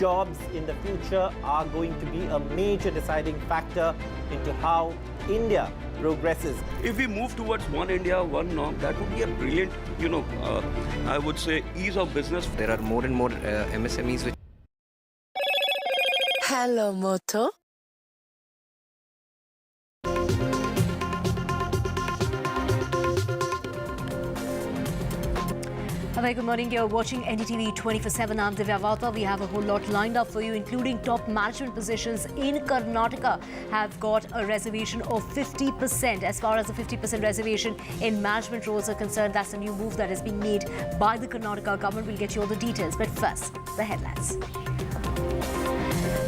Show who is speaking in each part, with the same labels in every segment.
Speaker 1: jobs in the future are going to be a major deciding factor into how India progresses.
Speaker 2: If we move towards one India, one norm, that would be a brilliant, I would say, ease of business.
Speaker 3: There are more and more MSMEs which...
Speaker 4: Hello, Moto.
Speaker 5: A very good morning. You're watching NDTV 24/7. I'm Divya Vauta. We have a whole lot lined up for you, including top management positions in Karnataka have got a reservation of 50%. As far as the 50% reservation in management roles are concerned, that's a new move that is being made by the Karnataka government. We'll get you all the details. But first, the headlines.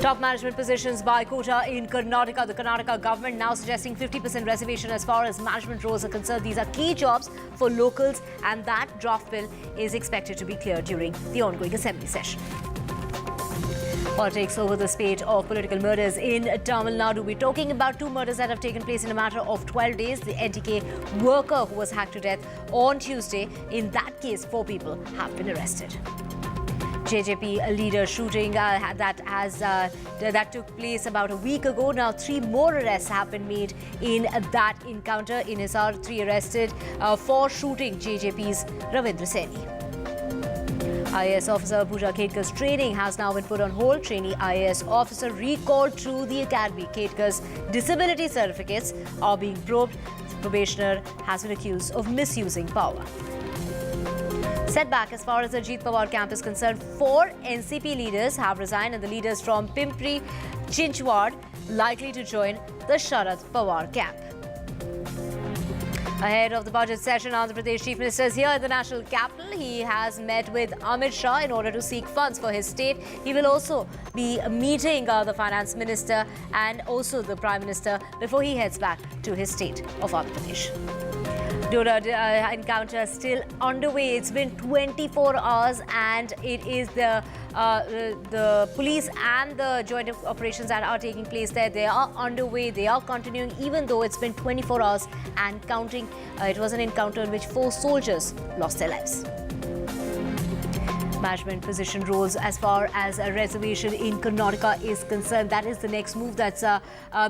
Speaker 5: Top management positions by quota in Karnataka. The Karnataka government now suggesting 50% reservation as far as management roles are concerned. These are key jobs for locals, and that draft bill is expected to be cleared during the ongoing assembly session. Politics over the spate of political murders in Tamil Nadu. We're talking about two murders that have taken place in a matter of 12 days. The NTK worker who was hacked to death on Tuesday. In that case, 4 people have been arrested. JJP leader shooting that took place about a week ago. Now 3 more arrests have been made in that encounter. In Hisar, 3 arrested for shooting JJP's Ravindra Seni. IAS officer Pooja Khetkar's training has now been put on hold. Trainee IAS officer recalled to the academy. Khetkar's disability certificates are being probed. Probationer has been accused of misusing power. Setback as far as the Ajit Pawar camp is concerned. 4 NCP leaders have resigned, and the leaders from Pimpri Chinchwad likely to join the Sharad Pawar camp. Ahead of the budget session, Andhra Pradesh Chief Minister is here in the national capital. He has met with Amit Shah in order to seek funds for his state. He will also be meeting the Finance Minister and also the Prime Minister before he heads back to his state of Andhra Pradesh. Doda encounter still underway. It's been 24 hours, and it is the police and the joint operations that are taking place there. They are underway. They are continuing, even though it's been 24 hours and counting. It was an encounter in which 4 soldiers lost their lives. Management position roles as far as a reservation in Karnataka is concerned. That is the next move that's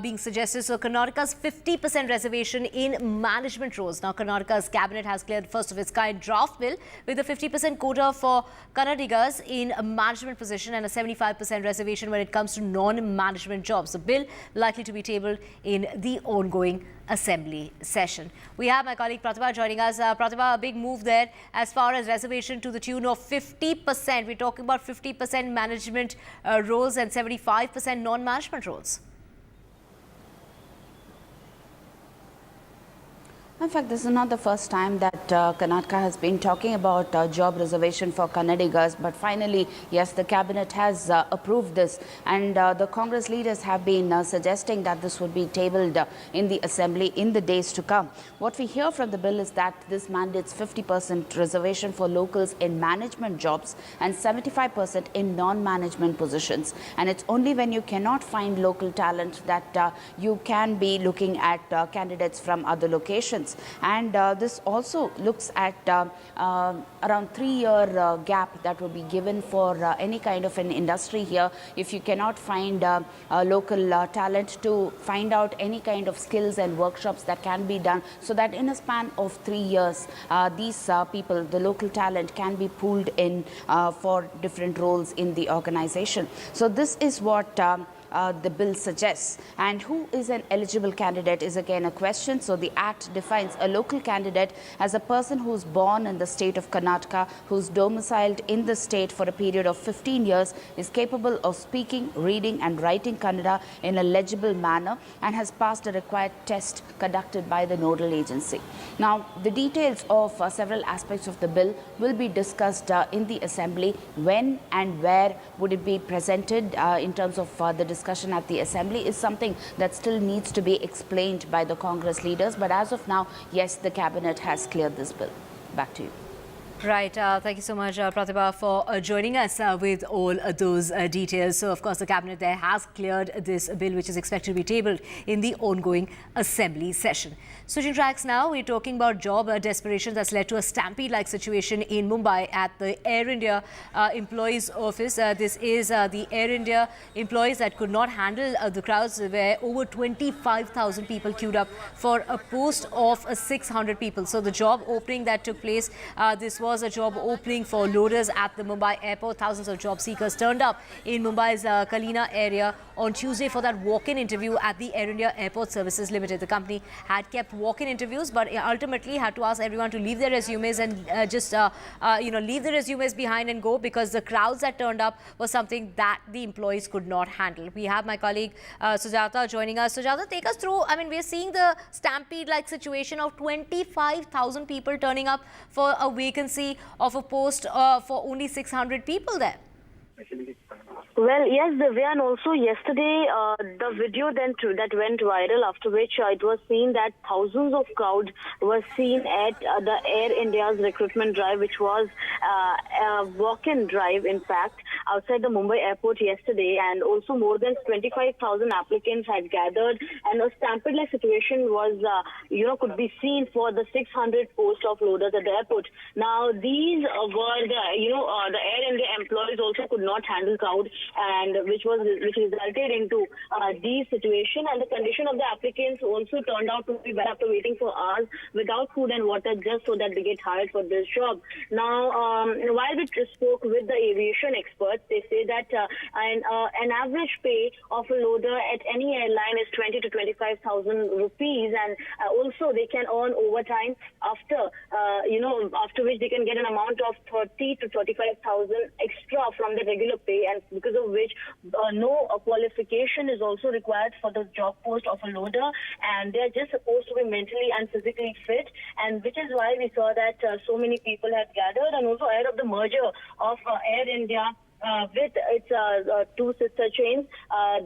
Speaker 5: being suggested. So Karnataka's 50% reservation in management roles. Now Karnataka's cabinet has cleared first of its kind draft bill with a 50% quota for Kannadigas in a management position and a 75% reservation when it comes to non-management jobs. The bill likely to be tabled in the ongoing assembly session. We have my colleague Pratibha joining us. Pratibha, a big move there as far as reservation to the tune of 50%. We're talking about 50% management roles and 75% non-management roles.
Speaker 6: In fact, this is not the first time that Karnataka has been talking about job reservation for Kannadigas, but finally, yes, the cabinet has approved this, and the Congress leaders have been suggesting that this would be tabled in the assembly in the days to come. What we hear from the bill is that this mandates 50% reservation for locals in management jobs and 75% in non-management positions. And it's only when you cannot find local talent that you can be looking at candidates from other locations. And this also looks at around 3-year gap that will be given for any kind of an industry here. If you cannot find local talent, to find out any kind of skills and workshops that can be done, so that in a span of 3 years, these people, the local talent, can be pooled in for different roles in the organization. So this is what the bill suggests. And who is an eligible candidate is again a question. So the Act defines a local candidate as a person who's born in the state of Karnataka, who's domiciled in the state for a period of 15 years, is capable of speaking, reading and writing Kannada in a legible manner, and has passed a required test conducted by the nodal agency. Now, the details of several aspects of the bill will be discussed in the assembly. When and where would it be presented in terms of the discussion at the assembly is something that still needs to be explained by the Congress leaders. But as of now, yes, the cabinet has cleared this bill. Back to you.
Speaker 5: Right. Thank you so much, Pratibha, for joining us with all those details. So, of course, the Cabinet there has cleared this bill, which is expected to be tabled in the ongoing Assembly session. Switching tracks now, we're talking about job desperation that's led to a stampede-like situation in Mumbai at the Air India employees' office. This is the Air India employees that could not handle the crowds, where over 25,000 people queued up for a post of 600 people. So, the job opening that took place, this was a job opening for loaders at the Mumbai airport. Thousands of job seekers turned up in Mumbai's Kalina area on Tuesday for that walk-in interview at the Air India Airport Services Limited. The company had kept walk-in interviews, but ultimately had to ask everyone to leave their resumes and leave the resumes behind and go, because the crowds that turned up was something that the employees could not handle. We have my colleague Sujata joining us. Sujata, take us through. I mean, we're seeing the stampede-like situation of 25,000 people turning up for a vacancy of a post for only 600 people there.
Speaker 4: Well, yes, Divya, and also yesterday the video that went viral, after which it was seen that thousands of crowds were seen at the Air India's recruitment drive, which was a walk-in drive, in fact, outside the Mumbai airport yesterday, and also more than 25,000 applicants had gathered, and a stampede-like situation was, could be seen for the 600 post of loaders at the airport. Now, these were the Air India employees also could not handle crowd, and which resulted into these situation, and the condition of the applicants also turned out to be bad after waiting for hours without food and water, just so that they get hired for this job. Now, while we spoke with the aviation experts, they say that an average pay of a loader at any airline is 20 to 25,000 rupees, and also they can earn overtime after which they can get an amount of 30 to 35,000 extra from the regular pay, and because of which no qualification is also required for the job post of a loader, and they're just supposed to be mentally and physically fit, and which is why we saw that so many people had gathered. And also ahead of the merger of Air India with its two sister chains,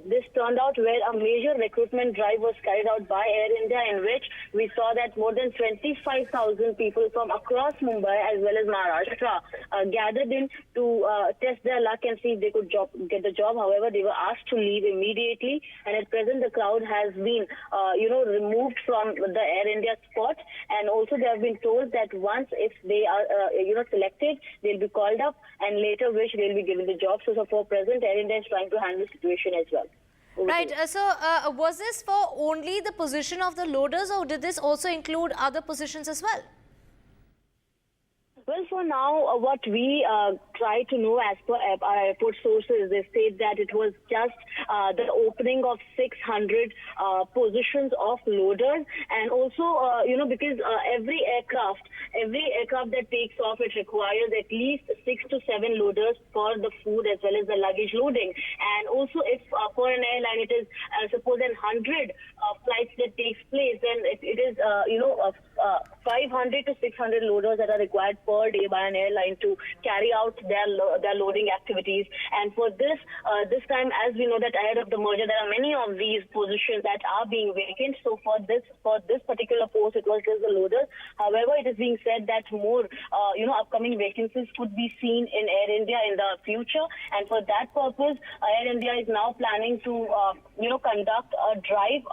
Speaker 4: this turned out where a major recruitment drive was carried out by Air India, in which we saw that more than 25,000 people from across Mumbai as well as Maharashtra gathered in to test their luck and see if they could get the job. However, they were asked to leave immediately, and at present the crowd has been removed from the Air India spot, and also they have been told that once if they are selected, they'll be called up, and later which they'll be given the job. So for present, Air India is trying to handle the situation as well.
Speaker 5: Right. Was this for only the position of the loaders, or did this also include other positions as well?
Speaker 4: Well, for now, what we try to know as per our airport sources, they state that it was just the opening of 600 positions of loaders, and also, because every aircraft that takes off, it requires at least 6 to 7 loaders for the food as well as the luggage loading. And also, if for an airline it is suppose 100 flights that takes place, then it is 500 to 600 loaders that are required per day by an airline to carry out their loading activities. And for this time, as we know that ahead of the merger, there are many of these positions that are being vacant. So for this particular post, it was just the loaders. However, it is being said that more upcoming vacancies could be seen in Air India in the future. And for that purpose, Air India is now planning to conduct a drive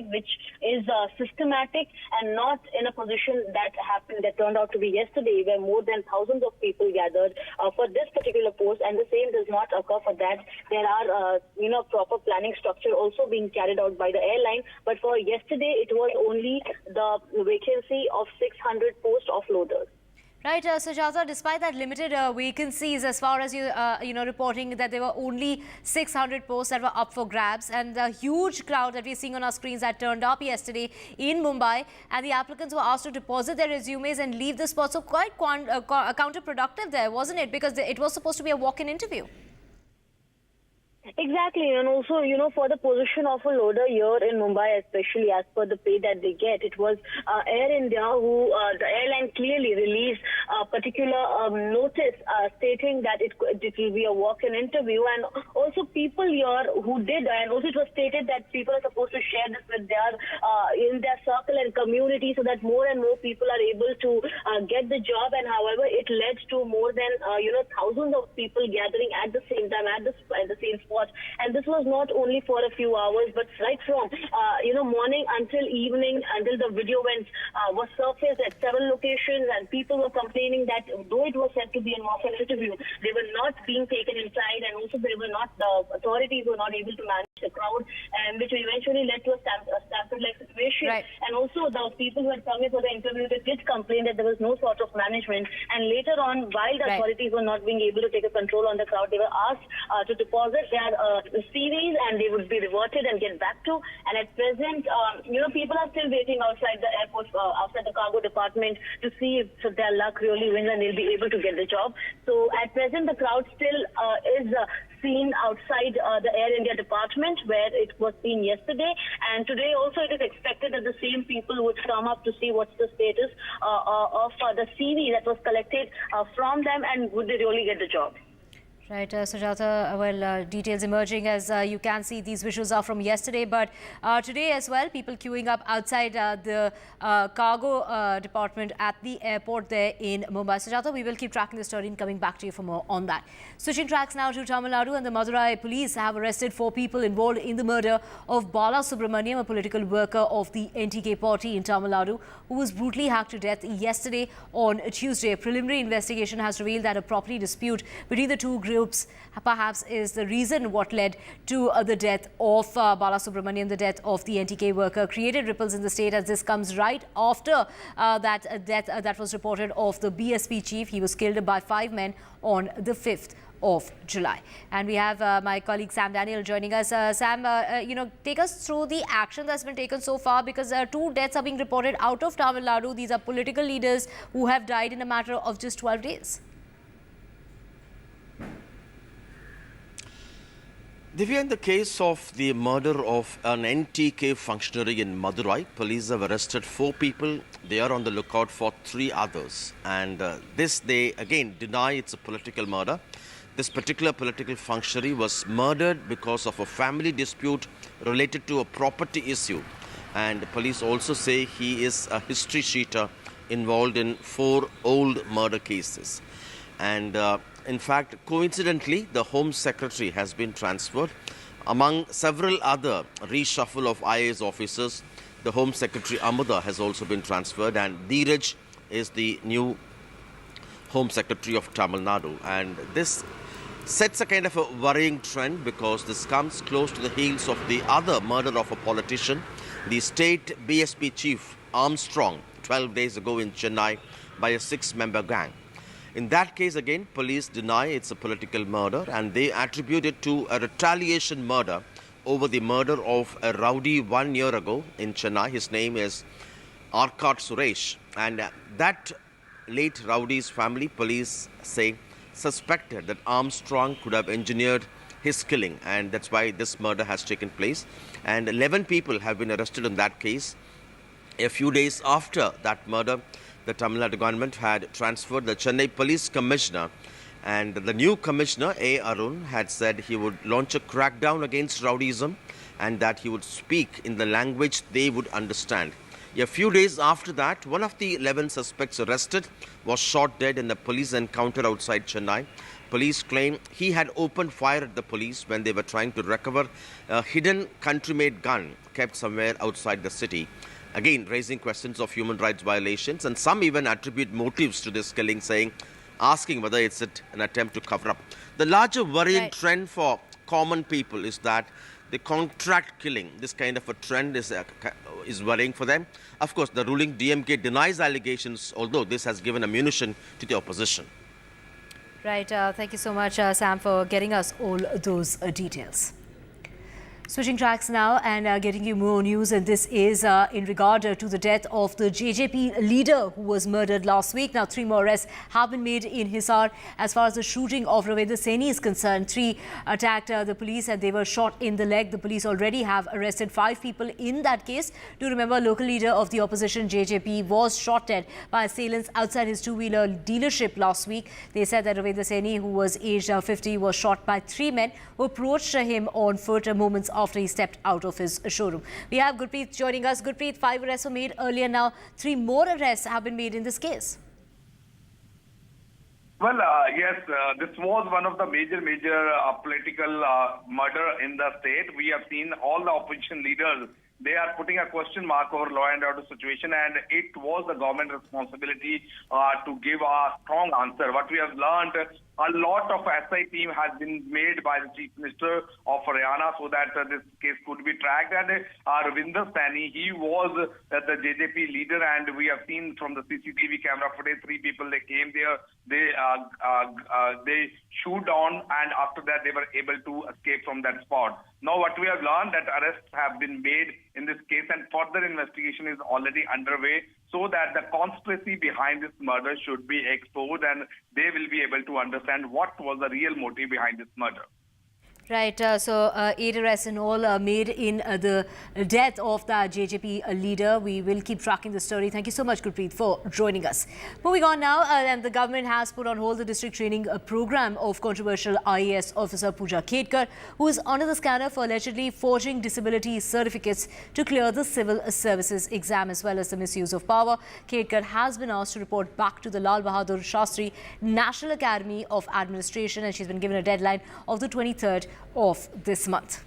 Speaker 4: which is systematic and not in a position that turned out to be yesterday, where more than thousands of people gathered for this particular post, and the same does not occur for that. There are proper planning structure also being carried out by the airline, but for yesterday it was only the vacancy of 600 post of loaders.
Speaker 5: Right, Sujata, despite that limited vacancies, as far as you reporting that there were only 600 posts that were up for grabs, and the huge crowd that we're seeing on our screens that turned up yesterday in Mumbai, and the applicants were asked to deposit their resumes and leave the spot. So quite counterproductive there, wasn't it? Because it was supposed to be a walk-in interview.
Speaker 4: Exactly, and also, for the position of a loader here in Mumbai, especially as per the pay that they get, it was Air India who, the airline clearly released a particular notice stating that it will be a walk-in interview, and also people here who did, and also it was stated that people are supposed to share this with in their circle and community so that more and more people are able to get the job, and however, it led to more than, thousands of people gathering at the same time, at the same spot. And this was not only for a few hours, but right from morning until evening, until the video was surfaced at several locations, and people were complaining that though it was said to be an walk-in interview, they were not being taken inside, and also the authorities were not able to manage the crowd, and which eventually led to a stampede-like situation.
Speaker 5: Right.
Speaker 4: And also the people who had come in for the interview, they did complain that there was no sort of management, and later on, while the authorities were not being able to take a control on the crowd, they were asked to deposit their CVs, and they would be reverted and get back to. And at present, people are still waiting outside the airport, outside the cargo department, to see if their luck really wins and they'll be able to get the job. So at present, the crowd still is seen outside the Air India department, where it was seen yesterday, and today also it is expected that the same people would come up to see what's the status of the CV that was collected from them, and would they really get the job.
Speaker 5: Right, Sujata, details emerging as you can see. These visuals are from yesterday, but today as well, people queuing up outside the cargo department at the airport there in Mumbai. Sujata, we will keep tracking the story and coming back to you for more on that. Switching tracks now to Tamil Nadu, and the Madurai police have arrested 4 people involved in the murder of Bala Subramaniam, a political worker of the NTK party in Tamil Nadu, who was brutally hacked to death yesterday on Tuesday. A preliminary investigation has revealed that a property dispute between the two groups perhaps is the reason what led to the death of Bala Subramaniam. The death of the NTK worker created ripples in the state, as this comes right after that death that was reported of the BSP chief. He was killed by 5 men on the 5th of July. And we have my colleague Sam Daniel joining us. Sam, take us through the action that's been taken so far, because 2 deaths are being reported out of Tamil Nadu. These are political leaders who have died in a matter of just 12 days.
Speaker 7: Divya, in the case of the murder of an NTK functionary in Madurai, police have arrested 4 people. They are on the lookout for 3 others. And this, they again deny it's a political murder. This particular political functionary was murdered because of a family dispute related to a property issue. And police also say he is a history sheeter involved in 4 old murder cases. And in fact, coincidentally, the Home Secretary has been transferred. Among several other reshuffle of IAS officers, the Home Secretary Amuda has also been transferred, and Dheeraj is the new Home Secretary of Tamil Nadu. And this sets a kind of a worrying trend, because this comes close to the heels of the other murder of a politician, the state BSP chief Armstrong, 12 days ago in Chennai by a 6-member gang. In that case, again, police deny it's a political murder, and they attribute it to a retaliation murder over the murder of a rowdy 1 year ago in Chennai. His name is Arkat Suresh. And that late rowdy's family, police say, suspected that Armstrong could have engineered his killing, and that's why this murder has taken place. And 11 people have been arrested in that case. A few days after that murder, the Tamil Nadu government had transferred the Chennai Police Commissioner, and the new Commissioner, A. Arun, had said he would launch a crackdown against rowdyism and that he would speak in the language they would understand. A few days after that, one of the 11 suspects arrested was shot dead in a police encounter outside Chennai. Police claim he had opened fire at the police when they were trying to recover a hidden country-made gun kept somewhere outside the city. Again, raising questions of human rights violations, and some even attribute motives to this killing, asking whether it's an attempt to cover up. The larger worrying trend for common people is that the contract killing, this kind of a trend is worrying for them. Of course, the ruling DMK denies allegations, although this has given ammunition to the opposition.
Speaker 5: Right. Thank you so much, Sam, for getting us all those details. Switching tracks now and getting you more news, and this is in regard to the death of the JJP leader who was murdered last week. Now, 3 more arrests have been made in Hisar. As far as the shooting of Ravindra Saini is concerned, 3 attacked the police and they were shot in the leg. The police already have arrested 5 people in that case. Do remember, local leader of the opposition JJP was shot dead by assailants outside his two-wheeler dealership last week. They said that Ravindra Saini, who was aged 50, was shot by 3 men who approached him on foot moments after he stepped out of his showroom. We have Gurpreet joining us. Gurpreet, 5 arrests were made earlier. Now 3 more arrests have been made in this case.
Speaker 8: Well, yes, this was one of the major political murder in the state. We have seen all the opposition leaders. They are putting a question mark over law and order situation, and it was the government responsibility to give a strong answer. What we have learned, a lot of SI team has been made by the Chief Minister of Haryana so that this case could be tracked. And Ravindra Saini, he was the JJP leader, and we have seen from the CCTV camera footage, 3 people, they came there, they shoot on, and after that they were able to escape from that spot. Now what we have learned, that arrests have been made in this case and further investigation is already underway so that the conspiracy behind this murder should be exposed and they will be able to understand what was the real motive behind this murder.
Speaker 5: Right, so 8 arrests in all made in the death of the JJP leader. We will keep tracking the story. Thank you so much, Gurpreet, for joining us. Moving on now, and the government has put on hold the district training program of controversial IAS officer Pooja Khedkar, who is under the scanner for allegedly forging disability certificates to clear the civil services exam as well as the misuse of power. Khedkar has been asked to report back to the Lal Bahadur Shastri National Academy of Administration, and she's been given a deadline of the 23rd of this month.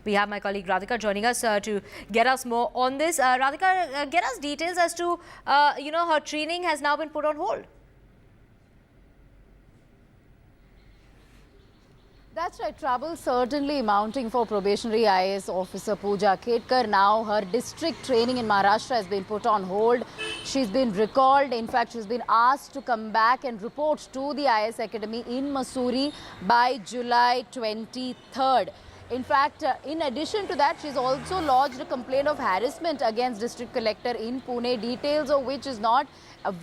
Speaker 5: We have my colleague Radhika joining us to get us more on this. Radhika, get us details as to, her training has now been put on hold.
Speaker 9: That's right. Trouble certainly mounting for probationary IAS officer Pooja Khedkar. Now her district training in Maharashtra has been put on hold. She's been recalled. In fact, she's been asked to come back and report to the IAS Academy in Mussoorie by July 23rd. In fact, in addition to that, she's also lodged a complaint of harassment against District Collector in Pune, details of which is not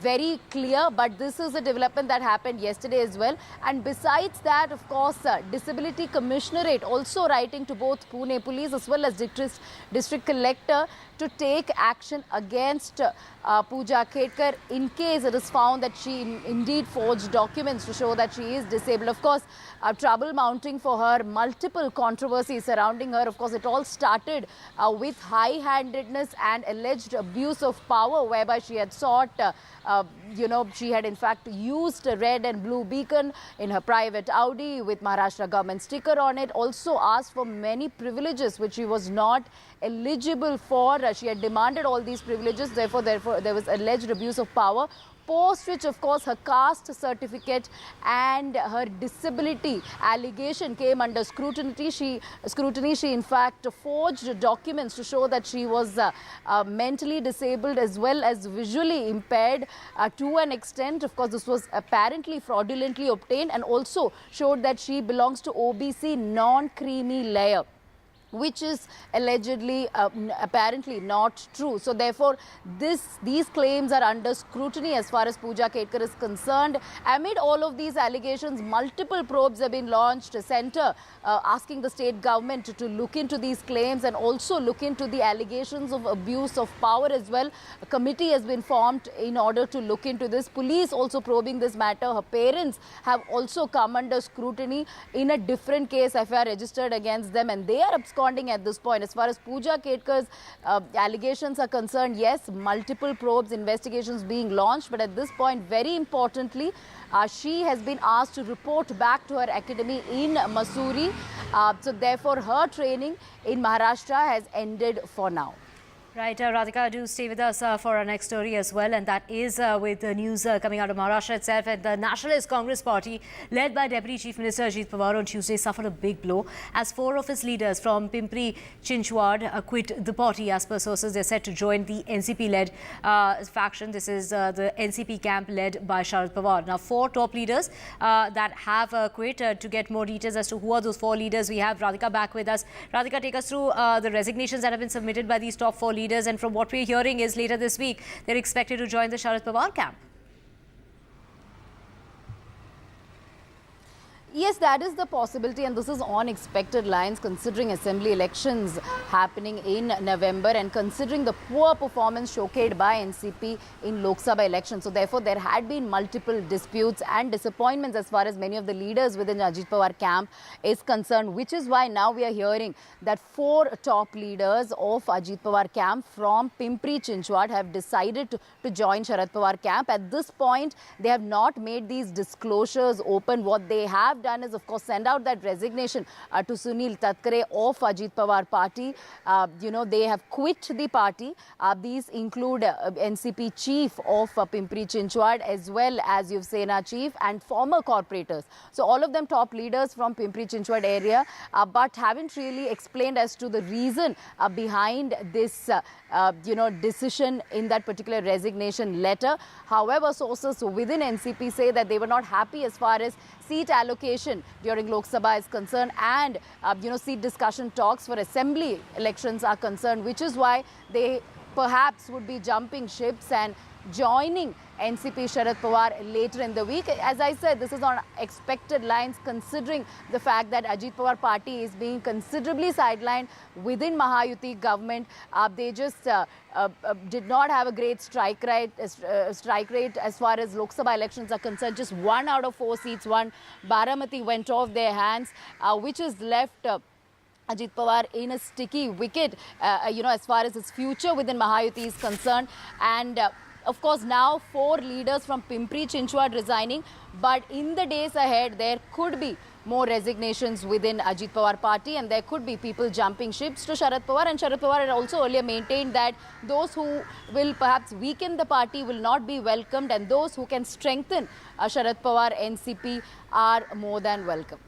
Speaker 9: very clear, but this is a development that happened yesterday as well. And besides that, of course, Disability Commissionerate also writing to both Pune Police as well as District Collector to take action against Pooja Khedkar in case it is found that she indeed forged documents to show that she is disabled. Of course, trouble mounting for her, multiple controversies surrounding her. Of course, it all started with high-handedness and alleged abuse of power, whereby she had sought, she had in fact used a red and blue beacon in her private Audi with Maharashtra government sticker on it. Also asked for many privileges which she was not eligible for. She had demanded all these privileges. Therefore, there was alleged abuse of power. Post which, of course, her caste certificate and her disability allegation came under scrutiny. She in fact forged documents to show that she was mentally disabled as well as visually impaired to an extent. Of course, this was apparently fraudulently obtained and also showed that she belongs to OBC non-creamy layer, which is allegedly apparently not true. So therefore, these claims are under scrutiny as far as Pooja Khedkar is concerned. Amid all of these allegations, multiple probes have been launched. A centre asking the state government to look into these claims and also look into the allegations of abuse of power as well. A committee has been formed in order to look into this. Police also probing this matter. Her parents have also come under scrutiny in a different case, FIR registered against them, and they are absconding at this point. As far as Pooja Khedkar's allegations are concerned, yes, multiple probes, investigations being launched, but at this point, very importantly, she has been asked to report back to her academy in Mussoorie. So therefore, her training in Maharashtra has ended for now.
Speaker 5: Right, Radhika, do stay with us for our next story as well, and that is with the news coming out of Maharashtra itself. And the Nationalist Congress Party, led by Deputy Chief Minister Ajit Pawar, on Tuesday suffered a big blow as 4 of its leaders from Pimpri Chinchwad quit the party. As per sources, they're set to join the NCP-led faction. This is the NCP camp led by Sharad Pawar. Now, 4 top leaders that have quit. To get more details as to who are those 4 leaders, we have Radhika back with us. Radhika, take us through the resignations that have been submitted by these top 4 leaders. And from what we're hearing is later this week, they're expected to join the Sharad Pawar camp.
Speaker 9: Yes, that is the possibility, and this is on expected lines considering assembly elections happening in November and considering the poor performance showcased by NCP in Lok Sabha elections. So therefore, there had been multiple disputes and disappointments as far as many of the leaders within Ajit Pawar camp is concerned, which is why now we are hearing that 4 top leaders of Ajit Pawar camp from Pimpri Chinchwad have decided to join Sharad Pawar camp. At this point, they have not made these disclosures open. What they have done is, of course, send out that resignation to Sunil Tatkare of Ajit Pawar party. They have quit the party. These include NCP chief of Pimpri Chinchwad as well as Yuv Sena chief and former corporators. So all of them top leaders from Pimpri Chinchwad area, but haven't really explained as to the reason behind this decision in that particular resignation letter. However, sources within NCP say that they were not happy as far as seat allocation during Lok Sabha is concerned and, seat discussion talks for assembly elections are concerned, which is why they perhaps would be jumping ships and joining NCP Sharad Pawar later in the week. As I said, this is on expected lines considering the fact that Ajit Pawar party is being considerably sidelined within Mahayuti government. They just did not have a great strike rate as far as Lok Sabha elections are concerned. Just 1 out of 4 seats won. Baramati went off their hands, which has left Ajit Pawar in a sticky wicket, as far as his future within Mahayuti is concerned. And of course, now 4 leaders from Pimpri Chinchwad resigning, but in the days ahead, there could be more resignations within Ajit Pawar party and there could be people jumping ships to Sharad Pawar. And Sharad Pawar had also earlier maintained that those who will perhaps weaken the party will not be welcomed and those who can strengthen Sharad Pawar NCP are more than welcome.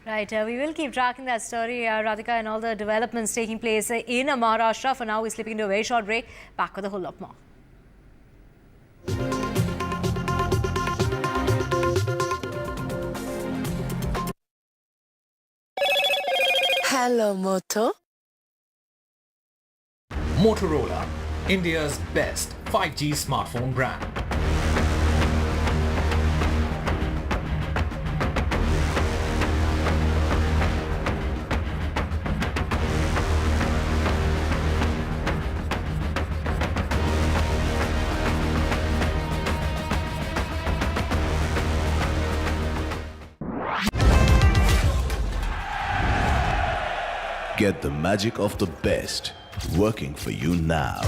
Speaker 5: Right, we will keep tracking that story, Radhika, and all the developments taking place in Maharashtra. For now, we're slipping into a very short break. Back with a whole lot more.
Speaker 10: Hello, Moto.
Speaker 11: Motorola, India's best 5G smartphone brand.
Speaker 12: Get the magic of the best working for you now.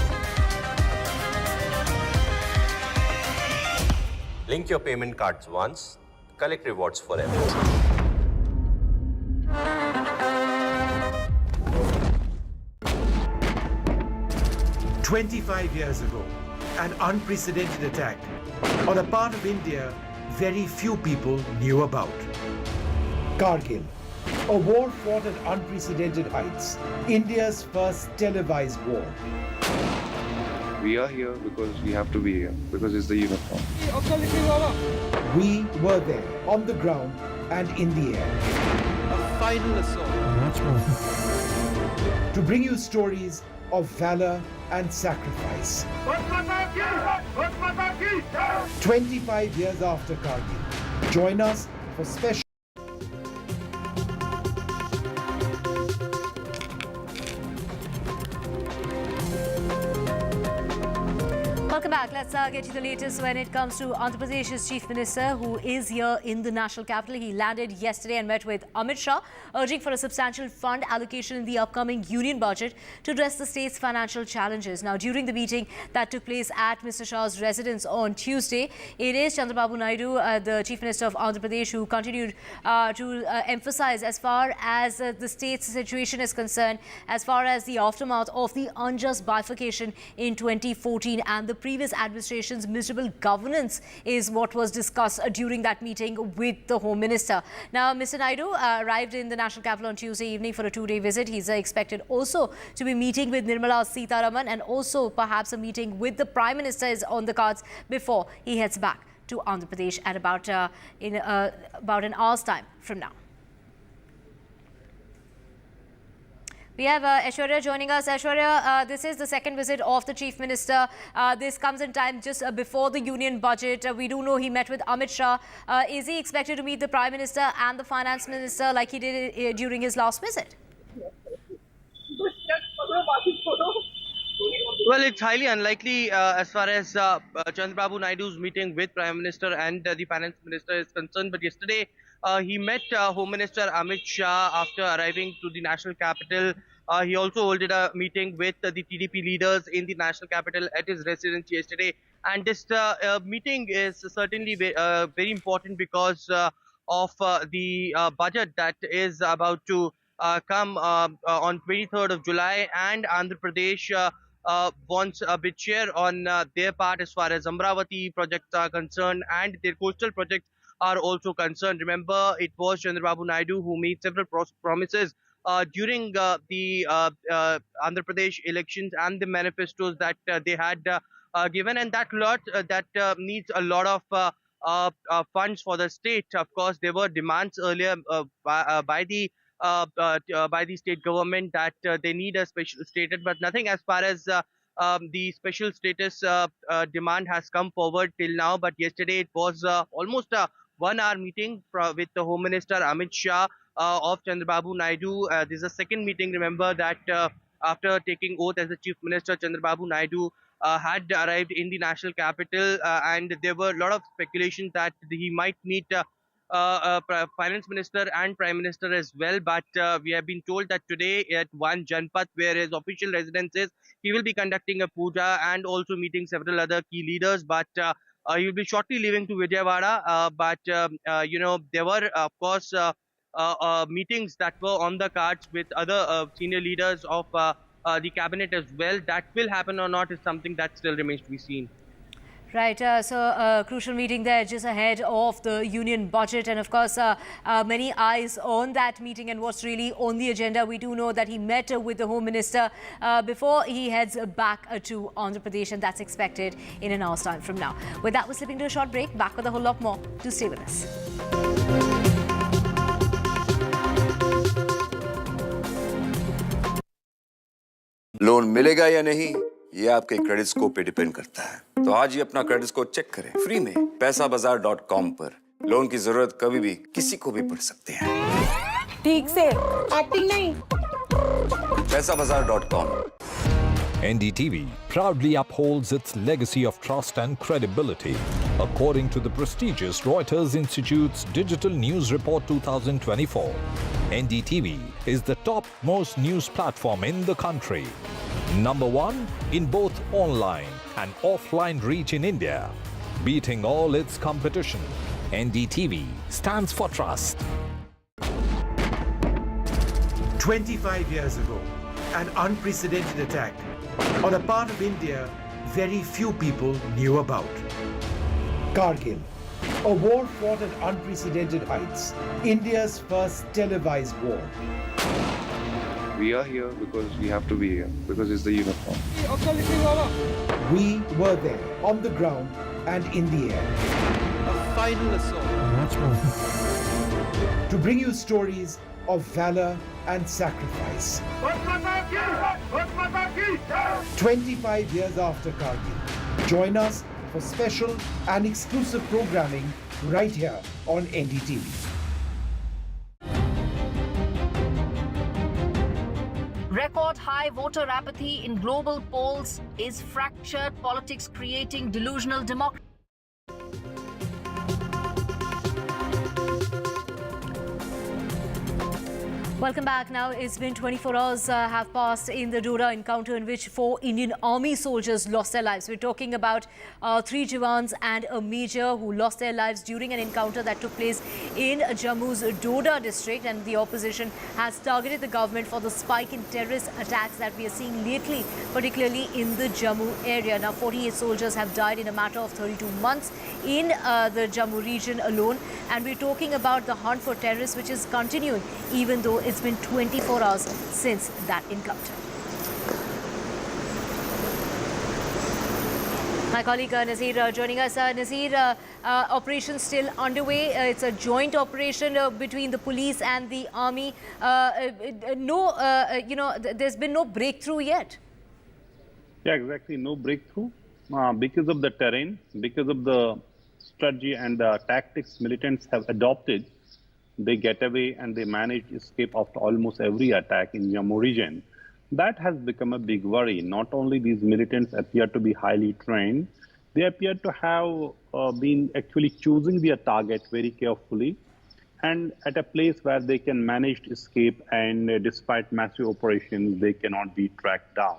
Speaker 13: Link your payment cards once, collect rewards forever.
Speaker 14: "25 years ago, an unprecedented attack on a part of India very few people knew about. Kargil, a war fought at unprecedented heights, India's first televised war.
Speaker 15: We are here because we have to be here, because it's the uniform.
Speaker 14: We were there, on the ground and in the air.
Speaker 16: A final assault.
Speaker 14: To bring you stories of valor and sacrifice. 25 years after Kargil. Join us for special.
Speaker 5: Welcome back. Let's get you the latest when it comes to Andhra Pradesh's Chief Minister, who is here in the national capital. He landed yesterday and met with Amit Shah, urging for a substantial fund allocation in the upcoming union budget to address the state's financial challenges. Now, during the meeting that took place at Mr. Shah's residence on Tuesday, it is Chandrababu Naidu, the Chief Minister of Andhra Pradesh, who continued to emphasize as far as the state's situation is concerned, as far as the aftermath of the unjust bifurcation in 2014 and the previous administration's miserable governance is what was discussed during that meeting with the Home Minister. Now, Mr. Naidu arrived in the national capital on Tuesday evening for a two-day visit. He's expected also to be meeting with Nirmala Sitharaman, and also perhaps a meeting with the Prime Minister is on the cards before he heads back to Andhra Pradesh at about an hour's time from now. We have Aishwarya joining us. Aishwarya, this is the second visit of the Chief Minister. This comes in time just before the union budget. We do know he met with Amit Shah. Is he expected to meet the Prime Minister and the Finance Minister like he did during his last visit?
Speaker 17: Well, it's highly unlikely as far as Chandrababu Naidu's meeting with Prime Minister and the Finance Minister is concerned. But yesterday, he met Home Minister Amit Shah after arriving to the national capital. He also held a meeting with the TDP leaders in the national capital at his residence yesterday. And this meeting is certainly very important because of the budget that is about to come on 23rd of July, and Andhra Pradesh wants a bit share on their part as far as Amravati projects are concerned, and their coastal projects are also concerned. Remember, it was Chandrababu Naidu who made several promises during the Andhra Pradesh elections and the manifestos that they had given, and that needs a lot of funds for the state. Of course, there were demands earlier by the state government that they need a special status, but nothing as far as the special status demand has come forward till now. But yesterday it was almost a 1 hour meeting with the Home Minister Amit Shah of Chandrababu Naidu. This is the second meeting. Remember that after taking oath as the Chief Minister, Chandrababu Naidu had arrived in the national capital, and there were a lot of speculations that he might meet Finance Minister and Prime Minister as well, but we have been told that today at one Janpath, where his official residence is, he will be conducting a puja and also meeting several other key leaders, but he will be shortly leaving to Vijayawada. But there were of course meetings that were on the cards with other senior leaders of the cabinet as well. That will happen or not is something that still remains to be seen.
Speaker 5: Right, so a crucial meeting there just ahead of the union budget, and of course many eyes on that meeting and what's really on the agenda. We do know that he met with the Home Minister before he heads back to Andhra Pradesh, and that's expected in an hour's time from now. With that, we're slipping to a short break. Back with a whole lot more. Do stay with us.
Speaker 18: Loan मिलेगा या नहीं, ये आपके credit score पे depend करता है। तो आज ही अपना क्रेडिट स्कोर चेक करें फ्री में पैसाबाजार.com पर। लोन की जरूरत कभी भी किसी को भी पड़ सकती है।
Speaker 19: ठीक से एक्टिंग नहीं।
Speaker 18: पैसाबाजार.com।
Speaker 11: NDTV proudly upholds its legacy of trust and credibility. According to the prestigious Reuters Institute's Digital News Report 2024, NDTV is the top-most news platform in the country. Number one in both online and offline reach in India, beating all its competition. NDTV stands for trust.
Speaker 14: 25 years ago, an unprecedented attack on a part of India very few people knew about. Kargil, a war fought at unprecedented heights, India's first televised war.
Speaker 15: We are here because we have to be here, because it's the uniform.
Speaker 14: We were there, on the ground and in the air.
Speaker 16: A final assault.
Speaker 14: To bring you stories of valor and sacrifice. 25 years after Kargil, join us for special and exclusive programming right here on NDTV.
Speaker 20: Record high voter apathy in global polls. Is fractured politics creating delusional democracy?
Speaker 5: Welcome back. Now it's been 24 hours have passed in the Doda encounter in which 4 Indian Army soldiers lost their lives. We're talking about 3 Jawans and a Major who lost their lives during an encounter that took place in Jammu's Doda district, and the opposition has targeted the government for the spike in terrorist attacks that we are seeing lately, particularly in the Jammu area. Now 48 soldiers have died in a matter of 32 months in the Jammu region alone, and we're talking about the hunt for terrorists which is continuing even though it's been 24 hours since that encounter. My colleague Nazir joining us. Nazir, operation still underway. It's a joint operation between the police and the army. There's been no breakthrough yet.
Speaker 21: Yeah, exactly. No breakthrough because of the terrain, because of the strategy and the tactics militants have adopted. They get away and they manage to escape after almost every attack in Jammu region. That has become a big worry. Not only these militants appear to be highly trained, they appear to have been actually choosing their target very carefully and at a place where they can manage to escape, and despite massive operations, they cannot be tracked down.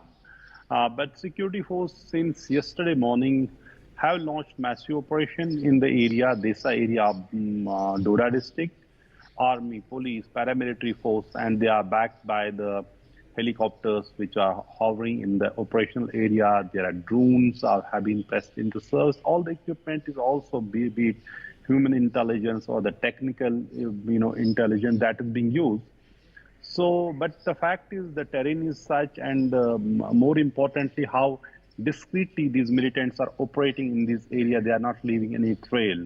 Speaker 21: But security force since yesterday morning have launched massive operation in the area, Desa area of Doda district. Army, police, paramilitary force, and they are backed by the helicopters which are hovering in the operational area. There are drones have been pressed into service. All the equipment is also be it human intelligence or the technical intelligence that is being used. So, but the fact is the terrain is such, and more importantly, how discreetly these militants are operating in this area. They are not leaving any trail.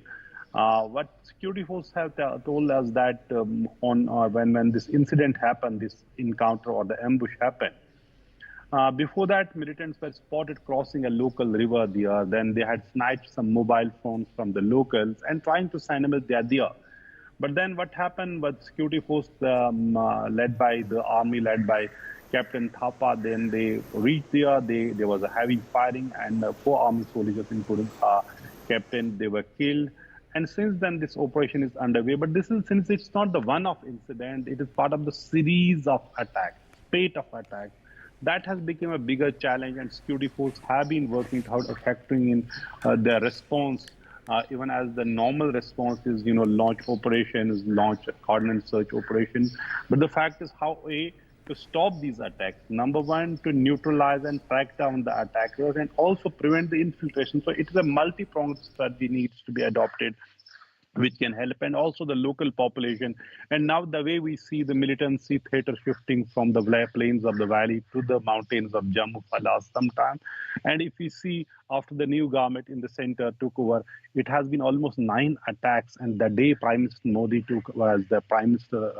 Speaker 21: What security forces have told us that when this incident happened, this encounter or the ambush happened, before that militants were spotted crossing a local river there. Then they had snatched some mobile phones from the locals and trying to sign them they are there. But then what happened with security force led by the army, led by Captain Thapa, then they reached there. There was a heavy firing, and 4 army soldiers, including captain, they were killed. And since then, this operation is underway. But this is, since it's not the one-off incident, it is part of the series of attacks, spate of attacks. That has become a bigger challenge, and security forces have been working hard at factoring in their response, even as the normal response is, launch operations, launch coordinate search operations. But the fact is how to stop these attacks. Number one, to neutralize and track down the attackers and also prevent the infiltration. So it is a multi-pronged strategy needs to be adopted, which can help, and also the local population. And now the way we see the militancy theater shifting from the plains of the valley to the mountains of Jammu for last some time. And if we see after the new government in the center took over, it has been almost 9 attacks. And the day Prime Minister Modi took over as the Prime Minister,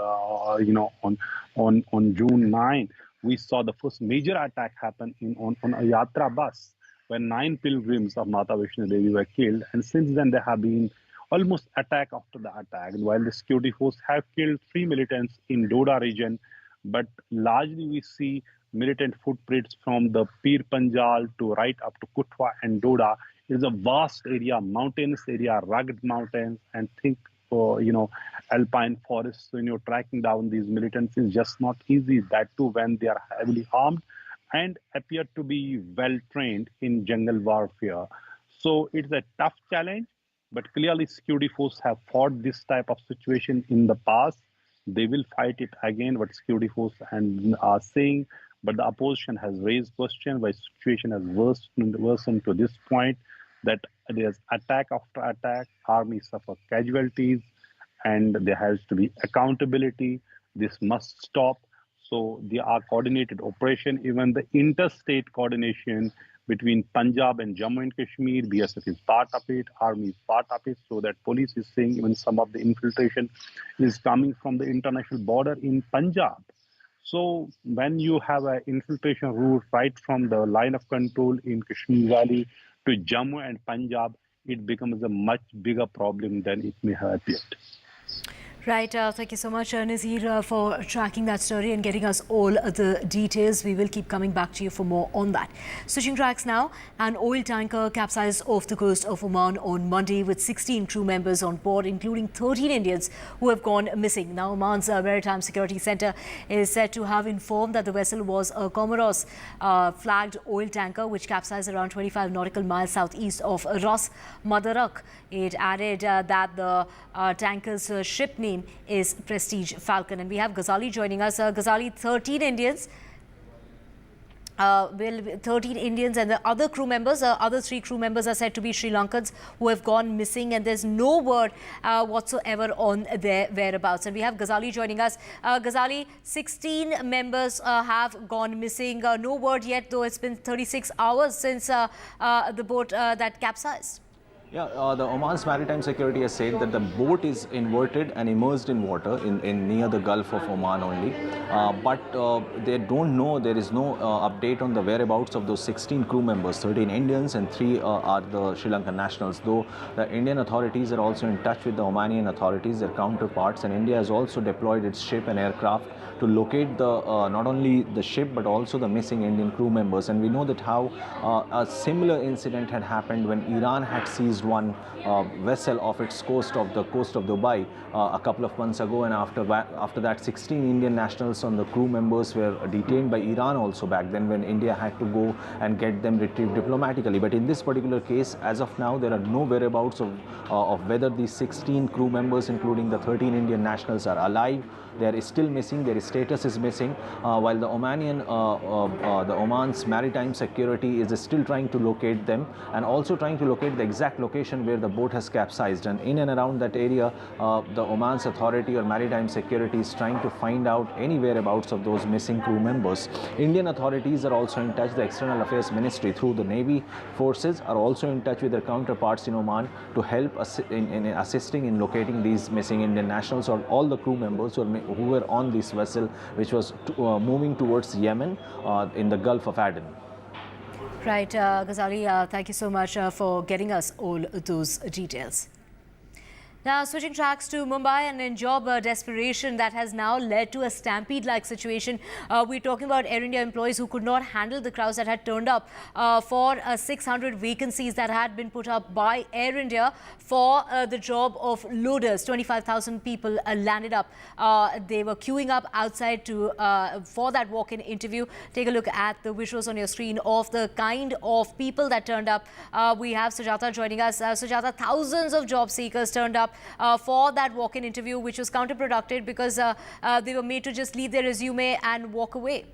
Speaker 21: on June 9, we saw the first major attack happen on a Yatra bus when 9 pilgrims of Mata Vaishno Devi were killed. And since then there have been almost attack after the attack, while the security force have killed 3 militants in Doda region. But largely we see militant footprints from the Pir Panjal to right up to Kutwa and Doda. It is a vast area, mountainous area, rugged mountains, and think, alpine forests. So, tracking down these militants is just not easy. That too when they are heavily armed and appear to be well trained in jungle warfare. So it's a tough challenge. But clearly, security forces have fought this type of situation in the past. They will fight it again, what security forces are saying. But the opposition has raised questions why situation has worsened to this point, that there's attack after attack, army suffer casualties, and there has to be accountability. This must stop. So there are coordinated operation, even the interstate coordination between Punjab and Jammu and Kashmir. BSF is part of it, army is part of it, so that police is saying even some of the infiltration is coming from the international border in Punjab. So when you have an infiltration route right from the line of control in Kashmir Valley to Jammu and Punjab, it becomes a much bigger problem than it may have appeared.
Speaker 5: Right, thank you so much, Nazir, for tracking that story and getting us all the details. We will keep coming back to you for more on that. Switching tracks now, an oil tanker capsized off the coast of Oman on Monday with 16 crew members on board, including 13 Indians who have gone missing. Now, Oman's Maritime Security Centre is said to have informed that the vessel was a Comoros-flagged oil tanker which capsized around 25 nautical miles southeast of Ras Madrakah. It added that the tanker's ship name is Prestige Falcon. And we have Ghazali joining us. Ghazali, 13 Indians. 13 Indians and the other crew members, other 3 crew members are said to be Sri Lankans who have gone missing, and there's no word whatsoever on their whereabouts. And we have Ghazali joining us. Ghazali, 16 members have gone missing. No word yet, though it's been 36 hours since the boat that capsized.
Speaker 1: Yeah, the Oman's Maritime Security has said that the boat is inverted and immersed in water in near the Gulf of Oman only. But they don't know, there is no update on the whereabouts of those 16 crew members. 13 Indians and 3 are the Sri Lankan nationals. Though the Indian authorities are also in touch with the Omanian authorities, their counterparts, and India has also deployed its ship and aircraft to locate the not only the ship but also the missing Indian crew members. And we know that how a similar incident had happened when Iran had seized one vessel off its coast of Dubai a couple of months ago, and after that 16 Indian nationals on the crew members were detained by Iran also back then, when India had to go and get them retrieved diplomatically. But in this particular case, as of now, there are no whereabouts of whether these 16 crew members, including the 13 Indian nationals, are alive. They are still missing. Their status is missing. While the Oman's Maritime Security is still trying to locate them and also trying to locate the exact location where the boat has capsized. And in and around that area, the Oman's authority or Maritime Security is trying to find out any whereabouts of those missing crew members. Indian authorities are also in touch. The External Affairs Ministry, through the Navy forces, are also in touch with their counterparts in Oman to help in assisting in locating these missing Indian nationals or all the crew members who were on this vessel, which was moving towards Yemen in the Gulf of Aden.
Speaker 5: Right, Ghazali, thank you so much for getting us all those details. Now, switching tracks to Mumbai, and in job desperation that has now led to a stampede-like situation. We're talking about Air India employees who could not handle the crowds that had turned up for 600 vacancies that had been put up by Air India for the job of loaders. 25,000 people landed up. They were queuing up outside for that walk-in interview. Take a look at the visuals on your screen of the kind of people that turned up. We have Sujata joining us. Sujata, thousands of job seekers turned up for that walk-in interview, which was counterproductive because they were made to just leave their resume and walk away.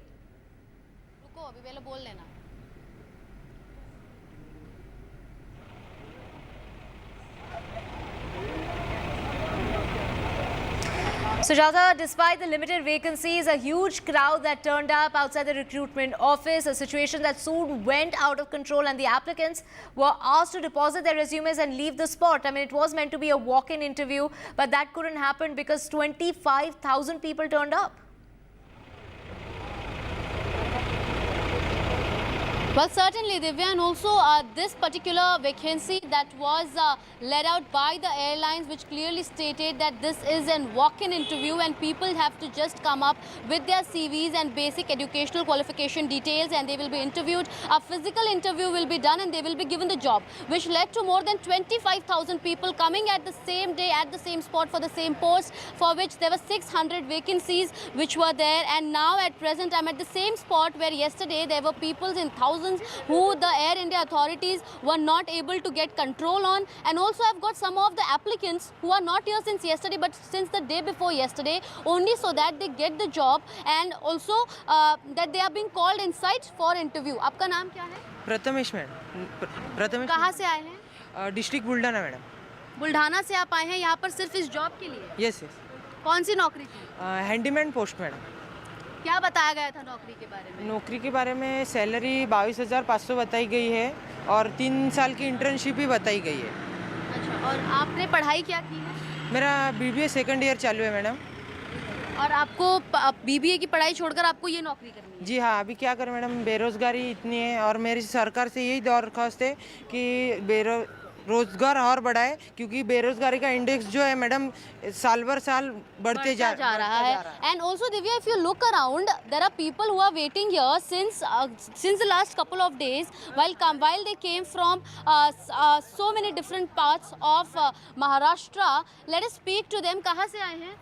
Speaker 5: Sujata, despite the limited vacancies, a huge crowd that turned up outside the recruitment office, a situation that soon went out of control, and the applicants were asked to deposit their resumes and leave the spot. I mean, it was meant to be a walk-in interview, but that couldn't happen because 25,000 people turned up.
Speaker 22: Well, certainly, Divya, and also this particular vacancy that was led out by the airlines, which clearly stated that this is a walk-in interview and people have to just come up with their CVs and basic educational qualification details, and they will be interviewed. A physical interview will be done and they will be given the job, which led to more than 25,000 people coming at the same day at the same spot for the same post, for which there were 600 vacancies which were there. And now at present, I'm at the same spot where yesterday there were people in thousands who the Air India authorities were not able to get control on. And also I've got some of the applicants who are not here since yesterday but since the day before yesterday, only so that they get the job, and also that they are being called inside for interview. आपका नाम क्या है?
Speaker 23: Prathamesh madam. Prathamesh.
Speaker 22: कहाँ से आए हैं?
Speaker 23: District Buldhana madam.
Speaker 22: Buldhana से आप आए हैं यहाँ पर सिर्फ इस जॉब के लिए?
Speaker 23: Yes yes.
Speaker 22: कौन सी नौकरी थी?
Speaker 23: Handyman post madam.
Speaker 22: क्या बताया गया था नौकरी के बारे में?
Speaker 23: नौकरी के बारे में सैलरी 22,500 बताई गई है और 3 साल की इंटर्नशिप भी बताई गई है।
Speaker 22: अच्छा, और आपने पढ़ाई क्या की है?
Speaker 23: मेरा BBA सेकंड ईयर चालू है मैडम।
Speaker 22: और आपको BBA की पढ़ाई छोड़कर आपको ये नौकरी करनी है?
Speaker 23: जी हाँ, अभी क्या करें मैडम, बेरोजगारी इतनी है और मेरी सरकार से यही दरख्वास्त है कि रोजगार और बढ़ा है, क्योंकि बेरोजगारी का इंडेक्स जो है मैडम साल भर साल बढ़ते जा
Speaker 22: रहा है. And also Divya, if you look around, there are people who are waiting here since the last couple of days while they came from so many different parts of Maharashtra. Let us speak to them. कहाँ से आए हैं?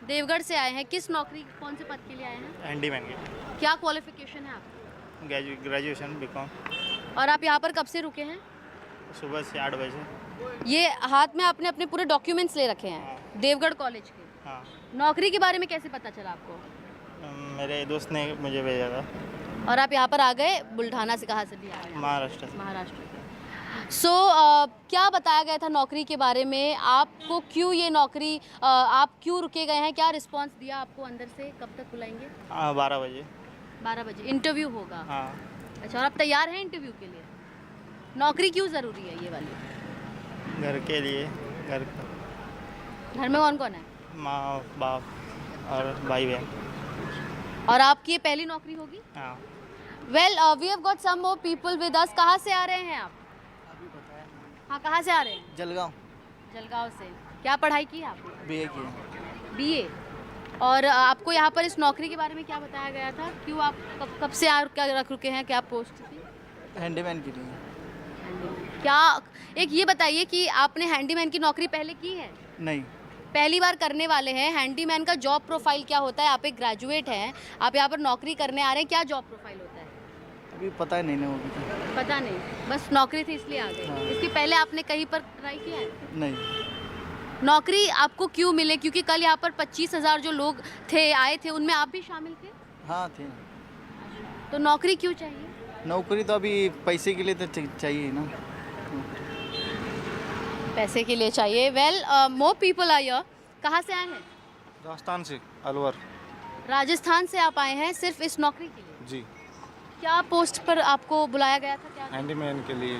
Speaker 22: देवगढ़ से आए हैं. किस नौकरी, कौन से पद के लिए आए हैं? हैंडीमैन के. क्या क्वालिफिकेशन है आपकी?
Speaker 2: Graduation BCom.
Speaker 22: और आप यहाँ पर कब से रुके हैं?
Speaker 2: सुबह से 8 बजे.
Speaker 22: ये हाथ में आपने अपने पूरे डॉक्यूमेंट्स ले रखे हैं देवगढ़ कॉलेज के.
Speaker 2: हाँ.
Speaker 22: नौकरी के बारे में कैसे पता चला आपको?
Speaker 2: मेरे दोस्त ने मुझे भेजा था.
Speaker 22: और आप यहाँ पर आ गए बुल्ढाना से? कहाँ से भी आए?
Speaker 2: महाराष्ट्र से.
Speaker 22: महाराष्ट्र से. क्या बताया गया था नौकरी के बारे में? आपको क्यों ये नौकरी, आप क्यों रुके गए हैं? क्या रिस्पांस दिया आपको अंदर से? कब तक बुलाएंगे?
Speaker 2: 12 बजे.
Speaker 22: 12 बजे इंटरव्यू होगा?
Speaker 2: हाँ.
Speaker 22: अच्छा, और आप तैयार हैं इंटरव्यू के लिए? नौकरी क्यों ज़रूरी है ये वाली?
Speaker 2: घर के लिए. घर
Speaker 22: में कौन कौन है?
Speaker 2: माँ बाप और भाई बहन.
Speaker 22: और आपकी ये पहली नौकरी होगी?
Speaker 2: हाँ.
Speaker 22: Well, we have got some more people with us. कहाँ से आ रहे हैं आप? हाँ, कहाँ से आ रहे हैं? जलगांव से. क्या पढ़ाई की है आपने?
Speaker 2: BA की है.
Speaker 22: BA. और आपको यहाँ पर इस नौकरी के बारे में क्या बताया गया था? क्यों आप कब से क्या रख रुके हैं? क्या पोस्ट थी?
Speaker 2: हैंडीमैन की लिए.
Speaker 22: क्या एक ये बताइए कि आपने हैंडीमैन की नौकरी पहले की है?
Speaker 2: नहीं.
Speaker 22: पहली बार करने वाले हैं. हैंडीमैन का जॉब प्रोफाइल क्या होता है? आप एक ग्रेजुएट हैं, आप यहाँ पर नौकरी करने आ रहे हैं. क्या जॉब प्रोफाइल होता है?
Speaker 2: अभी पता नहीं ना. वो
Speaker 22: पता नहीं, बस नौकरी थी इसलिए आ गए.
Speaker 2: हाँ.
Speaker 22: इसके पहले आपने कहीं पर ट्राई किया है?
Speaker 2: नहीं.
Speaker 22: नौकरी आपको क्यों मिले? क्योंकि कल यहाँ पर 25,000 जो लोग थे, आए थे, उनमें आप भी शामिल थे?
Speaker 2: हाँ थे.
Speaker 22: तो नौकरी क्यों चाहिए?
Speaker 2: नौकरी तो अभी पैसे के लिए तो चाहिए ना.
Speaker 22: पैसे के लिए चाहिए. Well, more people are here. कहाँ से आए हैं?
Speaker 2: राजस्थान से. अलवर.
Speaker 22: राजस्थान से आप आए हैं सिर्फ इस नौकरी के लिए?
Speaker 2: जी.
Speaker 22: क्या पोस्ट पर आपको बुलाया गया था? क्या
Speaker 2: हैंडीमैन के लिए.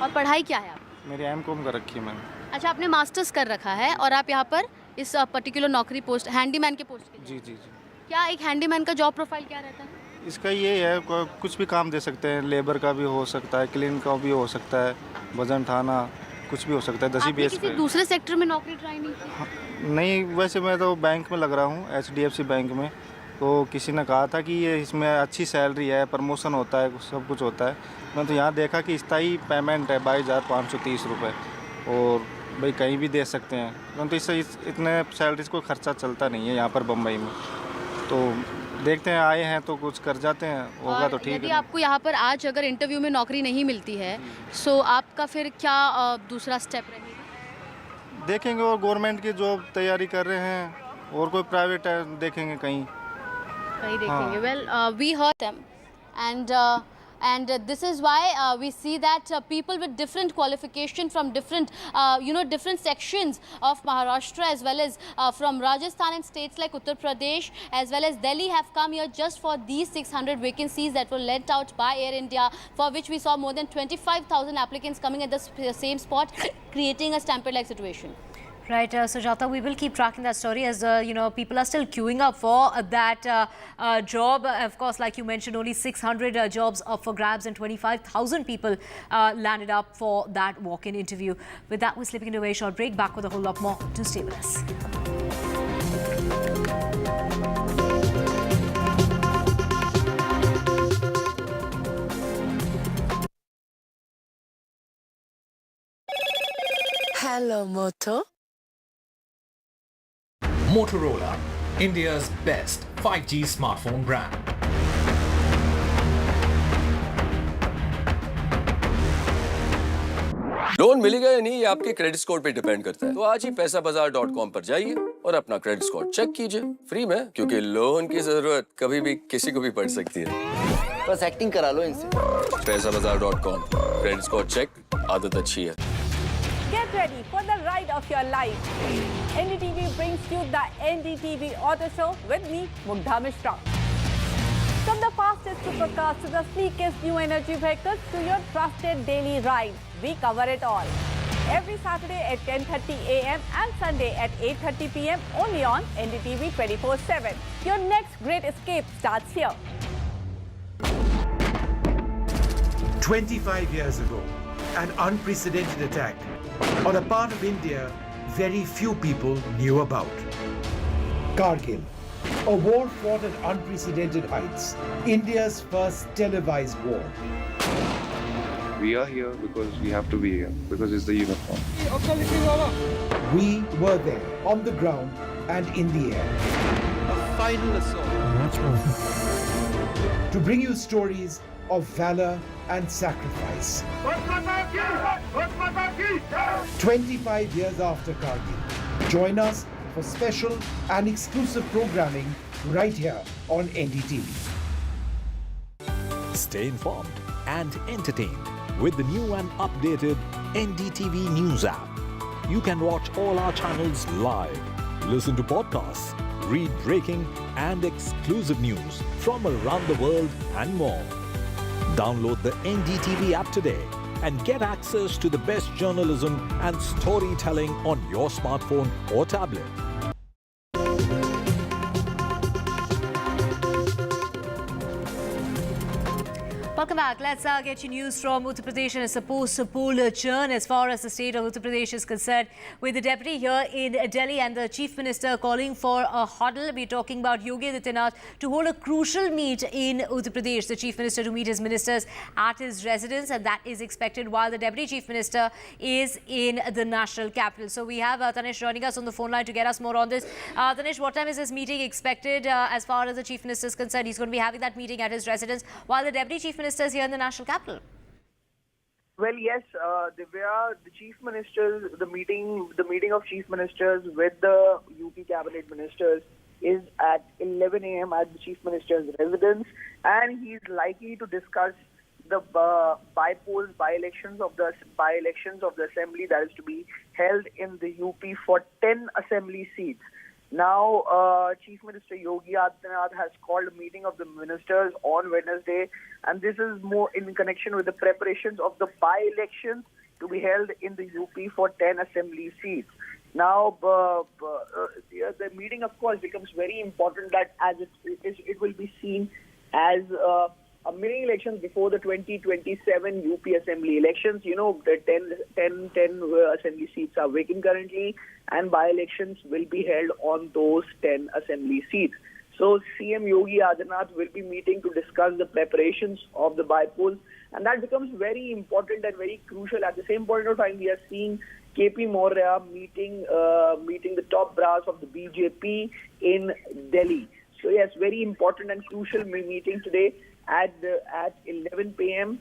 Speaker 22: और पढ़ाई क्या है आप?
Speaker 2: मेरी M.Com कर रखी है मैंने.
Speaker 22: अच्छा, आपने मास्टर्स कर रखा है और आप यहाँ पर इस पर्टिकुलर नौकरी पोस्ट, हैंडीमैन के पोस्ट के लिए?
Speaker 2: जी.
Speaker 22: क्या एक हैंडीमैन का जॉब प्रोफाइल क्या रहता है?
Speaker 2: इसका ये है, कुछ भी काम दे सकते हैं. लेबर का भी हो सकता है, क्लीन का भी हो सकता है, वजन उठाना, कुछ भी हो सकता है. 10 बेस पे.
Speaker 22: दूसरे सेक्टर में नौकरी ट्राई नहीं की?
Speaker 2: नहीं, वैसे मैं तो बैंक में लग रहा हूँ, HDFC बैंक में. तो किसी ने कहा था कि ये इसमें अच्छी सैलरी है, प्रमोशन होता है, सब कुछ होता है. मैं तो यहाँ देखा कि स्थायी पेमेंट है 22,530 रुपये, और भाई कहीं भी दे सकते हैं. परंतु इससे इतने सैलरीज को खर्चा चलता नहीं है यहाँ पर बम्बई में. तो देखते हैं, आए हैं तो कुछ कर जाते हैं, होगा तो ठीक है.
Speaker 22: यदि आपको यहाँ पर आज अगर इंटरव्यू में नौकरी नहीं मिलती है, सो आपका फिर क्या दूसरा स्टेप रहेगा?
Speaker 2: देखेंगे, और गवर्नमेंट की जॉब तैयारी कर रहे हैं, और कोई प्राइवेट देखेंगे कहीं
Speaker 22: देखेंगे. Well, we heard them and this is why we see that people with different qualification from different different sections of Maharashtra, as well as from Rajasthan and states like Uttar Pradesh as well as Delhi, have come here just for these 600 vacancies that were let out by Air India, for which we saw more than 25,000 applicants coming at the same spot, creating a stampede like situation.
Speaker 5: Right, Sujata, we will keep tracking that story as, people are still queuing up for that job. Of course, like you mentioned, only 600 jobs up for grabs and 25,000 people landed up for that walk-in interview. With that, we're slipping into a very short break. Back with a whole lot more. Do stay with us.
Speaker 10: Hello, Moto.
Speaker 11: Motorola, India's best 5G smartphone brand.
Speaker 18: Loan मिलेगा या नहीं, ये आपके credit score पे depend करता है. तो आज ही पैसाबाजार.com पर जाइए और अपना क्रेडिट स्कोर चेक कीजिए फ्री में, क्योंकि लोन की जरूरत कभी भी किसी को भी पड़ सकती है.
Speaker 3: बस एक्टिंग करा लो इनसे.
Speaker 18: पैसाबाजार.com, क्रेडिट स्कोर चेक, आदत अच्छी है.
Speaker 6: Get ready for the ride of your life. NDTV brings you the NDTV Auto Show with me, Mugdha Mishra. From the fastest supercars to the sleekest new energy vehicles to your trusted daily ride, we cover it all. Every Saturday at 10:30 a.m. and Sunday at 8:30 p.m. only on NDTV 24/7. Your next great escape starts here.
Speaker 14: 25 years ago, an unprecedented attack on a part of India very few people knew about. Kargil, a war fought at unprecedented heights, India's first televised war.
Speaker 15: We are here because we have to be here, because it's the uniform.
Speaker 14: We were there, on the ground and in the air.
Speaker 16: A final assault.
Speaker 14: To bring you stories of valor and sacrifice. 25 years after Kargil, join us for special and exclusive programming right here on NDTV.
Speaker 11: Stay informed and entertained with the new and updated NDTV News app. You can watch all our channels live, listen to podcasts, read breaking and exclusive news from around the world and more. Download the NDTV app today and get access to the best journalism and storytelling on your smartphone or tablet.
Speaker 5: Welcome back. Let's get you news from Uttar Pradesh, and it's a post-poll churn as far as the state of Uttar Pradesh is concerned, with the deputy here in Delhi and the chief minister calling for a huddle. We're talking about Yogi Adityanath to hold a crucial meet in Uttar Pradesh, the chief minister to meet his ministers at his residence, and that is expected while the deputy chief minister is in the national capital. So we have Tanesh joining us on the phone line to get us more on this. Tanesh, what time is this meeting expected as far as the chief minister is concerned? He's going to be having that meeting at his residence while the deputy chief minister is here in the national capital.
Speaker 3: Well, yes, Divya, the chief ministers, the meeting of chief ministers with the UP cabinet ministers is at 11 a.m. at the chief minister's residence, and he's likely to discuss the by-elections of the assembly that is to be held in the UP for 10 assembly seats. Now, Chief Minister Yogi Adityanath has called a meeting of the ministers on Wednesday, and this is more in connection with the preparations of the by-elections to be held in the UP for 10 assembly seats. Now, the meeting, of course, becomes very important that as it will be seen as a mini elections before the 2027 UP Assembly elections. You know, the 10 Assembly seats are vacant currently, and by-elections will be held on those 10 Assembly seats. So CM Yogi Adityanath will be meeting to discuss the preparations of the by-polls, and that becomes very important and very crucial. At the same point of time, we are seeing KP Maurya meeting the top brass of the BJP in Delhi. So yes, very important and crucial meeting today at 11 a.m.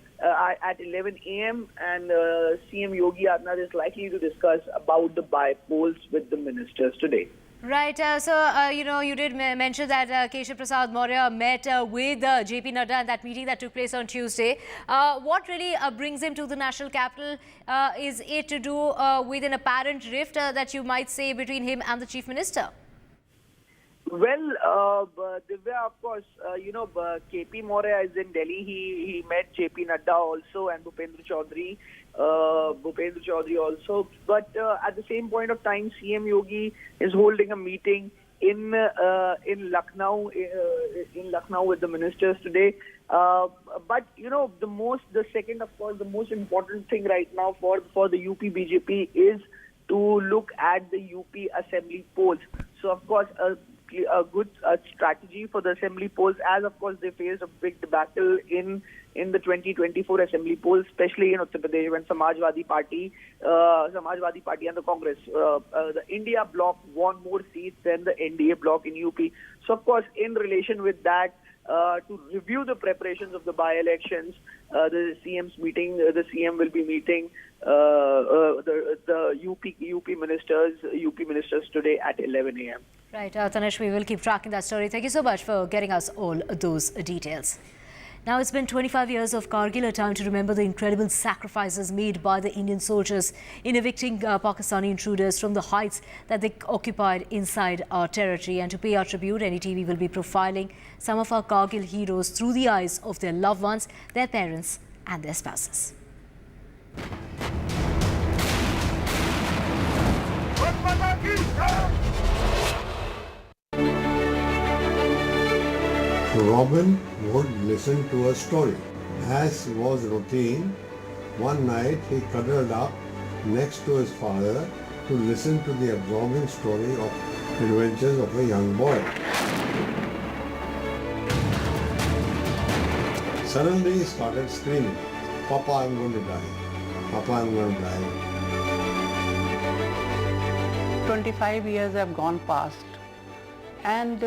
Speaker 3: and CM Yogi Adityanath is likely to discuss about the by-polls with the ministers today.
Speaker 5: Right. You did mention that Keshav Prasad Maurya met with JP Nadda at that meeting that took place on Tuesday. What really brings him to the national capital? Is it to do with an apparent rift that you might say between him and the chief minister?
Speaker 3: Well, Divya, of course, KP Maurya is in Delhi. He met JP Nadda also and Bhupendra Chaudhary also. But at the same point of time, CM Yogi is holding a meeting in Lucknow with the ministers today. But the most important thing right now for the UP BJP is to look at the UP Assembly polls. So of course, a good strategy for the assembly polls, as of course they faced a big debacle in the 2024 assembly polls, especially in Uttar Pradesh when Samajwadi Party and the Congress, the India bloc won more seats than the NDA bloc in UP. So of course, in relation with that, to review the preparations of the by-elections, the CM will be meeting the UP ministers today at 11 a.m.
Speaker 5: Right, Tanesh, we will keep tracking that story. Thank you so much for getting us all those details. Now, it's been 25 years of Kargil, a time to remember the incredible sacrifices made by the Indian soldiers in evicting Pakistani intruders from the heights that they occupied inside our territory. And to pay our tribute, NDTV will be profiling some of our Kargil heroes through the eyes of their loved ones, their parents and their spouses.
Speaker 4: Robin would listen to a story. As was routine, One night he cuddled up next to his father to listen to the absorbing story of adventures of a young boy. Suddenly he started screaming, "Papa, I'm going to die. Papa, I'm going to die."
Speaker 7: 25 years have gone past, and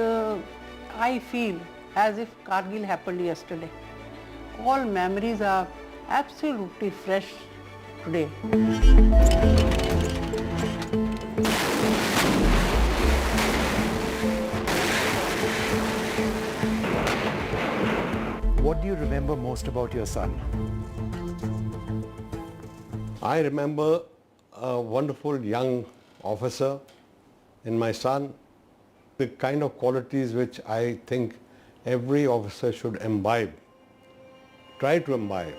Speaker 7: I feel as if Kargil happened yesterday. All memories are absolutely fresh today.
Speaker 14: What do you remember most about your son?
Speaker 4: I remember a wonderful young officer in my son, the kind of qualities which I think every officer should imbibe, try to imbibe.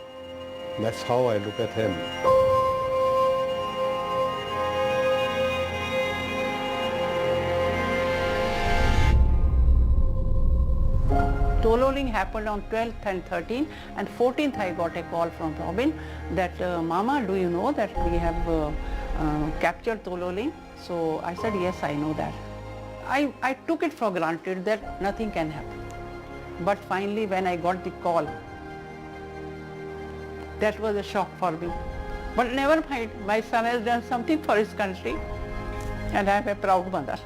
Speaker 4: That's how I look at him.
Speaker 7: Tololing happened on 12th and 13th, and 14th I got a call from Robin that, "Mama, do you know that we have captured Tololing?" So I said, "Yes, I know that." I took it for granted that nothing can happen. But finally when I got the call, that was a shock for me. But never mind, my son has done something for his country, and I am a proud mother.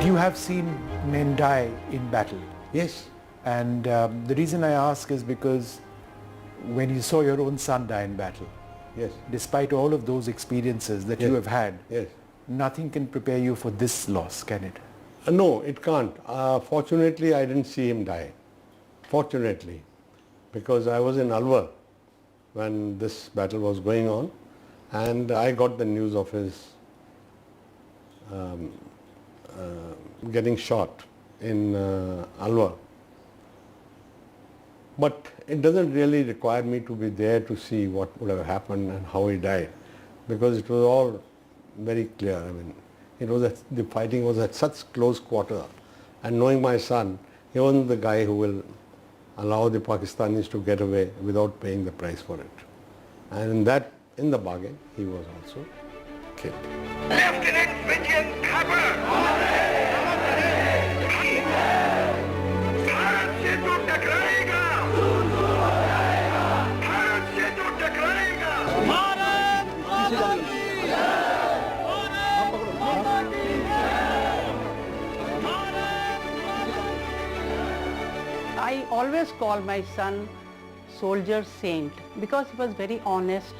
Speaker 14: You have seen men die in battle.
Speaker 4: Yes.
Speaker 14: And the reason I ask is because when you saw your own son die in battle,
Speaker 4: yes,
Speaker 14: despite all of those experiences that you have had,
Speaker 4: yes,
Speaker 14: nothing can prepare you for this loss, can it?
Speaker 4: No, it can't. Fortunately, I didn't see him die. Fortunately, because I was in Alwar when this battle was going on, and I got the news of his getting shot in Alwar. But it doesn't really require me to be there to see what would have happened and how he died, because it was all very clear. I mean, it was the fighting was at such close quarter, and knowing my son, he wasn't the guy who will allow the Pakistanis to get away without paying the price for it. And in the bargain, he was also killed.
Speaker 8: Lieutenant Vijay Diwas.
Speaker 7: I always call my son soldier saint because he was very honest,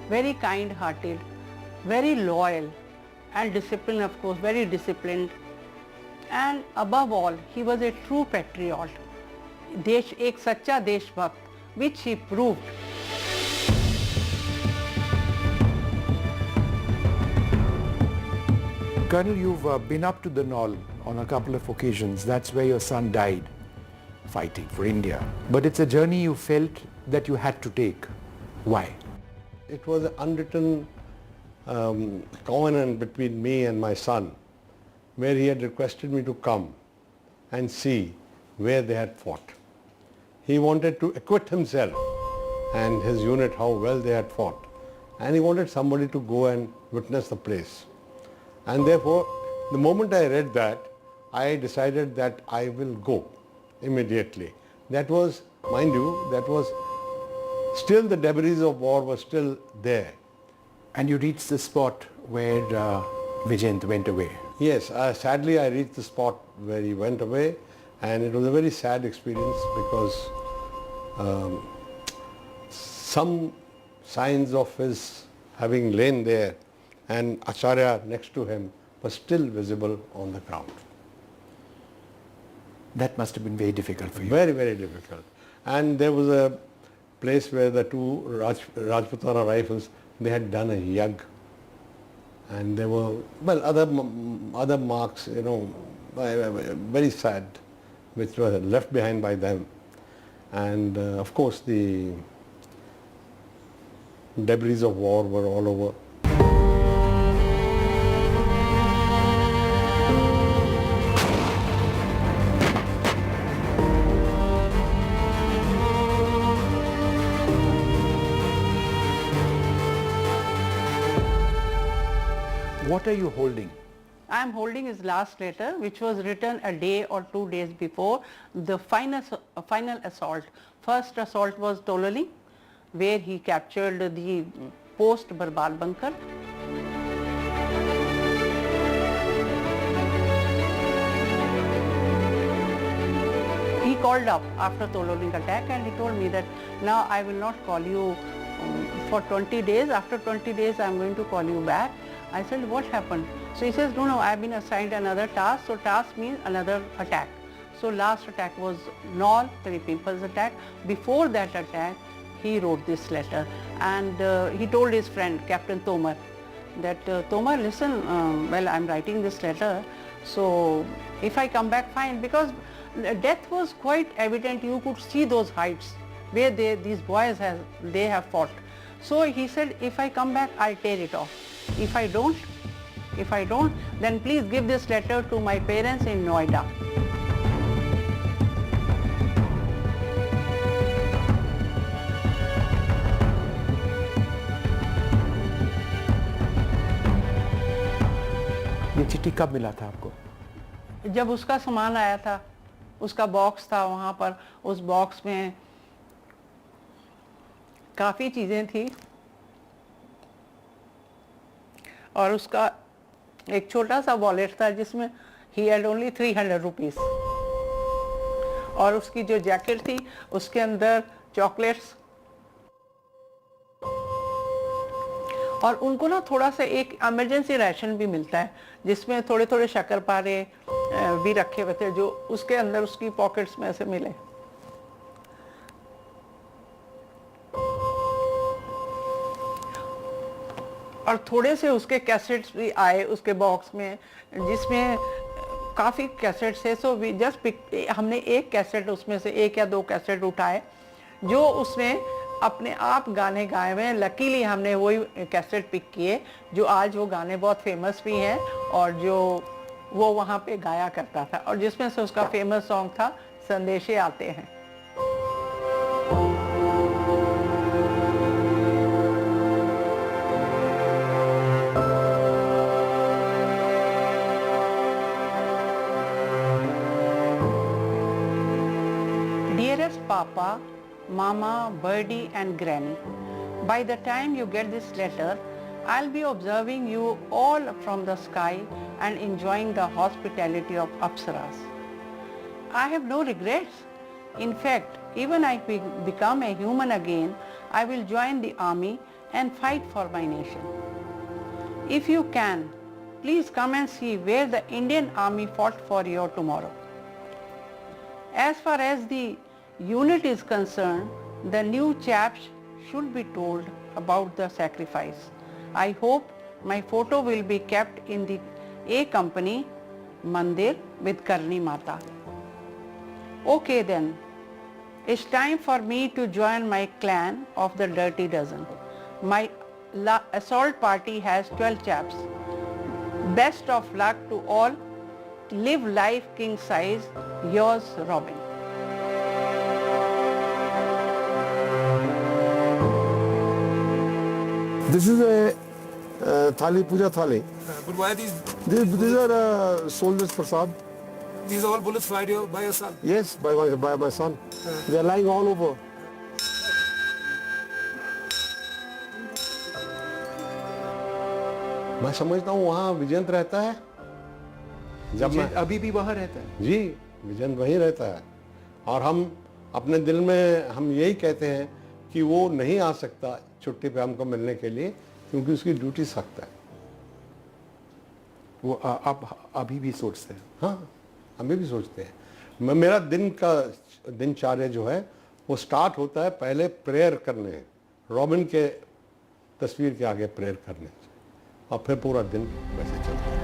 Speaker 7: very kind-hearted, very loyal and disciplined, of course, very disciplined. And above all, he was a true patriot, एक सच्चा देशभक्त, which he proved.
Speaker 14: Colonel, you've been up to the Knoll on a couple of occasions. That's where your son died, fighting for India. But it's a journey you felt that you had to take. Why?
Speaker 4: It was an unwritten covenant between me and my son, where he had requested me to come and see where they had fought. He wanted to acquit himself and his unit how well they had fought, and he wanted somebody to go and witness the place. And therefore, the moment I read that, I decided that I will go immediately. That was, mind you, that was still the debris of war was still there.
Speaker 14: And you reached the spot where Vijayant went away.
Speaker 4: Yes, sadly I reached the spot where he went away, and it was a very sad experience because some signs of his having lain there and Acharya next to him was still visible on the ground.
Speaker 14: That must have been very difficult for you.
Speaker 4: Very, very difficult. And there was a place where the two Rajputana rifles, they had done a yag. And there were, well, other marks, you know, very sad, which were left behind by them. And of course the debris of war were all over.
Speaker 14: What are you holding?
Speaker 7: I am holding his last letter, which was written a day or 2 days before the final assault. First assault was Tololi, where he captured the post-Barbad bunker. He called up after Tololi attack and he told me that now I will not call you for 20 days. After 20 days I am going to call you back. I said, what happened? So he says, no, I have been assigned another task. So task means another attack. So last attack was Nol, 3 people's attack. Before that attack, he wrote this letter and he told his friend, Captain Tomar, that Tomar, listen, well, I'm writing this letter. So if I come back, fine, because death was quite evident. You could see those heights where these boys have fought. So he said, if I come back, I'll tear it off. If I don't, then please give this letter to my parents in Noida.
Speaker 14: ये चिट्ठी कब मिला था आपको?
Speaker 7: जब उसका सामान आया था, उसका बॉक्स था वहाँ पर, उस बॉक्स में काफ़ी चीज़ें थी और उसका एक छोटा सा वॉलेट था जिसमें he had only 300 rupees और उसकी जो जैकेट थी उसके अंदर चॉकलेट्स और उनको ना थोड़ा सा एक इमरजेंसी राशन भी मिलता है जिसमें थोड़े थोड़े शक्करपारे भी रखे हुए थे जो उसके अंदर उसकी पॉकेट्स में ऐसे मिले। और थोड़े से उसके कैसेट्स भी आए उसके बॉक्स में जिसमें काफ़ी कैसेट्स थे। सो वी जस्ट पिक, हमने एक कैसेट उसमें से 1 या 2 कैसेट उठाए जो उसमें अपने आप गाने गाए हुए हैं। लकीली हमने वही कैसेट पिक किए जो आज वो गाने बहुत फेमस भी हैं और जो वो वहाँ पे गाया करता था और जिसमें से उसका फेमस सॉन्ग था संदेशे आते हैं। Dearest Papa, Mama, Birdie and Granny, by the time you get this letter, I'll be observing you all from the sky and enjoying the hospitality of Apsaras. I have no regrets. In fact, even I become a human again, I will join the army and fight for my nation. If you can, please come and see where the Indian army fought for you tomorrow. As far as the unit is concerned, the new chaps should be told about the sacrifice. I hope my photo will be kept in the A company Mandir with Karni Mata. Okay then, it's time for me to join my clan of the Dirty Dozen. My assault party has 12 chaps. Best of luck to all. Live life king size. Yours, Robin.
Speaker 9: This is a thali, puja thali.
Speaker 12: But why are these?
Speaker 9: These are soldiers prasad.
Speaker 12: These are all bullets fired here by your son?
Speaker 9: Yes, by my son. They are lying all over.
Speaker 4: मैं समझता हूँ वहाँ विजयंत रहता है। जब मैं
Speaker 14: अभी भी वहाँ रहता है?
Speaker 4: जी, विजयंत वहीं रहता है और हम अपने दिल में हम यही कहते हैं कि वो नहीं आ सकता छुट्टी पे हमको मिलने के लिए क्योंकि उसकी ड्यूटी सख्त है।
Speaker 14: वो आप अभी भी सोचते हैं?
Speaker 4: हाँ, अभी भी सोचते हैं। मेरा दिनचर्या जो है वो स्टार्ट होता है पहले प्रेयर करने, रॉबिन के तस्वीर के आगे प्रेयर करने से और फिर पूरा दिन वैसे चलता है।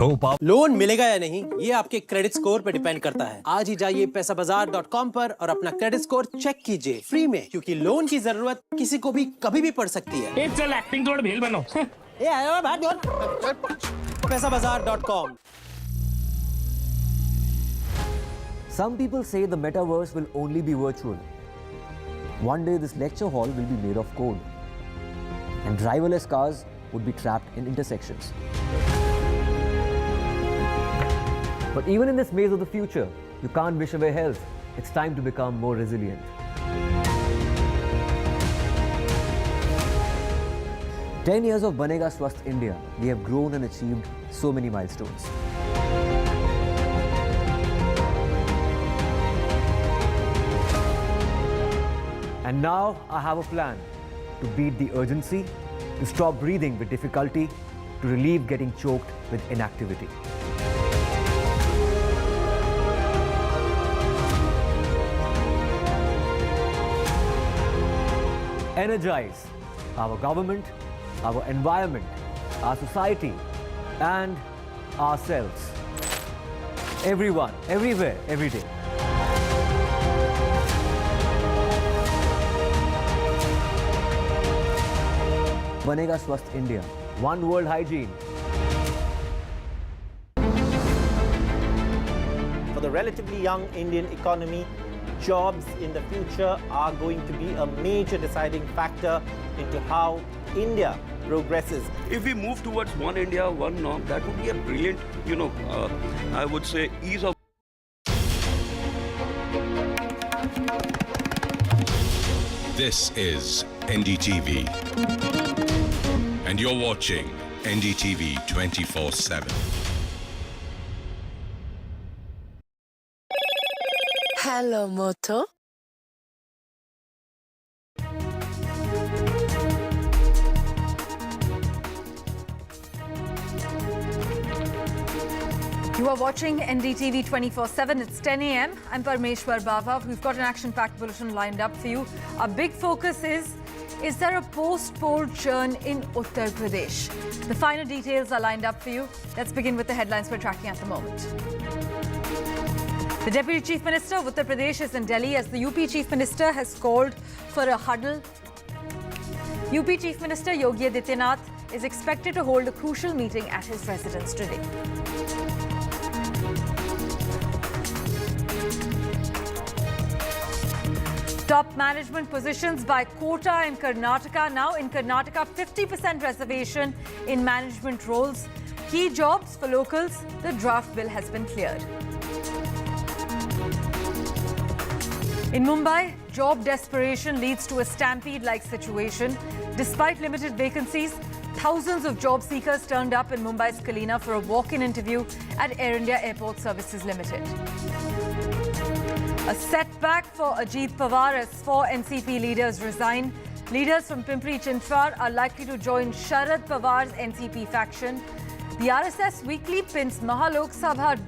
Speaker 16: लोन मिलेगा या नहीं ये आपके क्रेडिट स्कोर पे डिपेंड करता है। आज ही जाइए पैसाबाजार.com पर और अपना क्रेडिट स्कोर चेक कीजिए फ्री में, क्योंकि लोन की जरूरत किसी को भी कभी भी पड़ सकती है। चल एक्टिंग थोड़ा भेल बनो। ये आया बात पैसाबाजार.com।
Speaker 13: Some people say the metaverse will only be virtual. One day this lecture hall will be made of code and driverless cars would be trapped in intersections. But even in this maze of the future, you can't wish away health. It's time to become more resilient. 10 years of Banega Swasth India, we have grown and achieved so many milestones. And now I have a plan to beat the urgency, to stop breathing with difficulty, to relieve getting choked with inactivity. Energize our government, our environment, our society, and ourselves. Everyone, everywhere, every day. Banega Swasth India. One world hygiene.
Speaker 16: For the relatively young Indian economy, jobs in the future are going to be a major deciding factor into how India progresses.
Speaker 17: If we move towards one India, one norm, that would be a brilliant, I would say, ease of.
Speaker 19: This is NDTV. And you're watching NDTV 24/7.
Speaker 10: Hello, Moto.
Speaker 6: You are watching NDTV 24/7. It's 10 a.m. I'm Parmeshwar Bava. We've got an action-packed bulletin lined up for you. Our big focus is there a post-poll churn in Uttar Pradesh? The finer details are lined up for you. Let's begin with the headlines we're tracking at the moment. The Deputy Chief Minister of Uttar Pradesh is in Delhi as the UP Chief Minister has called for a huddle. UP Chief Minister Yogi Adityanath is expected to hold a crucial meeting at his residence today. Top management positions by quota in Karnataka. Now in Karnataka, 50% reservation in management roles. Key jobs for locals. The draft bill has been cleared. In Mumbai, job desperation leads to a stampede-like situation. Despite limited vacancies, thousands of job seekers turned up in Mumbai's Kalina for a walk-in interview at Air India Airport Services Limited. A setback for Ajit Pawar as 4 NCP leaders resign. Leaders from Pimpri Chinchwad are likely to join Sharad Pawar's NCP faction. The RSS weekly pins Mahalok Sabha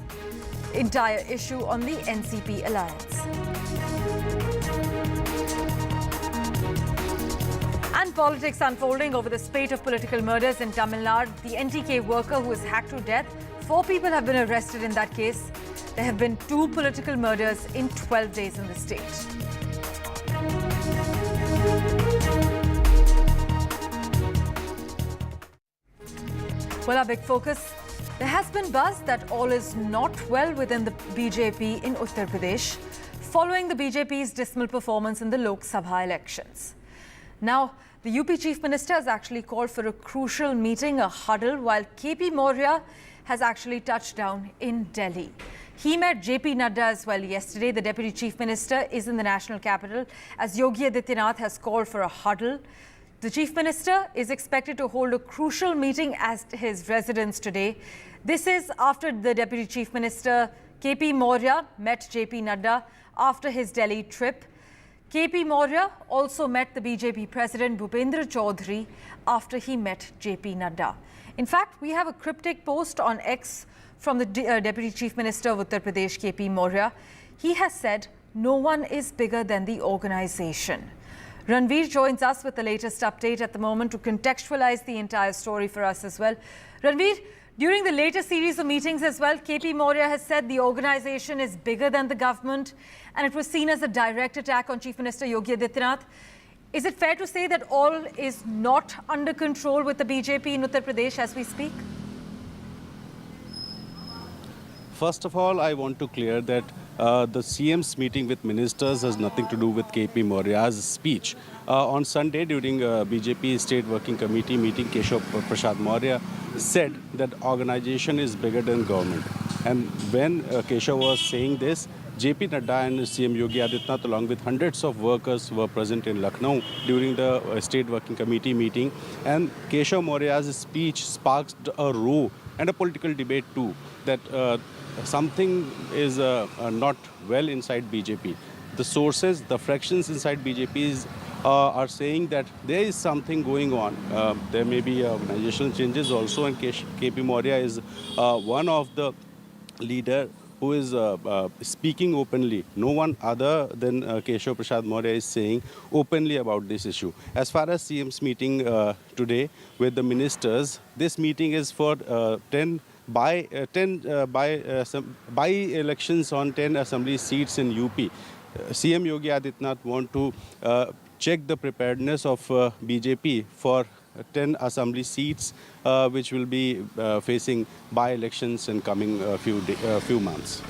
Speaker 6: entire issue on the NCP alliance. And politics unfolding over the spate of political murders in Tamil Nadu. The NTK worker who was hacked to death. 4 people have been arrested in that case. There have been 2 political murders in 12 days in the state. Well, our big focus. There has been buzz that all is not well within the BJP in Uttar Pradesh following the BJP's dismal performance in the Lok Sabha elections. Now, the UP Chief Minister has actually called for a crucial meeting, a huddle, while KP Maurya has actually touched down in Delhi. He met JP Nadda as well yesterday. The Deputy Chief Minister is in the national capital as Yogi Adityanath has called for a huddle. The Chief Minister is expected to hold a crucial meeting at his residence today. This is after the Deputy Chief Minister KP Maurya met JP Nadda after his Delhi trip. KP Maurya also met the BJP President Bhupendra Chaudhary after he met JP Nadda. In fact, we have a cryptic post on X from the Deputy Chief Minister of Uttar Pradesh, KP Maurya. He has said, "No one is bigger than the organisation." Ranveer joins us with the latest update at the moment to contextualize the entire story for us as well. Ranveer,
Speaker 1: During the latest series of meetings as well, KP Maurya has said the organisation is bigger than the government and it was seen as a direct attack on Chief Minister Yogi Adityanath. Is it fair to say that all is not under control with the BJP in Uttar Pradesh as we speak?
Speaker 20: First of all, I want to clear that the CM's meeting with ministers has nothing to do with KP Maurya's speech. On Sunday, during BJP State Working Committee meeting, Keshav Prasad Maurya said that organization is bigger than government. And when Keshav was saying this, JP Nadda and CM Yogi Adityanath, along with hundreds of workers, were present in Lucknow during the State Working Committee meeting. And Keshav Maurya's speech sparked a row and a political debate too, that something is not well inside BJP. The sources, the fractions inside BJP are saying that there is something going on. There may be organizational changes also, and KP Maurya is one of the leader who is speaking openly. No one other than Keshav Prasad Maurya is saying openly about this issue. As far as CM's meeting today with the ministers, this meeting is for 10 by-elections on 10 assembly seats in UP. CM Yogi Adityanath want to check the preparedness of BJP for 10 assembly seats, which will be facing by-elections in coming few months.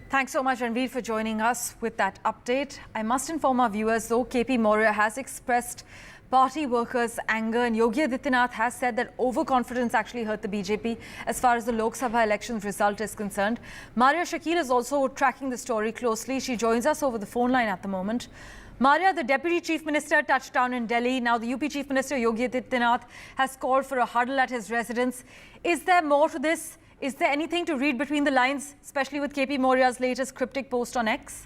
Speaker 1: Thanks so much, Ranveer, for joining us with that update. I must inform our viewers, though, KP Maurya has expressed party workers' anger, and Yogi Adityanath has said that overconfidence actually hurt the BJP as far as the Lok Sabha elections result is concerned. Maria Shakil is also tracking the story closely. She joins us over the phone line at the moment. Maria, the Deputy Chief Minister touched down in Delhi. Now the UP Chief Minister Yogi Adityanath has called for a huddle at his residence. Is there more to this? Is there anything to read between the lines, especially with KP Maurya's latest cryptic post on X?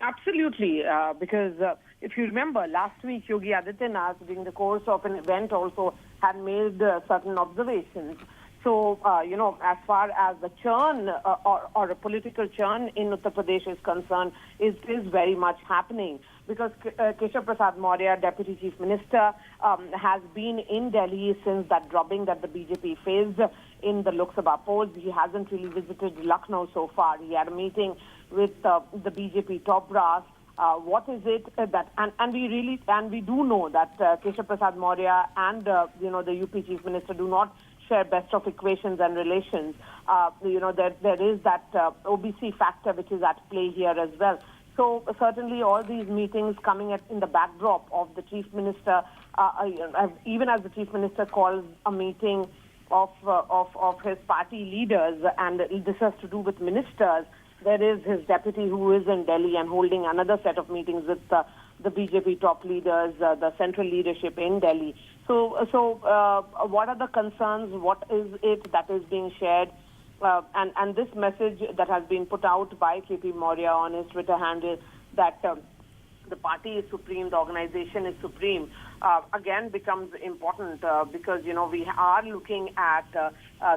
Speaker 21: Absolutely, because if you remember, last week Yogi Adityanath, during the course of an event, also had made certain observations. So, as far as the churn or a political churn in Uttar Pradesh is concerned, it is very much happening. Because Keshav Prasad Maurya, Deputy Chief Minister, has been in Delhi since that drubbing that the BJP faced in the Lok Sabha polls. He hasn't really visited Lucknow so far. He had a meeting with the BJP top brass. What is it that, and we do know that Keshav Prasad Maurya and the UP Chief Minister do not share best of equations and relations. There is that OBC factor which is at play here as well. So certainly all these meetings coming in the backdrop of the Chief Minister, even as the Chief Minister calls a meeting of his party leaders, and this has to do with ministers, there is his deputy who is in Delhi and holding another set of meetings with the BJP top leaders, the central leadership in Delhi. So what are the concerns? What is it that is being shared? And this message that has been put out by KP Maurya on his Twitter handle that the party is supreme, the organization is supreme, again becomes important because, we are looking at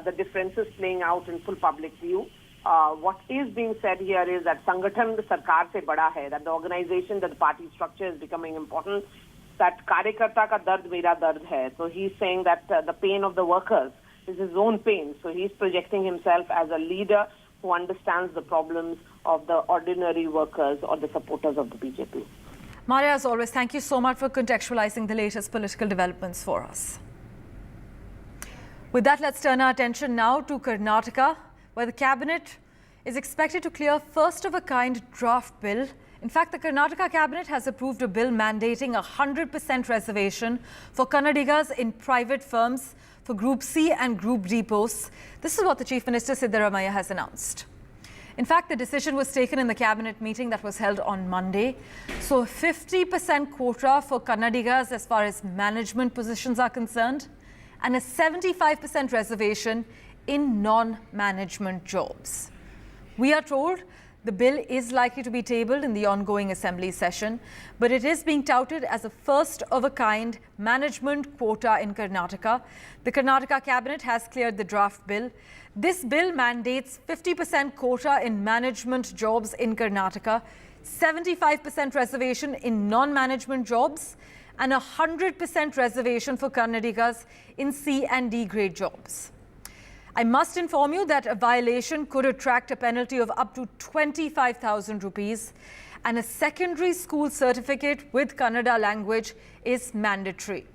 Speaker 21: the differences playing out in full public view. What is being said here is that Sangathan Sarkar se bada hai, that the organization, that the party structure is becoming important, that Karyakarta ka dard mera dard hai. So he's saying that the pain of the workers is his own pain. So he's projecting himself as a leader who understands the problems of the ordinary workers or the supporters of the BJP.
Speaker 1: Maria, as always, thank you so much for contextualizing the latest political developments for us. With that, let's turn our attention now to Karnataka, where the cabinet is expected to clear first-of-a-kind draft bill. In fact, the Karnataka cabinet has approved a bill mandating 100% reservation for Kannadigas in private firms for Group C and Group D posts. This is what the Chief Minister Siddaramaiah has announced. In fact, the decision was taken in the cabinet meeting that was held on Monday. So 50% quota for Kannadigas as far as management positions are concerned, and a 75% reservation in non-management jobs. We are told the bill is likely to be tabled in the ongoing assembly session, but it is being touted as a first-of-a-kind management quota in Karnataka. The Karnataka cabinet has cleared the draft bill. This bill mandates 50% quota in management jobs in Karnataka, 75% reservation in non-management jobs, and 100% reservation for Kannadigas in C and D grade jobs. I must inform you that a violation could attract a penalty of up to 25,000 rupees, and a secondary school certificate with Kannada language is mandatory.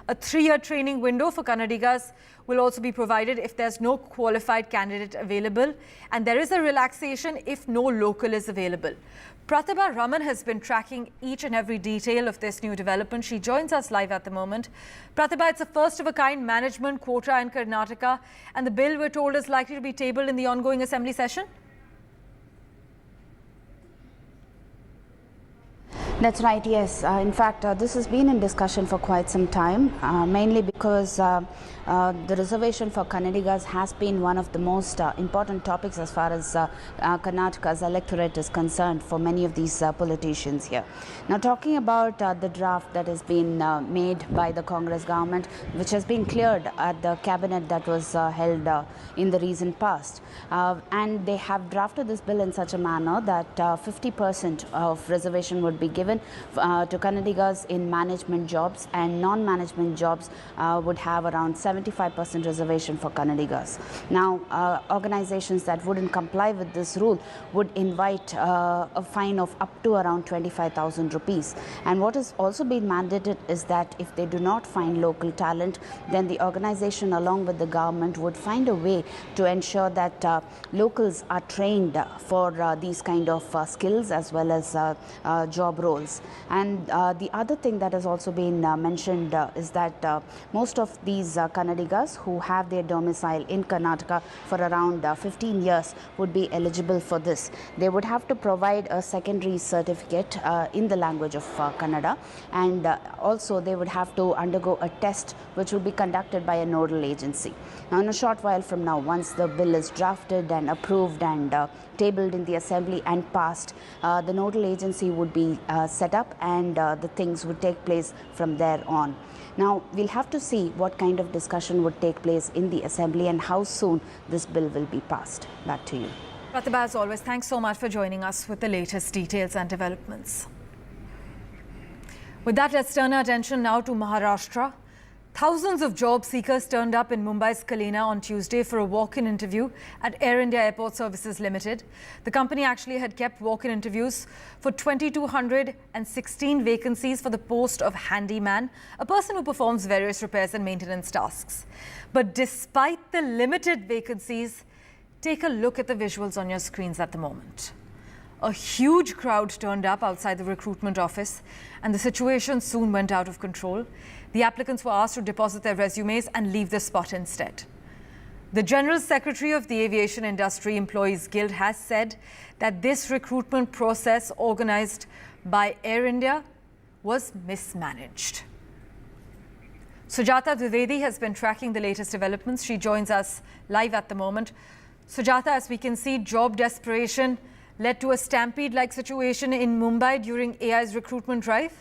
Speaker 1: A 3-year training window for Kannadigas will also be provided if there's no qualified candidate available, and there is a relaxation if no local is available. Pratibha Raman has been tracking each and every detail of this new development. She joins us live at the moment. Pratibha, it's a first-of-a-kind management quota in Karnataka, and the bill, we're told, is likely to be tabled in the ongoing assembly session.
Speaker 2: That's right, yes. In fact, this has been in discussion for quite some time, mainly because the reservation for Kannadigas has been one of the most important topics as far as Karnataka's electorate is concerned for many of these politicians here. Now, talking about the draft that has been made by the Congress government, which has been cleared at the cabinet that was held in the recent past, and they have drafted this bill in such a manner that 50% of reservation would be given to Kannadigas in management jobs, and non-management jobs would have around 75% reservation for Kannadigas. Now, organizations that wouldn't comply with this rule would invite a fine of up to around 25,000 rupees. And what has also been mandated is that if they do not find local talent, then the organization along with the government would find a way to ensure that locals are trained for these kind of skills as well as job roles. And the other thing that has also been mentioned is that most of these Kannadigas who have their domicile in Karnataka for around 15 years would be eligible for this. They would have to provide a secondary certificate in the language of Kannada, and also they would have to undergo a test which will be conducted by a nodal agency. Now, in a short while from now, once the bill is drafted and approved and tabled in the assembly and passed, the nodal agency would be set up, and the things would take place from there on. Now, we'll have to see what kind of discussion would take place in the assembly and how soon this bill will be passed. Back to you.
Speaker 1: Pratibha, as always, thanks so much for joining us with the latest details and developments. With that, let's turn our attention now to Maharashtra. Thousands of job seekers turned up in Mumbai's Kalina on Tuesday for a walk-in interview at Air India Airport Services Limited. The company actually had kept walk-in interviews for 2,216 vacancies for the post of handyman, a person who performs various repairs and maintenance tasks. But despite the limited vacancies, take a look at the visuals on your screens at the moment. A huge crowd turned up outside the recruitment office, and the situation soon went out of control. The applicants were asked to deposit their resumes and leave the spot instead. The General Secretary of the Aviation Industry Employees Guild has said that this recruitment process organized by Air India was mismanaged. Sujata Dwivedi has been tracking the latest developments. She joins us live at the moment. Sujata, as we can see, job desperation led to a stampede-like situation in Mumbai during AI's recruitment drive.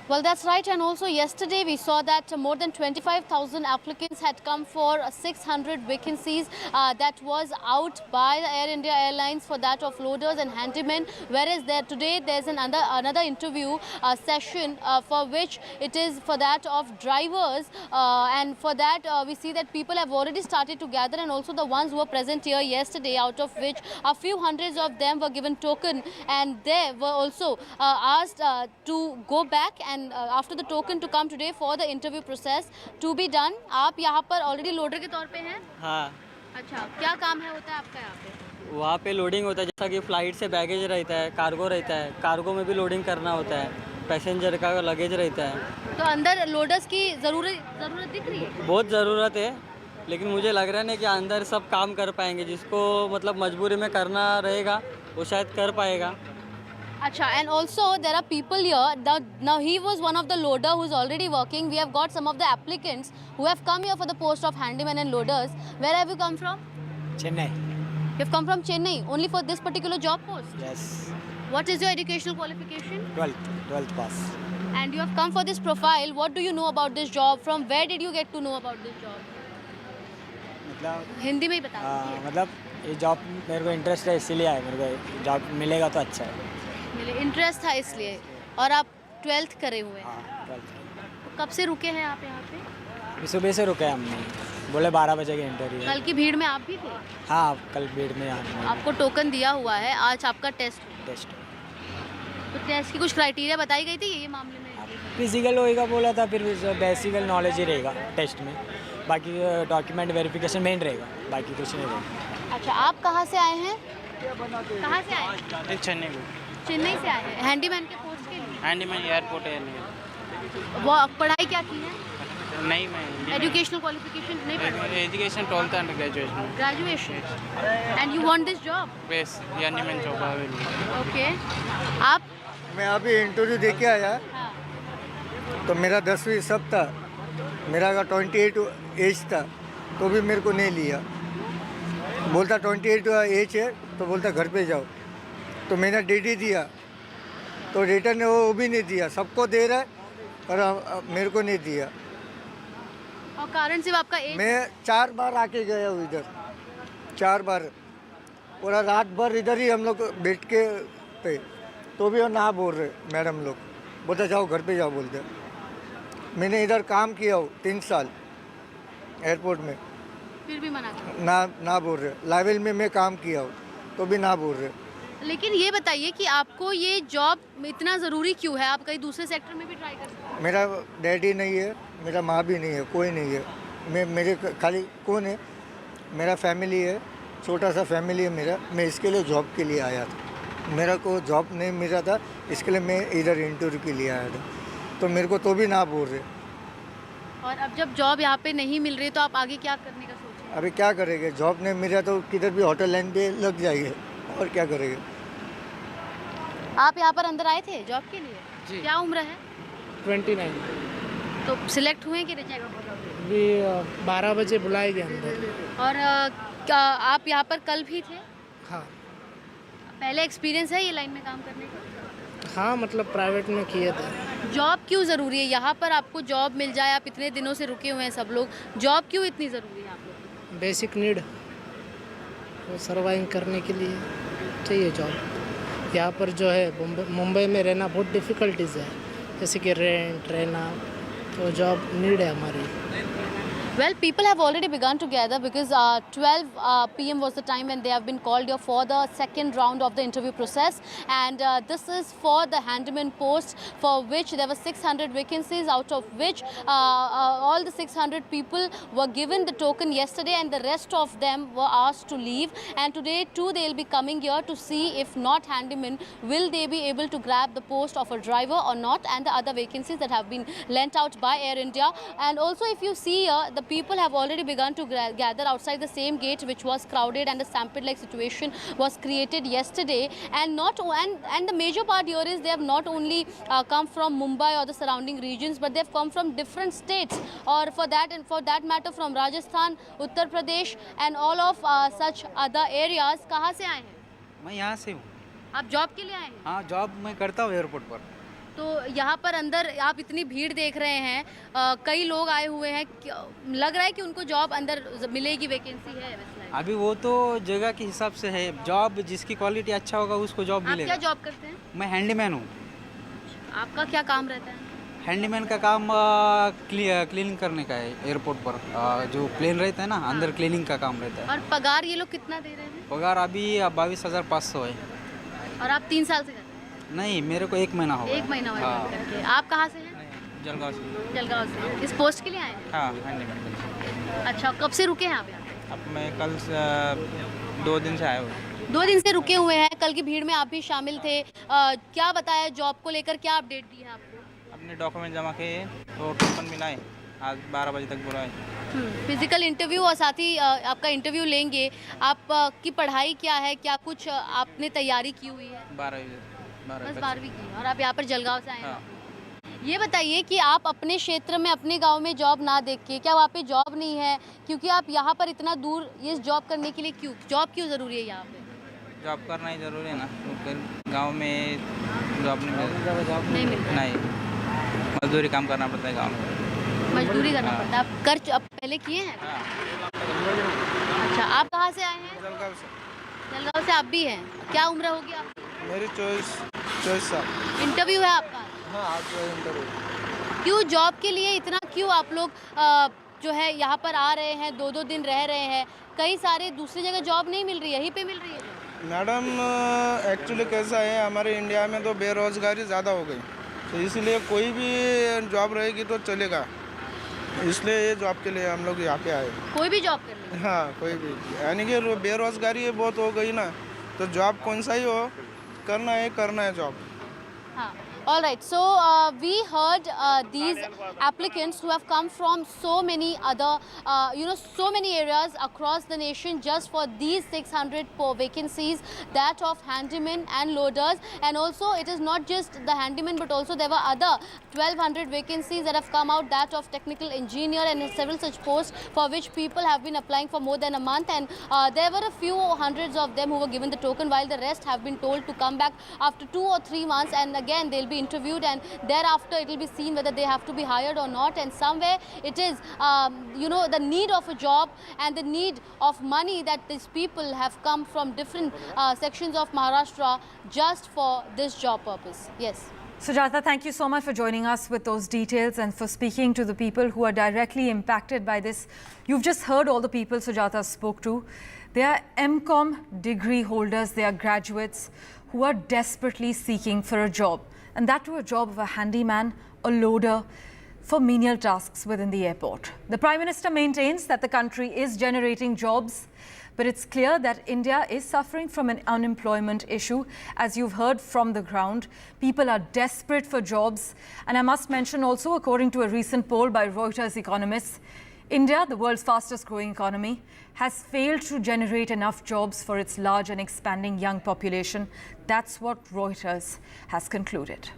Speaker 22: Well, that's right. And also yesterday we saw that more than 25,000 applicants had come for 600 vacancies that was out by the Air India Airlines for that of loaders and handymen. Whereas today there's another interview session for which it is for that of drivers. And for that we see that people have already started to gather, and also the ones who were present here yesterday, out of which a few hundreds of them were given token, and they were also asked to go back and after the token to come today for the interview process to be done. आप यहाँ पर already loader के तौर पे हैं?
Speaker 23: हाँ.
Speaker 22: अच्छा, क्या काम है होता है आपका यहाँ पे?
Speaker 23: वहाँ पे लोडिंग होता है, जैसा कि फ्लाइट से बैगेज रहता है, कार्गो रहता है, कार्गो में भी लोडिंग करना होता है, पैसेंजर का लगेज रहता है.
Speaker 22: तो अंदर लोडर्स की ज़रूरत दिख रही है?
Speaker 23: बहुत ज़रूरत है, लेकिन मुझे लग रहा है कि अंदर सब काम कर पाएंगे, जिसको मतलब मजबूरी में करना रहेगा वो शायद कर पाएगा.
Speaker 22: Acha, and also there are people here. Now he was one of the loader who's already working. We have got some of the applicants who have come here for the post of handyman and loaders. Where have you come from?
Speaker 23: Chennai.
Speaker 22: You've come from Chennai only for this particular job post?
Speaker 23: Yes.
Speaker 22: What is your educational qualification?
Speaker 23: 12th pass.
Speaker 22: And you have come for this profile. What do you know about this job? From where did you get to know about this job?
Speaker 23: मतलब
Speaker 22: हिंदी में ही बता दीजिए.
Speaker 23: मतलब ये job मेरे को interest है, इसीलिए आया. मेरे को जॉब मिलेगा तो अच्छा है.
Speaker 22: इंटरेस्ट था इसलिए. और आप 12th करे हुए हैं. कब से रुके हैं आप यहाँ पे?
Speaker 11: अभी सुबह से रुके हैं हमने, बोले 12 बजे के इंटरव्यू है।
Speaker 22: कल की भीड़ में आप भी थे?
Speaker 11: हाँ, कल भीड़ में आना।
Speaker 22: आपको टोकन दिया हुआ है, आज आपका टेस्ट। तो टेस्ट की कुछ क्राइटेरिया बताई गई थी ये मामले में?
Speaker 11: फिजिकल होएगा बोला था, फिर बेसिकल नॉलेज ही रहेगा टेस्ट में, बाकी डॉक्यूमेंट वेरिफिकेशन मेन रहेगा, बाकी कुछ नहीं रहेगा।
Speaker 22: अच्छा, आप कहाँ से आए हैं? कहाँ से आए हैं? चेन्नई से आए हैं। हैंडीमैन के पोस्ट के लिए?
Speaker 15: हैंडीमैन एयरपोर्ट है।
Speaker 22: वो पढ़ाई क्या की है?
Speaker 15: नहीं, मैं
Speaker 22: एजुकेशनल क्वालिफिकेशन नहीं पढ़ी?
Speaker 15: Education 12th and
Speaker 22: graduation. And you want this job?
Speaker 15: Base handyman job है।
Speaker 22: ओके, आप?
Speaker 18: मैं अभी इंटरव्यू दे के आया।
Speaker 22: हाँ।
Speaker 18: तो मेरा 10वीं सब था, मेरा का 28 एज था, तो भी मेरे को नहीं लिया। बोलता 28 एज है, तो बोलता घर पे जाओ। तो मैंने DD दिया, तो रिटर्न वो भी नहीं दिया। सबको दे रहा है पर मेरे को नहीं दिया।
Speaker 22: और कारण सिर्फ आपका एज?
Speaker 18: मैं 4 बार आके गया हूँ इधर, 4 बार। पूरा रात भर इधर ही हम लोग बैठ के पे, तो भी वो ना बोल रहे मैडम लोग। बोलते जाओ घर पे जाओ बोलते। मैंने इधर काम किया हो 3 साल एयरपोर्ट में,
Speaker 22: फिर भी मना कर?
Speaker 18: ना बोल रहे। लाइवल में मैं काम किया हो, तो भी ना बोल रहे।
Speaker 22: लेकिन ये बताइए कि आपको ये जॉब इतना ज़रूरी क्यों है? आप कहीं दूसरे सेक्टर में भी ट्राई कर सकते हैं।
Speaker 18: मेरा डैडी नहीं है, मेरा माँ भी नहीं है, कोई नहीं है। मेरे खाली कौन है? मेरा फैमिली है, छोटा सा फैमिली है मेरा। मैं इसके लिए जॉब के लिए आया था। मेरा को जॉब नहीं मिला था, इसके लिए मैं इधर इंटरव्यू के लिए आया था। तो मेरे को तो भी ना बोल रहे।
Speaker 22: और अब जब जॉब यहाँ पे नहीं मिल रही तो आप आगे क्या करने का सोच रहे हैं?
Speaker 18: अभी क्या करेंगे? जॉब नहीं मिला तो किधर भी होटल लाइन पे लग जाएंगे, और क्या करेंगे।
Speaker 22: आप यहाँ पर अंदर आए थे जॉब के लिए?
Speaker 15: जी।
Speaker 22: क्या उम्र है?
Speaker 15: 29।
Speaker 22: तो सिलेक्ट हुए कि रिजेक्ट?
Speaker 15: अभी 12 बजे बुलाए गए अंदर।
Speaker 22: और क्या आप यहाँ पर कल भी थे?
Speaker 15: हाँ।
Speaker 22: पहले एक्सपीरियंस है ये लाइन में काम करने का?
Speaker 15: हाँ, मतलब प्राइवेट में किए थे।
Speaker 22: जॉब क्यों ज़रूरी है? यहाँ पर आपको जॉब मिल जाए, आप इतने दिनों से रुके हुए हैं सब लोग, जॉब क्यों इतनी ज़रूरी है आप लोग?
Speaker 15: बेसिक नीड, वो सर्वाइव करने के लिए चाहिए जॉब। यहाँ पर जो है मुंबई में रहना बहुत डिफ़िकल्टीज़ है, जैसे कि रेंट रहना, तो जॉब नीड है हमारी।
Speaker 22: Well, people have already begun to gather because 12 p.m. was the time when they have been called here for the second round of the interview process, and this is for the handyman post, for which there were 600 vacancies, out of which all the 600 people were given the token yesterday, and the rest of them were asked to leave. And today too they will be coming here to see if not handyman, will they be able to grab the post of a driver or not, and the other vacancies that have been lent out by Air India. And also, if you see here, the people have already begun to gather outside the same gate, which was crowded, and a stampede-like situation was created yesterday. And the major part here is they have not only come from Mumbai or the surrounding regions, but they have come from different states, or for that matter from Rajasthan, Uttar Pradesh, and all of such other areas. कहाँ से आए हैं?
Speaker 15: मैं यहाँ से हूँ।
Speaker 22: आप job के लिए आए हैं?
Speaker 15: हाँ, जॉब मैं करता हूँ एयरपोर्ट पर।
Speaker 22: तो यहाँ पर अंदर आप इतनी भीड़ देख रहे हैं, कई लोग आए हुए हैं, लग रहा है कि उनको जॉब अंदर मिलेगी, वैकेंसी है?
Speaker 15: अभी वो तो जगह के हिसाब से है, जॉब जिसकी क्वालिटी अच्छा होगा उसको जॉब मिलेगा।
Speaker 22: आप क्या जॉब करते हैं?
Speaker 15: मैं हैंडीमैन हूँ।
Speaker 22: आपका क्या काम रहता है?
Speaker 15: हैंडीमैन का काम क्लीनिंग करने का है एयरपोर्ट पर, जो प्लेन रहता है ना, अंदर क्लीनिंग का काम रहता है।
Speaker 22: और पगार ये लोग कितना दे रहे हैं?
Speaker 15: पगार अभी 22,500 है।
Speaker 22: और आप 3 साल से करते हैं?
Speaker 15: नहीं, मेरे को 1 महीना हो गया।
Speaker 22: 1 महीना हुआ है। आप कहाँ से हैं?
Speaker 15: जलगांव से।
Speaker 22: जलगांव से। इस पोस्ट के लिए आए हैं?
Speaker 15: हाँ, हैंडीमैन।
Speaker 22: अच्छा, कब से रुके हैं आप यहाँ?
Speaker 15: अब मैं कल 2 दिन से आया हूँ।
Speaker 22: 2 दिन से रुके हुए हैं। कल की भीड़ में आप भी शामिल थे, क्या बताया जॉब को लेकर, क्या अपडेट दी है आपको?
Speaker 15: अपने डॉक्यूमेंट जमा किए तो टोकन मिला है, आज 12 बजे तक बुलाए।
Speaker 22: फिजिकल इंटरव्यू और साथ ही आपका इंटरव्यू लेंगे। आपकी पढ़ाई क्या है, क्या कुछ आपने तैयारी की हुई है? 12वीं की। और आप यहाँ पर जलगांव से आए हैं? हाँ। ये बताइए कि आप अपने क्षेत्र में, अपने गांव में जॉब ना देख के, क्या वहाँ पे जॉब नहीं है, क्योंकि आप यहाँ पर इतना दूर ये जॉब करने के लिए जॉब क्यों ज़रूरी है यहाँ पे?
Speaker 15: जॉब करना ही ज़रूरी है ना, तो गाँव में जॉब नहीं मिलता। नहीं, मजदूरी काम करना पड़ता है गाँव में।
Speaker 22: मजदूरी करना पड़ता है। आप पहले किए हैं? अच्छा, आप कहाँ से आए हैं?
Speaker 15: जलगांव से।
Speaker 22: जलगांव से आप भी हैं? क्या उम्र होगी आपकी?
Speaker 15: मेरी 24 साल।
Speaker 22: इंटरव्यू है आपका?
Speaker 15: हाँ, आज इंटरव्यू।
Speaker 22: क्यों जॉब के लिए इतना क्यों आप लोग जो है यहाँ पर आ रहे हैं, 2-2 दिन रह रहे हैं? कई सारे दूसरी जगह जॉब नहीं मिल रही है, यहीं पे मिल रही है?
Speaker 3: मैडम एक्चुअली कैसा है, हमारे इंडिया में तो बेरोजगारी ज़्यादा हो गई, तो इसलिए कोई भी जॉब रहेगी तो चलेगा, इसलिए ये जॉब के लिए हम लोग यहाँ पे आए।
Speaker 22: कोई भी जॉब कर ले?
Speaker 3: हाँ, कोई भी, यानी कि बेरोजगारी बहुत हो गई ना, तो जॉब कौन सा ही हो, करना है जॉब।
Speaker 22: हाँ. All right, so we heard these applicants who have come from so many other, so many areas across the nation just for these 600 vacancies, that of handymen and loaders. And also it is not just the handymen, but also there were other 1200 vacancies that have come out, that of technical engineer and several such posts for which people have been applying for more than a month. And there were a few hundreds of them who were given the token, while the rest have been told to come back after 2 or 3 months, and again they'll be interviewed, and thereafter it will be seen whether they have to be hired or not. And somewhere it is the need of a job and the need of money that these people have come from different sections of Maharashtra just for this job purpose. Yes.
Speaker 1: Sujata, thank you so much for joining us with those details and for speaking to the people who are directly impacted by this. You've just heard all the people Sujata spoke to. They are MCom degree holders, they are graduates who are desperately seeking for a job, and that too a job of a handyman, a loader, for menial tasks within the airport. The Prime Minister maintains that the country is generating jobs, but it's clear that India is suffering from an unemployment issue. As you've heard from the ground, people are desperate for jobs. And I must mention also, according to a recent poll by Reuters economists, India, the world's fastest growing economy, has failed to generate enough jobs for its large and expanding young population. That's what Reuters has concluded.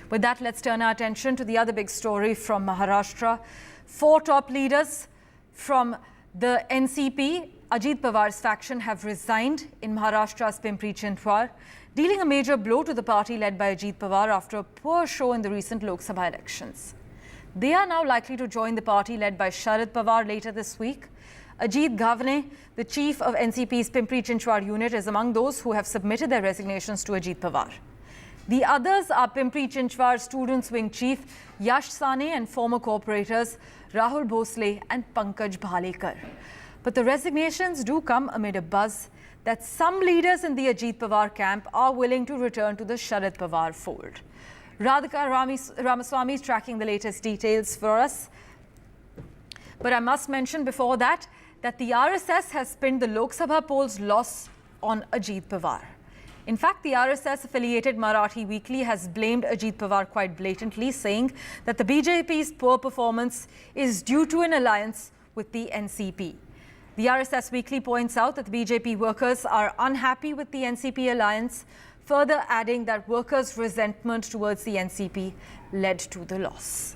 Speaker 1: With that, let's turn our attention to the other big story from Maharashtra. 4 top leaders from the NCP, Ajit Pawar's faction, have resigned in Maharashtra's Pimpri-Chinchwad, dealing a major blow to the party led by Ajit Pawar after a poor show in the recent Lok Sabha elections. They are now likely to join the party led by Sharad Pawar later this week. Ajit Ghavne, the chief of NCP's Pimpri-Chinchwad unit, is among those who have submitted their resignations to Ajit Pawar. The others are Pimpri-Chinchwad Students' Wing Chief Yash Sane and former cooperators Rahul Bhosle and Pankaj Bhalekar. But the resignations do come amid a buzz that some leaders in the Ajit Pawar camp are willing to return to the Sharad Pawar fold. Radhika Ramaswamy is tracking the latest details for us. But I must mention before that the RSS has pinned the Lok Sabha poll's loss on Ajit Pawar. In fact, the RSS-affiliated Marathi Weekly has blamed Ajit Pawar quite blatantly, saying that the BJP's poor performance is due to an alliance with the NCP. The RSS Weekly points out that the BJP workers are unhappy with the NCP alliance, further adding that workers' resentment towards the NCP led to the loss.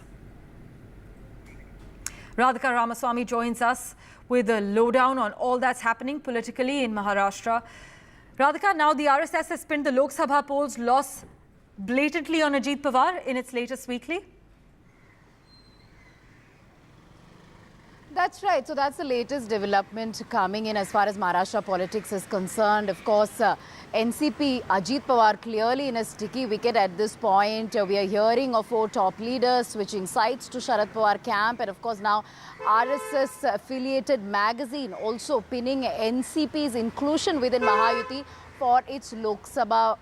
Speaker 1: Radhika Ramaswamy joins us with a lowdown on all that's happening politically in Maharashtra. Radhika, now the RSS has pinned the Lok Sabha poll's loss blatantly on Ajit Pawar in its latest weekly.
Speaker 5: That's right. So that's the latest development coming in as far as Maharashtra politics is concerned. Of course, NCP, Ajit Pawar clearly in a sticky wicket at this point. We are hearing of 4 top leaders switching sides to Sharad Pawar camp. And of course now RSS affiliated magazine also pinning NCP's inclusion within Mahayuti for its Lok Sabha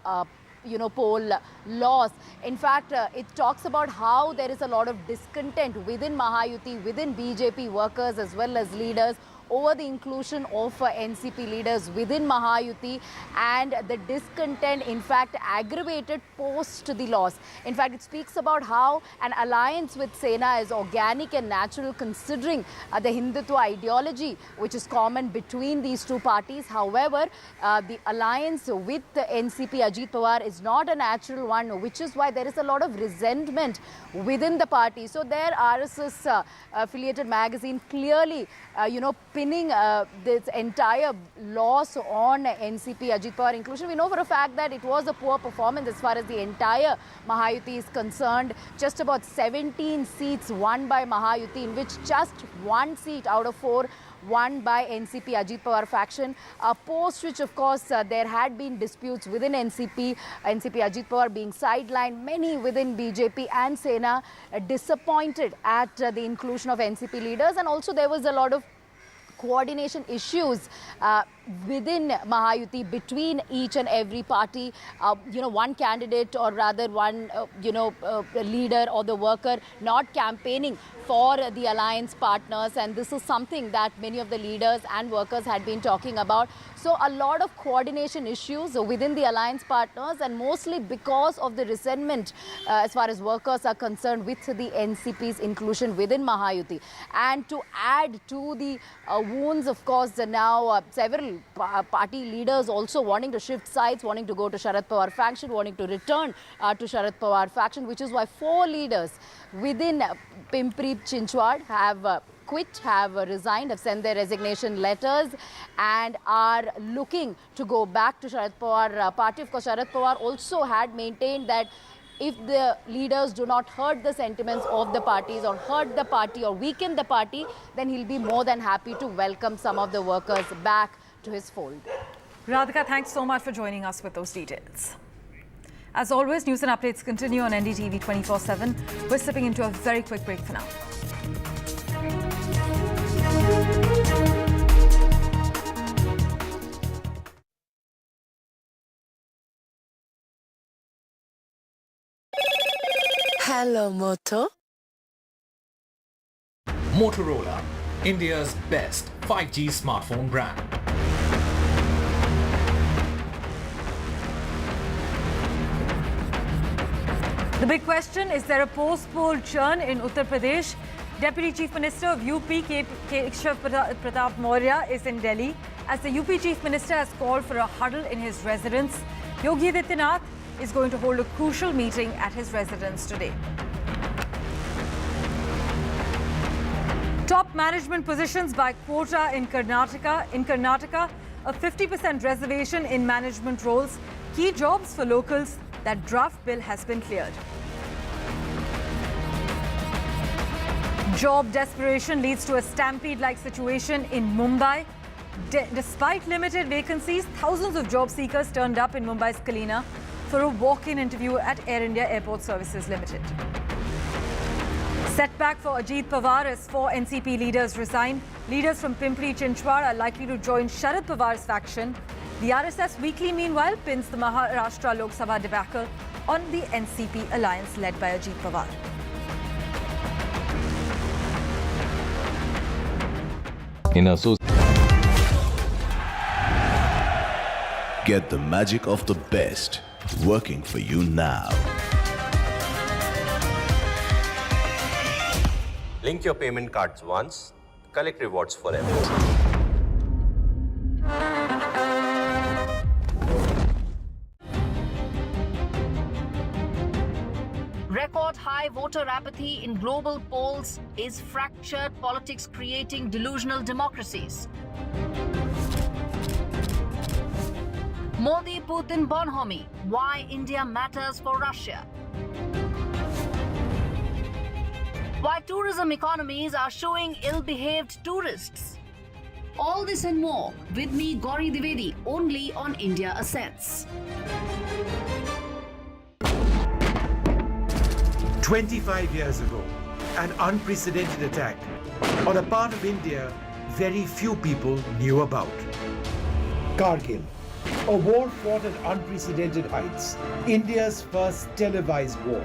Speaker 5: poll loss. In fact, it talks about how there is a lot of discontent within Mahayuti, within BJP workers as well as leaders over the inclusion of NCP leaders within Mahayuti, and the discontent in fact aggravated post the loss. In fact, it speaks about how an alliance with Sena is organic and natural considering the Hindutva ideology which is common between these two parties. However, the alliance with the NCP Ajit Pawar is not a natural one, which is why there is a lot of resentment within the party. So their RSS affiliated magazine clearly pinning this entire loss on NCP Ajit Pawar inclusion. We know for a fact that it was a poor performance as far as the entire Mahayuti is concerned. Just about 17 seats won by Mahayuti, in which just 1 seat out of 4 won by NCP Ajit Pawar faction, post which of course there had been disputes within NCP Ajit Pawar being sidelined, many within BJP and Sena disappointed at the inclusion of NCP leaders, and also there was a lot of coordination issues within Mahayuti between each and every party. One candidate or rather one, leader or the worker not campaigning for the alliance partners, and this is something that many of the leaders and workers had been talking about. So a lot of coordination issues within the alliance partners, and mostly because of the resentment as far as workers are concerned with the NCP's inclusion within Mahayuti. And to add to the wounds, of course, now several party leaders also wanting to shift sides, wanting to go to Sharad Pawar faction, wanting to return to Sharad Pawar faction, which is why 4 leaders within Pimpri Chinchwad have quit, have resigned, have sent their resignation letters and are looking to go back to Sharad Pawar party. Of course, Sharad Pawar also had maintained that if the leaders do not hurt the sentiments of the parties or hurt the party or weaken the party, then he'll be more than happy to welcome some of the workers back to his fold.
Speaker 1: Radhika, thanks so much for joining us with those details. As always, news and updates continue on NDTV 24/7. We're slipping into a very quick break for now.
Speaker 10: Hello, Moto.
Speaker 14: Motorola, India's best 5G smartphone brand.
Speaker 1: The big question, is there a post-poll churn in Uttar Pradesh? Deputy Chief Minister of UP, Keshav Pratap Maurya, is in Delhi as the UP Chief Minister has called for a huddle in his residence. Yogi Adityanath is going to hold a crucial meeting at his residence today. Top management positions by quota in Karnataka. In Karnataka, a 50% reservation in management roles. Key jobs for locals. That draft bill has been cleared. Job desperation leads to a stampede-like situation in Mumbai. Despite limited vacancies, thousands of job seekers turned up in Mumbai's Kalina for a walk-in interview at Air India Airport Services Limited. Setback for Ajit Pawar as 4 NCP leaders resign. Leaders from Pimpri Chinchwad are likely to join Sharad Pawar's faction. The RSS Weekly, meanwhile, pins the Maharashtra Lok Sabha debacle on the NCP alliance led by Ajit Pawar.
Speaker 7: Get the magic of the best working for you now.
Speaker 8: Link your payment cards once, collect rewards forever.
Speaker 12: Record high voter apathy in global polls. Is fractured politics creating delusional democracies? Modi-Putin bonhomie. Why India matters for Russia. Why tourism economies are showing ill-behaved tourists. All this and more with me, Gauri Dwivedi, only on India Ascents.
Speaker 14: 25 years ago, an unprecedented attack on a part of India very few people knew about. Kargil, a war fought at unprecedented heights, India's first televised war.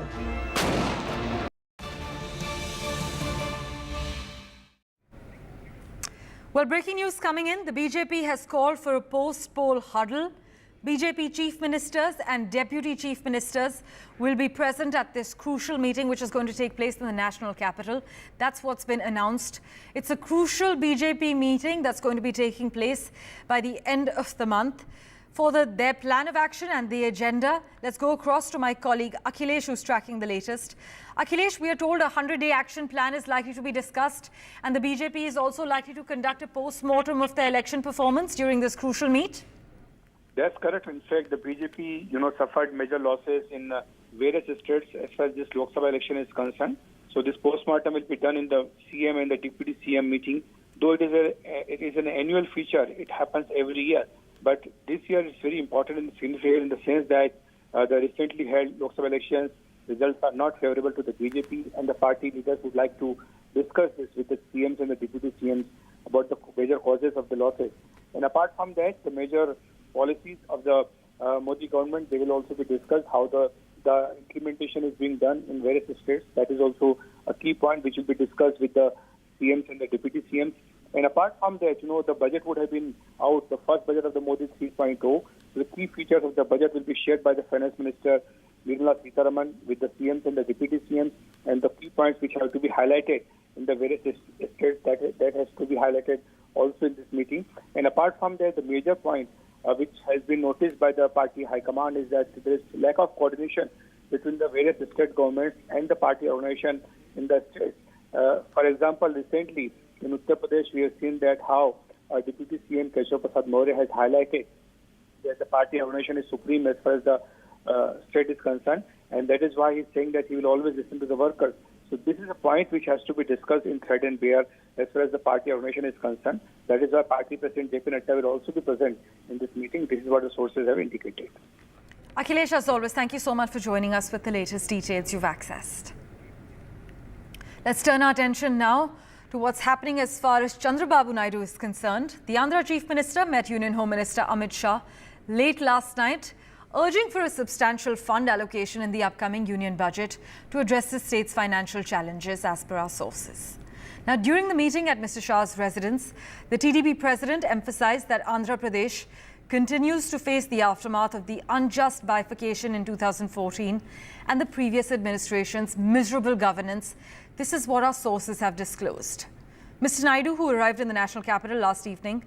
Speaker 1: Well, breaking news coming in. The BJP has called for a post-poll huddle. BJP chief ministers and deputy chief ministers will be present at this crucial meeting, which is going to take place in the national capital. That's what's been announced. It's a crucial BJP meeting that's going to be taking place by the end of the month. For their plan of action and the agenda, let's go across to my colleague Akhilesh, who's tracking the latest. Akhilesh, we are told a 100-day action plan is likely to be discussed, and the BJP is also likely to conduct a post-mortem of the election performance during this crucial meet.
Speaker 24: That's correct. In fact, the BJP, suffered major losses in various states as far as this Lok Sabha election is concerned. So this post-mortem will be done in the CM and the deputy CM meeting though it is an annual feature, it happens every year. But this year is very important and significant in the sense that the recently held Lok Sabha elections results are not favorable to the BJP, and the party leaders would like to discuss this with the CMs and the deputy CMs about the major causes of the losses. And apart from that, the major policies of the Modi government, they will also be discussed, how the implementation is being done in various states. That is also a key point which will be discussed with the CMs and the deputy CMs. And apart from that, the budget would have been out, the first budget of the Modi 3.0. So the key features of the budget will be shared by the Finance Minister Nirmala Sitharaman with the CMs and the deputy CMs, and the key points which have to be highlighted in the various states, that has to be highlighted also in this meeting. And apart from that, the major point which has been noticed by the party high command is that there is lack of coordination between the various state governments and the party organization in the states. For example, recently in Uttar Pradesh, we have seen that how Deputy CM Keshav Prasad Maurya has highlighted that the party organization is supreme as far as the state is concerned, and that is why he's saying that he will always listen to the workers. So this is a point which has to be discussed in thread and bare as far as the party organization is concerned. That is why Party President JP Nadda will also be present in this meeting. This is what the sources have indicated.
Speaker 1: Akhilesh, as always, thank you so much for joining us with the latest details you've accessed. Let's turn our attention now to what's happening as far as Chandrababu Naidu is concerned. The Andhra Chief Minister met Union Home Minister Amit Shah late last night, urging for a substantial fund allocation in the upcoming union budget to address the state's financial challenges, as per our sources. Now, during the meeting at Mr. Shah's residence, the TDP president emphasized that Andhra Pradesh continues to face the aftermath of the unjust bifurcation in 2014 and the previous administration's miserable governance. This is what our sources have disclosed. Mr. Naidu, who arrived in the national capital last evening,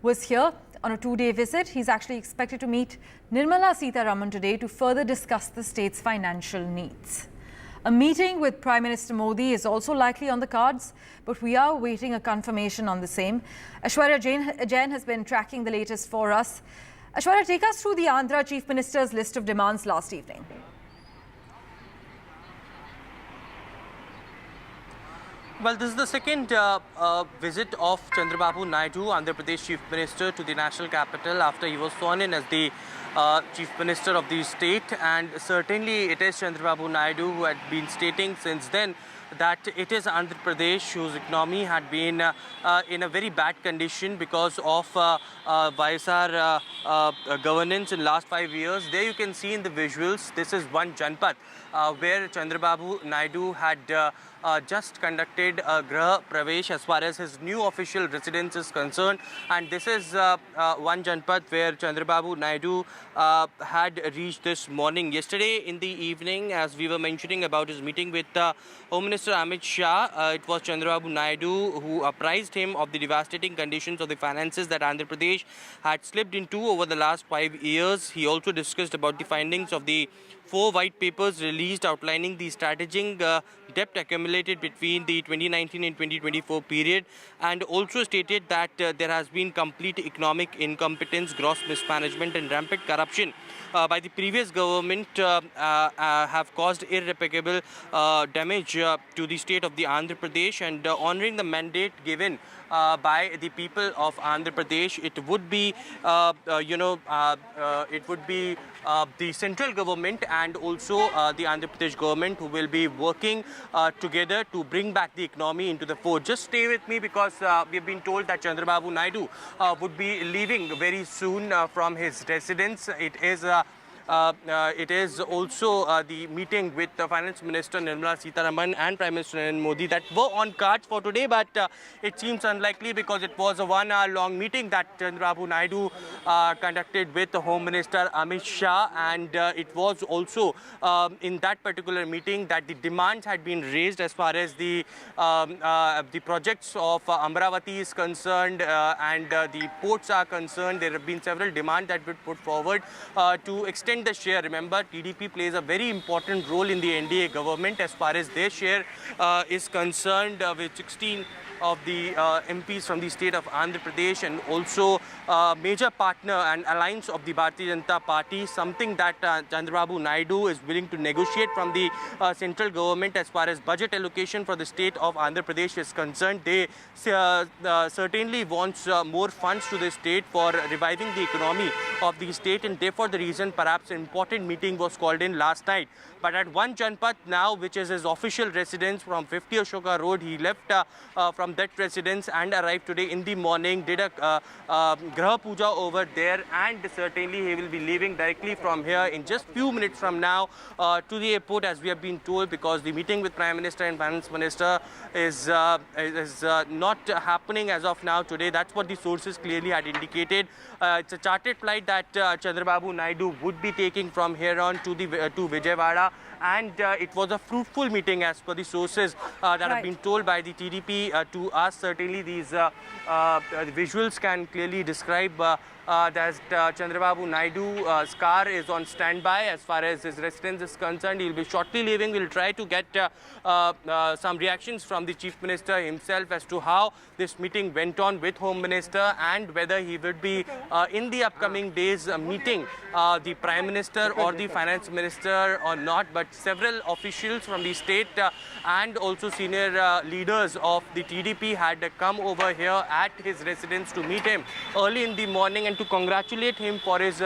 Speaker 1: was here on a two-day visit. He's actually expected to meet Nirmala Sitharaman today to further discuss the state's financial needs. A meeting with Prime Minister Modi is also likely on the cards, but we are waiting a confirmation on the same. Aishwarya Jain has been tracking the latest for us. Aishwarya, take us through the Andhra Chief Minister's list of demands last evening.
Speaker 4: Well, this is the second visit of Chandrababu Naidu, Andhra Pradesh Chief Minister, to the national capital after he was sworn in as the Chief Minister of the state. And certainly it is Chandrababu Naidu who had been stating since then that it is Andhra Pradesh whose economy had been in a very bad condition because of YSR governance in last 5 years. There you can see in the visuals, this is one Janpath where Chandrababu Naidu had just conducted a Graha Pravesh as far as his new official residence is concerned. And this is one Janpath where Chandrababu Naidu had reached this morning. Yesterday in the evening, as we were mentioning about his meeting with Home Minister Amit Shah, it was Chandrababu Naidu who apprised him of the devastating conditions of the finances that Andhra Pradesh had slipped into over the last 5 years. He also discussed about the findings of the 4 white papers released outlining the strategic debt accumulated between the 2019 and 2024 period, and also stated that there has been complete economic incompetence, gross mismanagement and rampant corruption by the previous government have caused irreparable damage to the state of the Andhra Pradesh. And honouring the mandate given by the people of Andhra Pradesh, it would be the central government and also the Andhra Pradesh government who will be working together to bring back the economy into the fore. Just stay with me because we have been told that Chandrababu Naidu would be leaving very soon from his residence. It is also the meeting with the Finance Minister Nirmala Sitharaman and Prime Minister Narendra Modi that were on cards for today, but it seems unlikely because it was a 1 hour long meeting that Chandrababu Naidu conducted with the Home Minister Amit Shah, and it was also in that particular meeting that the demands had been raised as far as the projects of Amravati is concerned and the ports are concerned. There have been several demands that were put forward to extend extend the share. Remember, TDP plays a very important role in the NDA government as far as their share is concerned, with 16 of the MPs from the state of Andhra Pradesh, and also major partner and alliance of the Bharatiya Janata Party, something that Chandrababu Naidu is willing to negotiate from the central government as far as budget allocation for the state of Andhra Pradesh is concerned. They certainly wants more funds to the state for reviving the economy of the state, and therefore the reason perhaps an important meeting was called in last night. But at one Janpat now, which is his official residence from 50 Ashoka Road, he left from that residence and arrived today in the morning, did a Graha Puja over there, and certainly he will be leaving directly from here in just few minutes from now to the airport, as we have been told, because the meeting with Prime Minister and Finance Minister is not happening as of now today. That's what the sources clearly had indicated. It's a chartered flight that Chandrababu Naidu would be taking from here on to Vijayawada. And it was a fruitful meeting as per the sources that have been told by the TDP to us. Certainly these visuals can clearly describe that Chandrababu Naidu's car is on standby as far as his residence is concerned. He will be shortly leaving. We'll try to get some reactions from the Chief Minister himself as to how this meeting went on with Home Minister, and whether he would be in the upcoming days meeting the Prime Minister or the Finance Minister or not. But several officials from the state and also senior leaders of the TDP had come over here at his residence to meet him early in the morning and to congratulate him for his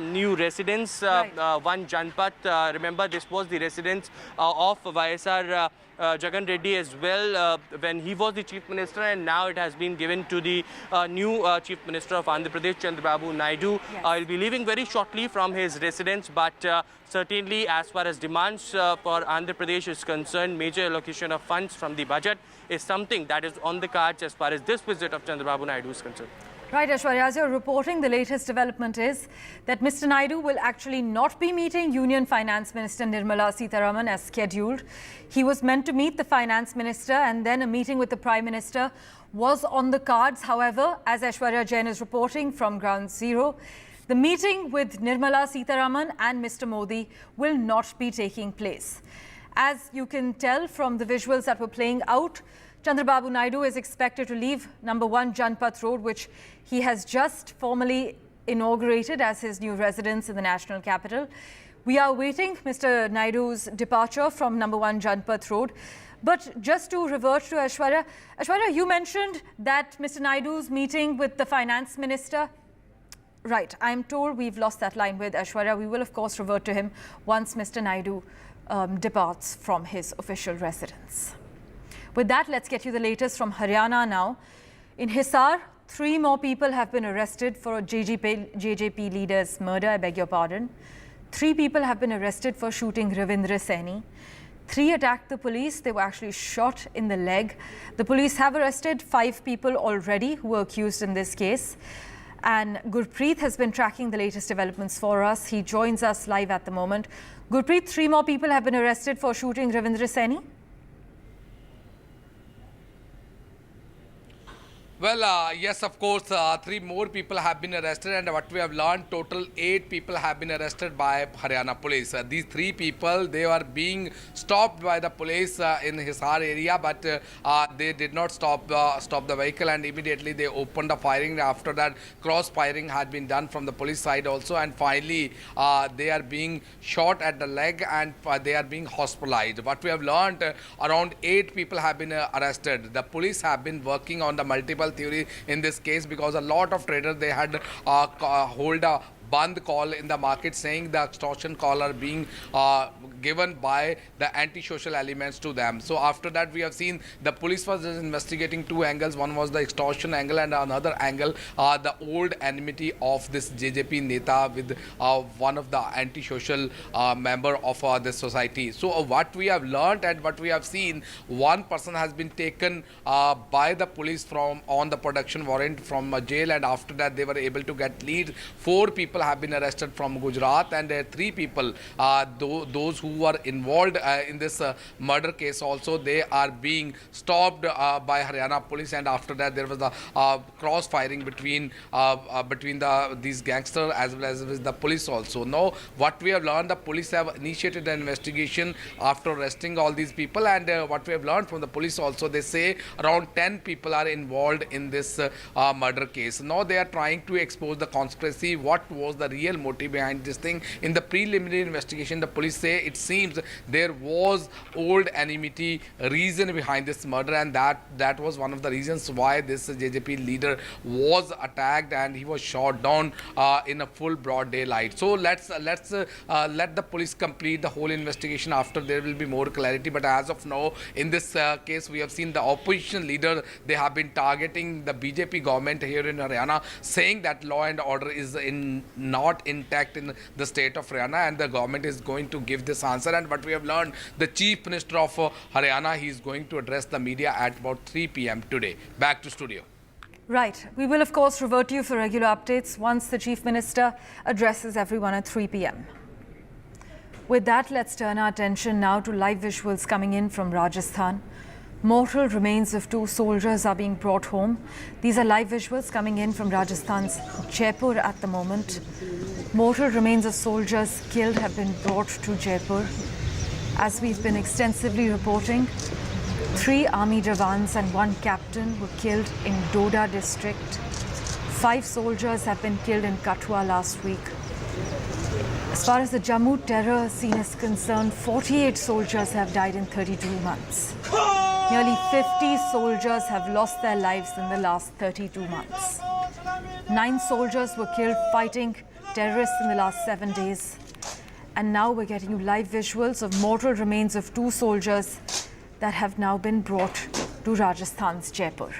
Speaker 4: new residence, one Janpat. Remember, this was the residence of YSR Jagan Reddy as well when he was the Chief Minister, and now it has been given to the new Chief Minister of Andhra Pradesh, Chandrababu Naidu. He'll be leaving very shortly from his residence, but certainly as far as demands for Andhra Pradesh is concerned, major allocation of funds from the budget is something that is on the cards as far as this visit of Chandrababu Naidu is concerned.
Speaker 1: Right, Aishwarya, as you're reporting, the latest development is that Mr. Naidu will actually not be meeting Union Finance Minister Nirmala Sitharaman as scheduled. He was meant to meet the Finance Minister, and then a meeting with the Prime Minister was on the cards. However, as Aishwarya Jain is reporting from Ground Zero, the meeting with Nirmala Sitharaman and Mr. Modi will not be taking place. As you can tell from the visuals that were playing out, Chandrababu Naidu is expected to leave number 1 Janpat Road, which he has just formally inaugurated as his new residence in the national capital. We are waiting Mr. Naidu's departure from number 1 Janpat Road. But just to revert to Aishwarya, Aishwarya, you mentioned that Mr. Naidu's meeting with the Finance Minister. Right, I'm told we've lost that line with Aishwarya. We will, of course, revert to him once Mr. Naidu departs from his official residence. With that, let's get you the latest from Haryana now. In Hisar, 3 more people have been arrested for a JJP leader's murder, I beg your pardon. 3 people have been arrested for shooting Ravindra Saini. 3 attacked the police. They were actually shot in the leg. The police have arrested 5 people already who were accused in this case. And Gurpreet has been tracking the latest developments for us. He joins us live at the moment. Gurpreet, 3 more people have been arrested for shooting Ravindra Saini.
Speaker 9: Well, yes, of course, 3 more people have been arrested, and what we have learned, total 8 people have been arrested by Haryana police. These 3 people, they were being stopped by the police in Hisar area, but they did not stop the vehicle, and immediately they opened the firing. After that, cross firing had been done from the police side also, and finally they are being shot at the leg and they are being hospitalized. What we have learned, around 8 people have been arrested. The police have been working on the multiple theory in this case, because a lot of traders, they had hold a Band call in the market, saying the extortion call are being given by the anti-social elements to them. So after that, we have seen the police was investigating 2 angles. One was the extortion angle, and another angle the old enmity of this JJP Neta with one of the anti-social member of this society. So what we have learned and what we have seen, 1 person has been taken by the police from on the production warrant from a jail, and after that they were able to get lead. 4 people people have been arrested from Gujarat, and 3 people, those who were involved in this murder case also, they are being stopped by Haryana police, and after that there was a cross firing between these gangsters as well as with the police also. Now what we have learned, the police have initiated an investigation after arresting all these people, and what we have learned from the police also, they say around 10 people are involved in this murder case. Now they are trying to expose the conspiracy, what was the real motive behind this thing. In the preliminary investigation, the police say it seems there was old enmity reason behind this murder, and that was one of the reasons why this JJP leader was attacked and he was shot down in a full broad daylight. So let's let the police complete the whole investigation. After there will be more clarity, but as of now in this case we have seen the opposition leader, they have been targeting the BJP government here in Haryana, saying that law and order is not intact in the state of Haryana, and the government is going to give this answer. And what we have learned, the Chief Minister of Haryana, he is going to address the media at about 3 p.m. today. Back to studio.
Speaker 1: Right. We will, of course, revert to you for regular updates once the Chief Minister addresses everyone at 3 p.m. With that, let's turn our attention now to live visuals coming in from Rajasthan. Mortal remains of 2 soldiers are being brought home. These are live visuals coming in from Rajasthan's Jaipur at the moment. Mortal remains of soldiers killed have been brought to Jaipur. As we've been extensively reporting, 3 army jawans and 1 captain were killed in Doda district. 5 soldiers have been killed in Kathua last week. As far as the Jammu terror scene is concerned, 48 soldiers have died in 32 months. Nearly 50 soldiers have lost their lives in the last 32 months. 9 soldiers were killed fighting terrorists in the last 7 days. And now we're getting you live visuals of mortal remains of 2 soldiers that have now been brought to Rajasthan's Jaipur.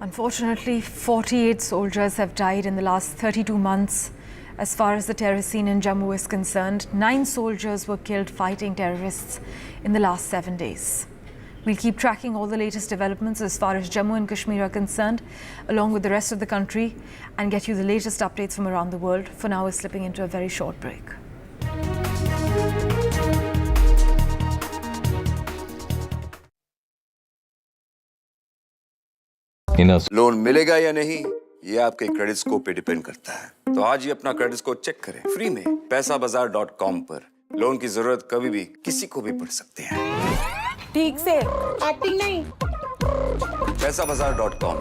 Speaker 1: Unfortunately, 48 soldiers have died in the last 32 months as far as the terror scene in Jammu is concerned. 9 soldiers were killed fighting terrorists in the last 7 days. We'll keep tracking all the latest developments as far as Jammu and Kashmir are concerned, along with the rest of the country, and get you the latest updates from around the world. For now, we're slipping into a very short break.
Speaker 13: Loan मिलेगा या नहीं ये आपके credit score पे depend करता है। तो आज ही अपना क्रेडिट स्कोर चेक करें फ्री में पैसाबाजार.com पर। लोन की जरूरत कभी भी किसी को भी पड़ सकती है।
Speaker 6: ठीक से एक्टिंग नहीं।
Speaker 13: पैसाबाजार.com।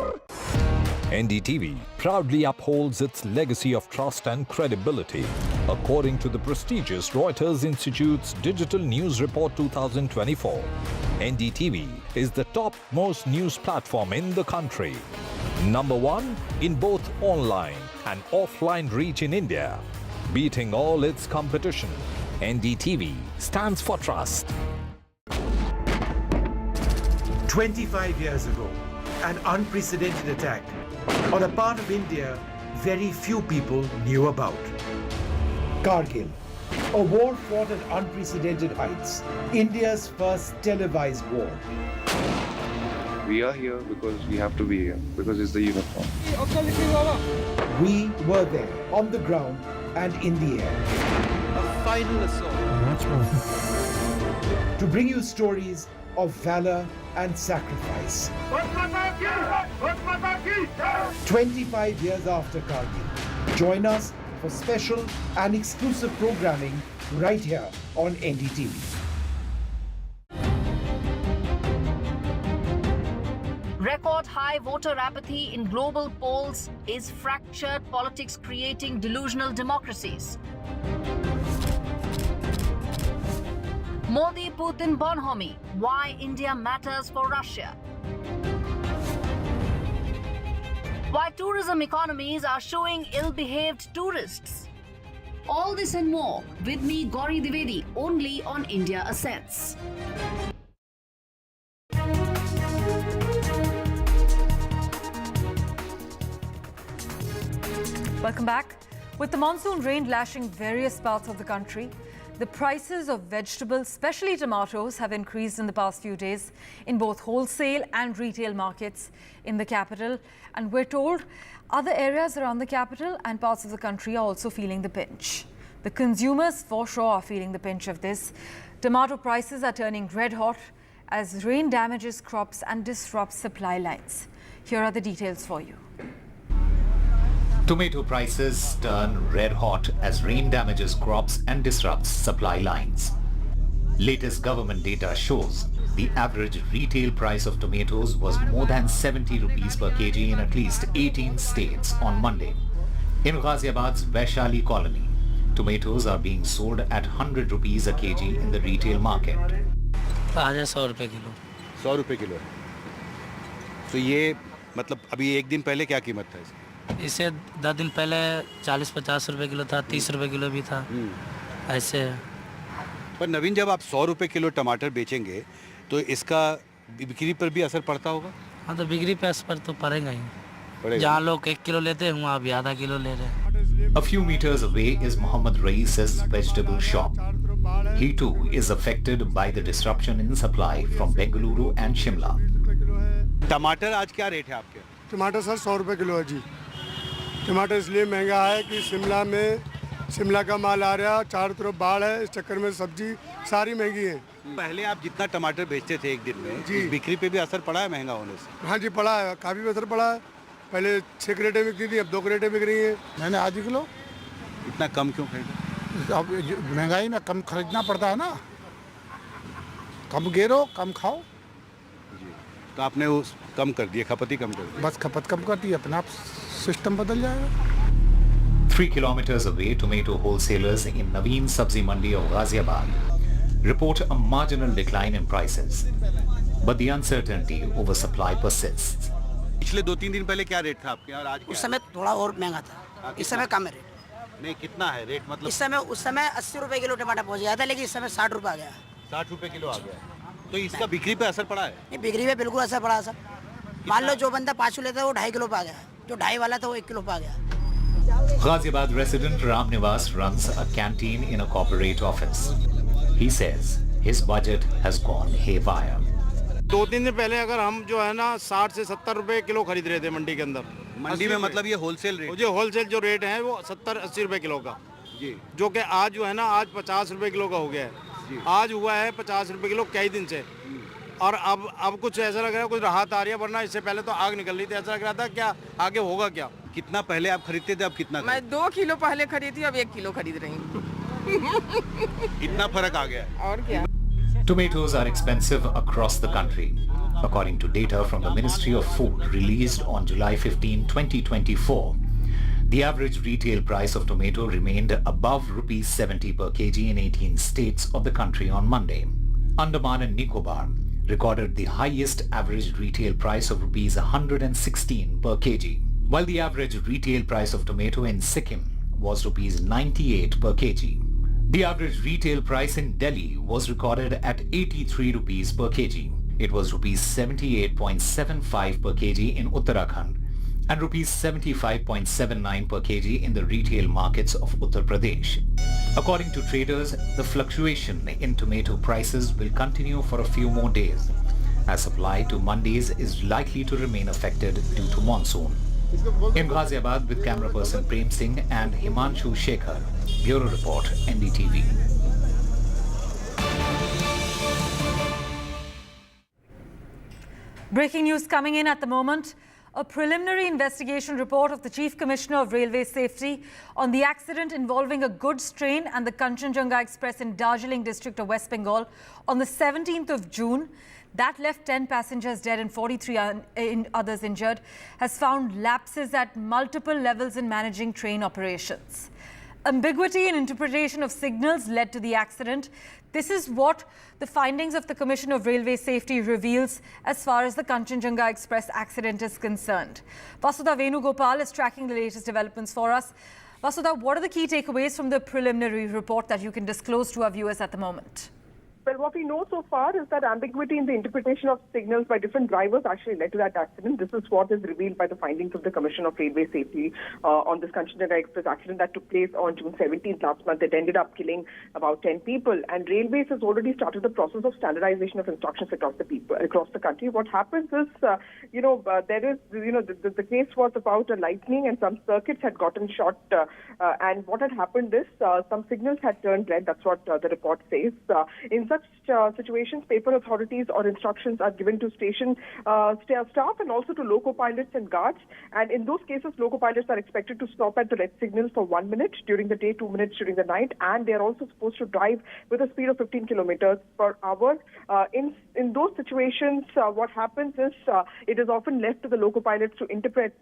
Speaker 16: NDTV proudly upholds its legacy of trust and credibility. According to the prestigious Reuters Institute's Digital News Report 2024, NDTV is the top most news platform in the country. Number 1 in both online and offline reach in India. Beating all its competition, NDTV stands for trust.
Speaker 14: 25 years ago, an unprecedented attack on a part of India very few people knew about. Kargil, a war fought at unprecedented heights, India's first televised war.
Speaker 17: We are here because we have to be here, because it's the uniform.
Speaker 14: We were there, on the ground and in the air.
Speaker 17: A final assault.
Speaker 14: To bring you stories of valor and sacrifice. 25 years after Kargil. Join us for special and exclusive programming right here on NDTV.
Speaker 12: Record high voter apathy in global polls is fractured politics creating delusional democracies. Modi-Putin bonhomie, why India matters for Russia. Why tourism economies are showing ill-behaved tourists. All this and more with me, Gauri Divedi, only on India Ascents.
Speaker 1: Welcome back. With the monsoon rain lashing various parts of the country, the prices of vegetables, especially tomatoes, have increased in the past few days in both wholesale and retail markets in the capital. And we're told other areas around the capital and parts of the country are also feeling the pinch. The consumers for sure are feeling the pinch of this. Tomato prices are turning red hot as rain damages crops and disrupts supply lines. Here are the details for you.
Speaker 19: Tomato prices turn red hot as rain damages crops and disrupts supply lines. Latest government data shows the average retail price of tomatoes was more than 70 rupees per kg in at least 18 states on Monday. In Ghaziabad's Vaishali colony, tomatoes are being sold at 100 rupees a kg in the retail market.
Speaker 20: आज 100 रुपए kilo
Speaker 21: 100 रुपए kilo है तो ये मतलब अभी एक दिन पहले क्या कीमत था इसकी
Speaker 20: इसे 10 दिन पहले 40-50 रुपए किलो था 30 रुपए किलो भी था ऐसे
Speaker 21: पर नवीन जब आप 100 रुपए किलो टमाटर बेचेंगे तो इसका बिक्री पर भी असर पड़ता होगा
Speaker 20: हाँ तो बिक्री पे असर तो पड़ेगा ही जहाँ लोग 1 किलो लेते हैं वहाँ भी आधा किलो ले रहे हैं
Speaker 19: A few meters away is Muhammad Rais's vegetable shop. He too is affected by the disruption in supply from Bengaluru and Shimla.
Speaker 21: टमाटर आज क्या रेट है आपके
Speaker 25: टमाटर सर 100 रुपए किलो है जी टमाटर इसलिए महंगा है कि शिमला का माल आ रहा है चारों तरफ बाढ़ है इस चक्कर में सब्जी सारी महंगी है
Speaker 21: पहले आप जितना टमाटर बेचते थे एक दिन में जी बिक्री पे भी असर पड़ा है महंगा होने से
Speaker 25: हाँ जी पड़ा है काफ़ी असर पड़ा है पहले 6 क्रेटें बिकती थी अब 2 क्रेटें बिक रही हैं
Speaker 21: मैंने आधी किलो इतना कम क्यों खरीदा
Speaker 25: अब महंगाई में कम खरीदना पड़ता है ना कम गेरो कम खाओ
Speaker 21: जी तो आपने उस कम कर दिया खपत ही कम कर दी
Speaker 25: बस खपत कम कर दी अपना आप सिस्टम बदल जाएगा
Speaker 19: 3 kilometers away, tomato wholesalers in Naveen Sabzi Mandi of Ghaziabad report a marginal decline in prices, but the uncertainty over supply persists.
Speaker 21: पिछले 2-3 दिन पहले क्या रेट था आपके और आज
Speaker 26: उस समय थोड़ा और महंगा था इस समय कम है रेट
Speaker 21: नहीं कितना है रेट मतलब
Speaker 26: इस समय उस समय 80 रुपए किलो टमाटर पहुंच गया था लेकिन इस समय 60 रुपए आ गया
Speaker 21: 60 रुपए किलो आ गया तो इसका बिक्री पे असर पड़ा है
Speaker 26: नहीं बिक्री पे बिल्कुल असर पड़ा सर मान लो जो बंदा 5 लेता है वो 2.5 किलो पे आ गया जो 2.5 वाला था वो 1 किलो पे आ गया
Speaker 19: Ghaziabad resident Ram Nivas runs a canteen in a corporate office. He says his budget has gone haywire.
Speaker 25: 2-3 दिन पहले अगर हम जो है ना 60 से 70 रुपए किलो खरीद रहे थे मंडी के अंदर
Speaker 21: मंडी में मतलब ये होलसेल रेट
Speaker 25: जो होलसेल जो रेट है वो 70-80 रुपए किलो का जी जो कि आज जो है ना आज 50 रुपए किलो का हो गया है आज हुआ है 50 रुपए किलो कई दिन से और अब कुछ ऐसा लग रहा है कुछ राहत आ रही है वरना इससे पहले तो आग निकल रही थी ऐसा लग रहा था क्या आगे होगा क्या
Speaker 21: कितना पहले आप खरीदते थे अब कितना
Speaker 27: मैं 2 किलो पहले खरीदी अब 1 किलो खरीद रही हूँ
Speaker 21: इतना फर्क आ गया
Speaker 27: और क्या
Speaker 19: Tomatoes are expensive across the country. According to data from the Ministry of Food released on July 15, 2024, the average retail price of tomato remained above rupees 70 per kg in 18 states of the country on Monday. Andaman and Nicobar recorded the highest average retail price of rupees 116 per kg, while the average retail price of tomato in Sikkim was rupees 98 per kg. The average retail price in Delhi was recorded at 83 rupees per kg. It was rupees 78.75 per kg in Uttarakhand and rupees 75.79 per kg in the retail markets of Uttar Pradesh. According to traders, the fluctuation in tomato prices will continue for a few more days, as supply to mandis is likely to remain affected due to monsoon. In Ghaziabad with camera person Prem Singh and Himanshu Shekhar, Bureau Report, NDTV.
Speaker 1: Breaking news coming in at the moment. A preliminary investigation report of the Chief Commissioner of Railway Safety on the accident involving a goods train and the Kanchenjunga Express in Darjeeling district of West Bengal on the 17th of June. That left 10 passengers dead and 43 others injured, has found lapses at multiple levels in managing train operations. Ambiguity in interpretation of signals led to the accident. This is what the findings of the Commission of Railway Safety reveals as far as the Kanchenjunga Express accident is concerned. Vasudha Venugopal is tracking the latest developments for us. Vasudha, what are the key takeaways from the preliminary report that you can disclose to our viewers at the moment?
Speaker 27: Well, what we know so far is that ambiguity in the interpretation of signals by different drivers actually led to that accident. This is what is revealed by the findings of the Commission of Railway Safety on this Kanchenjunga Express accident that took place on June 17th last month. It ended up killing about 10 people. And Railways has already started the process of standardization of instructions across the country. What happens is, there is, the case was about a lightning and some circuits had gotten short. And what had happened is some signals had turned red. That's what the report says. In such situations, paper authorities or instructions are given to station staff and also to loco pilots and guards. And in those cases, loco pilots are expected to stop at the red signal for 1 minute during the day, 2 minutes during the night, and they are also supposed to drive with a speed of 15 kilometers per hour. In those situations, what happens is it is often left to the loco pilots to interpret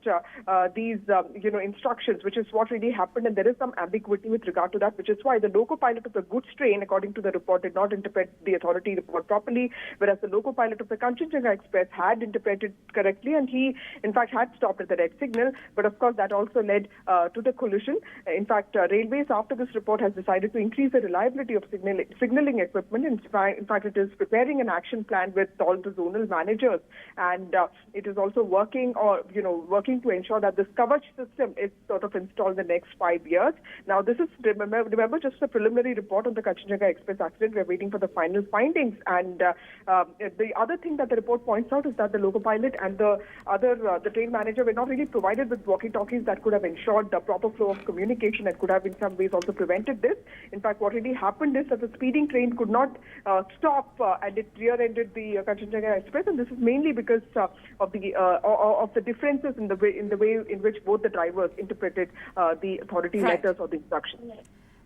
Speaker 27: these instructions, which is what really happened, and there is some ambiguity with regard to that, which is why the loco pilot of the goods train, according to the report, did not interpret the authority report properly, whereas the loco pilot of the Kanchenjunga Express had interpreted correctly, and he in fact had stopped at the red signal. But of course that also led to the collision. In fact, Railways after this report has decided to increase the reliability of signalling equipment. In fact, it is preparing an action plan with all the zonal managers, and it is also working to ensure that this Kavach system is sort of installed in the next 5 years. Now this is, remember just a preliminary report on the Kanchenjunga Express accident. We're waiting for the final findings, and the other thing that the report points out is that the loco pilot and the train manager were not really provided with walkie-talkies that could have ensured the proper flow of communication and could have in some ways also prevented this. In fact, what really happened is that the speeding train could not stop and it rear-ended the Kanchenjunga Express, and this is mainly because of the differences in the way in which both the drivers interpreted the authority letters or the instructions.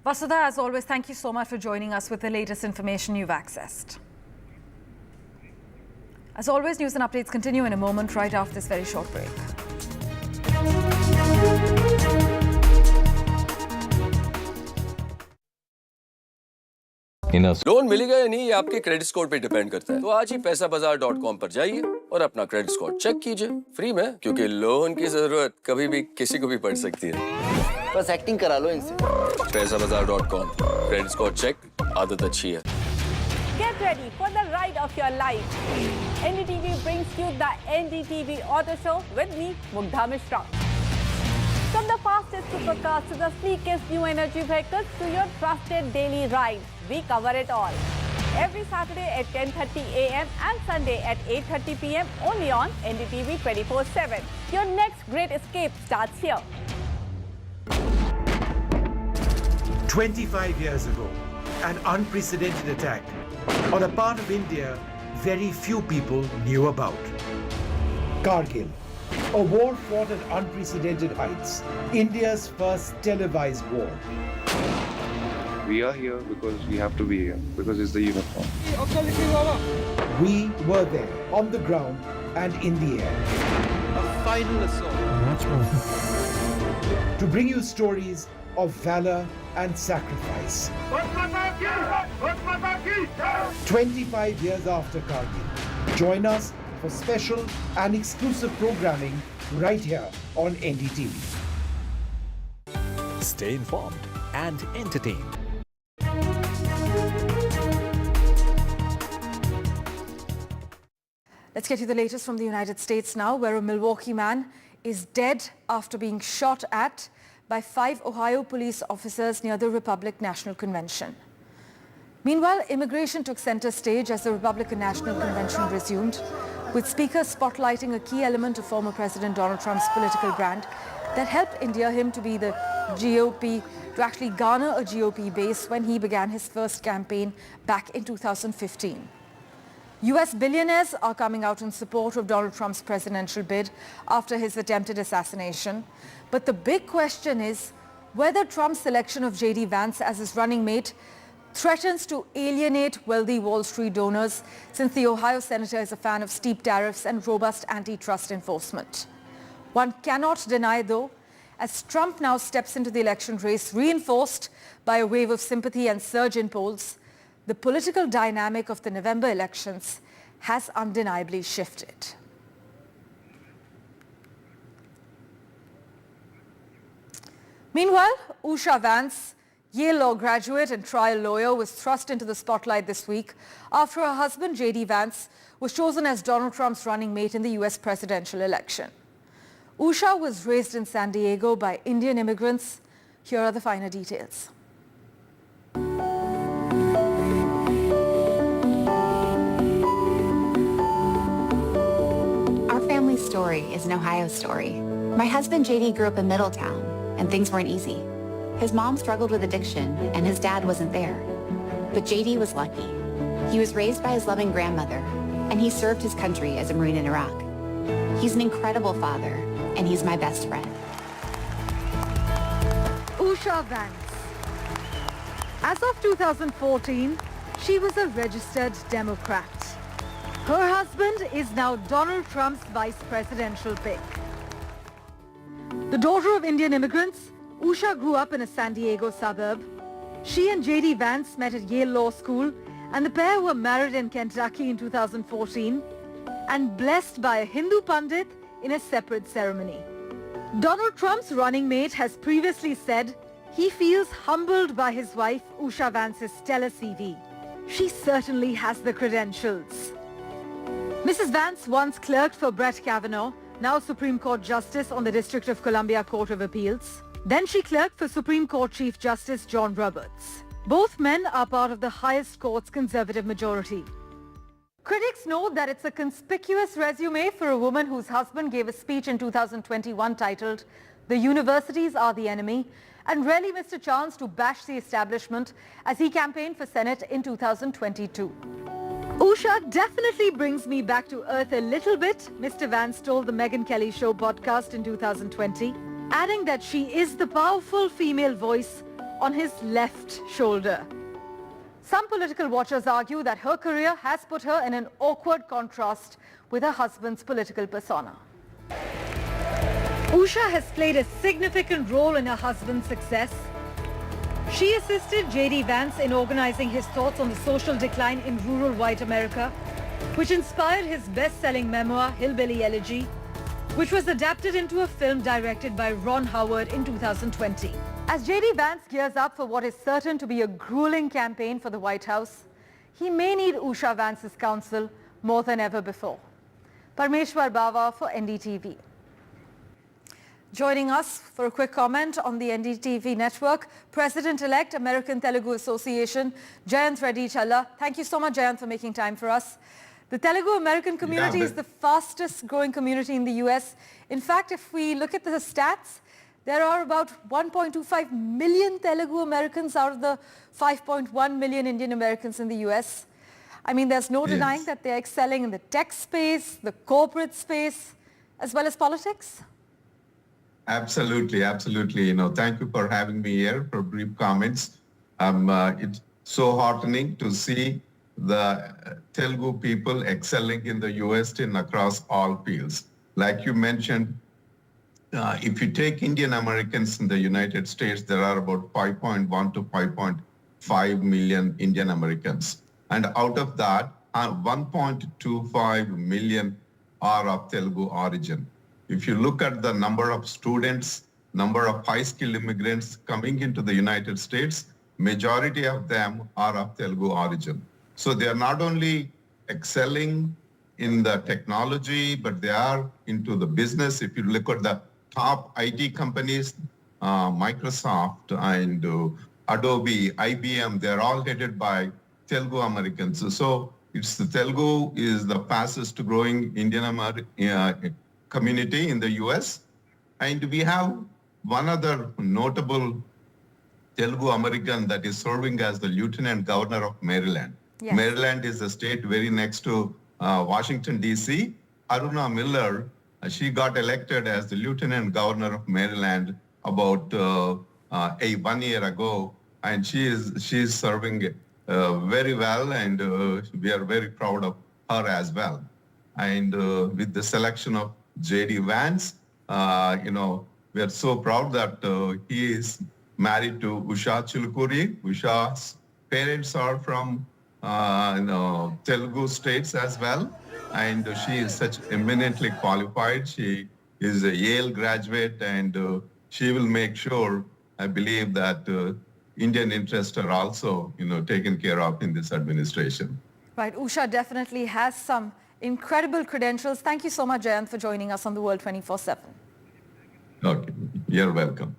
Speaker 1: Vasudha, as always, thank you so much for joining us with the latest information you've accessed. As always, news and updates continue in a moment right after this very short break.
Speaker 2: Loan मिलेगा या नहीं ये आपके credit score पे depend करता है। तो आज ही पैसाबाजार.com पर जाइए और अपना क्रेडिट स्कोर चेक कीजिए फ्री में, क्योंकि लोन की जरूरत कभी भी किसी को भी पड़ सकती है। बस एक्टिंग करा लो इनसे। पैसाबाजार.com, क्रेडिट स्कोर चेक, आदत अच्छी है।
Speaker 6: Get ready for the ride of your life. NDTV brings you the NDTV Auto Show with me, Mugdha Mishra. From the fastest supercars to the sleekest new energy vehicles to your trusted daily ride, we cover it all. Every Saturday at 10:30 a.m. and Sunday at 8:30 p.m. only on NDTV 24/7. Your next great escape starts here.
Speaker 14: 25 years ago, an unprecedented attack on a part of India very few people knew about. Kargil, a war fought at unprecedented heights, India's first televised war.
Speaker 17: We are here because we have to be here, because it's the uniform.
Speaker 14: We were there, on the ground and in the air.
Speaker 3: A final assault.
Speaker 14: To bring you stories of valor and sacrifice. 25 years after Kargil, Join us for special and exclusive programming right here on NDTV.
Speaker 16: Stay informed and entertained.
Speaker 1: Let's get you the latest from the United States now, where a Milwaukee man is dead after being shot at by 5 Ohio police officers near the Republican National Convention. Meanwhile, immigration took center stage as the Republican National Convention resumed, with speakers spotlighting a key element of former President Donald Trump's political brand that helped endear him to be the GOP, to actually garner a GOP base when he began his first campaign back in 2015. US billionaires are coming out in support of Donald Trump's presidential bid after his attempted assassination. But the big question is whether Trump's selection of J.D. Vance as his running mate threatens to alienate wealthy Wall Street donors, since the Ohio senator is a fan of steep tariffs and robust antitrust enforcement. One cannot deny, though, as Trump now steps into the election race reinforced by a wave of sympathy and surge in polls, the political dynamic of the November elections has undeniably shifted. Meanwhile, Usha Vance, Yale Law graduate and trial lawyer, was thrust into the spotlight this week after her husband, J.D. Vance, was chosen as Donald Trump's running mate in the U.S. presidential election. Usha was raised in San Diego by Indian immigrants. Here are the finer details.
Speaker 5: Story is an Ohio story. My husband JD grew up in Middletown, and things weren't easy. His mom struggled with addiction, and his dad wasn't there. But JD was lucky. He was raised by his loving grandmother, and he served his country as a Marine in Iraq. He's an incredible father, and he's my best friend.
Speaker 1: Usha Vance. As of 2014, she was a registered Democrat. Her husband is now Donald Trump's vice presidential pick. The daughter of Indian immigrants, Usha grew up in a San Diego suburb. She and J.D. Vance met at Yale Law School, and the pair were married in Kentucky in 2014 and blessed by a Hindu Pandit in a separate ceremony. Donald Trump's running mate has previously said he feels humbled by his wife Usha Vance's stellar CV. She certainly has the credentials. Mrs. Vance once clerked for Brett Kavanaugh, now Supreme Court Justice on the District of Columbia Court of Appeals. Then she clerked for Supreme Court Chief Justice John Roberts. Both men are part of the highest court's conservative majority. Critics note that it's a conspicuous resume for a woman whose husband gave a speech in 2021 titled, "The Universities Are the Enemy," and rarely missed a chance to bash the establishment as he campaigned for Senate in 2022. Usha definitely brings me back to earth a little bit, Mr. Vance told the Megyn Kelly Show podcast in 2020, adding that she is the powerful female voice on his left shoulder. Some political watchers argue that her career has put her in an awkward contrast with her husband's political persona. Usha has played a significant role in her husband's success. She assisted J.D. Vance in organizing his thoughts on the social decline in rural white America, which inspired his best-selling memoir, Hillbilly Elegy, which was adapted into a film directed by Ron Howard in 2020. As J.D. Vance gears up for what is certain to be a grueling campaign for the White House, he may need Usha Vance's counsel more than ever before. Parmeshwar Bawa for NDTV. Joining us for a quick comment on the NDTV network, President-elect American Telugu Association, Jayant Reddy Challa. Thank you so much, Jayant, for making time for us. The Telugu American community is the fastest growing community in the US. In fact, if we look at the stats, there are about 1.25 million Telugu Americans out of the 5.1 million Indian Americans in the US. I mean, there's no denying that they're excelling in the tech space, the corporate space, as well as politics.
Speaker 10: Absolutely, absolutely. Thank you for having me here for brief comments. It's so heartening to see the Telugu people excelling in the US and across all fields. Like you mentioned, if you take Indian Americans in the United States, there are about 5.1 to 5.5 million Indian Americans. And out of that, 1.25 million are of Telugu origin. If you look at the number of students, number of high-skilled immigrants coming into the United States, majority of them are of Telugu origin. So they are not only excelling in the technology, but they are into the business. If you look at the top IT companies, Microsoft and Adobe, IBM, they're all headed by Telugu Americans. So it's the Telugu is the fastest growing Indian community in the US. And we have one other notable Telugu American that is serving as the Lieutenant Governor of Maryland.
Speaker 1: Yes.
Speaker 10: Maryland is a state very next to Washington, D.C. Aruna Miller, she got elected as the Lieutenant Governor of Maryland about 1 year ago, and she is serving very well, and we are very proud of her as well. And with the selection of J.D. Vance, we are so proud that he is married to Usha Chilukuri. Usha's parents are from Telugu states as well, and she is such eminently qualified. She is a Yale graduate, and she will make sure, I believe, that Indian interests are also, taken care of in this administration.
Speaker 1: Right, Usha definitely has some incredible credentials. Thank you so much, Jayant, for joining us on The World 24/7.
Speaker 10: Okay, you're welcome.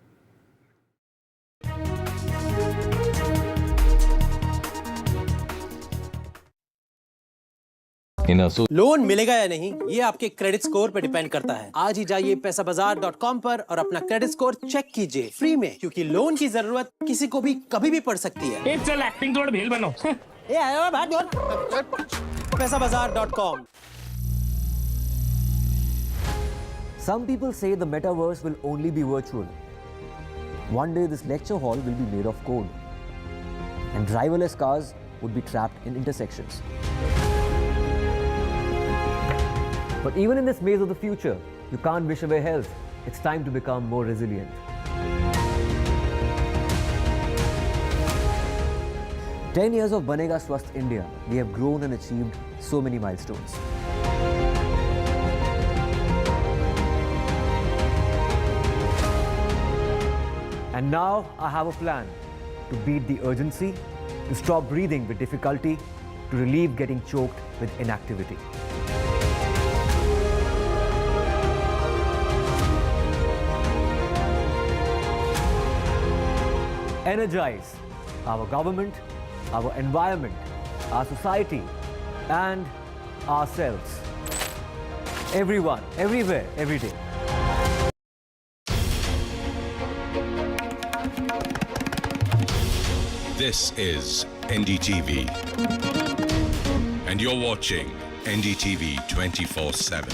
Speaker 7: Loan मिलेगा या नहीं, ये आपके credit score पे depend करता है। आज ही जाइए पैसाबाजार.com पर और अपना क्रेडिट स्कोर चेक कीजिए फ्री में, क्योंकि लोन की जरूरत किसी को भी कभी भी पड़ सकती है। चल एक्टिंग थोड़ा भेल बनो। ए आयो बात जोर। पैसाबाजार.com।
Speaker 8: Some people say the metaverse will only be virtual. One day this lecture hall will be made of code, and driverless cars would be trapped in intersections. But even in this maze of the future, you can't wish away health. It's time to become more resilient. "10 years of Banega Swasth India, we have grown and achieved so many milestones. And now I have a plan to beat the urgency, to stop breathing with difficulty, to relieve getting choked with inactivity. Energize our government, our environment, our society, and ourselves. Everyone, everywhere, every day."
Speaker 11: This is NDTV, and you're watching NDTV 24/7.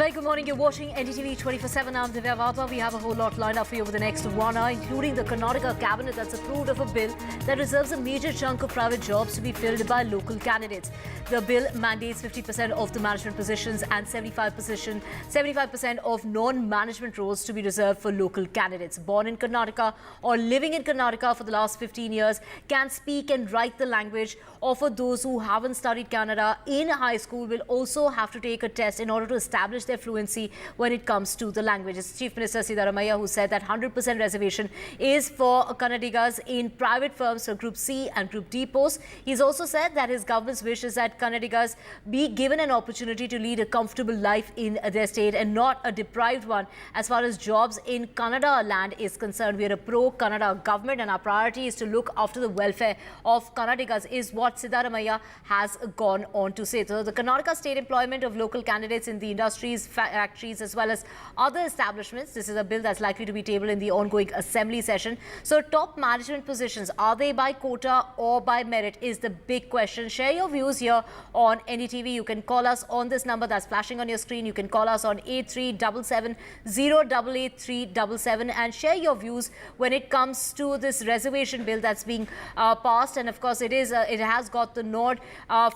Speaker 15: Very good morning. You're watching NDTV 24/7. I'm Divya Vapa. We have a whole lot lined up for you over the next 1 hour, including the Karnataka cabinet that's approved of a bill that reserves a major chunk of private jobs to be filled by local candidates. The bill mandates 50% of the management positions and 75% of non-management roles to be reserved for local candidates. Born in Karnataka or living in Karnataka for the last 15 years can speak and write the language, or for those who haven't studied Kannada in high school will also have to take a test in order to establish their fluency when it comes to the language. It's Chief Minister Siddaramaiah who said that 100% reservation is for Kannadigas in private firms for Group C and Group D posts. He's also said that his government's wish is that Kannadigas be given an opportunity to lead a comfortable life in their state and not a deprived one. As far as jobs in Kannada land is concerned, we are a pro-Kannada government and our priority is to look after the welfare of Kannadigas, is what Siddaramaiah has gone on to say. So the Karnataka state employment of local candidates in the industries, factories as well as other establishments. This is a bill that's likely to be tabled in the ongoing assembly session. So top management positions, are they by quota or by merit, is the big question. Share your views here on NDTV. You can call us on this number that's flashing on your screen. You can call us on 8377-088-377 and share your views when it comes to this reservation bill that's being passed. And of course, it has got the nod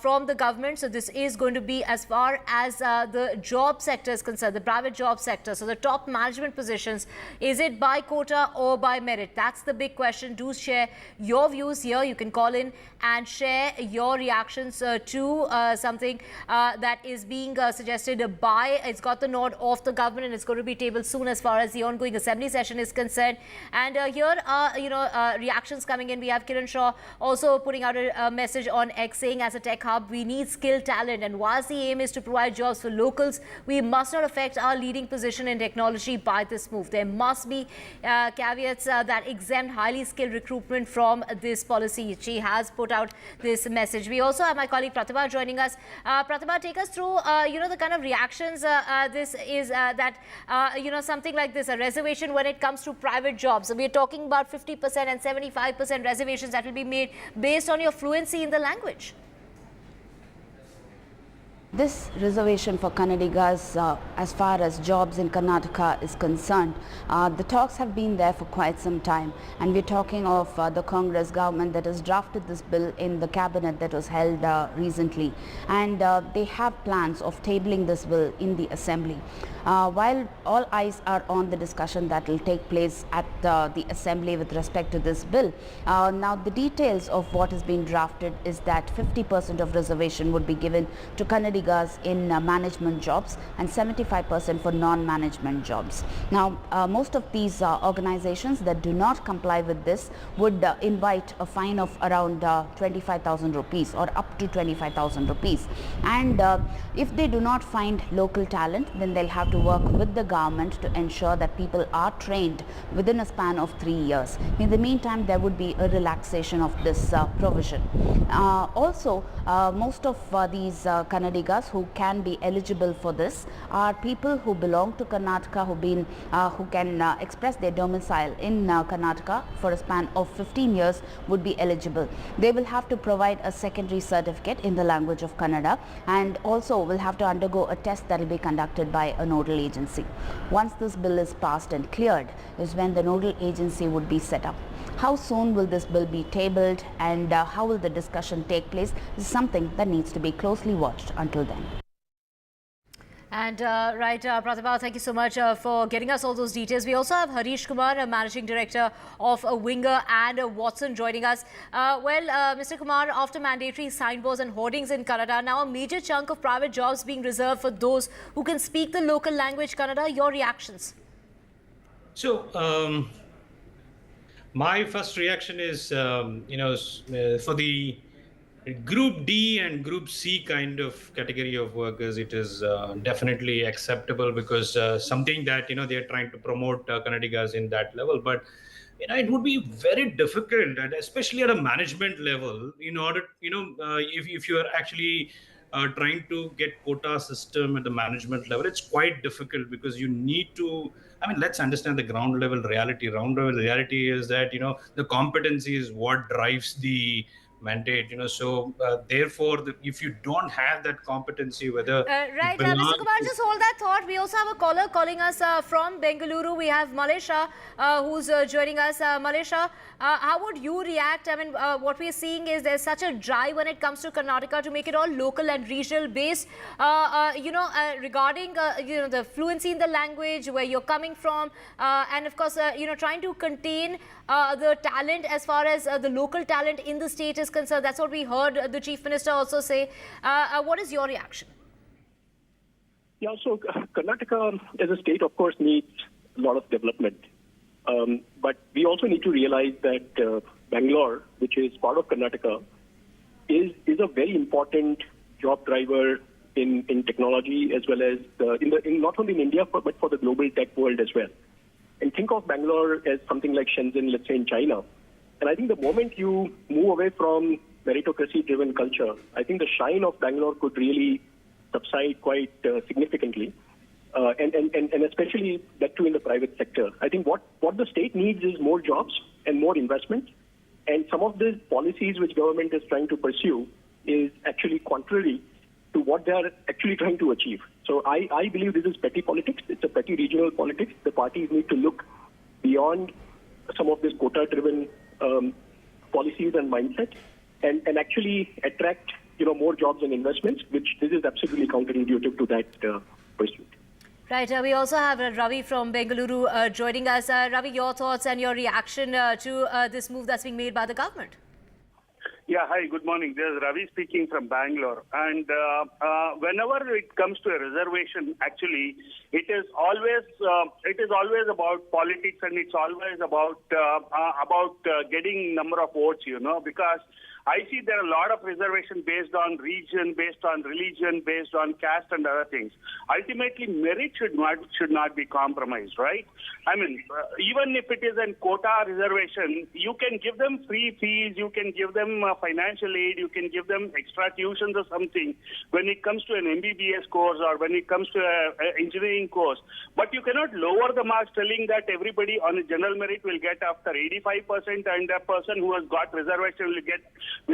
Speaker 15: from the government. So this is going to be, as far as the jobs sector is concerned, the private job sector, so the top management positions, is it by quota or by merit? That's the big question. Do share your views here. You can call in and share your reactions to something that is being suggested by, it's got the nod of the government, and it's going to be tabled soon as far as the ongoing assembly session is concerned. And here are, reactions coming in. We have Kiran Shaw also putting out a message on X saying, as a tech hub, we need skilled talent. And whilst the aim is to provide jobs for locals, we must not affect our leading position in technology by this move. There must be caveats that exempt highly skilled recruitment from this policy. She has put out this message. We also have my colleague Pratibha joining us. Pratibha, take us through, the kind of reactions this is that, something like this, a reservation when it comes to private jobs. So we're talking about 50% and 75% reservations that will be made based on your fluency in the language.
Speaker 4: This reservation for Kannadigas, as far as jobs in Karnataka is concerned, the talks have been there for quite some time, and we're talking of the Congress government that has drafted this bill in the cabinet that was held recently, and they have plans of tabling this bill in the assembly. While all eyes are on the discussion that will take place at the assembly with respect to this bill, now the details of what has been drafted is that 50% of reservation would be given to Kannadigas in management jobs and 75% for non-management jobs. Now, most of these organizations that do not comply with this would invite a fine of around 25,000 rupees or up to 25,000 rupees. And if they do not find local talent, then they'll have to work with the government to ensure that people are trained within a span of 3 years. In the meantime, there would be a relaxation of this provision. Also, most of these Kannadigas who can be eligible for this are people who belong to Karnataka, who can express their domicile in Karnataka for a span of 15 years would be eligible. They will have to provide a secondary certificate in the language of Kannada, and also will have to undergo a test that will be conducted by a nodal agency. Once this bill is passed and cleared is when the nodal agency would be set up. How soon will this bill be tabled, and how will the discussion take place is something that needs to be closely watched until then.
Speaker 15: And Pratibha, thank you so much for getting us all those details. We also have Harish Kumar, a Managing Director of Winger and Watson, joining us. Mr. Kumar, after mandatory signboards and hoardings in Kannada, now a major chunk of private jobs being reserved for those who can speak the local language Kannada. Your reactions?
Speaker 9: So, my first reaction is, for the Group D and Group C kind of category of workers, it is definitely acceptable, because something that, they are trying to promote Kannadigas in that level. But, it would be very difficult, and especially at a management level, in order, if you are actually trying to get quota system at the management level, it's quite difficult, because you need to, let's understand the ground level reality. Ground level reality is that, the competency is what drives the mandate, therefore, if you don't have that competency, whether
Speaker 15: Mr. Kumar, just hold that thought. We also have a caller calling us from Bengaluru. We have Malesha who's joining us. Malesha, how would you react? What we're seeing is there's such a drive when it comes to Karnataka to make it all local and regional based. Regarding the fluency in the language, where you're coming from, and of course, trying to contain the talent as far as the local talent in the state is concerned. That's what we heard the Chief Minister also say. What is your reaction?
Speaker 13: Yeah, so Karnataka as a state, of course, needs a lot of development. But we also need to realize that Bangalore, which is part of Karnataka, is a very important job driver in technology, as well as not only in India, but for the global tech world as well. And think of Bangalore as something like Shenzhen, let's say, in China. And I think the moment you move away from meritocracy-driven culture, I think the shine of Bangalore could really subside quite significantly, and especially that too in the private sector. I think what the state needs is more jobs and more investment. And some of the policies which government is trying to pursue is actually contrary to what they are actually trying to achieve. So I believe this is petty politics. It's a petty regional politics. The parties need to look beyond some of this quota-driven policies and mindset, and actually attract more jobs and investments, which this is absolutely counterintuitive to that pursuit.
Speaker 15: Right. We also have Ravi from Bengaluru joining us. Ravi, your thoughts and your reaction to this move that's being made by the government?
Speaker 12: Yeah, hi, good morning. This is Ravi speaking from Bangalore. And whenever it comes to a reservation, actually, it is always about politics, and it's always about getting number of votes, because I see there are a lot of reservation based on region, based on religion, based on caste and other things. Ultimately, merit should not be compromised, right? I mean, even if it is a quota reservation, you can give them free fees, you can give them financial aid, you can give them extra tuitions or something when it comes to an MBBS course or when it comes to an engineering course. But you cannot lower the marks telling that everybody on a general merit will get after 85% and a person who has got reservation will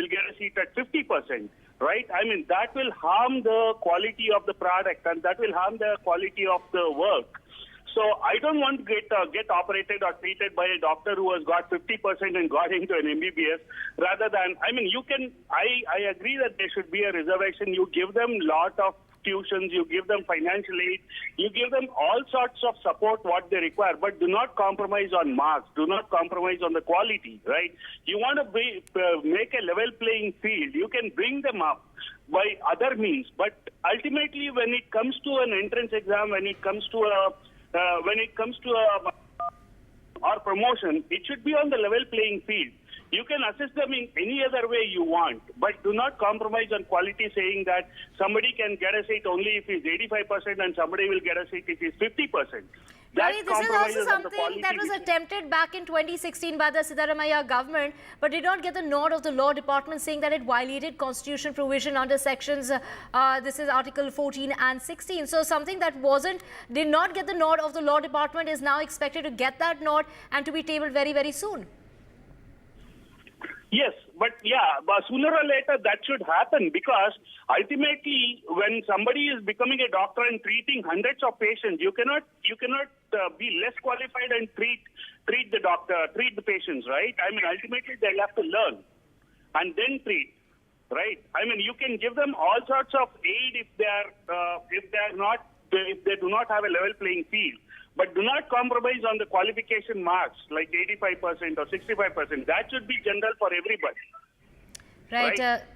Speaker 12: get a seat at 50%, right? I mean, that will harm the quality of the product and that will harm the quality of the work. So I don't want to get operated or treated by a doctor who has got 50% and got into an MBBS rather than, I mean, I agree that there should be a reservation. You give them lot of tuitions, you give them financial aid, you give them all sorts of support what they require, but do not compromise on marks, do not compromise on the quality, right? You want to make a level playing field, you can bring them up by other means, but ultimately when it comes to an entrance exam, when it comes to or promotion, it should be on the level playing field. You can assist them in any other way you want, but do not compromise on quality saying that somebody can get a seat only if he's 85% and somebody will get a seat if he's 50%.
Speaker 15: Ravi, this is also something that was attempted back in 2016 by the Siddaramaiah government, but did not get the nod of the Law Department, saying that it violated constitution provision under sections, this is Article 14 and 16. So something that did not get the nod of the Law Department is now expected to get that nod and to be tabled very, very soon.
Speaker 12: Yes, but sooner or later that should happen, because ultimately when somebody is becoming a doctor and treating hundreds of patients, you cannot be less qualified and treat the patients, right? I mean, ultimately they'll have to learn and then treat, right? I mean, you can give them all sorts of aid if they do not have a level playing field. But do not compromise on the qualification marks like 85% or 65%. That should be general for everybody.
Speaker 15: Right.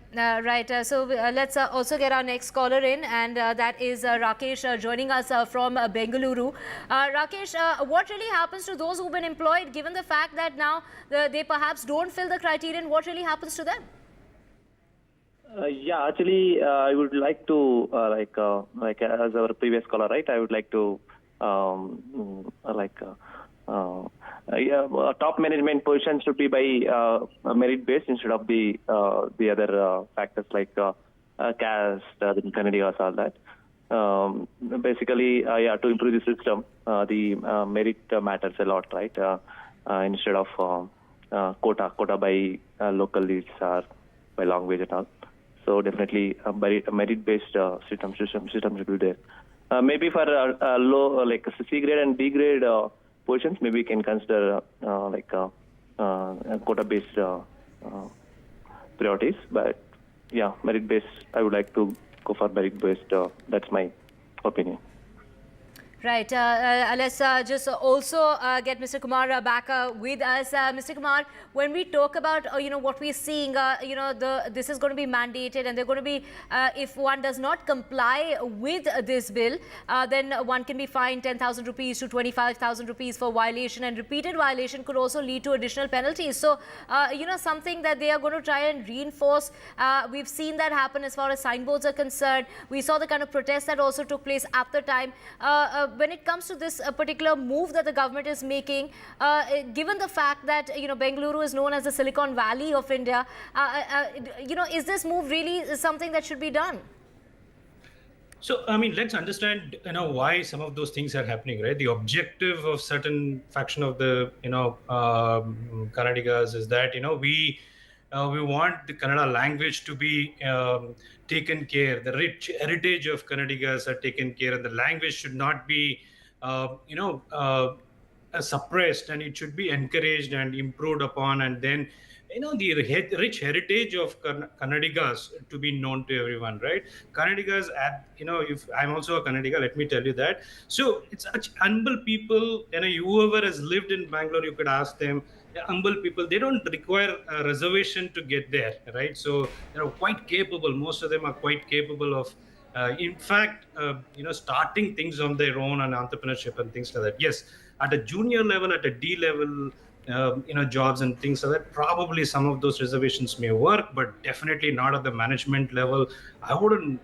Speaker 15: So let's also get our next caller in, and that is Rakesh joining us from Bengaluru. Rakesh, what really happens to those who've been employed, given the fact that now they perhaps don't fill the criterion? What really happens to them?
Speaker 18: Actually, I would like to, as our previous caller, right? I would like to top management positions should be by merit based instead of the other factors like caste, the Canadians, all that. Basically, to improve the system, the merit matters a lot, right? Instead of quota by local leads or by language and all. So definitely a merit based system should be there. Maybe for low, like C grade and D grade positions, maybe we can consider quota-based priorities. But yeah, merit-based, I would like to go for merit-based. That's my opinion.
Speaker 15: Right. Let's just also get Mr. Kumar back with us. Mr. Kumar, when we talk about what we're seeing, this is going to be mandated, and they're going to be if one does not comply with this bill, then one can be fined 10,000 rupees to 25,000 rupees for violation, and repeated violation could also lead to additional penalties. So something that they are going to try and reinforce. We've seen that happen as far as signboards are concerned. We saw the kind of protest that also took place at the time. When it comes to this particular move that the government is making, given the fact that Bengaluru is known as the Silicon Valley of India, is this move really something that should be done?
Speaker 9: So, I mean, let's understand, why some of those things are happening, right? The objective of certain faction of the, Kannadigas is that, we want the Kannada language to be taken care. The rich heritage of Kannadigas are taken care, and the language should not be, suppressed, and it should be encouraged and improved upon. And then the rich heritage of Kannadigas to be known to everyone, right? Kannadigas, if I'm also a Kannadiga, let me tell you that. So it's such humble people. Whoever has lived in Bangalore, you could ask them. They're humble people. They don't require a reservation to get there, right? So they're quite capable. Most of them are quite capable of, in fact, starting things on their own and entrepreneurship and things like that. Yes, at a junior level, at a D level, jobs and things like that, probably some of those reservations may work, but definitely not at the management level. I wouldn't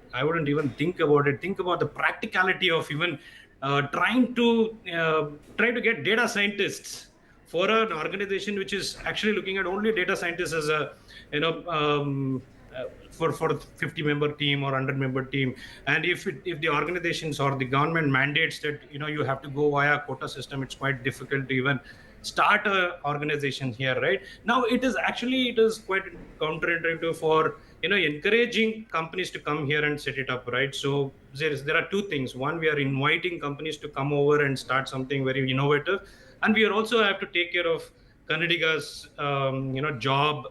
Speaker 9: even think about it. Think about the practicality of even trying to get data scientists for an organization which is actually looking at only data scientists as a for 50-member team or 100-member team. And if the organizations or the government mandates that you have to go via quota system, it's quite difficult to even start a organization here, right? Now it is quite counterintuitive for encouraging companies to come here and set it up, right? So there are two things. One, we are inviting companies to come over and start something very innovative, and we also have to take care of Kannadigas job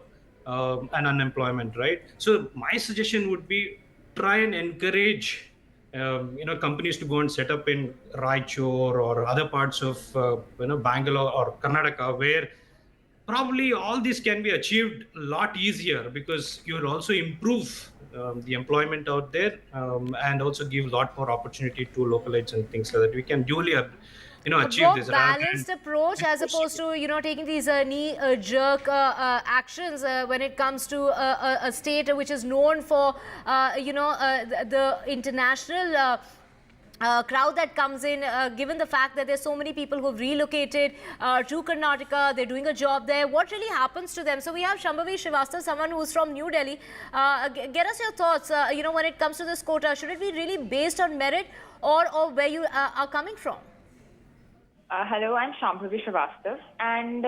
Speaker 9: and unemployment, right? So my suggestion would be try and encourage companies to go and set up in Raichur or other parts of Bangalore or Karnataka, where probably all this can be achieved a lot easier, because you will also improve the employment out there and also give a lot more opportunity to localites and things like that. We can duly achieve
Speaker 15: more
Speaker 9: this.
Speaker 15: Balanced approach as opposed to taking these knee-jerk actions when it comes to a state which is known for the international crowd that comes in, given the fact that there's so many people who've relocated to Karnataka, they're doing a job there. What really happens to them? So we have Shambhavi Srivastava, someone who's from New Delhi. Get us your thoughts, when it comes to this quota. Should it be really based on merit or where you are coming from?
Speaker 20: Hello, I'm Shambhavi Srivastava, and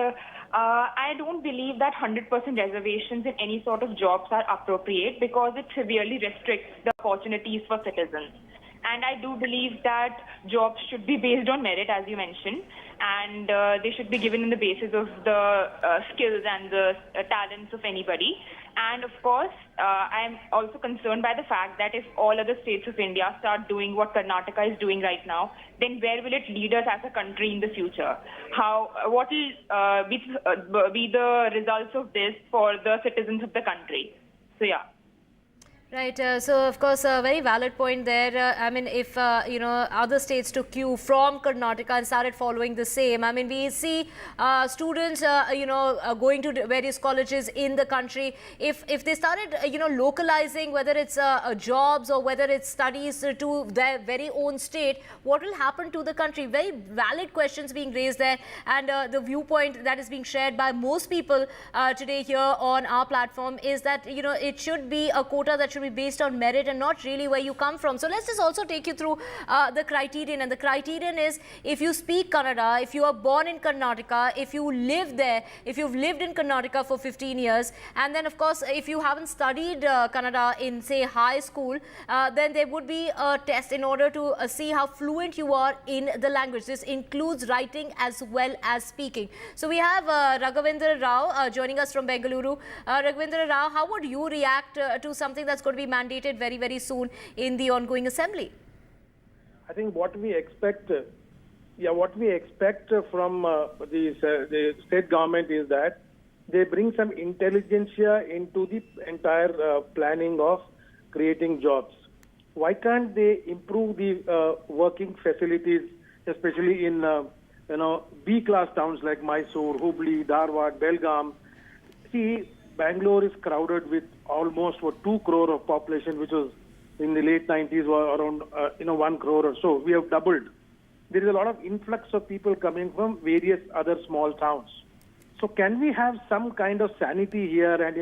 Speaker 20: I don't believe that 100% reservations in any sort of jobs are appropriate, because it severely restricts the opportunities for citizens. And I do believe that jobs should be based on merit, as you mentioned, and they should be given on the basis of the skills and the talents of anybody. And of course, I'm also concerned by the fact that if all other states of India start doing what Karnataka is doing right now, then where will it lead us as a country in the future? What will be the results of this for the citizens of the country? So yeah.
Speaker 15: Right. So, of course, a very valid point there. I mean, if, other states took cue from Karnataka and started following the same, I mean, we see students, going to various colleges in the country. If they started, localizing, whether it's jobs or whether it's studies to their very own state, what will happen to the country? Very valid questions being raised there. And the viewpoint that is being shared by most people today here on our platform is that, it should be a quota that should be based on merit and not really where you come from. So let's just also take you through the criterion. And the criterion is, if you speak Kannada, if you are born in Karnataka, if you live there, if you've lived in Karnataka for 15 years, and then of course if you haven't studied Kannada in say high school, then there would be a test in order to see how fluent you are in the language. This includes writing as well as speaking. So we have Raghavendra Rao joining us from Bengaluru. Raghavendra Rao, how would you react to something that's going to be mandated very, very soon in the ongoing assembly?
Speaker 21: I think what we expect from the state government is that they bring some intelligentsia into the entire planning of creating jobs. Why can't they improve the working facilities, especially in B-class towns like Mysore, Hubli, Dharwad, Belgaum? See, Bangalore is crowded with almost 2 crore of population, which was in the late 90s were around 1 crore or so. We have doubled. There is a lot of influx of people coming from various other small towns. So can we have some kind of sanity here and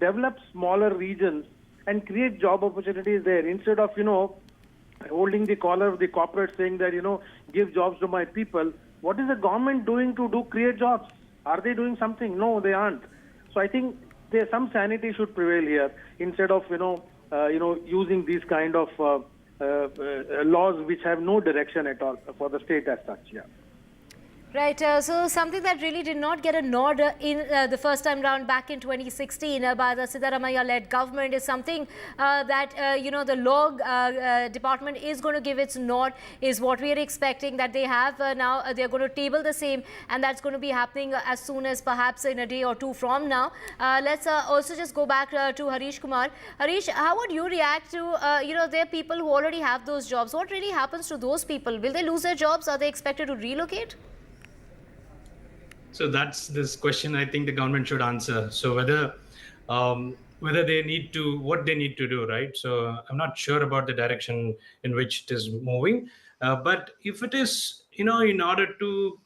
Speaker 21: develop smaller regions and create job opportunities there, instead of holding the collar of the corporate saying that give jobs to my people? What is the government doing to create jobs? Are they doing something? No, they aren't. So I think there's some sanity should prevail here, instead of using these kind of laws which have no direction at all for the state as such. Yeah.
Speaker 15: Right, so something that really did not get a nod in the first time round back in 2016 by the Siddaramaiah-led government is something that, the law department is going to give its nod, is what we are expecting that they have now. They're going to table the same, and that's going to be happening as soon as perhaps in a day or two from now. Let's also just go back to Harish Kumar. Harish, how would you react to, there are people who already have those jobs. What really happens to those people? Will they lose their jobs? Are they expected to relocate?
Speaker 9: So that's this question I think the government should answer. So whether they need to, what they need to do, right? So I'm not sure about the direction in which it is moving. But if it is, in order to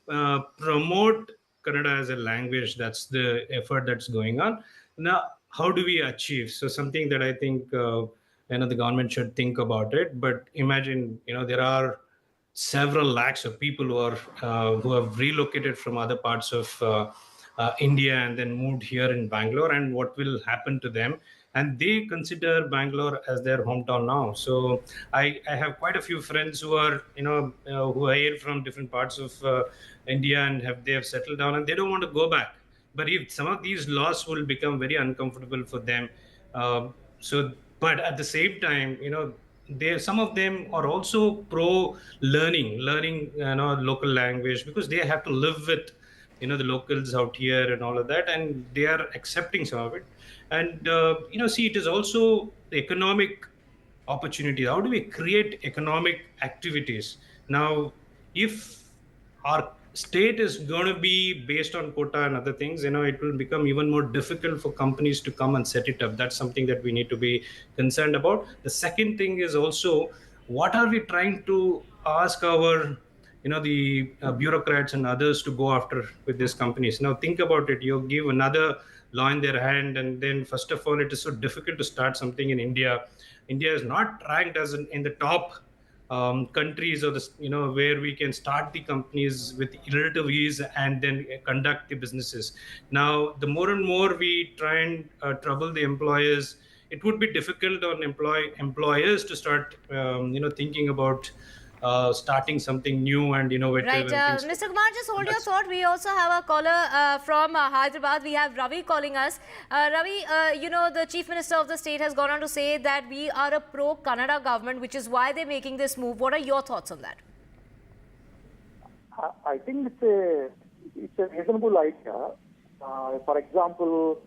Speaker 9: promote Kannada as a language, that's the effort that's going on. Now, how do we achieve? So something that I think, the government should think about it. But imagine, there are several lakhs of people who have relocated from other parts of India and then moved here in Bangalore, and what will happen to them? And they consider Bangalore as their hometown now. So I have quite a few friends who are, who hail from different parts of India and they have settled down and they don't want to go back. But if some of these laws will become very uncomfortable for them, but at the same time, some of them are also pro learning local language, because they have to live with the locals out here and all of that, and they are accepting some of it. And see, it is also the economic opportunity. How do we create economic activities? Now, if our state is going to be based on quota and other things, it will become even more difficult for companies to come and set it up. That's something that we need to be concerned about. The second thing is also, what are we trying to ask our, the bureaucrats and others to go after with these companies? Now, think about it. You give another law in their hand, and then first of all, it is so difficult to start something in India. India is not ranked as in the top countries or where we can start the companies with relative ease and then conduct the businesses. Now, the more and more we try and trouble the employers, it would be difficult on employers to start thinking about starting something new and innovative.
Speaker 15: Right, Mr. Kumar, just hold your thought. We also have a caller from Hyderabad. We have Ravi calling us. Ravi, the Chief Minister of the state has gone on to say that we are a pro-Kannada government, which is why they're making this move. What are your thoughts on that?
Speaker 19: I think it's a reasonable idea. For example,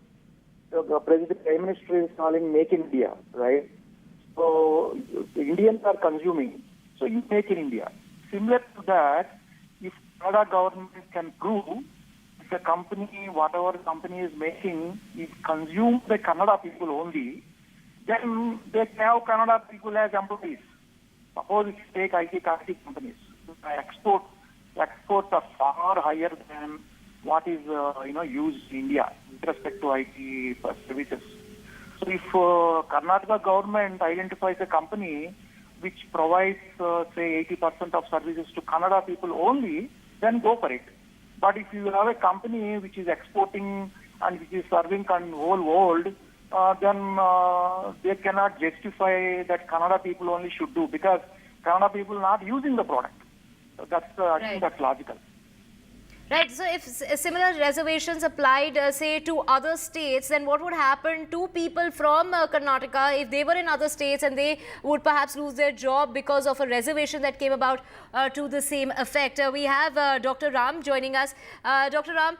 Speaker 19: the Prime Minister is calling Make in India, right? So the Indians are consuming. So you make in India. Similar to that, if Kannada government can prove if the company, whatever the company is making, is consumed by Kannada people only, then they can have Kannada people as employees. Suppose if you take IT companies, exports are far higher than what is used in India with respect to IT services. So if Karnataka government identifies a company which provides, say, 80% of services to Kannada people only, then go for it. But if you have a company which is exporting and which is serving the whole world, then they cannot justify that Kannada people only should do, because Kannada people are not using the product. So that's, I think that's logical.
Speaker 15: Right, so if similar reservations applied, say, to other states, then what would happen to people from Karnataka if they were in other states and they would perhaps lose their job because of a reservation that came about to the same effect? We have Dr. Ram joining us. Dr. Ram,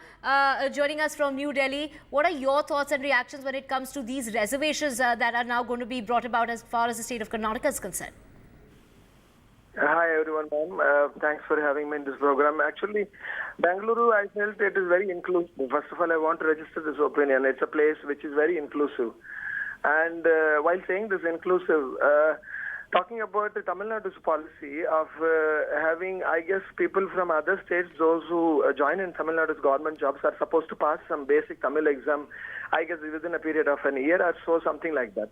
Speaker 15: joining us from New Delhi. What are your thoughts and reactions when it comes to these reservations that are now going to be brought about as far as the state of Karnataka is concerned?
Speaker 22: Hi everyone, ma'am. Thanks for having me in this program. Actually, Bengaluru, I felt it is very inclusive. First of all, I want to register this opinion. It's a place which is very inclusive. And while saying this inclusive, talking about the Tamil Nadu's policy of having, I guess, people from other states, those who join in Tamil Nadu's government jobs are supposed to pass some basic Tamil exam, I guess within a period of an year or so, something like that.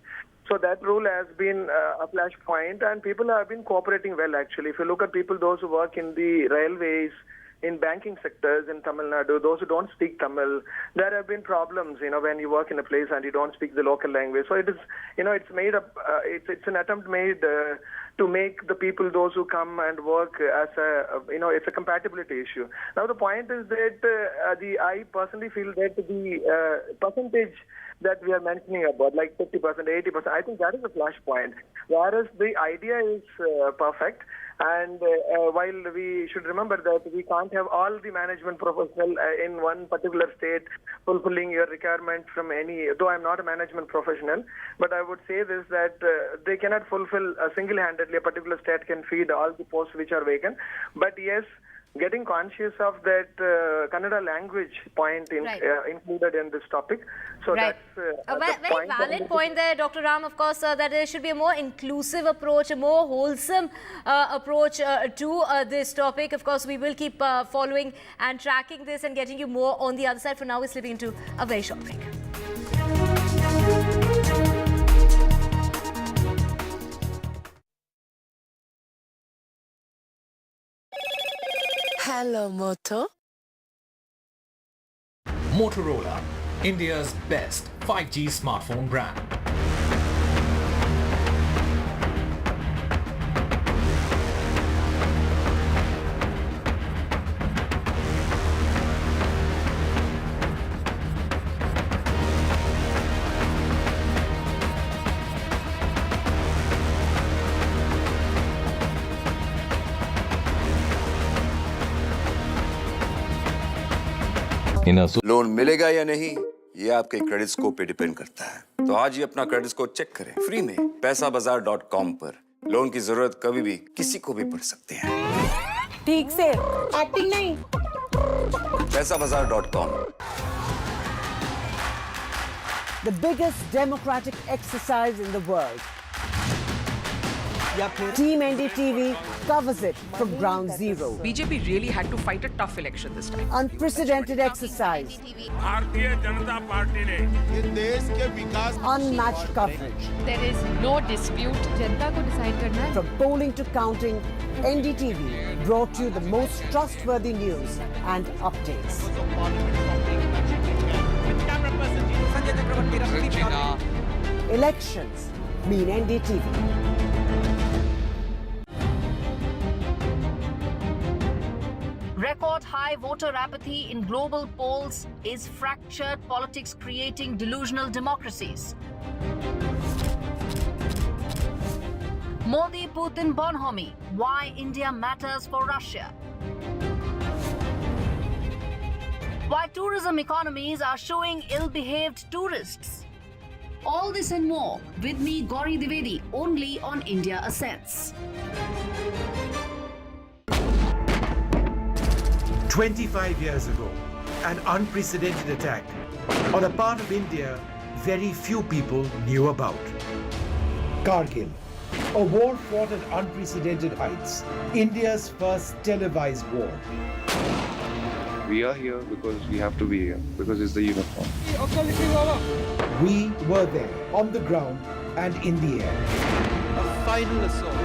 Speaker 22: So that rule has been a flashpoint, and people have been cooperating well, actually. If you look at people, those who work in the railways, in banking sectors in Tamil Nadu, those who don't speak Tamil, there have been problems, when you work in a place and you don't speak the local language. So it is, it's made up, it's an attempt made to to make the people, those who come and work, as it's a compatibility issue. Now the point is that I personally feel that the percentage that we are mentioning about, like 50%, 80%, I think that is a flashpoint. Whereas the idea is perfect. And while we should remember that we can't have all the management professional in one particular state fulfilling your requirement from any, though I'm not a management professional, but I would say this, that they cannot fulfill single-handedly, a particular state can feed all the posts which are vacant. But yes, getting conscious of that Kannada language point included in this topic. So
Speaker 15: right.
Speaker 22: that's
Speaker 15: a very valid point there, Dr. Ram, of course, that there should be a more inclusive approach, a more wholesome approach to this topic. Of course, we will keep following and tracking this and getting you more on the other side. For now, we're slipping into a very short break.
Speaker 2: Hello, Moto.
Speaker 6: Motorola, India's best 5G smartphone brand.
Speaker 23: Loan मिलेगा या नहीं, ये आपके credit score पे depend करता है। तो आज ही अपना क्रेडिट स्कोर चेक करें फ्री में पैसाबाजार.com पर। लोन की जरूरत कभी भी किसी को भी पड़ सकती है।
Speaker 2: ठीक से एक्टिंग नहीं।
Speaker 23: पैसाबाजार.com।
Speaker 2: The biggest democratic exercise in the world. Team NDTV covers it from ground zero.
Speaker 24: BJP really had to fight a tough election this time.
Speaker 2: Unprecedented exercise. Unmatched coverage.
Speaker 25: There is no dispute. जनता को decide करना है.
Speaker 2: From polling to counting, NDTV brought you the most trustworthy news and updates. Elections mean NDTV.
Speaker 26: Record high voter apathy in global polls. Is fractured politics creating delusional democracies? Modi Putin bonhomie. Why India matters for Russia? Why tourism economies are showing ill-behaved tourists? All this and more with me, Gauri Dwivedi, only on India Assets.
Speaker 14: 25 years ago, an unprecedented attack on a part of India very few people knew about. Kargil, a war fought at unprecedented heights, India's first televised war.
Speaker 17: We are here because we have to be here, because it's the uniform.
Speaker 14: We were there, on the ground and in the air.
Speaker 3: A final assault.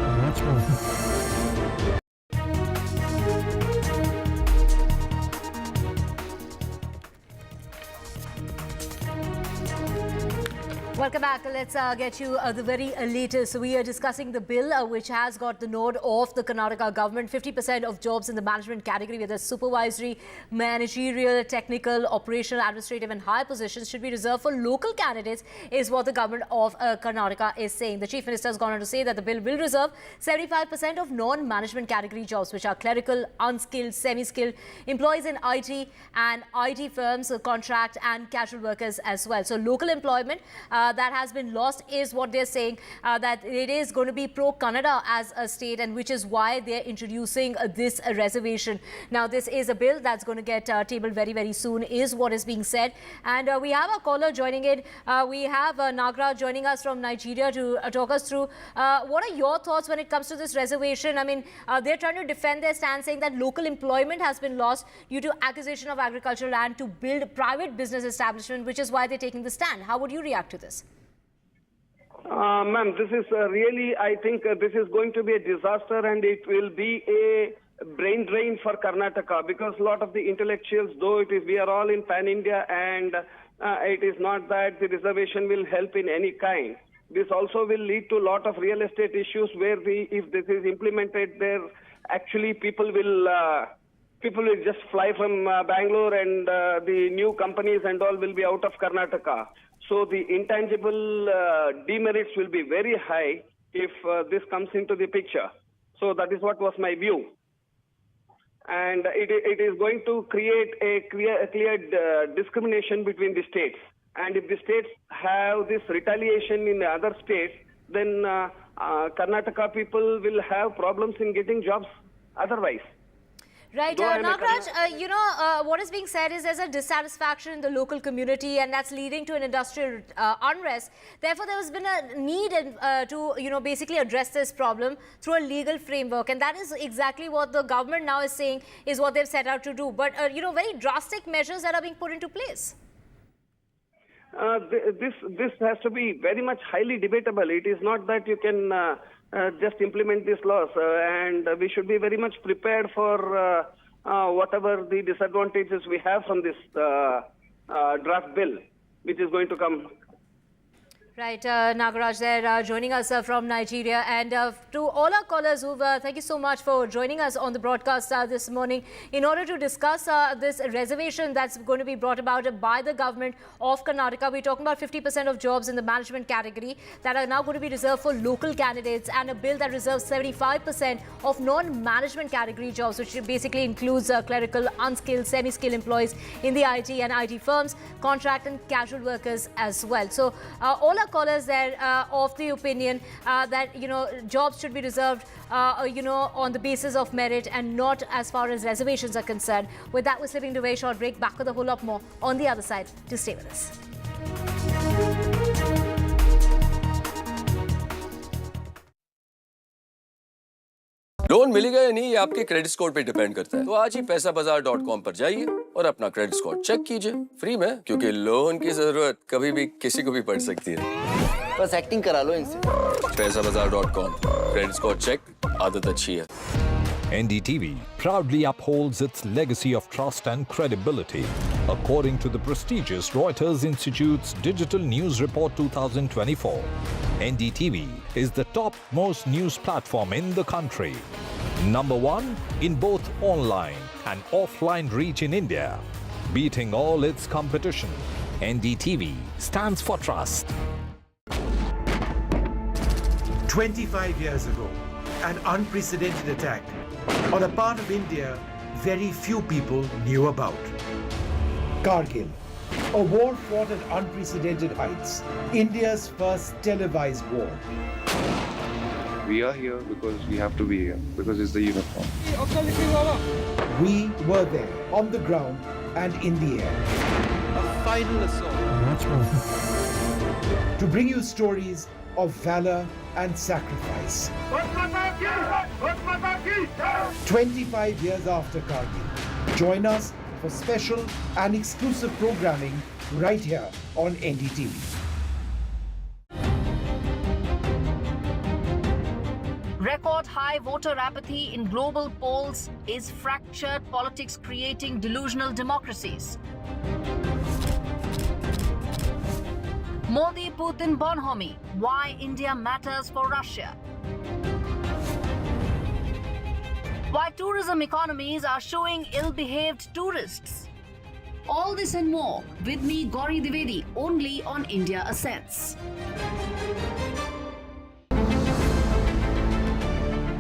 Speaker 15: Welcome back. Let's get you the very latest. So we are discussing the bill which has got the nod of the Karnataka government. 50% of jobs in the management category, whether supervisory, managerial, technical, operational, administrative and higher positions, should be reserved for local candidates, is what the government of Karnataka is saying. The Chief Minister has gone on to say that the bill will reserve 75% of non-management category jobs, which are clerical, unskilled, semi-skilled, employees in IT and IT firms, contract and casual workers as well. So local employment that has been lost is what they're saying, that it is going to be pro-Kannada as a state, and which is why they're introducing this reservation. Now, this is a bill that's going to get tabled very, very soon, is what is being said. And we have a caller joining in. We have Nagra joining us from Nigeria to talk us through. What are your thoughts when it comes to this reservation? I mean, they're trying to defend their stand, saying that local employment has been lost due to acquisition of agricultural land to build private business establishment, which is why they're taking the stand. How would you react to this?
Speaker 27: Ma'am, this is really, I think this is going to be a disaster, and it will be a brain drain for Karnataka, because a lot of the intellectuals, though it is, we are all in pan-India, and it is not that the reservation will help in any kind. This also will lead to a lot of real estate issues where if this is implemented there, actually people will just fly from Bangalore and the new companies and all will be out of Karnataka. So the intangible demerits will be very high if this comes into the picture. So that is what was my view. And it is going to create a clear discrimination between the states. And if the states have this retaliation in the other states, then Karnataka people will have problems in getting jobs otherwise.
Speaker 15: Right, Nagaraj, what is being said is there's a dissatisfaction in the local community and that's leading to an industrial unrest. Therefore, there has been a need to, basically address this problem through a legal framework. And that is exactly what the government now is saying is what they've set out to do. But, very drastic measures that are being put into place.
Speaker 27: This has to be very much highly debatable. It is not that you can just implement these laws, and we should be very much prepared for whatever the disadvantages we have from this draft bill, which is going to come.
Speaker 15: Right, Nagaraj there joining us from Nigeria. And to all our callers, thank you so much for joining us on the broadcast this morning in order to discuss this reservation that's going to be brought about by the government of Karnataka. We're talking about 50% of jobs in the management category that are now going to be reserved for local candidates, and a bill that reserves 75% of non-management category jobs, which basically includes clerical, unskilled, semi-skilled employees in the IT and IT firms, contract and casual workers as well. So all our callers there of the opinion that jobs should be reserved on the basis of merit and not as far as reservations are concerned. With that, we're slipping to a very short break. Back with a whole lot more on the other side. Do stay with us.
Speaker 23: Loan मिलेगा या नहीं ये आपके credit score पे depend करता है। तो आज ही पैसाबाजार.com पर जाइए और अपना क्रेडिट स्कोर चेक कीजिए फ्री में, क्योंकि लोन की जरूरत कभी भी किसी को भी पड़ सकती है। बस एक्टिंग करा लो इनसे। पैसाबाजार.com, क्रेडिट स्कोर चेक, आदत अच्छी है।
Speaker 1: NDTV proudly upholds its legacy of trust and credibility. According to the prestigious Reuters Institute's Digital News Report 2024, NDTV is the top-most news platform in the country. Number one in both online and offline reach in India. Beating all its competition, NDTV stands for trust.
Speaker 14: 25 years ago, an unprecedented attack on a part of India very few people knew about. Kargil, a war fought at unprecedented heights, India's first televised war.
Speaker 17: We are here because we have to be here, because it's the uniform.
Speaker 14: We were there, on the ground and in the air.
Speaker 3: A final assault.
Speaker 14: To bring you stories of valor and sacrifice. 25 years after Kargil. Join us for special and exclusive programming right here on NDTV.
Speaker 26: Record high voter apathy in global polls. Is fractured politics creating delusional democracies? Modi-Putin bonhomie. Why India matters for Russia. Why tourism economies are showing ill-behaved tourists. All this and more with me, Gauri Dwivedi, only on India Ascents.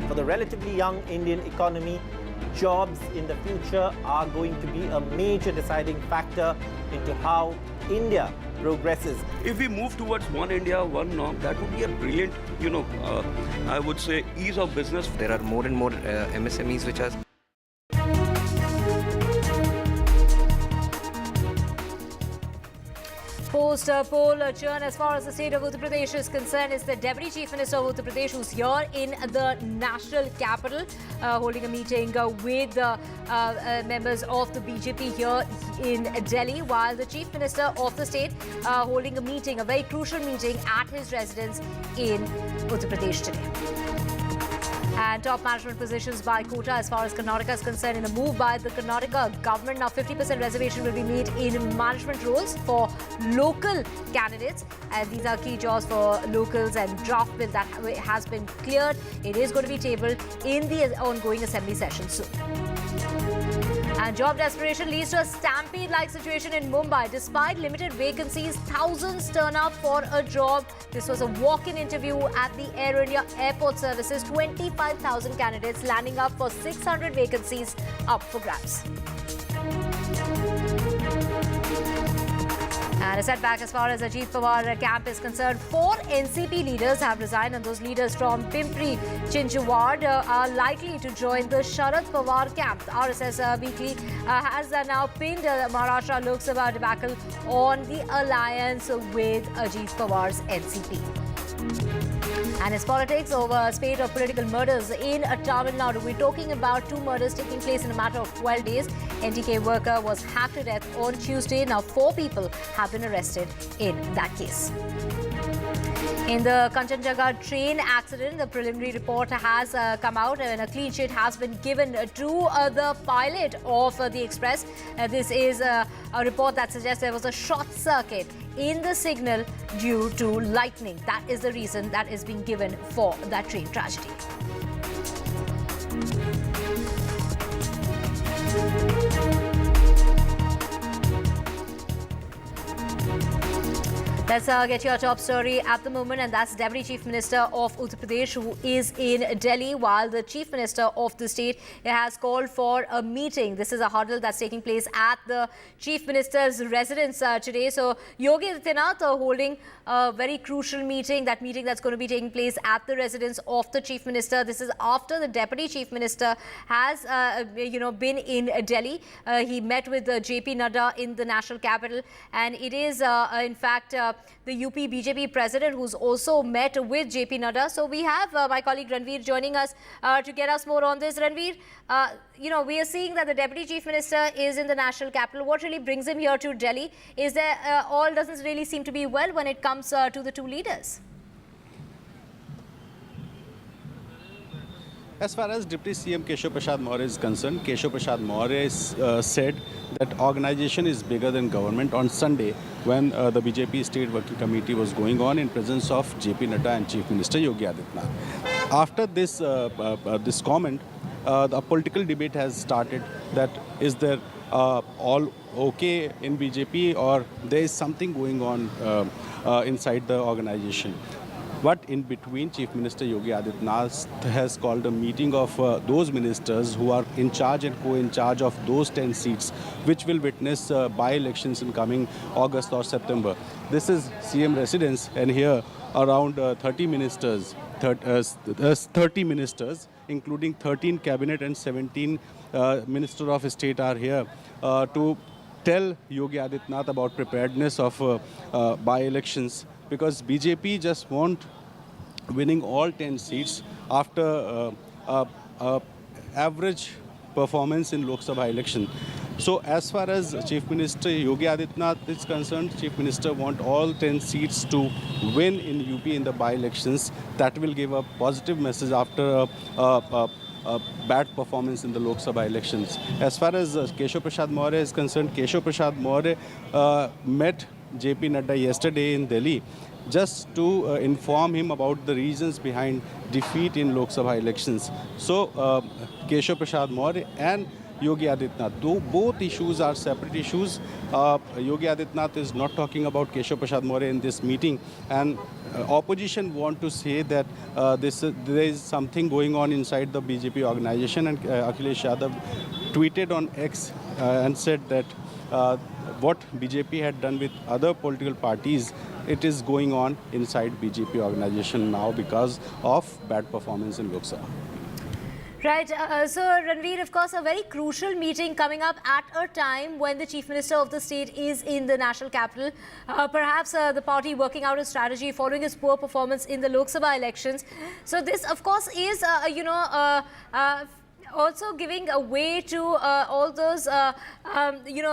Speaker 5: For the relatively young Indian economy, jobs in the future are going to be a major deciding factor into how India progresses.
Speaker 7: If we move towards one India, one norm, that would be a brilliant, I would say, ease of business.
Speaker 8: There are more and more MSMEs which are
Speaker 15: Post-poll churn as far as the state of Uttar Pradesh is concerned is the Deputy Chief Minister of Uttar Pradesh, who's here in the national capital, holding a meeting with members of the BJP here in Delhi, while the Chief Minister of the state holding a meeting, a very crucial meeting at his residence in Uttar Pradesh today. And top management positions by quota as far as Karnataka is concerned in a move by the Karnataka government. Now 50% reservation will be made in management roles for local candidates. And these are key jobs for locals, and draft bill that has been cleared. It is going to be tabled in the ongoing assembly session soon. And job desperation leads to a stampede-like situation in Mumbai. Despite limited vacancies, thousands turn up for a job. This was a walk-in interview at the Air India Airport Services. 25,000 candidates landing up for 600 vacancies up for grabs. And a setback as far as Ajit Pawar camp is concerned. 4 NCP leaders have resigned, and those leaders from Pimpri Chinchwad are likely to join the Sharad Pawar camp. The RSS Weekly has now pinned Maharashtra Lok Sabha debacle on the alliance with Ajit Pawar's NCP. And it's politics over a spate of political murders in Tamil Nadu. We're talking about 2 murders taking place in a matter of 12 days. NTK worker was hacked to death on Tuesday. Now 4 people have been arrested in that case. In the Kanchenjunga train accident, the preliminary report has come out and a clean sheet has been given to the pilot of the express. This is a report that suggests there was a short circuit in the signal due to lightning. That is the reason that is being given for that train tragedy. Let's get your top story at the moment, and that's Deputy Chief Minister of Uttar Pradesh, who is in Delhi, while the Chief Minister of the state has called for a meeting. This is a huddle that's taking place at the Chief Minister's residence today. So Yogi Adityanath holding a very crucial meeting, that meeting that's going to be taking place at the residence of the Chief Minister. This is after the Deputy Chief Minister has been in Delhi. He met with JP Nada in the national capital, and it is in fact the UP BJP president who's also met with JP Nada. So we have my colleague Ranveer joining us to get us more on this. Ranveer, we are seeing that the Deputy Chief Minister is in the national capital. What really brings him here to Delhi? Is there all doesn't really seem to be well when it comes to the 2 leaders?
Speaker 4: As far as Deputy CM Keshav Prasad Maurya is concerned, Keshav Prasad Maurya said that organization is bigger than government. On Sunday, when the BJP State Working Committee was going on in presence of JP Nada and Chief Minister Yogi Adityanath. After this this comment, the political debate has started that is there all okay in BJP, or there is something going on inside the organization. But in between, Chief Minister Yogi Adityanath has called a meeting of those ministers who are in charge and co-in charge of those 10 seats, which will witness by-elections in coming August or September. This is CM residence, and here around 30 ministers, 30 ministers, including 13 cabinet and 17 minister of state are here to tell Yogi Adityanath about preparedness of by-elections, because BJP just want winning all 10 seats after average performance in Lok Sabha election. So as far as Chief Minister Yogi Adityanath is concerned, Chief Minister want all 10 seats to win in UP in the by-elections. That will give a positive message after a bad performance in the Lok Sabha elections. As far as Keshav Prasad Maurya is concerned, Keshav Prasad Maurya met JP Nada yesterday in Delhi just to inform him about the reasons behind defeat in Lok Sabha elections. So Keshav Prasad Maurya and Yogi Adityanath, though both issues are separate issues, Yogi Adityanath is not talking about Keshav Prasad Maurya in this meeting, and opposition want to say that there is something going on inside the BJP organization, and Akhilesh Yadav tweeted on X and said that what BJP had done with other political parties, it is going on inside BJP organization now because of bad performance in Lok Sabha.
Speaker 15: Right. So, Ranveer, of course, a very crucial meeting coming up at a time when the Chief Minister of the state is in the national capital. Perhaps the party working out a strategy following his poor performance in the Lok Sabha elections. So this, of course, is, also giving a way to all those,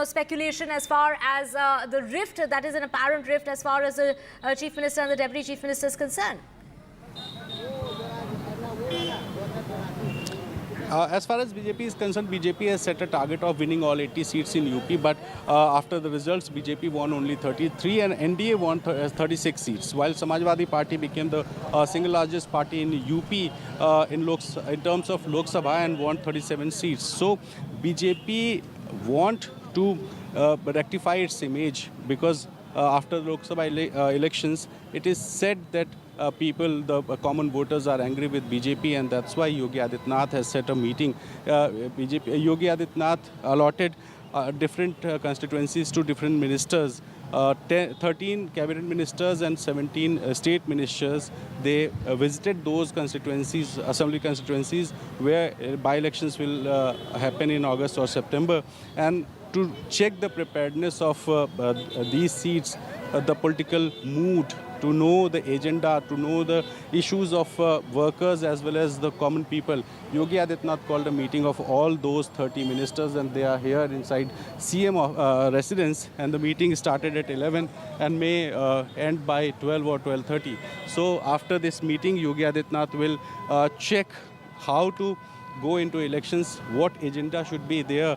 Speaker 15: speculation as far as the rift, that is an apparent rift as far as the Chief Minister and the Deputy Chief Minister is concerned.
Speaker 4: As far as BJP is concerned, BJP has set a target of winning all 80 seats in UP, but after the results, BJP won only 33 and NDA won 36 seats, while Samajwadi Party became the single largest party in UP in terms of Lok Sabha and won 37 seats. So BJP want to rectify its image because after Lok Sabha elections, it is said that the common voters are angry with BJP, and that's why Yogi Adityanath has set a meeting. Yogi Adityanath allotted different constituencies to different ministers. 13 cabinet ministers and 17 state ministers. They visited those constituencies, assembly constituencies, where by-elections will happen in August or September, and to check the preparedness of these seats, the political mood, to know the agenda, to know the issues of workers as well as the common people. Yogi Adityanath called a meeting of all those 30 ministers, and they are here inside CM residence, and the meeting started at 11 and may end by 12 or 12:30. So after this meeting, Yogi Adityanath will check how to go into elections, what agenda should be there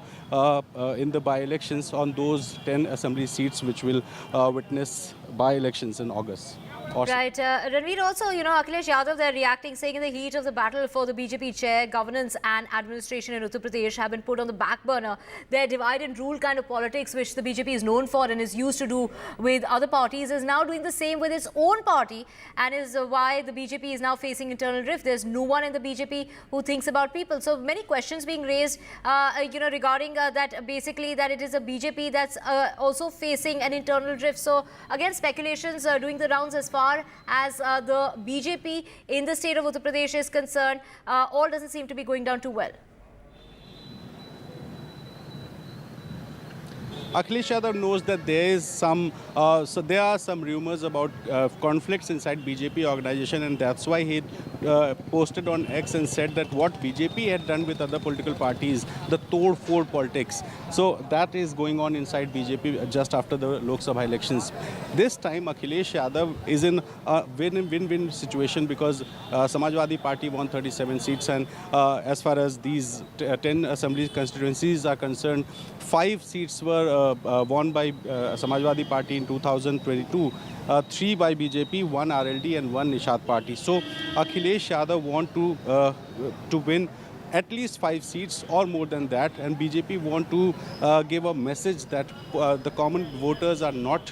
Speaker 4: in the by-elections on those 10 assembly seats which will witness by-elections in August.
Speaker 15: Right. Ranveer, also, Akhilesh Yadav, they're reacting, saying in the heat of the battle for the BJP chair, governance and administration in Uttar Pradesh have been put on the back burner. Their divide and rule kind of politics, which the BJP is known for and is used to do with other parties, is now doing the same with its own party, and is why the BJP is now facing internal rift. There's no one in the BJP who thinks about people. So many questions being raised, regarding that basically that it is a BJP that's also facing an internal rift. So again, speculations doing the rounds as far as the BJP in the state of Uttar Pradesh is concerned. All doesn't seem to be going down too well.
Speaker 4: Akhilesh Yadav knows that there is some, there are some rumors about conflicts inside BJP organization, and that's why he posted on X and said that what BJP had done with other political parties, the tod-fod politics. So that is going on inside BJP just after the Lok Sabha elections. This time, Akhilesh Yadav is in a win-win situation because Samajwadi Party won 37 seats, and as far as these 10 assembly constituencies are concerned, 5 seats were won by Samajwadi Party in 2022, 3 by BJP, 1 RLD and 1 Nishad Party. So Akhilesh Yadav want to win at least 5 seats or more than that, and BJP want to give a message that the common voters are not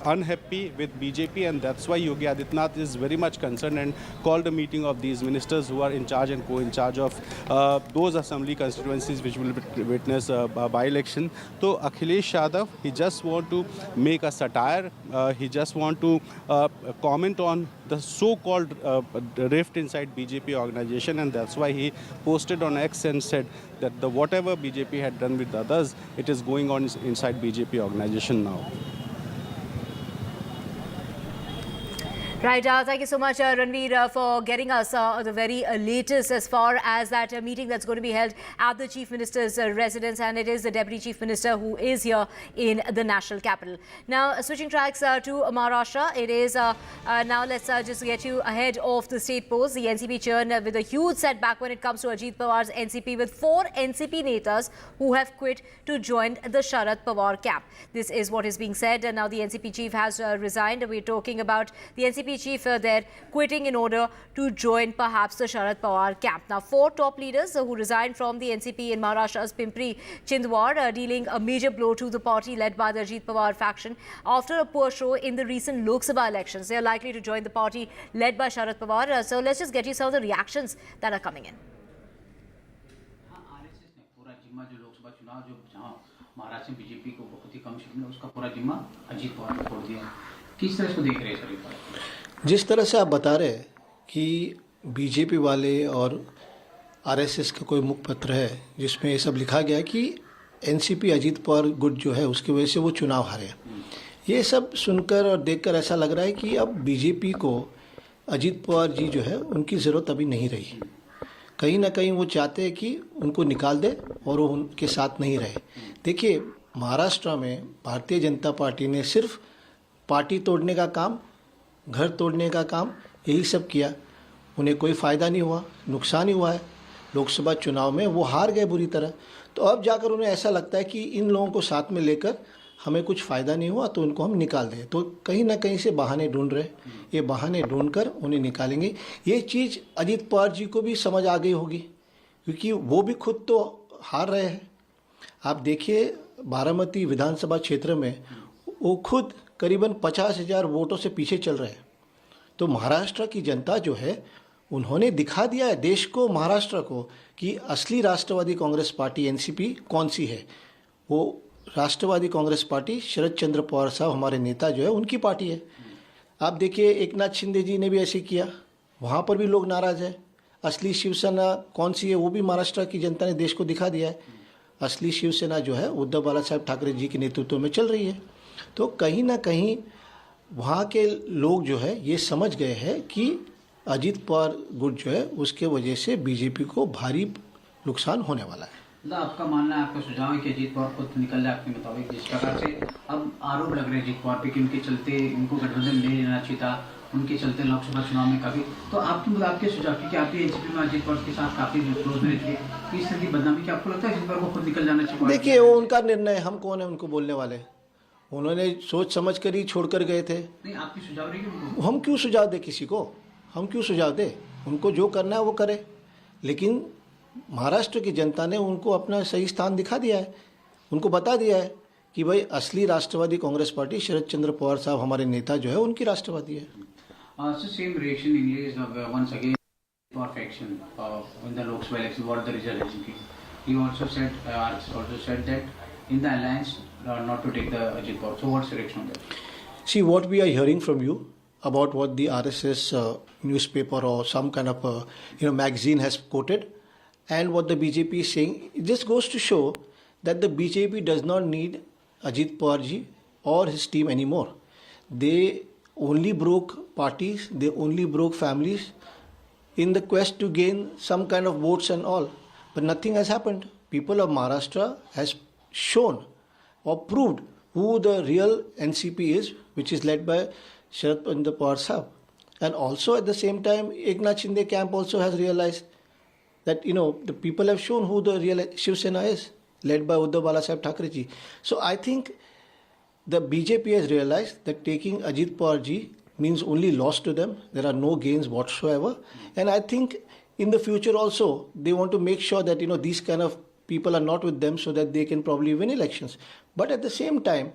Speaker 4: unhappy with BJP, and that's why Yogi Adityanath is very much concerned and called a meeting of these ministers who are in charge and co-in charge of those assembly constituencies which will witness a by-election. So Akhilesh Yadav, he just want to make a satire, he just want to comment on the so-called rift inside BJP organization, and that's why he posted on X and said that whatever BJP had done with others, it is going on inside BJP organization now.
Speaker 15: Right, thank you so much, Ranveer, for getting us the very latest as far as that meeting that's going to be held at the Chief Minister's residence, and it is the Deputy Chief Minister who is here in the national capital. Now, switching tracks to Maharashtra, it is now let's just get you ahead of the state polls. The NCP churn with a huge setback when it comes to Ajit Pawar's NCP, with 4 NCP netas who have quit to join the Sharad Pawar camp. This is what is being said, and now the NCP chief has resigned. We're talking about the NCP chief there quitting in order to join perhaps the Sharad Pawar camp. Now, 4 top leaders who resigned from the NCP in Maharashtra's Pimpri Chindwar dealing a major blow to the party led by the Ajit Pawar faction after a poor show in the recent Lok Sabha elections. They are likely to join the party led by Sharad Pawar. So let's just get you some of the reactions that are coming in.
Speaker 10: Maharashtra में BJP को बहुत ही कम seat में उसका पूरा जिम्मा अजीत पवार को छोड़ दिया। किस तरह इसको देख रहे हैं सर?
Speaker 11: जिस तरह से आप बता रहे कि बीजेपी वाले और आरएसएस का कोई मुखपत्र है जिसमें ये सब लिखा गया कि एनसीपी अजीत पवार गुट जो है उसकी वजह से वो चुनाव हारे, ये सब सुनकर और देखकर ऐसा लग रहा है कि अब बीजेपी को अजीत पवार जी जो है उनकी ज़रूरत अभी नहीं रही। कहीं ना कहीं वो चाहते हैं कि उनको निकाल दे और वो उनके साथ नहीं रहे। देखिए, महाराष्ट्र में भारतीय जनता पार्टी ने सिर्फ पार्टी तोड़ने का काम, घर तोड़ने का काम, यही सब किया। उन्हें कोई फ़ायदा नहीं हुआ, नुकसान ही हुआ है। लोकसभा चुनाव में वो हार गए बुरी तरह। तो अब जाकर उन्हें ऐसा लगता है कि इन लोगों को साथ में लेकर हमें कुछ फ़ायदा नहीं हुआ तो उनको हम निकाल दें। तो कहीं ना कहीं से बहाने ढूंढ रहे, ये बहाने ढूंढकर उन्हें निकालेंगे। ये चीज़ अजीत पवार जी को भी समझ आ गई होगी, क्योंकि वो भी खुद तो हार रहे हैं। आप देखिए बारामती विधानसभा क्षेत्र में वो खुद करीबन 50,000 वोटों से पीछे चल रहे हैं। तो महाराष्ट्र की जनता जो है उन्होंने दिखा दिया है देश को, महाराष्ट्र को, कि असली राष्ट्रवादी कांग्रेस पार्टी एनसीपी कौन सी है। वो राष्ट्रवादी कांग्रेस पार्टी शरद चंद्र पवार साहब हमारे नेता जो है उनकी पार्टी है। आप देखिए एक नाथ शिंदे जी ने भी ऐसे किया, वहाँ पर भी लोग नाराज़ है। असली शिवसेना कौन सी है वो भी महाराष्ट्र की जनता ने देश को दिखा दिया है। असली शिवसेना जो है उद्धव बाला साहब ठाकरे जी के नेतृत्व में चल रही है। तो कहीं ना कहीं वहाँ के लोग जो है ये समझ गए हैं कि अजीत पवार गुट जो है उसके वजह से बीजेपी को भारी नुकसान होने वाला है।
Speaker 10: आपका मानना है, आपका सुझाव है कि अजीत पवार खुद निकल रहे आपके मुताबिक, जिस प्रकार से अब आरोप लग रहे हैं अजीत पवार पे कि उनके चलते उनको गठबंधन नहीं लेना चाहिए था, उनके चलते लोकसभा चुनाव में काफी, तो आपके सुझाव की कि आप एनसीपी में अजीत पवार के साथ काफी क्लोज में रहती है, इस तरह की बदनामी क्या आपको लगता है अजीत पवार को खुद निकल जाना चाहिए?
Speaker 11: देखिए वो उनका निर्णय, हम कौन है उनको बोलने वाले। उन्होंने सोच समझ कर ही छोड़कर गए थे।
Speaker 10: नहीं, आपकी सुझाव रही,
Speaker 11: हम क्यों सुझाव दे किसी को, हम क्यों सुझाव दे, उनको जो करना है वो करे। लेकिन महाराष्ट्र की जनता ने उनको अपना सही स्थान दिखा दिया है, उनको बता दिया है कि भाई असली राष्ट्रवादी कांग्रेस पार्टी शरद चंद्र पवार साहब हमारे नेता जो है उनकी राष्ट्रवादी है।
Speaker 10: So same reaction in English once again perfection in the Lok Sabha election. What the result is? He also said that in the alliance not to take the Ajit Pawar. So what's your reaction on that?
Speaker 11: See, what we are hearing from you about what the RSS newspaper or some kind of magazine has quoted, and what the BJP is saying, this goes to show that the BJP does not need Ajit Pawar ji or his team anymore. They only broke parties, they only broke families in the quest to gain some kind of votes and all. But nothing has happened. People of Maharashtra has shown or proved who the real NCP is, which is led by Sharad Pawar Sahab. And also at the same time, Eknath Shinde camp also has realized that, the people have shown who the real Shiv Sena is, led by Uddhav Bala Sahib Thackeray ji. So I think the BJP has realized that taking Ajit Pawar ji means only loss to them. There are no gains whatsoever. And I think in the future also, they want to make sure that, these kind of people are not with them so that they can probably win elections. But at the same time,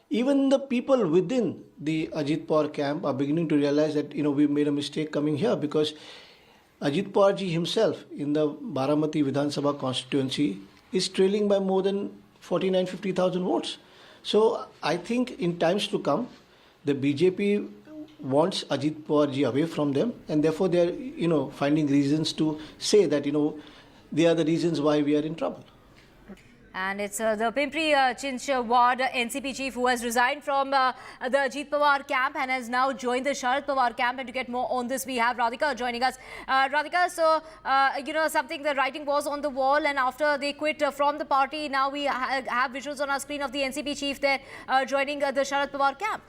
Speaker 11: even the people within the Ajit Pawar camp are beginning to realize that, we made a mistake coming here, because Ajit Pawar ji himself in the Baramati Vidhan Sabha constituency is trailing by more than 49-50,000 votes. So I think in times to come, the BJP wants Ajit Pawar ji away from them, and therefore they are, finding reasons to say that, they are the reasons why we are in trouble.
Speaker 15: And it's the Pimpri Chinch ward NCP chief who has resigned from the Ajit Pawar camp and has now joined the Sharad Pawar camp. And to get more on this, we have Radhika joining us. Radhika, so, something, the writing was on the wall, and after they quit from the party, now we have visuals on our screen of the NCP chief there joining the Sharad Pawar camp.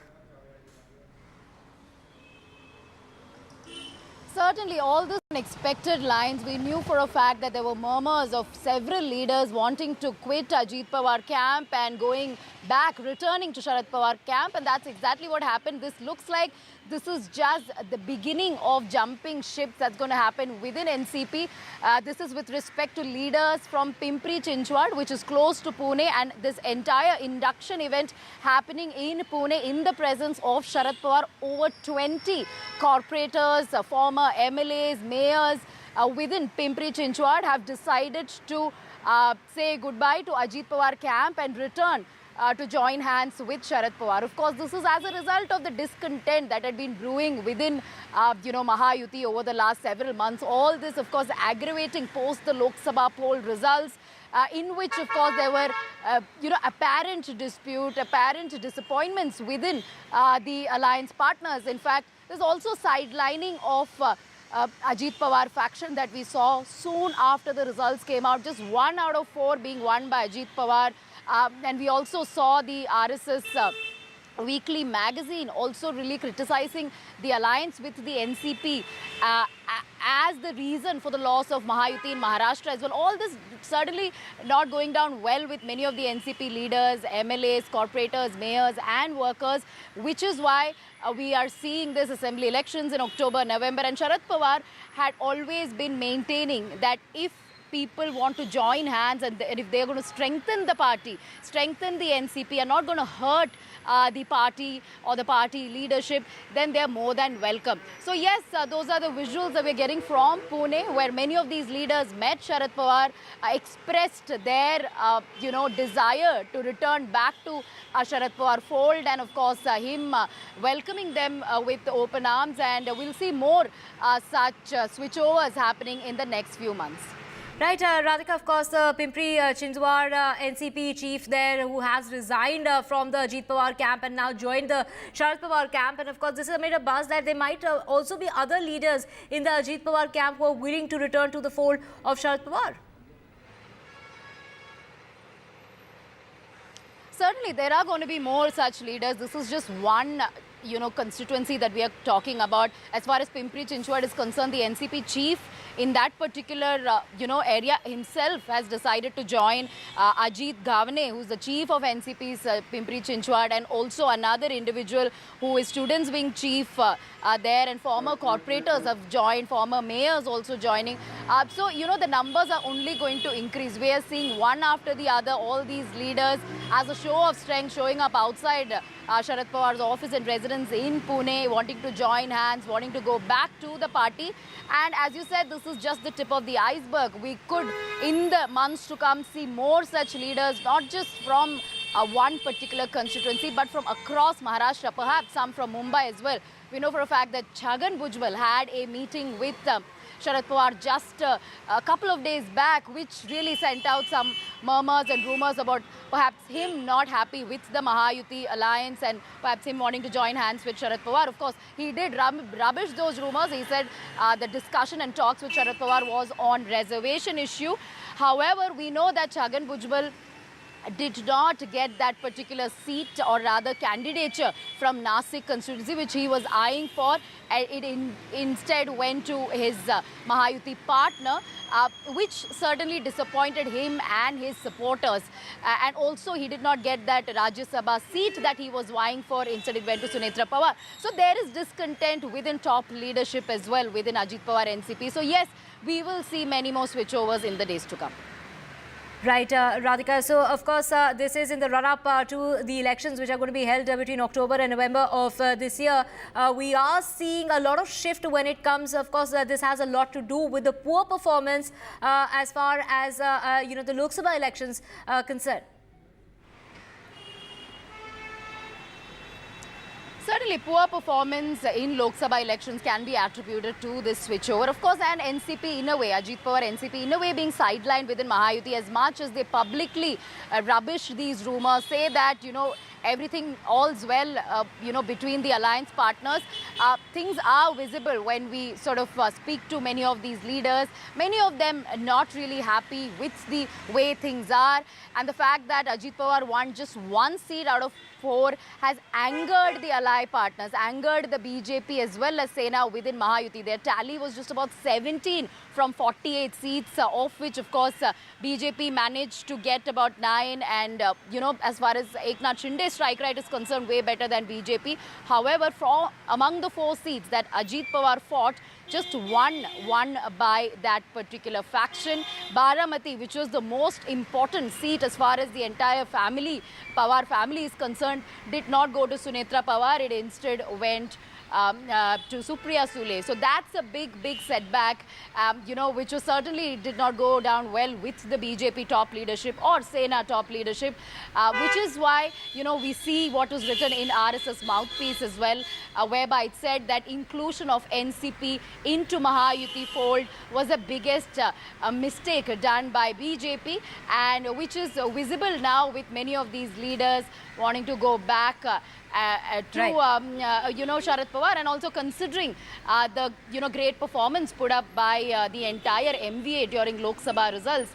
Speaker 9: Certainly, all this unexpected lines. We knew for a fact that there were murmurs of several leaders wanting to quit Ajit Pawar camp and going back, returning to Sharad Pawar camp, and that's exactly what happened. This looks like this is just the beginning of jumping ships that's going to happen within NCP. This is with respect to leaders from Pimpri Chinchwad, which is close to Pune, and this entire induction event happening in Pune in the presence of Sharad Pawar. Over 20 corporators, former MLAs, mayors within Pimpri Chinchwad have decided to say goodbye to Ajit Pawar camp and return to join hands with Sharad Pawar. Of course, this is as a result of the discontent that had been brewing within, Mahayuti over the last several months. All this, of course, aggravating post the Lok Sabha poll results, in which, of course, there were, apparent dispute, apparent disappointments within the alliance partners. In fact, there's also sidelining of Ajit Pawar faction that we saw soon after the results came out. Just 1 out of 4 being won by Ajit Pawar. And we also saw the RSS weekly magazine also really criticizing the alliance with the NCP as the reason for the loss of Mahayuti in Maharashtra as well. All this certainly not going down well with many of the NCP leaders, MLAs, corporators, mayors and workers, which is why we are seeing this assembly elections in October, November. And Sharad Pawar had always been maintaining that if people want to join hands and if they're going to strengthen the party, strengthen the NCP, are not going to hurt the party or the party leadership, then they're more than welcome. So yes, those are the visuals that we're getting from Pune, where many of these leaders met Sharad Pawar, expressed their desire to return back to Sharad Pawar fold, and of course him welcoming them with open arms. And we'll see more such switchovers happening in the next few months.
Speaker 15: Right, Radhika, of course, the Pimpri Chinchwad NCP chief there who has resigned from the Ajit Pawar camp and now joined the Sharad Pawar camp. And of course, this has made a buzz that there might also be other leaders in the Ajit Pawar camp who are willing to return to the fold of Sharad Pawar.
Speaker 9: Certainly, there are going to be more such leaders. This is just one constituency that we are talking about. As far as Pimpri Chinchwad is concerned, the NCP chief in that particular area himself has decided to join Ajit Gavane, who's the chief of NCP's Pimpri Chinchwad, and also another individual who is students wing chief there, and former corporators have joined, former mayors also joining. So the numbers are only going to increase. We are seeing one after the other, all these leaders as a show of strength showing up outside Sharad Pawar's office and residence in Pune, wanting to join hands, wanting to go back to the party. And as you said, this is just the tip of the iceberg. We could, in the months to come, see more such leaders, not just from one particular constituency, but from across Maharashtra, perhaps some from Mumbai as well. We know for a fact that Chhagan Bhujbal had a meeting with Sharad Pawar just a couple of days back, which really sent out some murmurs and rumors about perhaps him not happy with the Mahayuti alliance and perhaps him wanting to join hands with Sharad Pawar. Of course, he did rubbish those rumors. He said the discussion and talks with Sharad Pawar was on reservation issue. However, we know that Chhagan Bhujbal did not get that particular seat, or rather candidature, from Nasik constituency, which he was eyeing for. It instead went to his Mahayuti partner, which certainly disappointed him and his supporters. And also he did not get that Rajya Sabha seat that he was vying for. Instead it went to Sunetra Pawar. So there is discontent within top leadership as well within Ajit Pawar NCP. So yes, we will see many more switchovers in the days to come.
Speaker 15: Right, Radhika. So, of course, this is in the run-up to the elections which are going to be held between October and November of this year. We are seeing a lot of shift when it comes. Of course, this has a lot to do with the poor performance as far as, the Lok Sabha elections concerned.
Speaker 9: Certainly, poor performance in Lok Sabha elections can be attributed to this switchover. Of course, and NCP in a way, Ajit Pawar NCP in a way being sidelined within Mahayuti, as much as they publicly rubbish these rumors, say that, everything all's well, between the alliance partners. Things are visible when we sort of speak to many of these leaders. Many of them not really happy with the way things are. And the fact that Ajit Pawar won just one seat out of 4 has angered the ally partners, angered the BJP as well as Sena within Mahayuti. Their tally was just about 17 from 48 seats, of which, of course, BJP managed to get about 9. And, as far as Eknath Shinde's strike rate is concerned, way better than BJP. However, from among the 4 seats that Ajit Pawar fought, just one won by that particular faction. Baramati, which was the most important seat as far as the entire family, Pawar family is concerned, did not go to Sunetra Pawar. It instead went to Supriya Sule. So that's a big setback, which was certainly did not go down well with the BJP top leadership or Sena top leadership, which is why, we see what was written in RSS mouthpiece as well, whereby it said that inclusion of NCP into Mahayuti fold was the biggest mistake done by BJP, and which is visible now with many of these leaders wanting to go back Sharad Pawar, and also considering the great performance put up by the entire MVA during Lok Sabha results.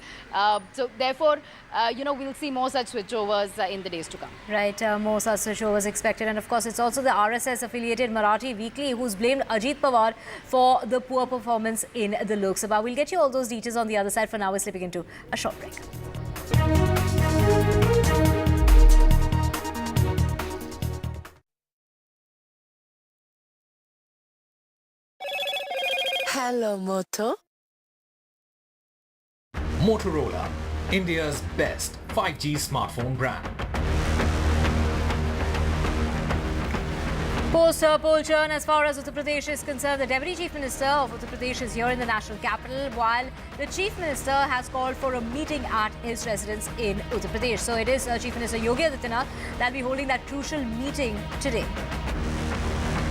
Speaker 9: So therefore, we'll see more such switchovers in the days to come.
Speaker 15: Right, more such switchovers expected. And of course, it's also the RSS-affiliated Marathi Weekly who's blamed Ajit Pawar for the poor performance in the Lok Sabha. We'll get you all those details on the other side. For now, we're slipping into a short break.
Speaker 12: Hello, Moto.
Speaker 6: Motorola, India's best 5G smartphone brand.
Speaker 15: Post-poll churn as far as Uttar Pradesh is concerned. The Deputy Chief Minister of Uttar Pradesh is here in the national capital, while the Chief Minister has called for a meeting at his residence in Uttar Pradesh. So it is Chief Minister Yogi Adityanath that will be holding that crucial meeting today.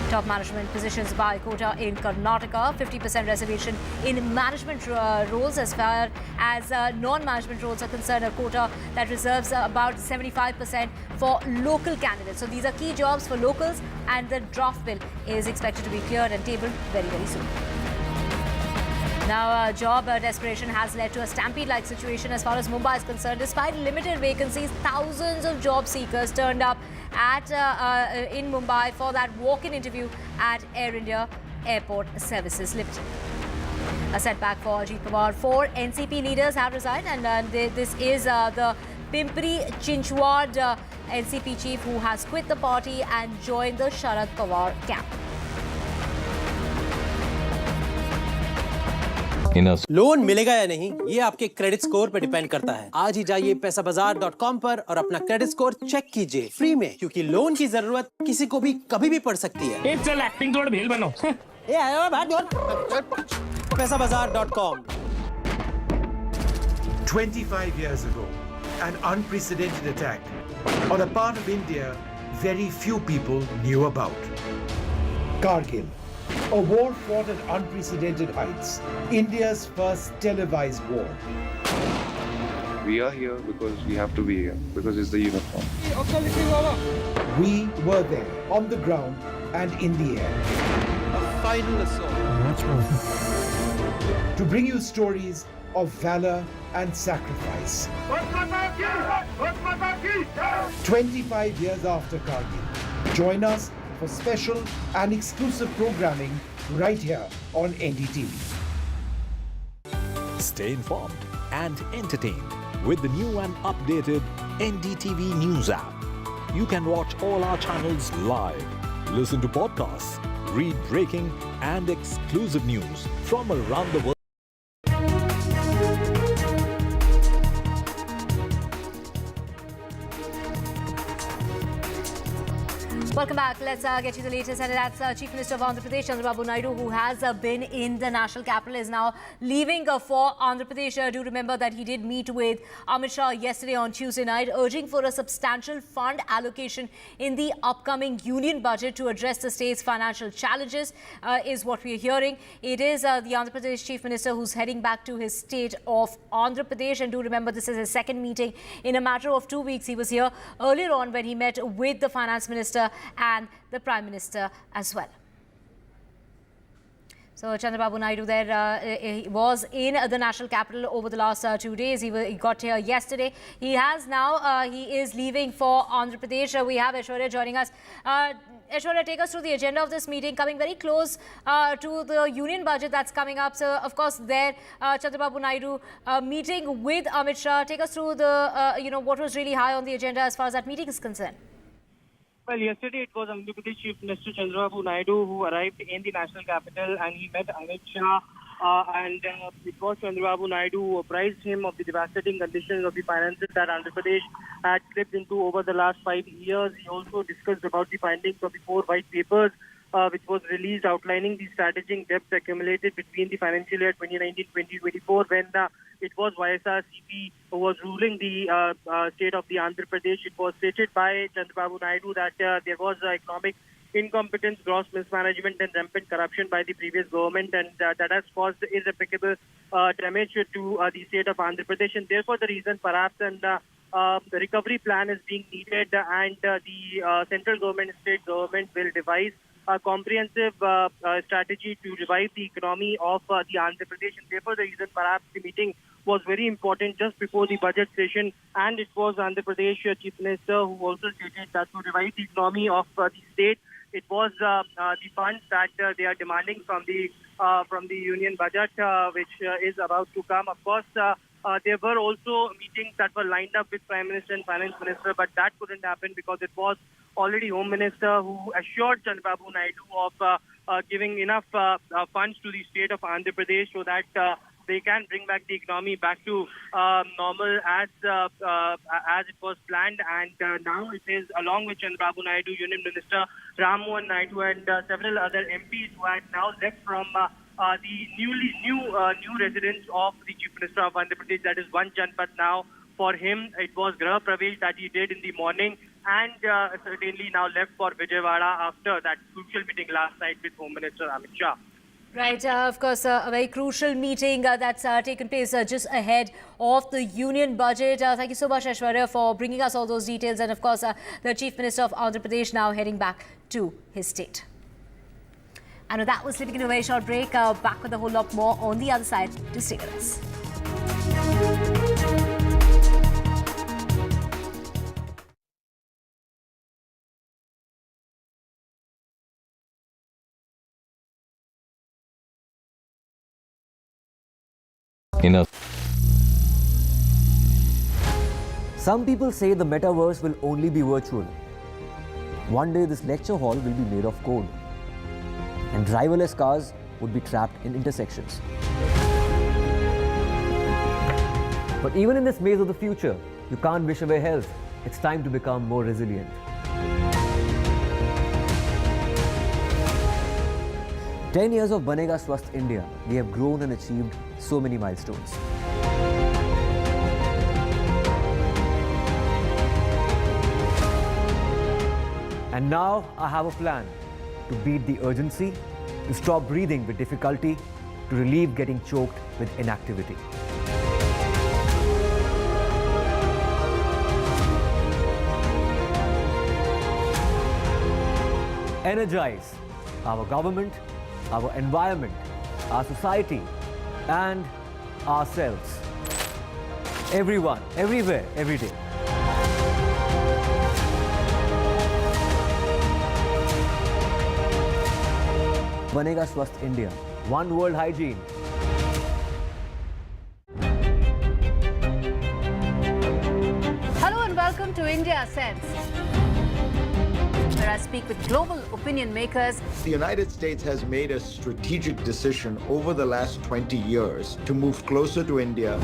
Speaker 15: Top management positions by quota in Karnataka, 50% reservation in management roles. As far as non-management roles are concerned, a quota that reserves about 75% for local candidates. So these are key jobs for locals, and the draft bill is expected to be cleared and tabled very, very soon. Now, job desperation has led to a stampede-like situation as far as Mumbai is concerned. Despite limited vacancies, thousands of job seekers turned up in Mumbai for that walk-in interview at Air India Airport Services Limited. A setback for Ajit Pawar. 4 NCP leaders have resigned, and this is the Pimpri Chinchwad NCP chief who has quit the party and joined the Sharad Pawar camp.
Speaker 5: Loan मिलेगा या नहीं, ये आपके credit score पर depend करता है। आज ही जाइए पैसाबाजार.com पर और अपना क्रेडिट स्कोर चेक कीजिए फ्री में, क्योंकि लोन की जरूरत किसी को भी कभी भी पड़ सकती है। चल एक्टिंग थोड़ा भेल बनो। ये आयो बात बोल। पैसाबाजार.com।
Speaker 14: 25 years ago, an unprecedented attack on a part of India very few people knew about. Kargil, a war fought at unprecedented heights, India's first televised war.
Speaker 17: We are here because we have to be here, because it's the uniform.
Speaker 14: We were there, on the ground and in the air.
Speaker 3: A final assault.
Speaker 14: To bring you stories of valor and sacrifice. 25 years after Kargil, join us for special and exclusive programming right here on NDTV.
Speaker 1: Stay informed and entertained with the new and updated NDTV News app. You can watch all our channels live, listen to podcasts, read breaking and exclusive news from around the world.
Speaker 15: Welcome back. Let's get you the latest. And that's Chief Minister of Andhra Pradesh, Chandrababu Naidu, who has been in the national capital, is now leaving for Andhra Pradesh. Do remember that he did meet with Amit Shah yesterday on Tuesday night, urging for a substantial fund allocation in the upcoming union budget to address the state's financial challenges, is what we are hearing. It is the Andhra Pradesh Chief Minister who's heading back to his state of Andhra Pradesh. And do remember, this is his second meeting in a matter of 2 weeks. He was here earlier on when he met with the Finance Minister and the Prime Minister as well. So Chandrababu Naidu there he was in the national capital over the last 2 days. He got here yesterday. He has now, he is leaving for Andhra Pradesh. We have Aishwarya joining us. Aishwarya, take us through the agenda of this meeting, coming very close to the union budget that's coming up. So, of course, there, Chandrababu Naidu meeting with Amit Shah. Take us through the, what was really high on the agenda as far as that meeting is concerned.
Speaker 13: Well, yesterday it was Andhra Pradesh Chief Minister Chandrababu Naidu who arrived in the national capital, and he met Amit Shah. It was Chandrababu Naidu who apprised him of the devastating conditions of the finances that Andhra Pradesh had slipped into over the last 5 years. He also discussed about the findings of the 4 white papers, which was released outlining the strategic debts accumulated between the financial year 2019-2024 when it was YSRCP who was ruling the state of the Andhra Pradesh. It was stated by Chandrababu Naidu that there was economic incompetence, gross mismanagement and rampant corruption by the previous government, and that has caused irreparable damage to the state of Andhra Pradesh. And therefore the reason perhaps, and the recovery plan is being needed, and the central government, state government will devise a comprehensive strategy to revive the economy of the Andhra Pradesh. And therefore, the reason perhaps the meeting was very important just before the budget session, and it was Andhra Pradesh Chief Minister who also stated that to revive the economy of the state, it was the funds that they are demanding from the union budget, which is about to come. Of course, there were also meetings that were lined up with Prime Minister and Finance Minister, but that couldn't happen because it was already Home Minister who assured Chandrababu Naidu of giving enough funds to the state of Andhra Pradesh so that they can bring back the economy back to normal as it was planned. And now it is, along with Chandrababu Naidu, Union Minister Ram Mohan Naidu and several other MPs who had now left from the new residence of the Chief Minister of Andhra Pradesh, that is one Janpath now. For him, it was Graha Pravesh that he did in the morning, and certainly now left for Vijayawada after that crucial meeting last night with Home Minister Amit Shah.
Speaker 15: Right, of course, a very crucial meeting that's taken place just ahead of the union budget. Thank you so much, Aishwarya, for bringing us all those details. And of course, the Chief Minister of Andhra Pradesh now heading back to his state. And with that, we're slipping in a very short break. Back with a whole lot more on the other side. To stay with us.
Speaker 16: Some people say the metaverse will only be virtual. One day this lecture hall will be made of code, and driverless cars would be trapped in intersections. But even in this maze of the future, you can't wish away health. It's time to become more resilient. 10 years of Banega Swasth India, we have grown and achieved so many milestones. And now I have a plan to beat the urgency, to stop breathing with difficulty, to relieve getting choked with inactivity. Energize our government, our environment, our society, and ourselves. Everyone, everywhere, every day. Banega Swasth India, one world hygiene.
Speaker 15: Hello and welcome to India Sense, where I speak with global opinion makers.
Speaker 18: The United States has made a strategic decision over the last 20 years to move closer to India.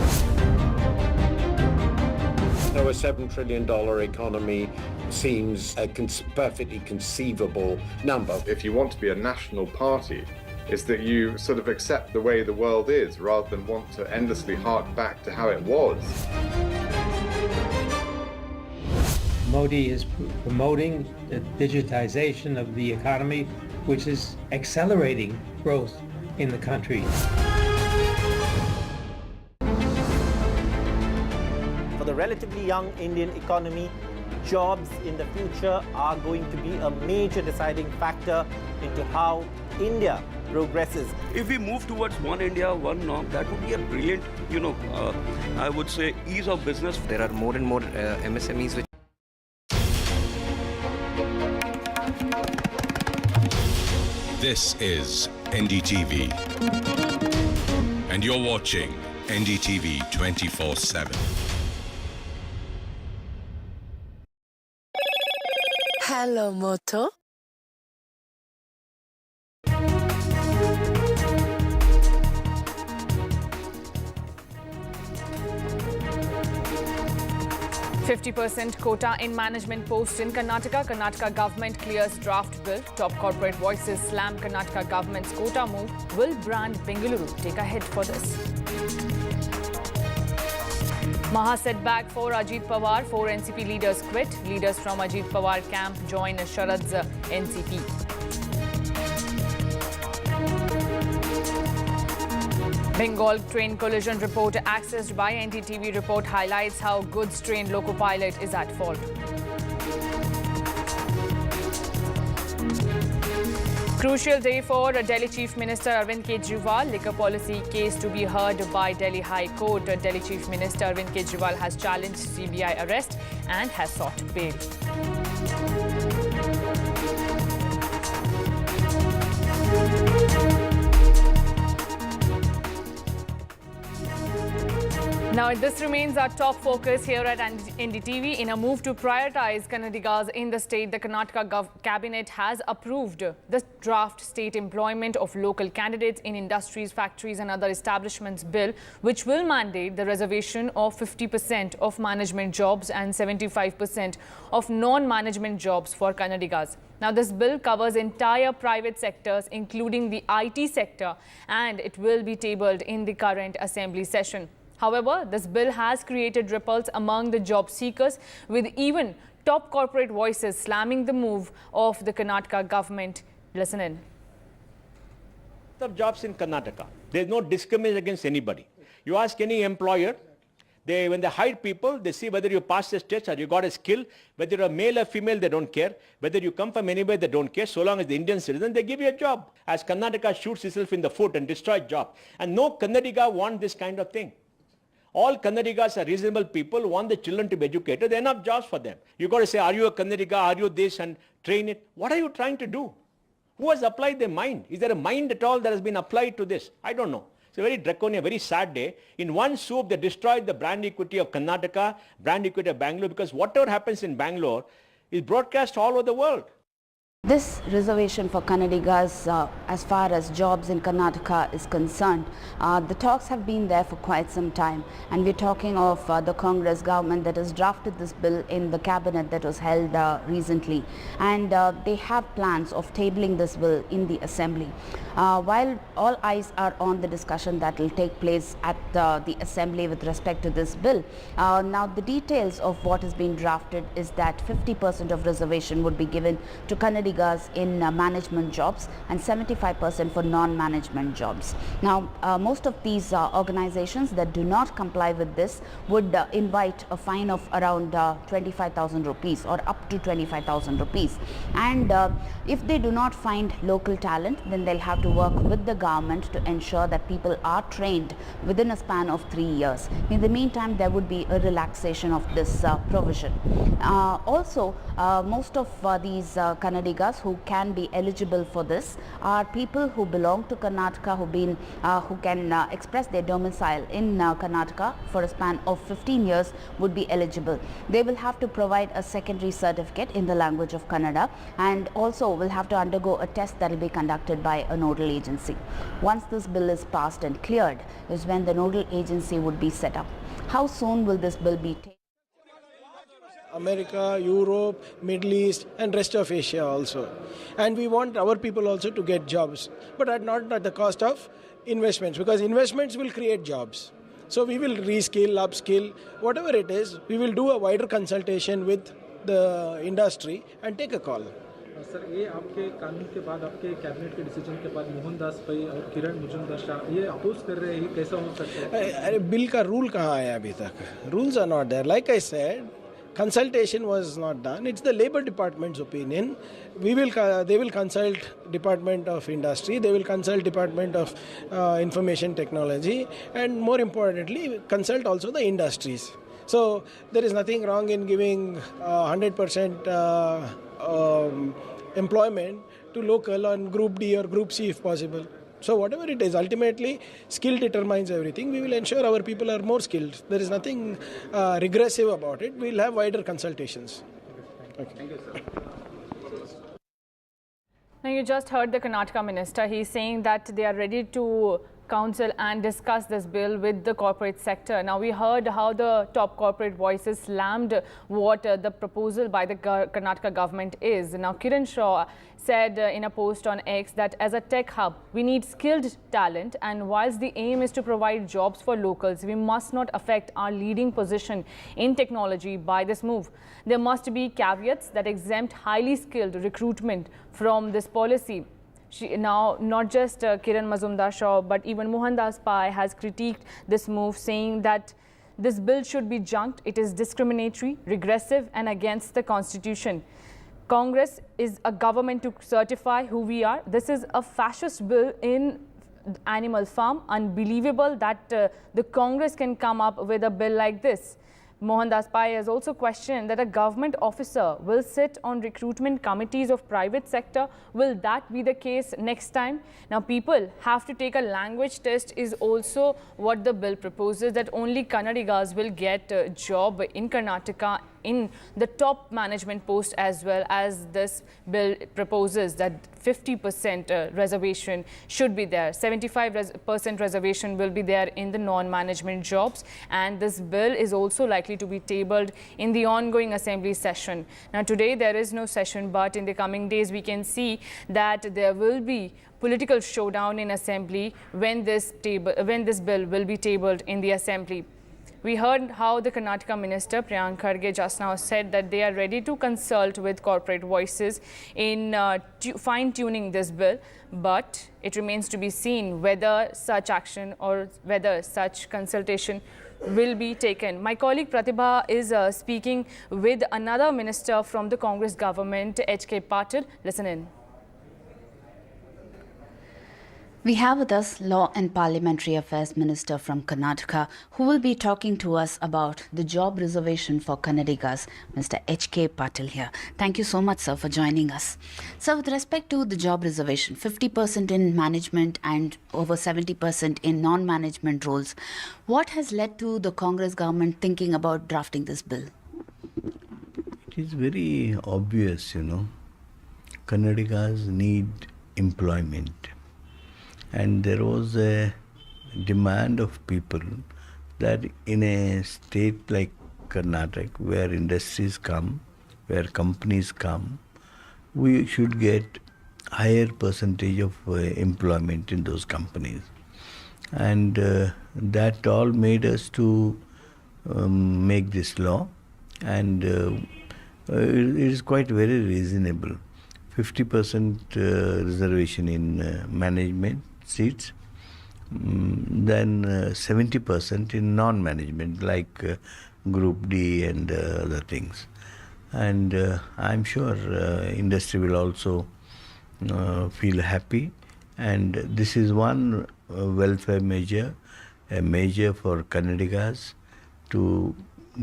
Speaker 19: So a $7 trillion economy seems a perfectly conceivable number.
Speaker 20: If you want to be a national party, it's that you sort of accept the way the world is rather than want to endlessly hark back to how it was.
Speaker 21: Modi is promoting the digitization of the economy, which is accelerating growth in the country.
Speaker 22: For the relatively young Indian economy, jobs in the future are going to be a major deciding factor into how India progresses.
Speaker 7: If we move towards one India, one norm, that would be a brilliant, I would say, ease of business.
Speaker 8: There are more and more MSMEs which
Speaker 24: This is NDTV, and you're watching NDTV 24/7.
Speaker 12: Hello, Moto.
Speaker 25: %50 quota in management posts in Karnataka. Karnataka government clears draft bill. Top corporate voices slam Karnataka government's quota move. Will brand Bengaluru take a hit for this? Setback for Ajit Pawar. 4 NCP leaders quit. Leaders from Ajit Pawar camp join Sharad's NCP. Bengal train collision report accessed by NDTV report highlights how goods train loco pilot is at fault. Crucial day for Delhi Chief Minister Arvind Kejriwal. Liquor policy case to be heard by Delhi High Court. Delhi Chief Minister Arvind Kejriwal has challenged CBI arrest and has sought bail. Now, this remains our top focus here at NDTV. In a move to prioritize Kannadigas in the state, the Karnataka cabinet has approved the draft state employment of local candidates in industries, factories and other establishments bill, which will mandate the reservation of 50% of management jobs and 75% of non-management jobs for Kannadigas. Now, this bill covers entire private sectors, including the IT sector, and it will be tabled in the current assembly session. However, this bill has created ripples among the job seekers, with even top corporate voices slamming the move of the Karnataka government. Listen in.
Speaker 2: Of jobs in Karnataka, there is no discrimination against anybody. You ask any employer, when they hire people, they see whether you pass the test or you got a skill, whether you're a male or female, they don't care. Whether you come from anywhere, they don't care. So long as the Indian citizen, they give you a job. As Karnataka shoots itself in the foot and destroys jobs. And no Kannadiga want this kind of thing. All Kannadigas are reasonable people, want the children to be educated. There are enough jobs for them. You got to say, are you a Kannadiga, are you this, and train it. What are you trying to do? Who has applied their mind? Is there a mind at all that has been applied to this? I don't know. It's a very draconian, very sad day. In one swoop, they destroyed the brand equity of Karnataka, brand equity of Bangalore, because whatever happens in Bangalore is broadcast all over the world.
Speaker 4: This reservation for Kannadigas, as far as jobs in Karnataka is concerned, the talks have been there for quite some time, and we're talking of the Congress government that has drafted this bill in the cabinet that was held recently, and they have plans of tabling this bill in the assembly. While all eyes are on the discussion that will take place at the assembly with respect to this bill, now the details of what is being drafted is that 50% of reservation would be given to Kannadigas in management jobs and 75% for non-management jobs. Now, most of these organizations that do not comply with this would invite a fine of around 25,000 rupees or up to 25,000 rupees. And if they do not find local talent, then they'll have to work with the government to ensure that people are trained within a span of 3 years. In the meantime, there would be a relaxation of this provision. Also, most of these Kannadigas who can be eligible for this are people who belong to Karnataka, who can express their domicile in Karnataka for a span of 15 years would be eligible. They will have to provide a secondary certificate in the language of Kannada, and also will have to undergo a test that will be conducted by a nodal agency. Once this bill is passed and cleared is when the nodal agency would be set up. How soon will this bill be taken?
Speaker 10: America, Europe, Middle East and rest of Asia also. And we want our people also to get jobs, but not at the cost of investments, because investments will create jobs. So we will reskill, upskill, whatever it is, we will do a wider consultation with the industry and take a call.
Speaker 11: Sir ये आपके कानून के बाद आपके cabinet के decision के बाद मोहनदास पै और किरण मुजुमदार शाह ये अपोज कर रहे हैं, कैसा हो सकता है?
Speaker 10: अरे बिल का रूल कहाँ आया अभी तक? Rules are not there. Like I said, consultation was not done. It's the Labour Department's opinion. They will consult Department of Industry. They will consult Department of Information Technology, and more importantly, consult also the industries. So there is nothing wrong in giving 100% employment to local on Group D or Group C if possible. So whatever it is, ultimately skill determines everything. We will ensure our people are more skilled. There is nothing regressive about it. We will have wider consultations. Okay. Thank you, sir.
Speaker 25: Now, you just heard the Karnataka minister. He's saying that they are ready to counsel and discuss this bill with the corporate sector. Now, we heard how the top corporate voices slammed what the proposal by the Karnataka government is. Now, Kiran Shaw said in a post on X that as a tech hub, we need skilled talent, and whilst the aim is to provide jobs for locals, we must not affect our leading position in technology by this move. There must be caveats that exempt highly skilled recruitment from this policy. Now, not just Kiran Mazumdar-Shaw, but even Mohandas Pai has critiqued this move, saying that this bill should be junked. It is discriminatory, regressive, and against the constitution. Congress is a government to certify who we are. This is a fascist bill in animal farm. Unbelievable that the Congress can come up with a bill like this. Mohandas Pai has also questioned that a government officer will sit on recruitment committees of private sector. Will that be the case next time? Now, people have to take a language test is also what the bill proposes, that only Kannadigas will get a job in Karnataka in the top management post, as well as this bill proposes that 50% reservation should be there. 75% reservation will be there in the non-management jobs, and this bill is also likely to be tabled in the ongoing assembly session. Now, today there is no session, but in the coming days we can see that there will be political showdown in assembly when this bill will be tabled in the assembly. We heard how the Karnataka Minister Priyank Kharge just now said that they are ready to consult with corporate voices in fine-tuning this bill, but it remains to be seen whether such action or whether such consultation will be taken. My colleague Pratibha is speaking with another minister from the Congress government, H.K. Patil. Listen in.
Speaker 4: We have with us Law and Parliamentary Affairs Minister from Karnataka, who will be talking to us about the job reservation for Kannadigas, Mr. H.K. Patil here. Thank you so much, sir, for joining us. So, with respect to the job reservation, 50% in management and over 70% in non-management roles, what has led to the Congress government thinking about drafting this bill?
Speaker 5: It is very obvious, Kannadigas need employment. And there was a demand of people that in a state like Karnataka, where industries come, where companies come, we should get higher percentage of employment in those companies. And that all made us to make this law. And it is quite very reasonable. 50% reservation in management seats, then 70% in non-management like Group D and other things. And I'm sure industry will also feel happy. And this is one welfare measure, a measure for Kannadigas to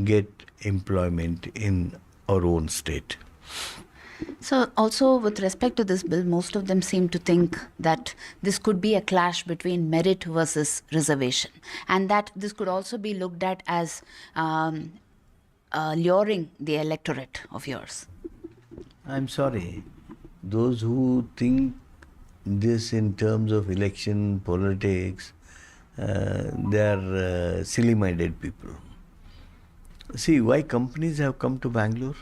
Speaker 5: get employment in our own state.
Speaker 4: So also with respect to this bill, most of them seem to think that this could be a clash between merit versus reservation, and that this could also be looked at as luring the electorate of yours.
Speaker 5: I'm sorry. Those who think this in terms of election politics, they are silly-minded people. See, why companies have come to Bangalore?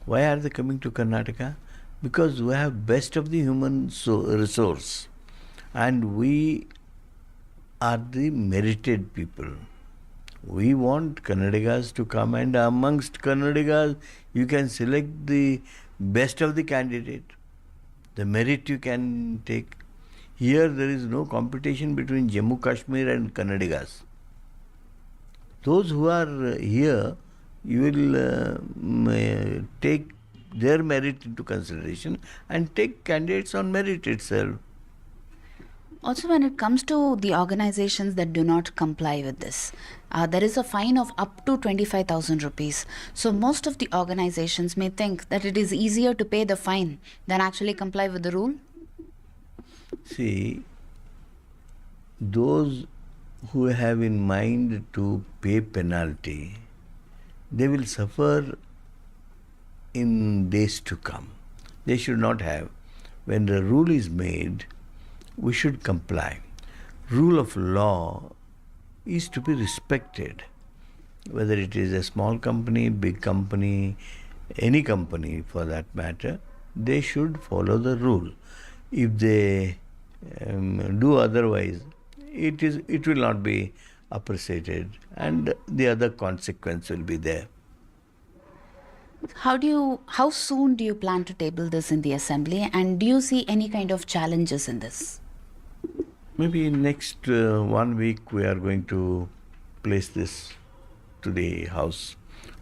Speaker 5: Why are they coming to Karnataka? Because we have best of the human resource, and we are the merited people. We want Kannadigas to come, and amongst Kannadigas, you can select the best of the candidate. The merit you can take. Here there is no competition between Jammu, Kashmir and Kannadigas. Those who are here, you will take their merit into consideration and take candidates on merit itself.
Speaker 4: Also, when it comes to the organizations that do not comply with this, there is a fine of up to 25,000 rupees. So most of the organizations may think that it is easier to pay the fine than actually comply with the rule.
Speaker 5: See, those who have in mind to pay penalty, they will suffer in days to come. They should not have. When the rule is made, we should comply. Rule of law is to be respected. Whether it is a small company, big company, any company for that matter, they should follow the rule. If they do otherwise, it will not be appreciated, and the other consequence will be there.
Speaker 4: How soon do you plan to table this in the assembly, and do you see any kind of challenges in this?
Speaker 5: Maybe next 1 week we are going to place this to the House.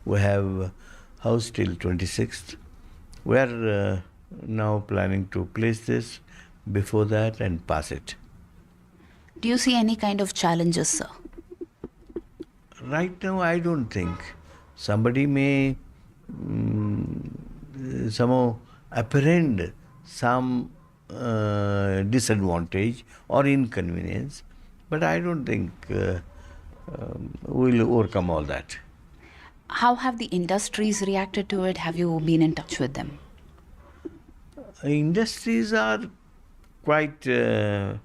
Speaker 5: We have House till 26th. We are now planning to place this before that and pass it.
Speaker 4: Do you see any kind of challenges, sir?
Speaker 5: Right now, I don't think. Somebody may somehow apprehend some disadvantage or inconvenience, but I don't think we'll overcome all that.
Speaker 4: How have the industries reacted to it? Have you been in touch with them?
Speaker 5: Industries are quite fair.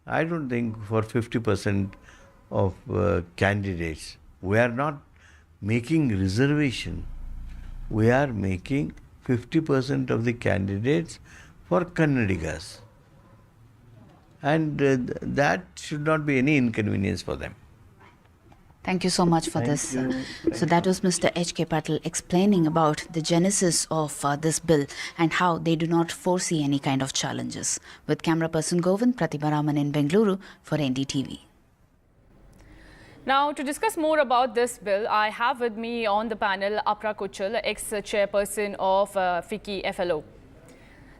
Speaker 5: I don't think for 50% of candidates, we are not making reservation. We are making 50% of the candidates for Kannadigas. And that should not be any inconvenience for them.
Speaker 4: Thank you so much for this. So that was Mr. H.K. Patel explaining about the genesis of this bill and how they do not foresee any kind of challenges. With camera person Govind, Pratibha Raman in Bengaluru for NDTV.
Speaker 25: Now, to discuss more about this bill, I have with me on the panel Apra Kuchal, ex-chairperson of FICCI FLO.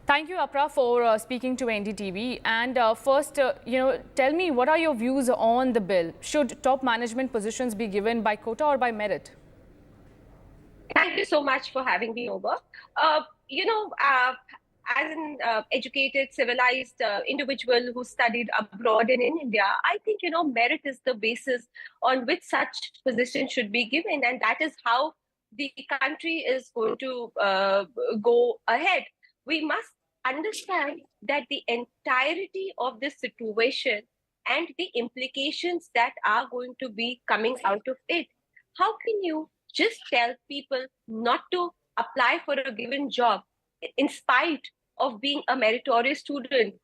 Speaker 25: Thank you, Apra, for speaking to NDTV. And first, tell me, what are your views on the bill? Should top management positions be given by quota or by merit?
Speaker 3: Thank you so much for having me over. As an educated, civilized individual who studied abroad and in India, I think, merit is the basis on which such position should be given. And that is how the country is going to go ahead. We must understand that the entirety of this situation and the implications that are going to be coming out of it. How can you just tell people not to apply for a given job in spite of being a meritorious student?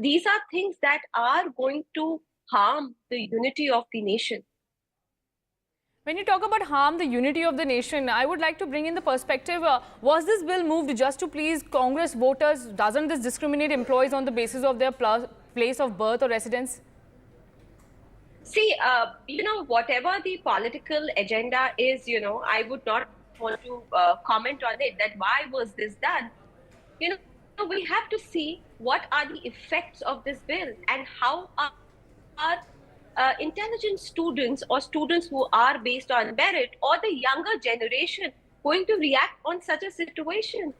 Speaker 3: These are things that are going to harm the unity of the nation.
Speaker 25: When you talk about harm the unity of the nation, I would like to bring in the perspective, was this bill moved just to please Congress voters? Doesn't this discriminate employees on the basis of their place of birth or residence?
Speaker 3: See, whatever the political agenda is, I would not want to comment on it, that why was this done? We have to see what are the effects of this bill and how are intelligent students or students who are based on merit or the younger generation going to react on such a situation.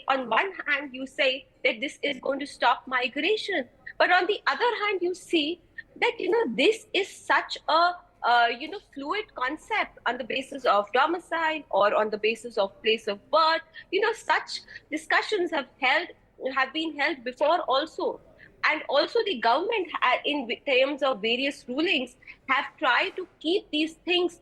Speaker 3: On one hand, you say that this is going to stop migration, but on the other hand, you see that this is such a fluid concept on the basis of domicile or on the basis of place of birth. Such discussions have been held before also. And also the government, in terms of various rulings, have tried to keep these things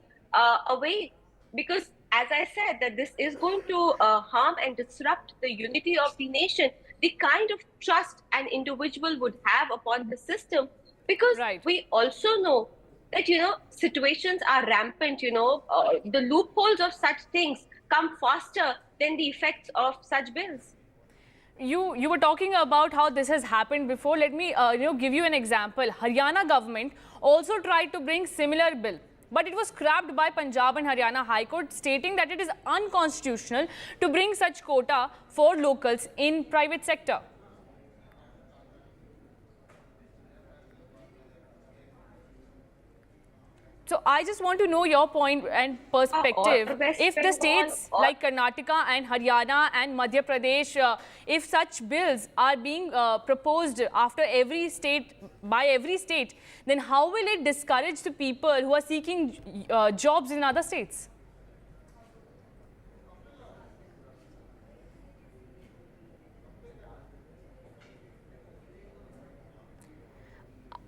Speaker 3: away. Because, as I said, that this is going to harm and disrupt the unity of the nation, the kind of trust an individual would have upon the system. Because we also know that, situations are rampant, the loopholes of such things come faster than the effects of such bills.
Speaker 25: You were talking about how this has happened before. Let me give you an example. Haryana government also tried to bring similar bill, but it was scrapped by Punjab and Haryana High Court, stating that it is unconstitutional to bring such quota for locals in private sector. So I just want to know your point and perspective. If the states like Karnataka and Haryana and Madhya Pradesh, if such bills are being proposed after every state, by every state, then how will it discourage the people who are seeking jobs in other states?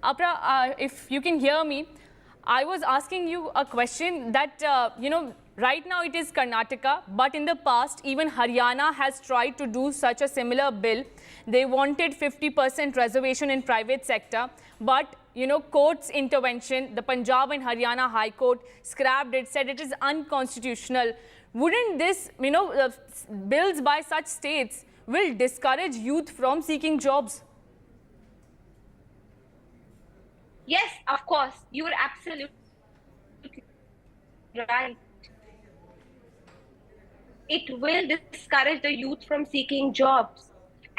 Speaker 25: Apra, if you can hear me, I was asking you a question that, Right now it is Karnataka, but in the past even Haryana has tried to do such a similar bill. They wanted 50% reservation in private sector, but court's intervention, the Punjab and Haryana High Court scrapped it, said it is unconstitutional. Wouldn't this, bills by such states will discourage youth from seeking jobs?
Speaker 3: Yes, of course. You are absolutely right. It will discourage the youth from seeking jobs.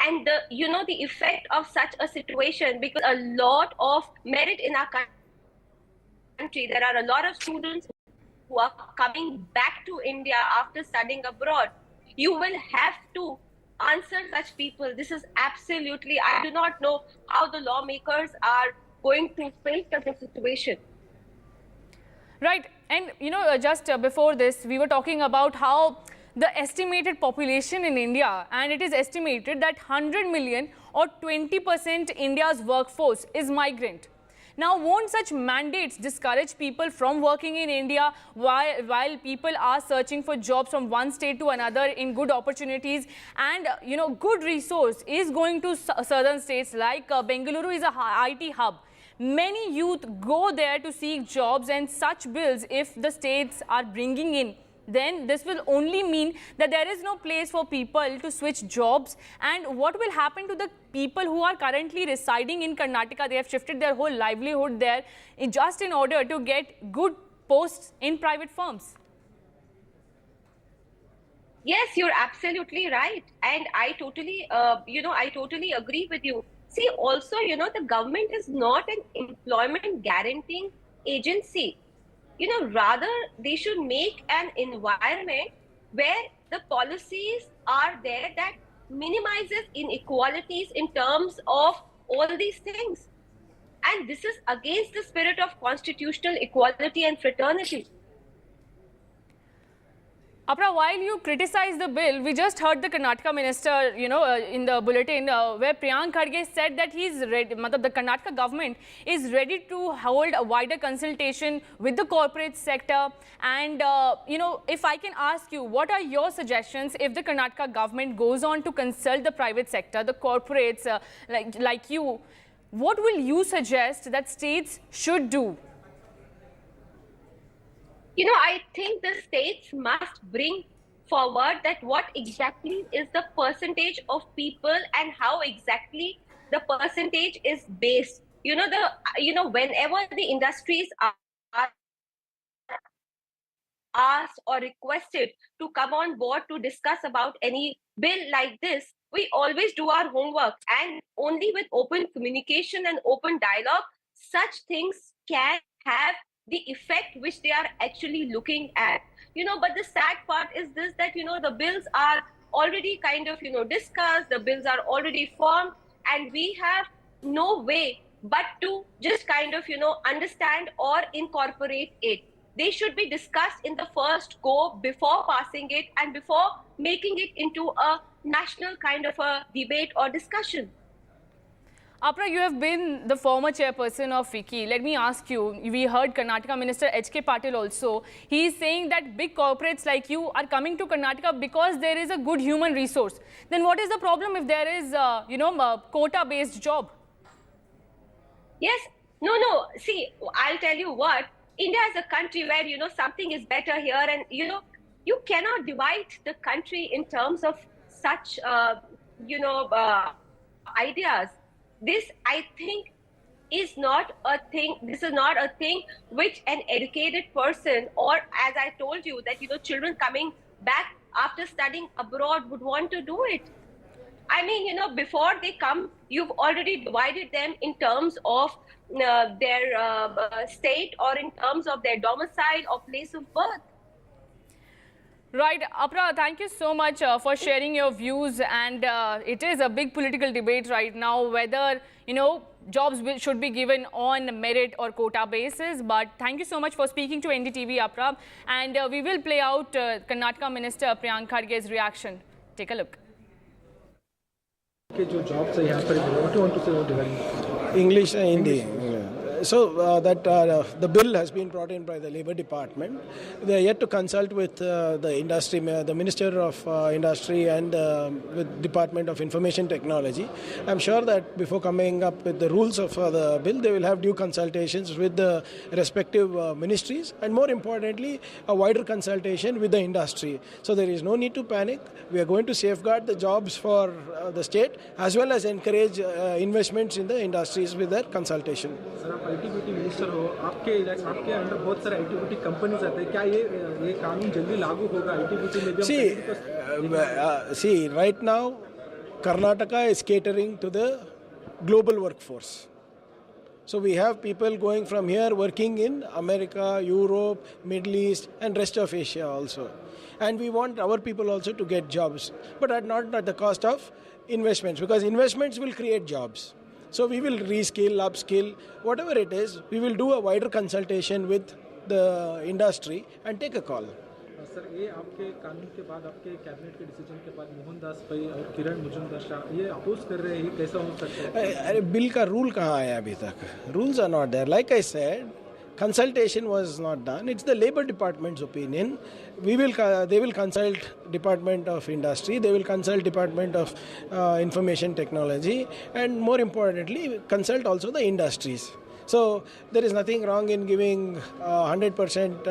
Speaker 3: And the effect of such a situation, because a lot of merit in our country, there are a lot of students who are coming back to India after studying abroad. You will have to answer such people. This is absolutely, I do not know how the lawmakers are going to face such a situation.
Speaker 25: Right. And, just before this, we were talking about how the estimated population in India, and it is estimated that 100 million or 20% India's workforce is migrant. Now, won't such mandates discourage people from working in India while people are searching for jobs from one state to another in good opportunities? And, good resource is going to southern states like Bengaluru is a IT hub. Many youth go there to seek jobs, and such bills, if the states are bringing in, then this will only mean that there is no place for people to switch jobs. And what will happen to the people who are currently residing in Karnataka? They have shifted their whole livelihood there just in order to get good posts in private firms.
Speaker 3: Yes, you're absolutely right. And I totally, I totally agree with you. See, also, the government is not an employment guaranteeing agency. Rather, they should make an environment where the policies are there that minimizes inequalities in terms of all these things. And this is against the spirit of constitutional equality and fraternity.
Speaker 25: Apra, while you criticize the bill, we just heard the Karnataka minister, in the bulletin where Priyank Khadge said that he's ready, the Karnataka government is ready to hold a wider consultation with the corporate sector. And, if I can ask you, what are your suggestions if the Karnataka government goes on to consult the private sector, the corporates like you, what will you suggest that states should do?
Speaker 3: I think the states must bring forward that what exactly is the percentage of people and how exactly the percentage is based. Whenever the industries are asked or requested to come on board to discuss about any bill like this, we always do our homework, and only with open communication and open dialogue, such things can have the effect which they are actually looking at. But the sad part is this, that, the bills are already kind of, discussed, the bills are already formed, and we have no way but to just kind of, understand or incorporate it. They should be discussed in the first go before passing it and before making it into a national kind of a debate or discussion.
Speaker 25: Apra, you have been the former chairperson of FICCI. Let me ask you, we heard Karnataka Minister H.K. Patil also. He is saying that big corporates like you are coming to Karnataka because there is a good human resource. Then what is the problem if there is, a quota-based job?
Speaker 3: Yes. No. See, I'll tell you what. India is a country where, something is better here, and, you cannot divide the country in terms of such, ideas. This, I think, is not a thing. This is not a thing which an educated person, or as I told you, that, children coming back after studying abroad would want to do it. I mean, before they come, you've already divided them in terms of their state or in terms of their domicile or place of birth.
Speaker 25: Right. Apra, thank you so much for sharing your views. And it is a big political debate right now whether, jobs should be given on merit or quota basis. But thank you so much for speaking to NDTV, Apra. And we will play out Karnataka Minister Priyank Khadge's reaction. Take a look.
Speaker 10: English and Hindi. The bill has been brought in by the Labour Department. They are yet to consult with the industry, the Minister of Industry and with Department of Information Technology. I'm sure that before coming up with the rules of the bill, they will have due consultations with the respective ministries and more importantly, a wider consultation with the industry. So there is no need to panic. We are going to safeguard the jobs for the state as well as encourage investments in the industries with their consultation.
Speaker 11: Sir आप IT minister हो, आपके under बहुत सारे IT companies आते हैं, क्या ये कानून जल्दी लागू होगा आईटी में भी?
Speaker 10: See, right now, Karnataka is catering to the global workforce. So we have people going from here working in America, Europe, Middle East and rest of Asia also. And we want our people also to get jobs, but not at the cost of investments, because investments will create jobs. So we will reskill, upskill, whatever it is, we will do a wider consultation with the industry and take a call.
Speaker 11: Sir ये आपके कानून के बाद, आपके cabinet के decision के बाद मोहनदास भाई और किरण मुजुमदार शाह ये अपोज कर रहे हैं, ये कैसा हो सकता है?
Speaker 10: अरे बिल का रूल कहाँ आया अभी तक? Rules are not there. Like I said, consultation was not done. It's the Labour Department's opinion. They will consult Department of Industry. They will consult Department of Information Technology, and more importantly, consult also the industries. So there is nothing wrong in giving 100%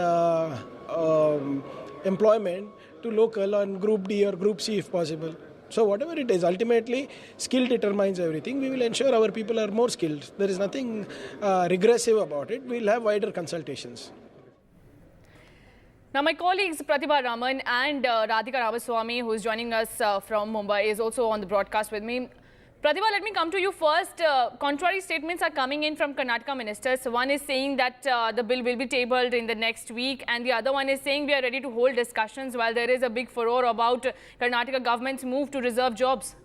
Speaker 10: employment to local on Group D or Group C if possible. So whatever it is, ultimately skill determines everything. We will ensure our people are more skilled. There is nothing regressive about it. We will have wider consultations.
Speaker 25: Now my colleagues Pratibha Raman and Radhika Ramaswamy, who is joining us from Mumbai, is also on the broadcast with me. Pratibha, let me come to you first. Contrary statements are coming in from Karnataka ministers. One is saying that the bill will be tabled in the next week, and the other one is saying we are ready to hold discussions while there is a big furore about Karnataka government's move to reserve jobs.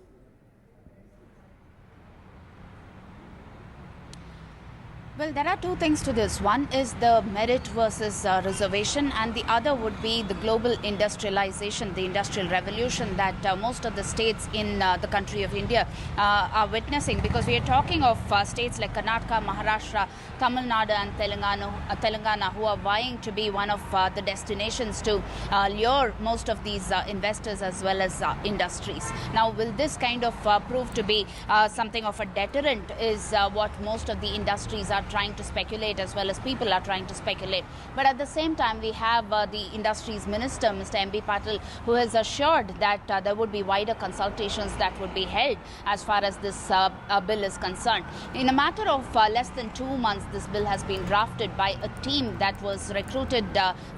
Speaker 4: Well, there are two things to this. One is the merit versus reservation, and the other would be the global industrialization, the industrial revolution that most of the states in the country of India are witnessing, because we are talking of states like Karnataka, Maharashtra, Tamil Nadu and Telangana who are vying to be one of the destinations to lure most of these investors as well as industries. Now, will this kind of prove to be something of a deterrent is what most of the industries are trying to speculate, as well as people are trying to speculate. But at the same time, we have the industries minister, Mr. M.B. Patil, who has assured that there would be wider consultations that would be held as far as this bill is concerned. In a matter of less than 2 months, this bill has been drafted by a team that was recruited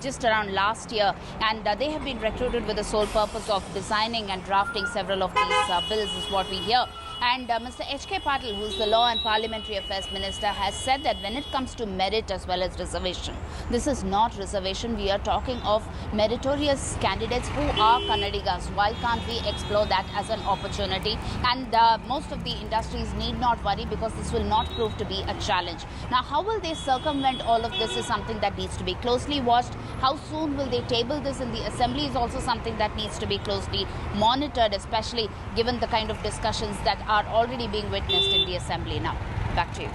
Speaker 4: just around last year, and they have been recruited with the sole purpose of designing and drafting several of these bills, is what we hear. And Mr. H.K. Patil, who is the Law and Parliamentary Affairs Minister, has said that when it comes to merit as well as reservation, this is not reservation. We are talking of meritorious candidates who are Kannadigas. Why can't we explore that as an opportunity? And most of the industries need not worry, because this will not prove to be a challenge. Now, how will they circumvent all of this is something that needs to be closely watched. How soon will they table this in the Assembly is also something that needs to be closely monitored, especially given the kind of discussions that are already being witnessed in the Assembly now. Back to you.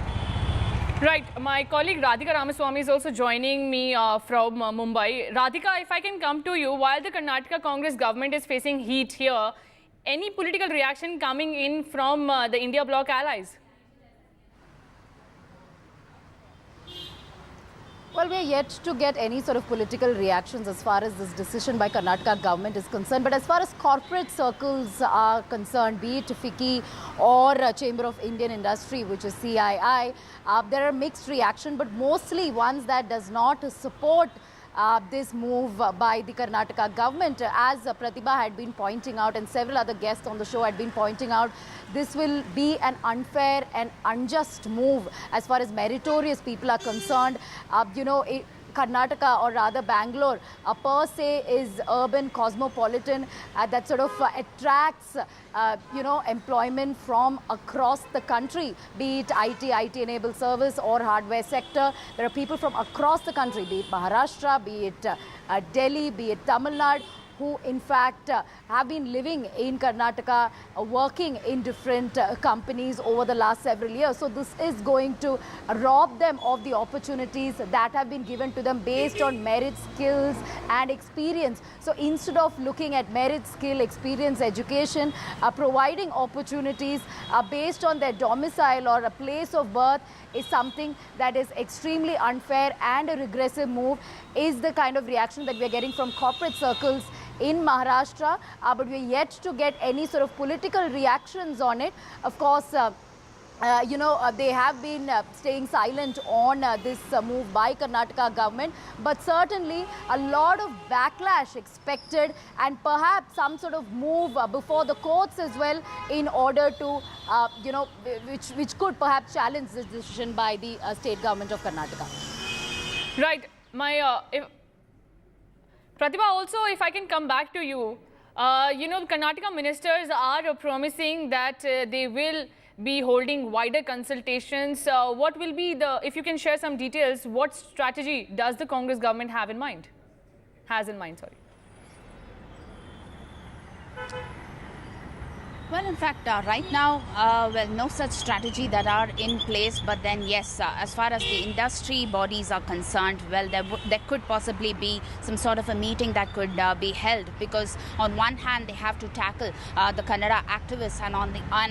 Speaker 25: Right. My colleague Radhika Ramaswamy is also joining me from Mumbai. Radhika, if I can come to you, while the Karnataka Congress government is facing heat here, any political reaction coming in from the India bloc allies?
Speaker 6: Well, we are yet to get any sort of political reactions as far as this decision by Karnataka government is concerned. But as far as corporate circles are concerned, be it FICCI or Chamber of Indian Industry, which is CII, there are mixed reaction, but mostly ones that does not support this move by the Karnataka government. As Pratibha had been pointing out, and several other guests on the show had been pointing out, this will be an unfair and unjust move as far as meritorious people are concerned. Karnataka, or rather Bangalore, per se is urban, cosmopolitan, that sort of attracts, employment from across the country, be it IT-enabled service or hardware sector. There are people from across the country, be it Maharashtra, be it Delhi, be it Tamil Nadu, who in fact have been living in Karnataka, working in different companies over the last several years. So this is going to rob them of the opportunities that have been given to them based on merit, skills and experience. So instead of looking at merit, skill, experience, education, providing opportunities based on their domicile or a place of birth is something that is extremely unfair and a regressive move, is the kind of reaction that we are getting from corporate circles in Maharashtra, but we are yet to get any sort of political reactions on it. Of course, they have been staying silent on this move by Karnataka government, but certainly a lot of backlash expected and perhaps some sort of move before the courts as well in order to, which could perhaps challenge this decision by the state government of Karnataka.
Speaker 25: Right. Pratibha, also, if I can come back to you, Karnataka ministers are promising that they will be holding wider consultations. What will be if you can share some details, what strategy does the Congress government has in mind, sorry?
Speaker 4: Well, in fact, right now, no such strategy that are in place. But then, yes, as far as the industry bodies are concerned, well, there could possibly be some sort of a meeting that could be held, because on one hand, they have to tackle the Kannada activists, and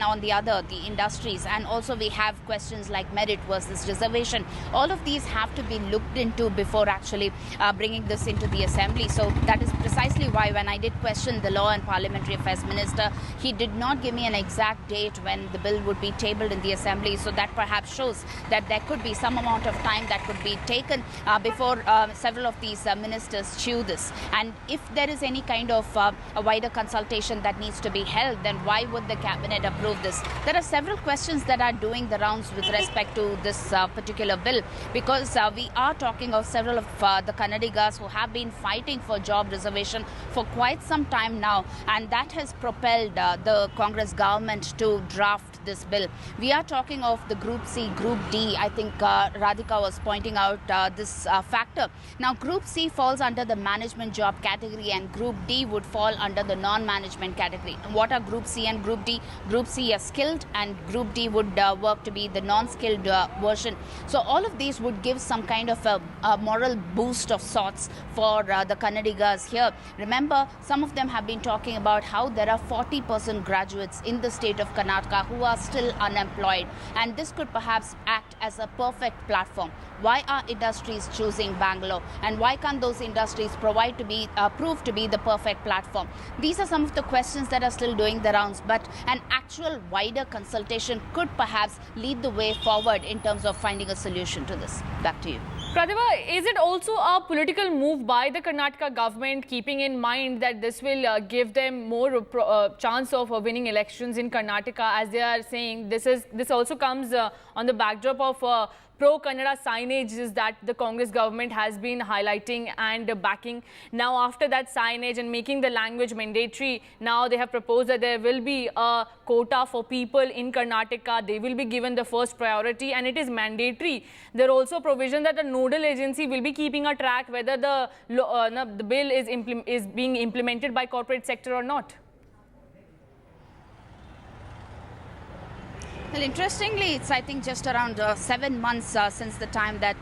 Speaker 4: on the other, the industries. And also, we have questions like merit versus reservation. All of these have to be looked into before actually bringing this into the assembly. So that is precisely why, when I did question the Law and Parliamentary Affairs Minister, he did not give me an exact date when the bill would be tabled in the assembly. So that perhaps shows that there could be some amount of time that could be taken before several of these ministers chew this. And if there is any kind of a wider consultation that needs to be held, then why would the cabinet approve this? There are several questions that are doing the rounds with respect to this particular bill, because we are talking of several of the Kannadigas who have been fighting for job reservation for quite some time now, and that has propelled the Congress government to draft this bill. We are talking of the Group C, Group D. I think Radhika was pointing out this factor. Now, Group C falls under the management job category, and Group D would fall under the non-management category. And what are Group C and Group D? Group C is skilled, and Group D would work to be the non-skilled version. So all of these would give some kind of a moral boost of sorts for the Kannadigas here. Remember, some of them have been talking about how there are 40% graduates in the state of Karnataka who are still unemployed, and this could perhaps act as a perfect platform. Why are industries choosing Bangalore, and why can't those industries prove to be the perfect platform? These are some of the questions that are still doing the rounds, but an actual wider consultation could perhaps lead the way forward in terms of finding a solution to this. Back to you.
Speaker 25: Pratibha, is it also a political move by the Karnataka government, keeping in mind that this will give them more chance of winning elections in Karnataka, as they are saying? This also comes on the backdrop of pro-Kannada signages that the Congress government has been highlighting and backing. Now, after that signage and making the language mandatory, now they have proposed that there will be a quota for people in Karnataka. They will be given the first priority, and it is mandatory. There are also provision that the nodal agency will be keeping a track whether the bill is being implemented by corporate sector or not.
Speaker 4: Well, interestingly, it's, I think, just around 7 months since the time that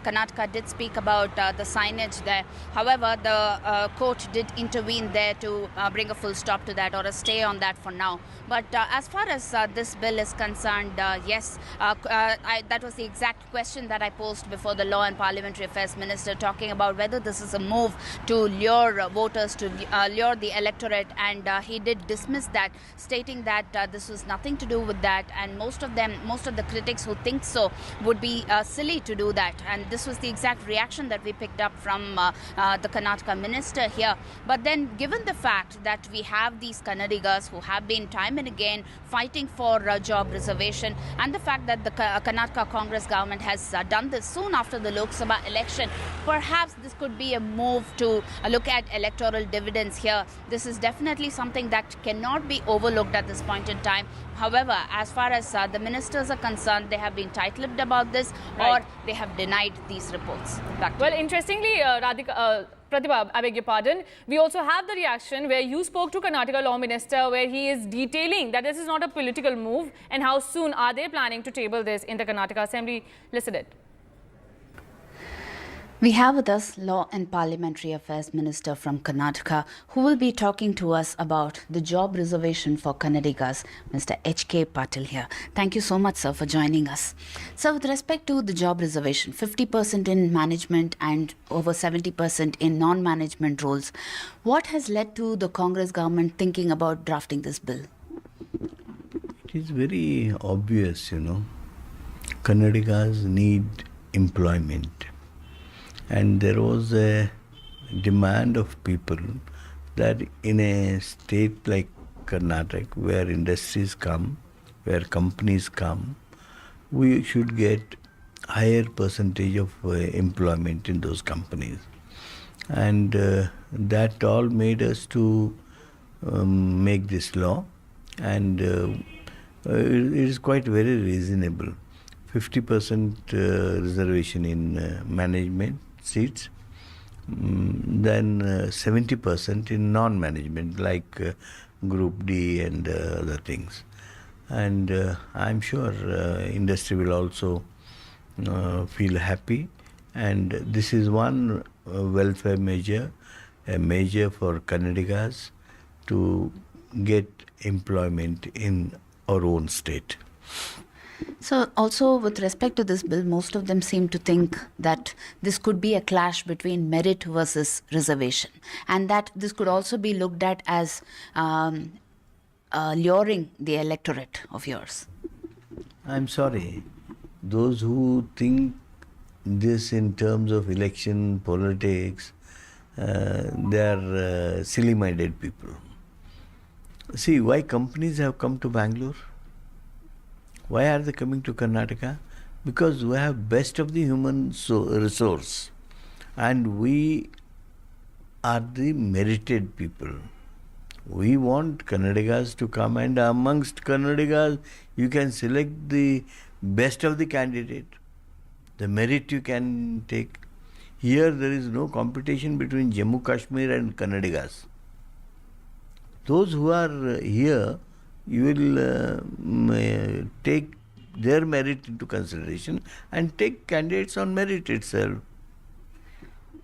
Speaker 4: Karnataka did speak about the signage there. However, the court did intervene there to bring a full stop to that, or a stay on that for now. But as far as this bill is concerned, yes, that was the exact question that I posed before the Law and Parliamentary Affairs Minister, talking about whether this is a move to lure voters, to lure the electorate, and he did dismiss that, stating that this was nothing to do with that. And most of the critics who think so would be silly to do that. And this was the exact reaction that we picked up from the Karnataka minister here. But then, given the fact that we have these Kannadigas who have been time and again fighting for job reservation, and the fact that the Karnataka Congress government has done this soon after the Lok Sabha election, perhaps this could be a move to look at electoral dividends here. This is definitely something that cannot be overlooked at this point in time. However, as far as the ministers are concerned, they have been tight-lipped about this, or they have denied these reports.
Speaker 25: Well, interestingly, Radhika, Pratibha, I beg your pardon. We also have the reaction where you spoke to Karnataka Law Minister, where he is detailing that this is not a political move and how soon are they planning to table this in the Karnataka Assembly. Listen it.
Speaker 4: We have with us Law and Parliamentary Affairs Minister from Karnataka, who will be talking to us about the job reservation for Kannadigas, Mr. H.K. Patil here. Thank you so much, sir, for joining us. So with respect to the job reservation, 50% in management and over 70% in non-management roles, what has led to the Congress government thinking about drafting this bill?
Speaker 5: It is very obvious, Kannadigas need employment. And there was a demand of people that in a state like Karnataka, where industries come, where companies come, we should get higher percentage of employment in those companies. And that all made us to make this law. And it is quite very reasonable. 50% reservation in management seats, then 70% in non-management like Group D and other things. And I'm sure industry will also feel happy. And this is one welfare measure, a measure for Kannadigas to get employment in our own state.
Speaker 4: So also with respect to this bill, most of them seem to think that this could be a clash between merit versus reservation, and that this could also be looked at as luring the electorate of yours.
Speaker 5: I'm sorry. Those who think this in terms of election politics, they are silly-minded people. See, why companies have come to Bangalore? Why are they coming to Karnataka? Because we have best of the human resource, and we are the merited people. We want Kannadigas to come, and amongst Kannadigas, you can select the best of the candidate. The merit you can take. Here there is no competition between Jammu Kashmir and Kannadigas. Those who are here, you will take their merit into consideration and take candidates on merit itself.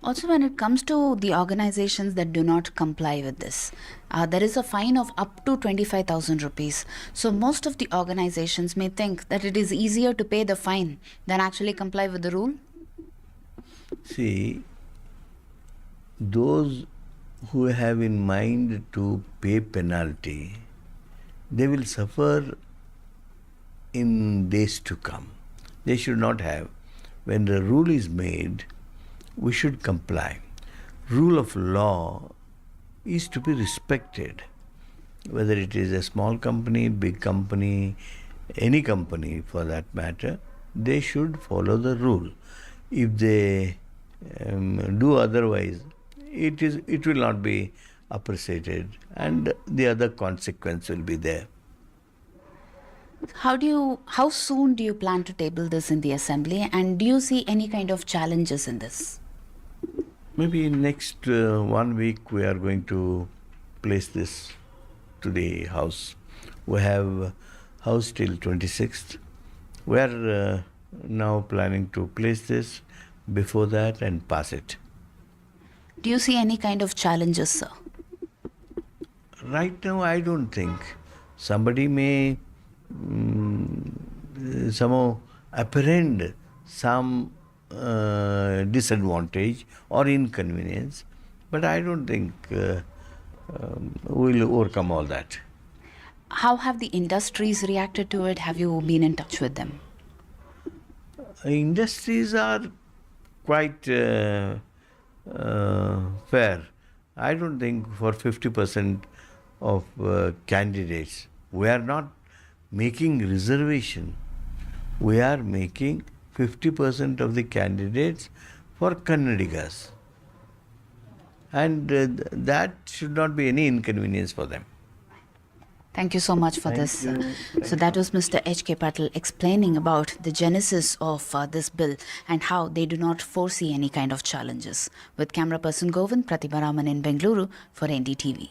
Speaker 4: Also, when it comes to the organizations that do not comply with this, there is a fine of up to 25,000 rupees. So most of the organizations may think that it is easier to pay the fine than actually comply with the rule.
Speaker 5: See, those who have in mind to pay penalty, they will suffer in days to come. They should not have. When the rule is made, we should comply. Rule of law is to be respected. Whether it is a small company, big company, any company for that matter, they should follow the rule. If they do otherwise, it will not be appreciated, and the other consequence will be there.
Speaker 4: How soon do you plan to table this in the assembly, and do you see any kind of challenges in this?
Speaker 5: Maybe in next 1 week we are going to place this to the House. We have House till 26th. We are now planning to place this before that and pass it.
Speaker 4: Do you see any kind of challenges, sir?
Speaker 5: Right now, I don't think. Somebody may somehow apprehend some disadvantage or inconvenience, but I don't think we'll overcome all that.
Speaker 4: How have the industries reacted to it? Have you been in touch with them?
Speaker 5: Industries are quite fair. I don't think for 50% of candidates, we are not making reservation. We are making 50% of the candidates for Kannadigas. And that should not be any inconvenience for them.
Speaker 4: Thank you so much for this. So that was Mr. H.K. Patel explaining about the genesis of this bill and how they do not foresee any kind of challenges. With camera person Govind, Pratibha Raman in Bengaluru for NDTV.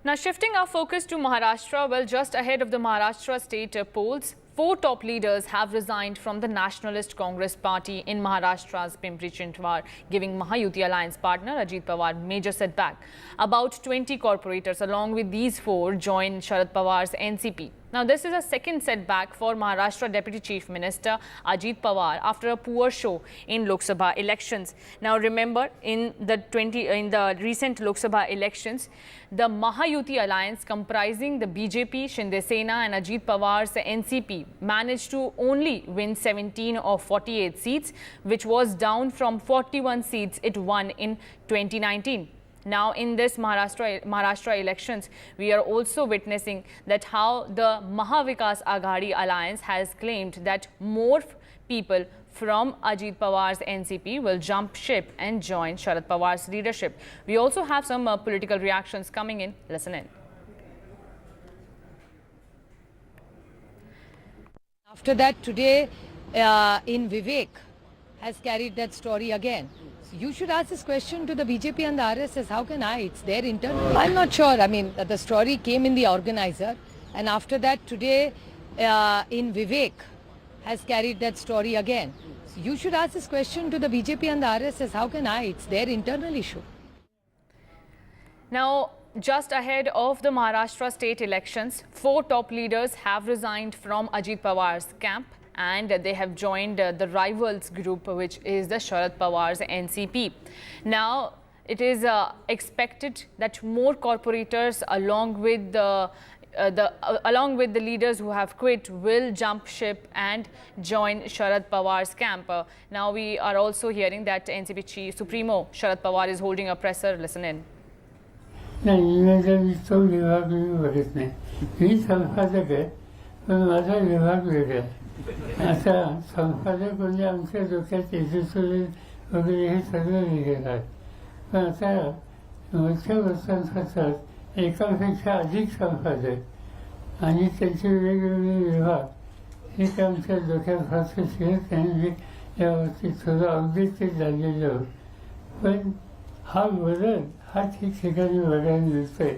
Speaker 25: Now shifting our focus to Maharashtra, well, just ahead of the Maharashtra state polls, 4 top leaders have resigned from the Nationalist Congress party in Maharashtra's Pimpri-Chinchwad, giving Mahayuti alliance partner Ajit Pawar major setback. About 20 corporators along with these 4 join Sharad Pawar's NCP. Now, this is a second setback for Maharashtra Deputy Chief Minister Ajit Pawar after a poor show in Lok Sabha elections. Now, remember, in the recent Lok Sabha elections, the Mahayuti alliance comprising the BJP, Shinde Sena and Ajit Pawar's NCP managed to only win 17 of 48 seats, which was down from 41 seats it won in 2019. Now, in this Maharashtra elections, we are also witnessing that how the Mahavikas Aghadi alliance has claimed that more people from Ajit Pawar's NCP will jump ship and join Sharad Pawar's leadership. We also have some political reactions coming in. Listen in.
Speaker 1: After that, today in Vivek has carried that story again. You should ask this question to the BJP and the RSS. How can I? It's their internal. I'm not sure. I mean, the story came in the organizer, and after that, today in Vivek has carried that story again. So you should ask this question to the BJP and the RSS. How can I? It's their internal issue.
Speaker 25: Now, just ahead of the Maharashtra state elections, 4 top leaders have resigned from Ajit Pawar's camp, and they have joined the rivals group, which is the Sharad Pawar's NCP. Now, it is expected that more corporators, along with the leaders who have quit, will jump ship and join Sharad Pawar's camp. Now, we are also hearing that NCP Chief Supremo Sharad Pawar is holding a presser. Listen in.
Speaker 9: आता संपादक म्हणजे आमच्या डोक्यात editorial वगैरे हे सगळं निघेतात पण आता वरच्या वर्षांसाठी एकापेक्षा अधिक संपादक आणि त्यांचे वेगवेगळे विभाग हे काय आमच्या डोक्यात फारसं शिरत नाही म्हणजे यावरती थोडं अवघड झालेलं होतं पण हा बदल हा ठिकठिकाणी बघायला मिळतोय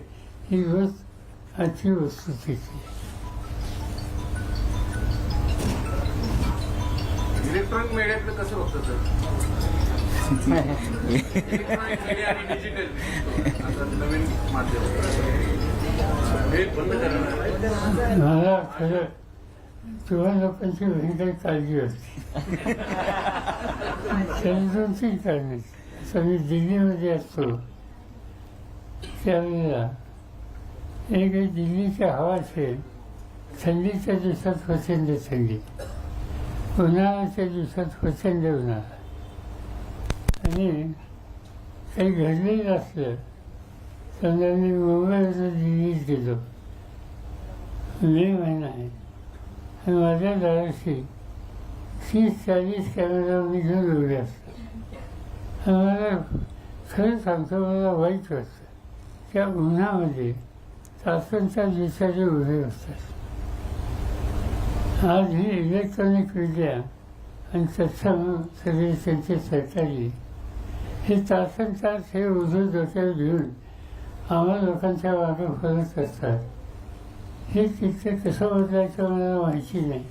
Speaker 9: ही गोष्ट आजची वस्तुस्थिती.
Speaker 14: इलेक्ट्रॉनिक मीडियाकडे कसं होतं सर? इलेक्ट्रॉनिक मीडिया आणि डिजिटल आता नवीन माध्यम बंद करा.
Speaker 9: मला खरं तेव्हा लोकांची भयंकर काळजी होती. समजून काढणे. असं मी दिल्लीमध्ये असतो त्यावेळेला एक दिल्लीच्या हवाचे थंडीच्या दिवसात प्रचंड थंडी, उन्हाळ्याच्या दिवसात प्रचंड उन्हाळा आणि काही घडलेलं असलं समजा मी मुंबईवरून दिल्लीत गेलो, मे महिना आहे आणि माझ्या दाराशी 30-40 कॅमेरामध्ये घेऊन उभे असतात आणि मला खरं सांगतो मला वाईट वाटतं त्या उन्हामध्ये तासन-तास दिवसाचे उभे असतात. आज ही इलेक्ट्रॉनिक मीडिया आणि तत्सम सगळे त्यांचे सरकारी हे तासन-तास हे उजव डोक्यावर घेऊन आम्हा लोकांच्या मागं फरत असतात. हे चित्र कसं बदलायचं मला माहिती नाही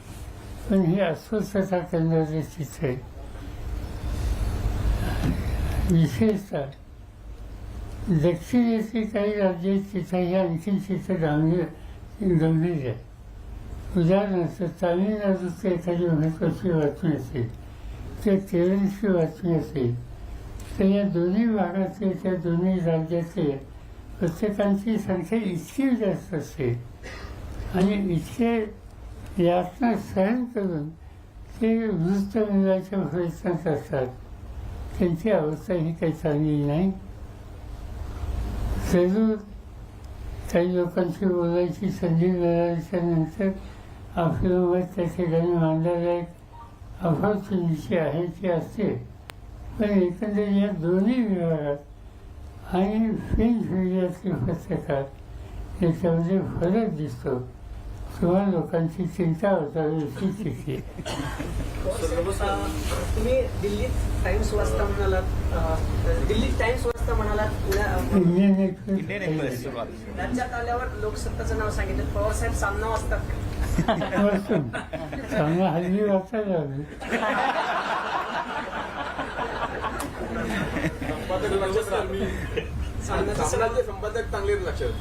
Speaker 9: पण ही अस्वस्थता करणारे चित्र आहे. विशेषतः दक्षिणेतली काही राज्य आहेत तिथं हे आणखीन चित्र गंभीर आहे. उदाहरणार्थ तामिळनाडूची एखादी महत्त्वाची बातमी असेल तर केरळची बातमी असेल तर या दोन्ही भागातले त्या दोन्ही राज्यातले प्रत्येकांची संख्या इतकी जास्त असते आणि इतके यातना सहन करून ते वृत्त मिळवायच्या प्रयत्नात असतात. त्यांची अवस्था ही काही चांगली नाही. जरूर काही लोकांची बोलायची संधी मिळाल्याच्या नंतर आपलं मत त्या ठिकाणी मांडण्यालायक अपॉर्च्युनिटी आहे ती असते पण एकंदरीत या दोन्ही विभागात आणि प्रिंट मीडियातले पत्रकार याच्यामध्ये फरक दिसतो किंवा लोकांची चिंता होती.
Speaker 13: तुम्ही दिल्ली टाइम्स वाचता म्हणालात, दिल्ली टाइम्स वाचता म्हणालात,
Speaker 9: इंडियन एक्सप्रेस
Speaker 13: राज्यात आल्यावर लोकसत्ताचं नाव सांगितलं. पवार साहेब सामना वाचतात का?
Speaker 9: सामना हल्ली वाचायला हवी.
Speaker 11: संपादक चांगले लक्षात.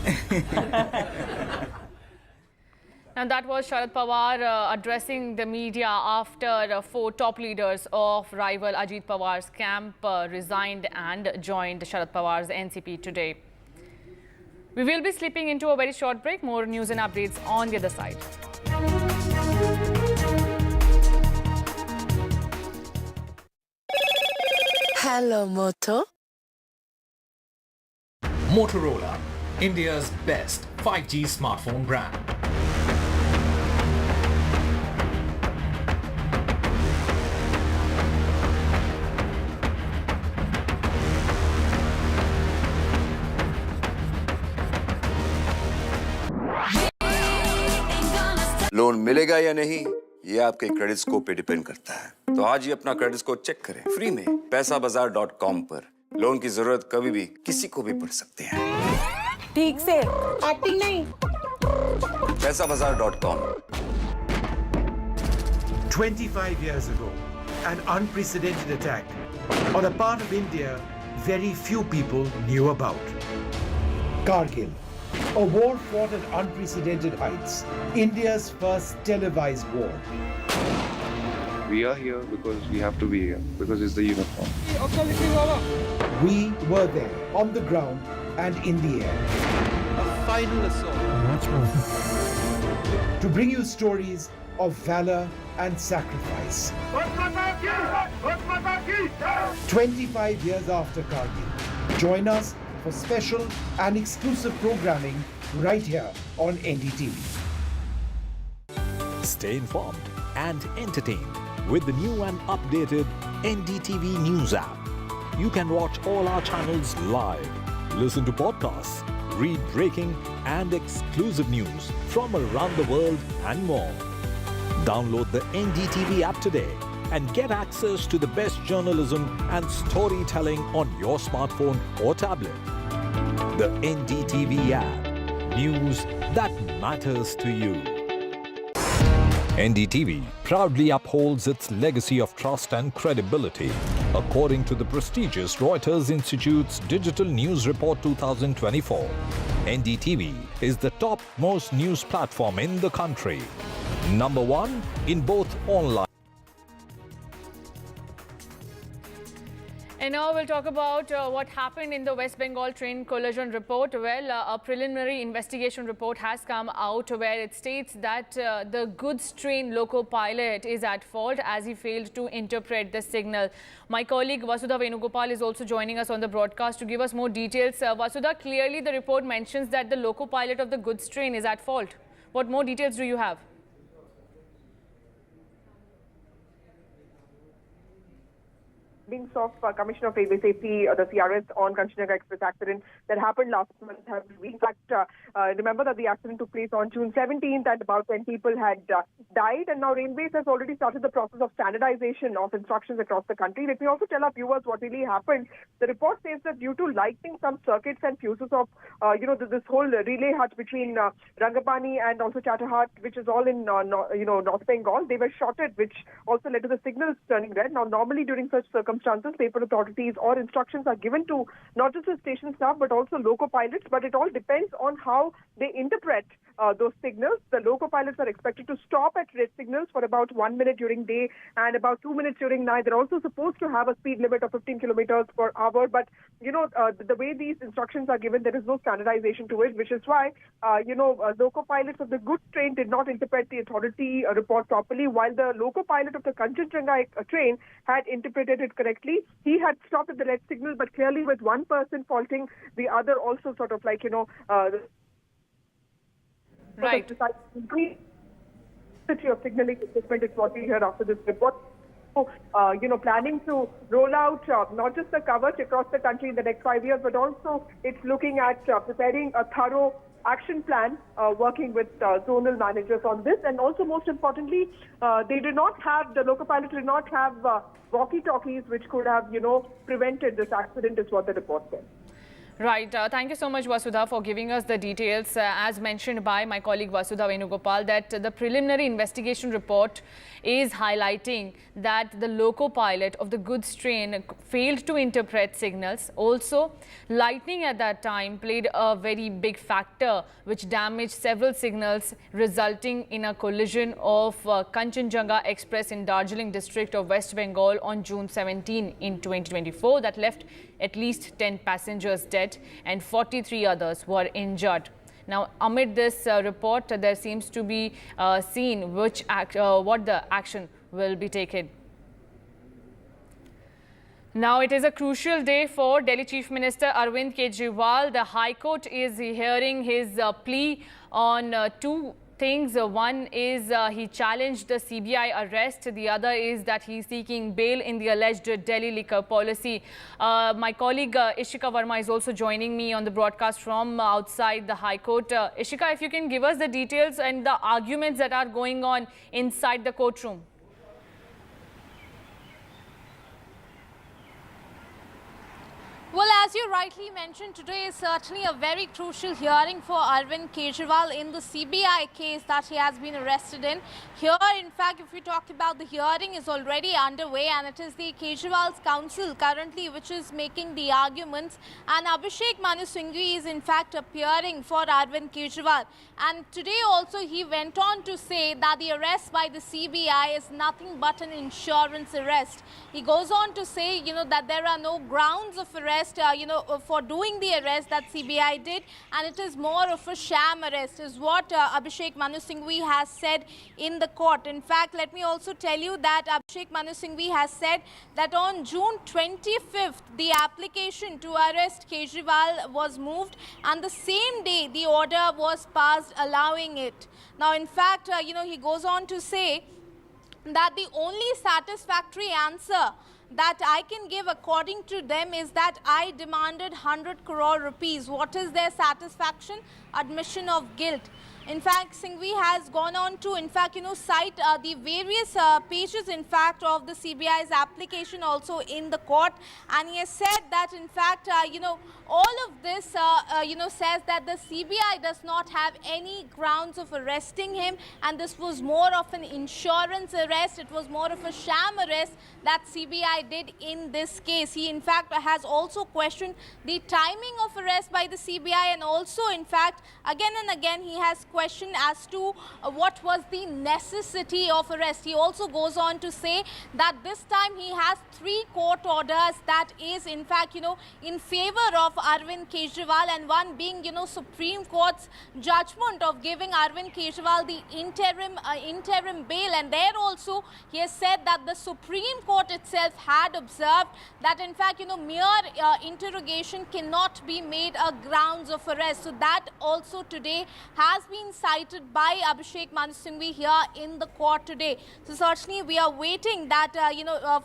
Speaker 25: And that was Sharad Pawar addressing the media after 4 top leaders of rival Ajit Pawar's camp resigned and joined Sharad Pawar's NCP today. We will be slipping into a very short break. More news and updates on the other side.
Speaker 12: Hello, Moto.
Speaker 15: Motorola, India's best 5G smartphone brand.
Speaker 16: Loan मिलेगा या नहीं ये आपके credit score पे depend करता है। तो आज ही अपना क्रेडिट स्कोर चेक करें फ्री में पैसाबाजार.com पर। लोन की जरूरत कभी भी किसी को भी पड़ सकती है।
Speaker 12: ठीक से एक्टिंग नहीं।
Speaker 16: पैसाबाजार.com।
Speaker 17: 25 years ago, an unprecedented attack on a part of India very few people knew about. Kargil, a war fought at unprecedented heights, India's first televised war.
Speaker 20: We are here because we have to be here, because it's the uniform.
Speaker 17: We were there, on the ground and in the air.
Speaker 11: A final assault.
Speaker 17: To bring you stories of valor and sacrifice. 25 years after Kargil, join us for special and exclusive programming right here on NDTV.
Speaker 23: Stay informed and entertained with the new and updated NDTV News app. You can watch all our channels live, listen to podcasts, read breaking and exclusive news from around the world and more. Download the NDTV app today and get access to the best journalism and storytelling on your smartphone or tablet. The NDTV app. News that matters to you. NDTV proudly upholds its legacy of trust and credibility. According to the prestigious Reuters Institute's Digital News Report 2024, NDTV is the topmost news platform in the country. Number 1 in both online.
Speaker 25: And now we'll talk about what happened in the West Bengal train collision report. Well, a preliminary investigation report has come out where it states that the goods train loco pilot is at fault as he failed to interpret the signal. My colleague Vasudha Venugopal is also joining us on the broadcast to give us more details. Vasudha, clearly the report mentions that the loco pilot of the goods train is at fault. What more details do you have?
Speaker 26: Of Commissioner of Railway Safety, the CRS, on Kanchanjunga Express accident that happened last month. In fact, remember that the accident took place on June 17th and about 10 people had died. And now Railways has already started the process of standardization of instructions across the country. Let me also tell our viewers what really happened. The report says that due to lighting some circuits and fuses of, this whole relay hut between Rangapani and also Chatterhat, which is all in, North Bengal, they were shorted, which also led to the signals turning red. Now, normally during such circumstances, paper authorities or instructions are given to not just the station staff but also loco pilots, but it all depends on how they interpret those signals. The loco pilots are expected to stop at red signals for about 1 minute during day and about 2 minutes during night. They're also supposed to have a speed limit of 15 kilometers per hour, but the way these instructions are given, there is no standardization to it, which is why loco pilots of the goods train did not interpret the authority report properly, while the loco pilot of the Kanchanjunga train had interpreted it correctly. He had stopped at the red signal, but clearly with one person faulting, the other also sort of like,
Speaker 25: right.
Speaker 26: Increase of signaling equipment is what we hear after this report. Planning to roll out not just the coverage across the country in the next 5 years, but also it's looking at preparing a thorough action plan working with zonal managers on this. And also, most importantly, they did not have, the local pilot did not have walkie-talkies which could have, prevented this accident, is what the report said.
Speaker 25: Right. Thank you so much, Vasudha, for giving us the details. As mentioned by my colleague Vasudha Venugopal, that the preliminary investigation report is highlighting that the loco pilot of the goods train failed to interpret signals. Also, lightning at that time played a very big factor, which damaged several signals, resulting in a collision of Kanchenjunga Express in Darjeeling district of West Bengal on June 17 in 2024. That left at least 10 passengers dead and 43 others were injured. Now, amid this report, there seems to be seen what the action will be taken. Now, it is a crucial day for Delhi Chief Minister Arvind Kejriwal. The High Court is hearing his plea on two things. One is he challenged the CBI arrest. The other is that he is seeking bail in the alleged Delhi liquor policy. My colleague Ishika Verma is also joining me on the broadcast from outside the High Court. Ishika, if you can give us the details and the arguments that are going on inside the courtroom.
Speaker 7: Well, as you rightly mentioned, today is certainly a very crucial hearing for Arvind Kejriwal in the CBI case that he has been arrested in. Here, in fact, if we talk about the hearing is already underway, and it is the Kejriwal's counsel currently which is making the arguments, and Abhishek Manu Singhvi is in fact appearing for Arvind Kejriwal. And today also he went on to say that the arrest by the CBI is nothing but an insurance arrest. He goes on to say, that there are no grounds of arrest for doing the arrest that CBI did, and it is more of a sham arrest, is what Abhishek Manu Singhvi has said in the court. In fact, let me also tell you that Abhishek Manu Singhvi has said that on June 25th, the application to arrest Kejriwal was moved, and the same day the order was passed allowing it. Now, in fact, he goes on to say that the only satisfactory answer that I can give according to them is that I demanded 100 crore rupees. What is their satisfaction? Admission of guilt. In fact, Singhvi has gone on to, cite the various pages, of the CBI's application also in the court. And he has said that, in fact, all of this, says that the CBI does not have any grounds of arresting him. And this was more of an insurance arrest. It was more of a sham arrest that CBI did in this case. He, in fact, has also questioned the timing of arrest by the CBI. And also, in fact, again and again, he has question as to what was the necessity of arrest. He also goes on to say that this time he has 3 court orders that is in fact in favor of Arvind Kejriwal, and one being Supreme Court's judgment of giving Arvind Kejriwal the interim bail. And there also he has said that the Supreme Court itself had observed that in fact mere interrogation cannot be made a grounds of arrest. So that also today has been cited by Abhishek Manu Singhvi here in the court today. So certainly we are waiting that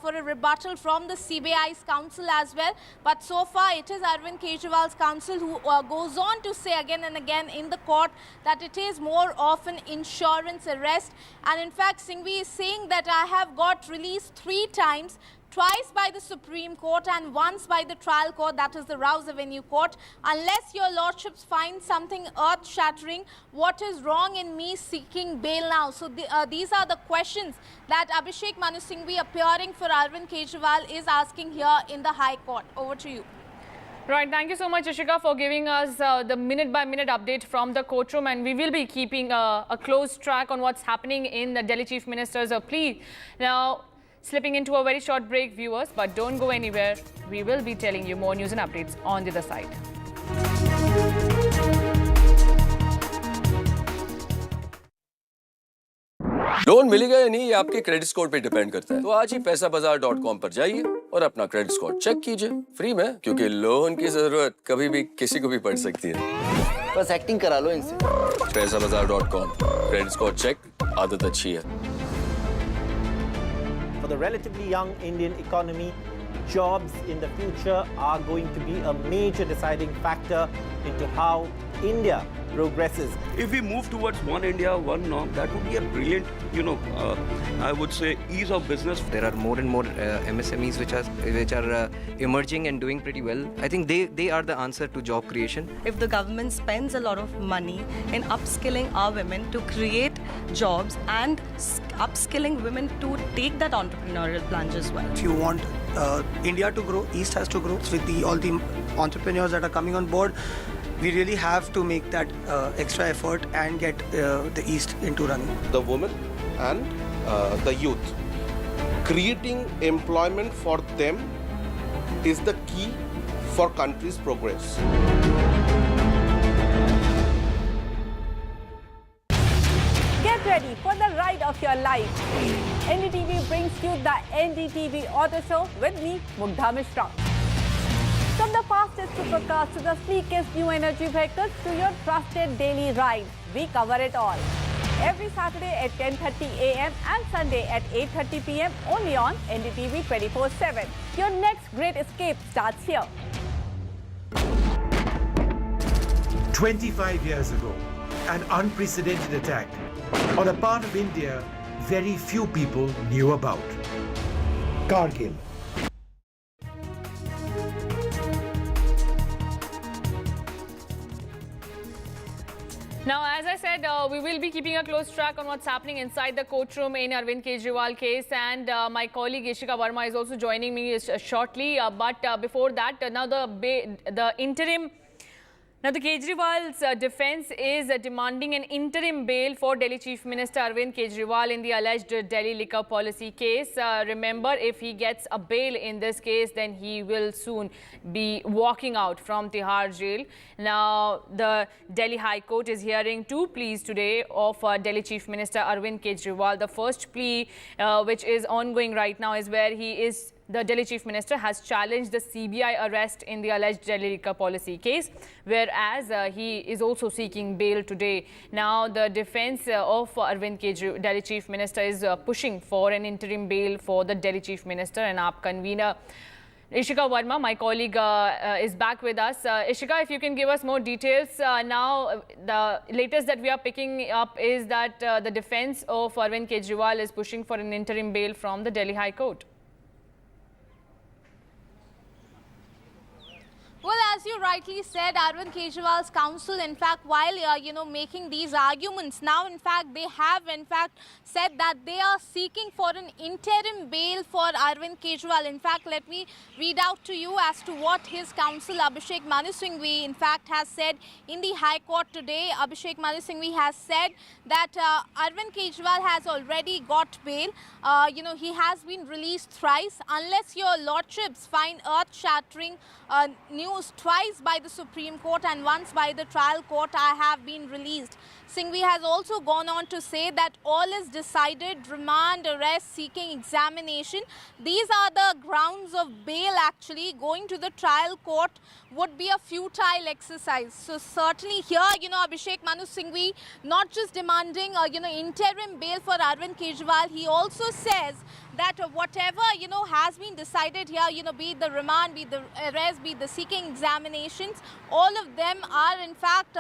Speaker 7: for a rebuttal from the CBI's counsel as well. But so far it is Arvind Kejriwal's counsel who goes on to say again and again in the court that it is more of an insurance arrest. And in fact, Singhvi is saying that I have got released 3 times. Twice by the Supreme Court and once by the trial court, that is the Rouse Avenue Court. Unless your lordships find something earth-shattering, what is wrong in me seeking bail now? So these are the questions that Abhishek Manu Singhvi, appearing for Arvind Kejriwal, is asking here in the High Court. Over to you.
Speaker 25: Right, thank you so much, Ishika, for giving us the minute-by-minute update from the courtroom, and we will be keeping a close track on what's happening in the Delhi Chief Minister's plea. Now, slipping into a very short break, viewers, but don't go anywhere. We will be telling you more news and updates on the other side.
Speaker 8: Loan मिलेगा या नहीं, ये आपके credit score पे depend करता है। तो आज ही पैसाबाजार.com पर जाइए और अपना क्रेडिट स्कोर चेक कीजिए फ्री में, क्योंकि लोन की जरूरत कभी भी किसी को भी पड़ सकती है। बस एक्टिंग करा लो इनसे। पैसाबाजार.com, क्रेडिट स्कोर चेक, आदत अच्छी है।
Speaker 18: For the relatively young Indian economy, jobs in the future are going to be a major deciding factor into how India progresses.
Speaker 2: If we move towards one India, one norm, that would be a brilliant, I would say, ease of business.
Speaker 3: There are more and more MSMEs which are emerging and doing pretty well. I think they are the answer to job creation.
Speaker 19: If the government spends a lot of money in upskilling our women to create jobs and upskilling women to take that entrepreneurial plunge as well.
Speaker 21: If you want India to grow, East has to grow. With all the entrepreneurs that are coming on board, we really have to make that extra effort and get the East into running.
Speaker 22: The women and the youth. Creating employment for them is the key for country's progress.
Speaker 24: Get ready for the ride of your life. NDTV brings you the NDTV Auto Show with me, Mugdha Mishra. From the fastest supercars to the sleekest new energy vehicles to your trusted daily ride, we cover it all. Every Saturday at 10:30 a.m. and Sunday at 8:30 p.m. only on NDTV 24/7. Your next great escape starts here.
Speaker 17: 25 years ago, an unprecedented attack on a part of India very few people knew about. Kargil.
Speaker 25: Now, as I said, we will be keeping a close track on what's happening inside the courtroom in Arvind Kejriwal case, and my colleague Ishika Verma is also joining me shortly. But before that, now the interim. Now, the Kejriwal's defense is demanding an interim bail for Delhi Chief Minister Arvind Kejriwal in the alleged Delhi liquor policy case. Remember, if he gets a bail in this case, then he will soon be walking out from Tihar jail. Now, the Delhi High Court is hearing two pleas today of Delhi Chief Minister Arvind Kejriwal. The first plea, which is ongoing right now, is where the Delhi Chief Minister has challenged the CBI arrest in the alleged Delhi liquor policy case, whereas he is also seeking bail today. Now, the defense of Arvind Kejriwal, Delhi Chief Minister, is pushing for an interim bail for the Delhi Chief Minister, and AAP convener Ishika Verma, my colleague, is back with us. Ishika, if you can give us more details. Now, the latest that we are picking up is that the defense of Arvind Kejriwal is pushing for an interim bail from the Delhi High Court.
Speaker 7: Well, as you rightly said, Arvind Kejriwal's counsel, in fact, while, making these arguments, now, in fact, they have, said that they are seeking for an interim bail for Arvind Kejriwal. In fact, let me read out to you as to what his counsel, Abhishek Manu Singhvi, in fact, has said in the High Court today. Abhishek Manu Singhvi has said that Arvind Kejriwal has already got bail. He has been released thrice. Unless your lordships find earth-shattering news twice by the Supreme Court and once by the trial court, I have been released. Singhvi has also gone on to say that all is decided, remand, arrest, seeking examination. These are the grounds of bail. Actually, going to the trial court would be a futile exercise. So certainly here, Abhishek Manu Singhvi not just demanding, interim bail for Arvind Kejriwal, he also says that whatever, has been decided here, be it the remand, be it the arrest, be it the seeking examinations, all of them are in fact,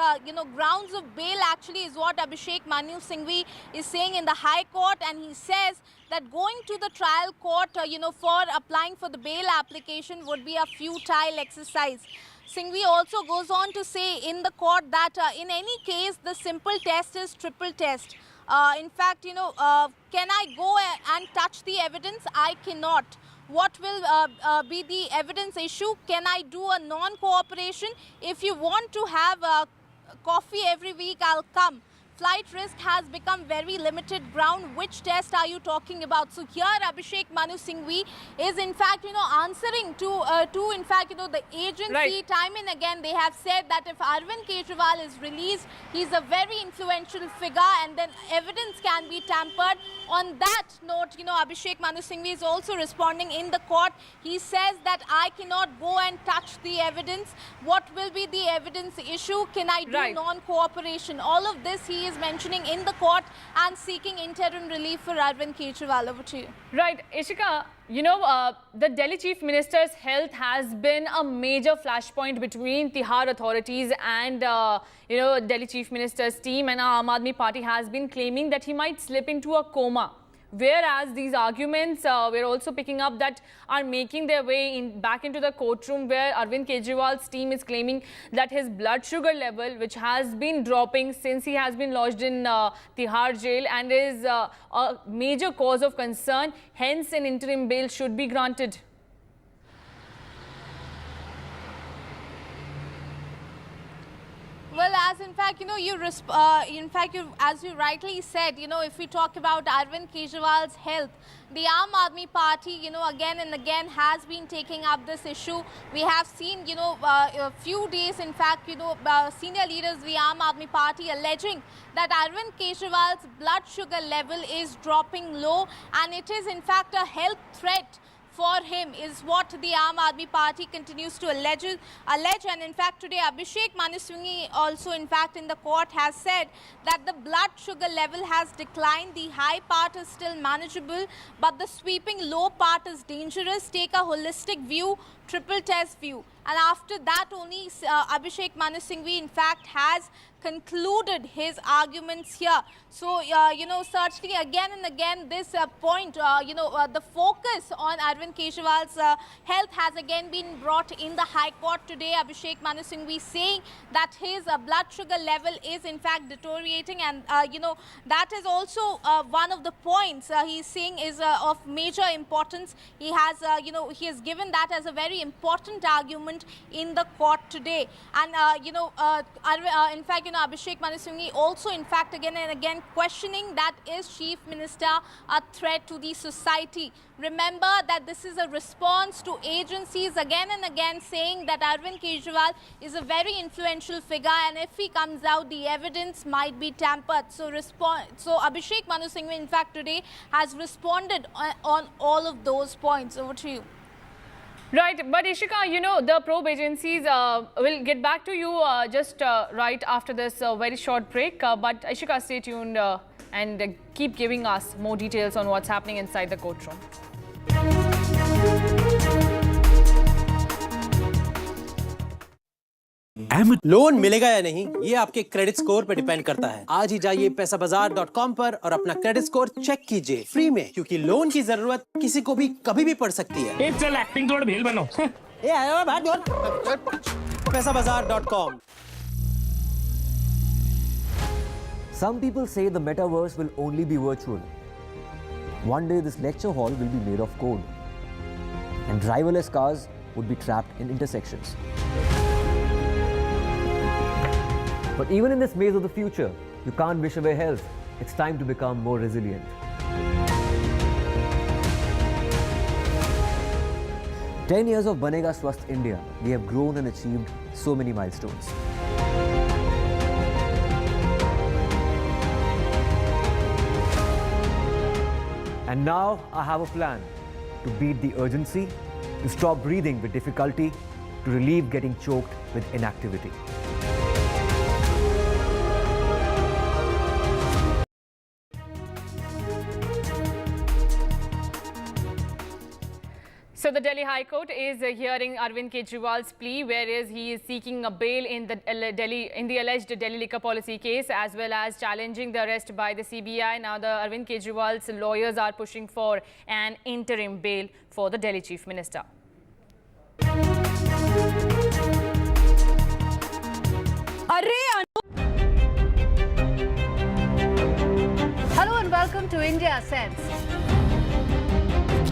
Speaker 7: grounds of bail actually is what Abhishek Manu Singhvi is saying in the High Court. And he says that going to the trial court, for applying for the bail application would be a futile exercise. Singhvi also goes on to say in the court that in any case, the simple test is triple test. In fact, can I go and touch the evidence? I cannot. What will be the evidence issue? Can I do a non-cooperation? If you want to have coffee every week, I'll come. Flight risk has become very limited ground. Which test are you talking about? So here Abhishek Manu Singhvi is in fact, answering to in fact, the agency. Right. Time and again, they have said that if Arvind Kejriwal is released, he's a very influential figure and then evidence can be tampered. On that note, Abhishek Manu Singhvi is also responding in the court. He says that I cannot go and touch the evidence. What will be the evidence issue? Can I do non-cooperation? All of this he is mentioning in the court and seeking interim relief for Arvind Kejriwal. Over to you.
Speaker 25: Right, Ishika, you know, the Delhi Chief Minister's health has been a major flashpoint between Tihar authorities and, you know, Delhi Chief Minister's team, and Aam Aadmi Party has been claiming that he might slip into a coma. Whereas these arguments we're also picking up that are making their way back into the courtroom, where Arvind Kejriwal's team is claiming that his blood sugar level, which has been dropping since he has been lodged in Tihar jail, and is a major cause of concern, hence an interim bail should be granted.
Speaker 7: Well, as in fact, you know, as you rightly said, you know, if we talk about Arvind Kejriwal's health, the Aam Aadmi Party, you know, again and again has been taking up this issue. We have seen, you know, a few days, in fact, you know, senior leaders of the Aam Aadmi Party alleging that Arvind Kejriwal's blood sugar level is dropping low, and it is, in fact, a health threat for him, is what the Aam Aadmi Party continues to allege. And in fact, today Abhishek Manu Singh also, in fact, in the court has said that the blood sugar level has declined. The high part is still manageable, but the sweeping low part is dangerous. Take a holistic view, triple test view. And after that only Abhishek Manu Singh, in fact, has concluded his arguments here. So, you know, certainly again and again this point, you know, the focus on Arvind Kejriwal's health has again been brought in the High Court today. Abhishek Manu Singh saying that his blood sugar level is in fact deteriorating, and, you know, that is also one of the points he's saying is of major importance. He has, you know, he has given that as a very important argument in the court today. And, you know, in fact, you know, Abhishek Manu Singh also, in fact, again and again questioning that is Chief Minister a threat to the society. Remember that this is a response to agencies again and again saying that Arvind Kejriwal is a very influential figure, and if he comes out, the evidence might be tampered. So Abhishek Manu Singh, in fact, today has responded on all of those points. Over to you.
Speaker 25: Right, but Ishika, you know, the probe agencies will get back to you just right after this very short break. But Ishika, stay tuned and keep giving us more details on what's happening inside the courtroom.
Speaker 1: Loan मिलेगा या नहीं, ये आपके credit score पे depend करता है। आज ही जाइए पैसाबाजार.com पर और अपना क्रेडिट स्कोर चेक कीजिए फ्री में, क्योंकि लोन की जरूरत किसी को भी कभी भी पड़ सकती है। चल एक्टिंग थोड़ा भेल बनो। ए आयो बात जोर। पैसाबाजार.com।
Speaker 4: Some people say the metaverse will only be virtual. One day this lecture hall will be made of code, and driverless cars would be trapped in intersections. But even in this maze of the future, you can't wish away health. It's time to become more resilient. In 10 years of Banega Swasth India, we have grown and achieved so many milestones. And now I have a plan to beat the urgency, to stop breathing with difficulty, to relieve getting choked with inactivity.
Speaker 25: So the Delhi High Court is hearing Arvind Kejriwal's plea, whereas he is seeking a bail in the alleged Delhi liquor policy case, as well as challenging the arrest by the CBI. Now the Arvind Kejriwal's lawyers are pushing for an interim bail for the Delhi Chief Minister.
Speaker 24: Hello and welcome to India Sense,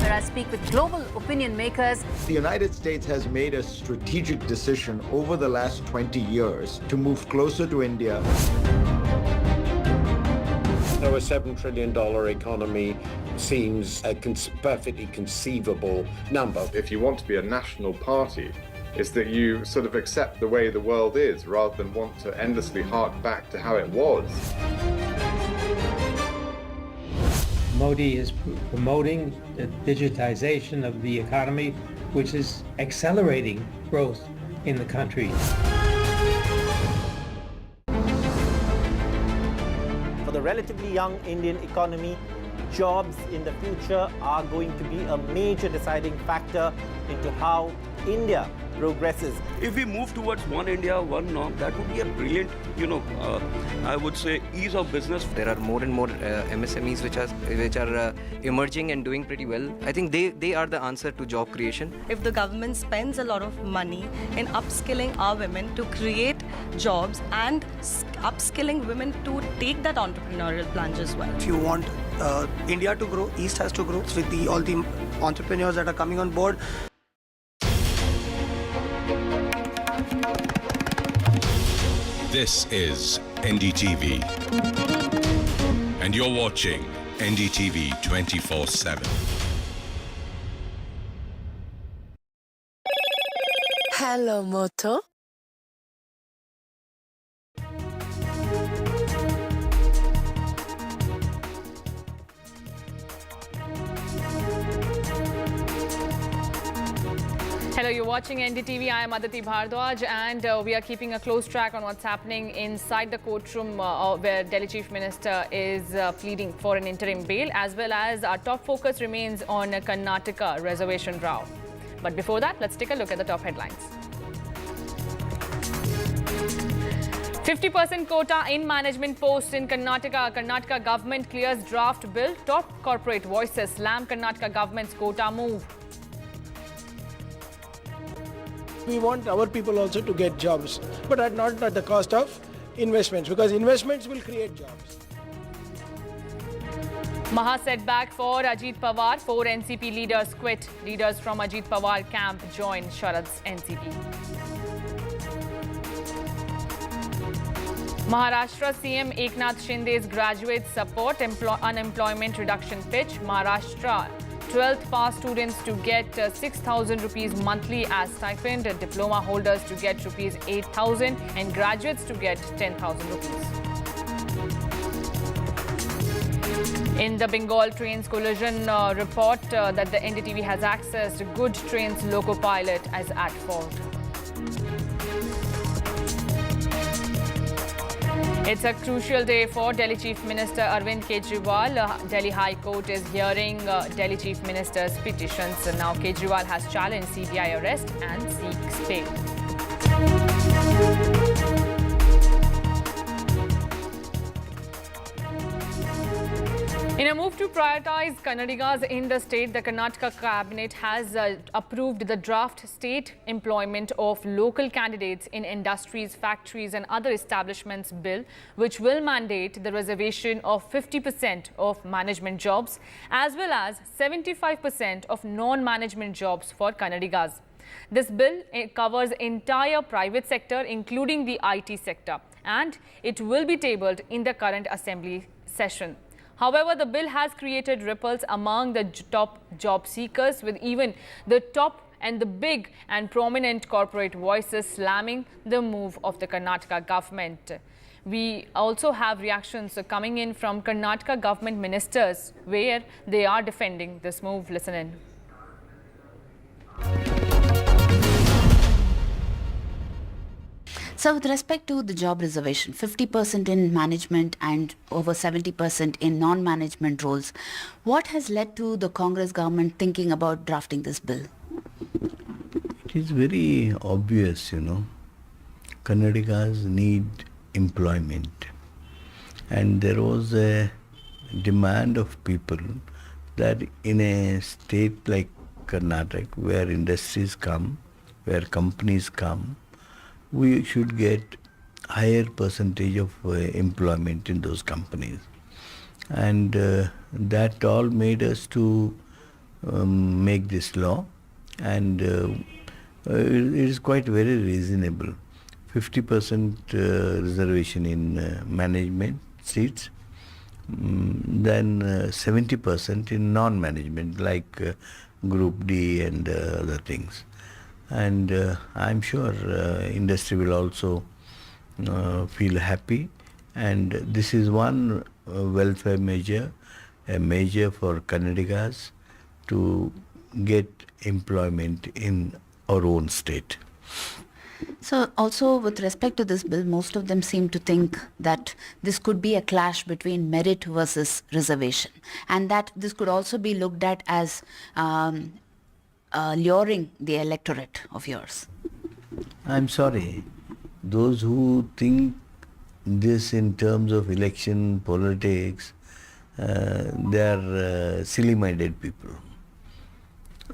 Speaker 24: where I speak with global opinion makers.
Speaker 5: The United States has made a strategic decision over the last 20 years to move closer to India.
Speaker 6: So a $7 trillion economy seems a perfectly conceivable number.
Speaker 20: If you want to be a national party, it's that you sort of accept the way the world is rather than want to endlessly hark back to how it was.
Speaker 10: Modi is promoting the digitization of the economy, which is accelerating growth in the country.
Speaker 18: relatively young Indian economy, jobs in the future are going to be a major deciding factor into how India progresses.
Speaker 2: If we move towards one India, one norm, that would be a brilliant, I would say, ease of business.
Speaker 3: There are more and more MSMEs which are emerging and doing pretty well. I think they are the answer to job creation.
Speaker 19: If the government spends a lot of money in upskilling our women to create jobs and upskilling women to take that entrepreneurial plunge as well.
Speaker 21: If you want India to grow, East has to grow with all the entrepreneurs that are coming on board.
Speaker 9: This is NDTV, and you're watching NDTV 24/7.
Speaker 12: Hello, Moto.
Speaker 25: Hello, you're watching NDTV. I am Aditi Bhardwaj, and we are keeping a close track on what's happening inside the courtroom where Delhi Chief Minister is pleading for an interim bail, as well as our top focus remains on Karnataka reservation row. But before that, let's take a look at the top headlines. 50% quota in management posts in Karnataka. Karnataka government clears draft bill. Top corporate voices slam Karnataka government's quota move.
Speaker 11: We want our people also to get jobs, but not at the cost of investments, because investments will create jobs.
Speaker 25: Maha setback for Ajit Pawar. 4 NCP leaders quit. Leaders from Ajit Pawar camp join Sharad's NCP. Maharashtra CM Eknath Shinde's graduate support unemployment reduction pitch. Maharashtra 12th pass students to get 6,000 rupees monthly as stipend, diploma holders to get rupees 8,000 and graduates to get 10,000 rupees. In the Bengal Trains collision report that the NDTV has accessed, good trains loco pilot as at fault. It's a crucial day for Delhi Chief Minister Arvind Kejriwal. Delhi High Court is hearing Delhi Chief Minister's petitions. Now Kejriwal has challenged CBI arrest and seeks bail. In a move to prioritize Kannadigas in the state, the Karnataka cabinet has approved the draft state employment of local candidates in industries, factories and other establishments bill, which will mandate the reservation of 50% of management jobs as well as 75% of non-management jobs for Kannadigas. This bill covers entire private sector, including the IT sector, and it will be tabled in the current assembly session. However, the bill has created ripples among the top job seekers, with even the top and the big and prominent corporate voices slamming the move of the Karnataka government. We also have reactions coming in from Karnataka government ministers where they are defending this move. Listen in.
Speaker 13: So with respect to the job reservation, 50% in management and over 70% in non-management roles, what has led to the Congress government thinking about drafting this bill?
Speaker 14: It is very obvious, Kannadigas need employment. And there was a demand of people that in a state like Karnataka, where industries come, where companies come, we should get higher percentage of employment in those companies. And that all made us to make this law, and it is quite very reasonable. 50% reservation in management seats, then 70% in non-management like Group D and other things. And I'm sure industry will also feel happy, and this is one welfare measure, a measure for Kannadigas to get employment in our own state.
Speaker 13: So also with respect to this bill, most of them seem to think that this could be a clash between merit versus reservation, and that this could also be looked at as luring the electorate of yours.
Speaker 14: I'm sorry. Those who think this in terms of election politics, they are silly-minded people.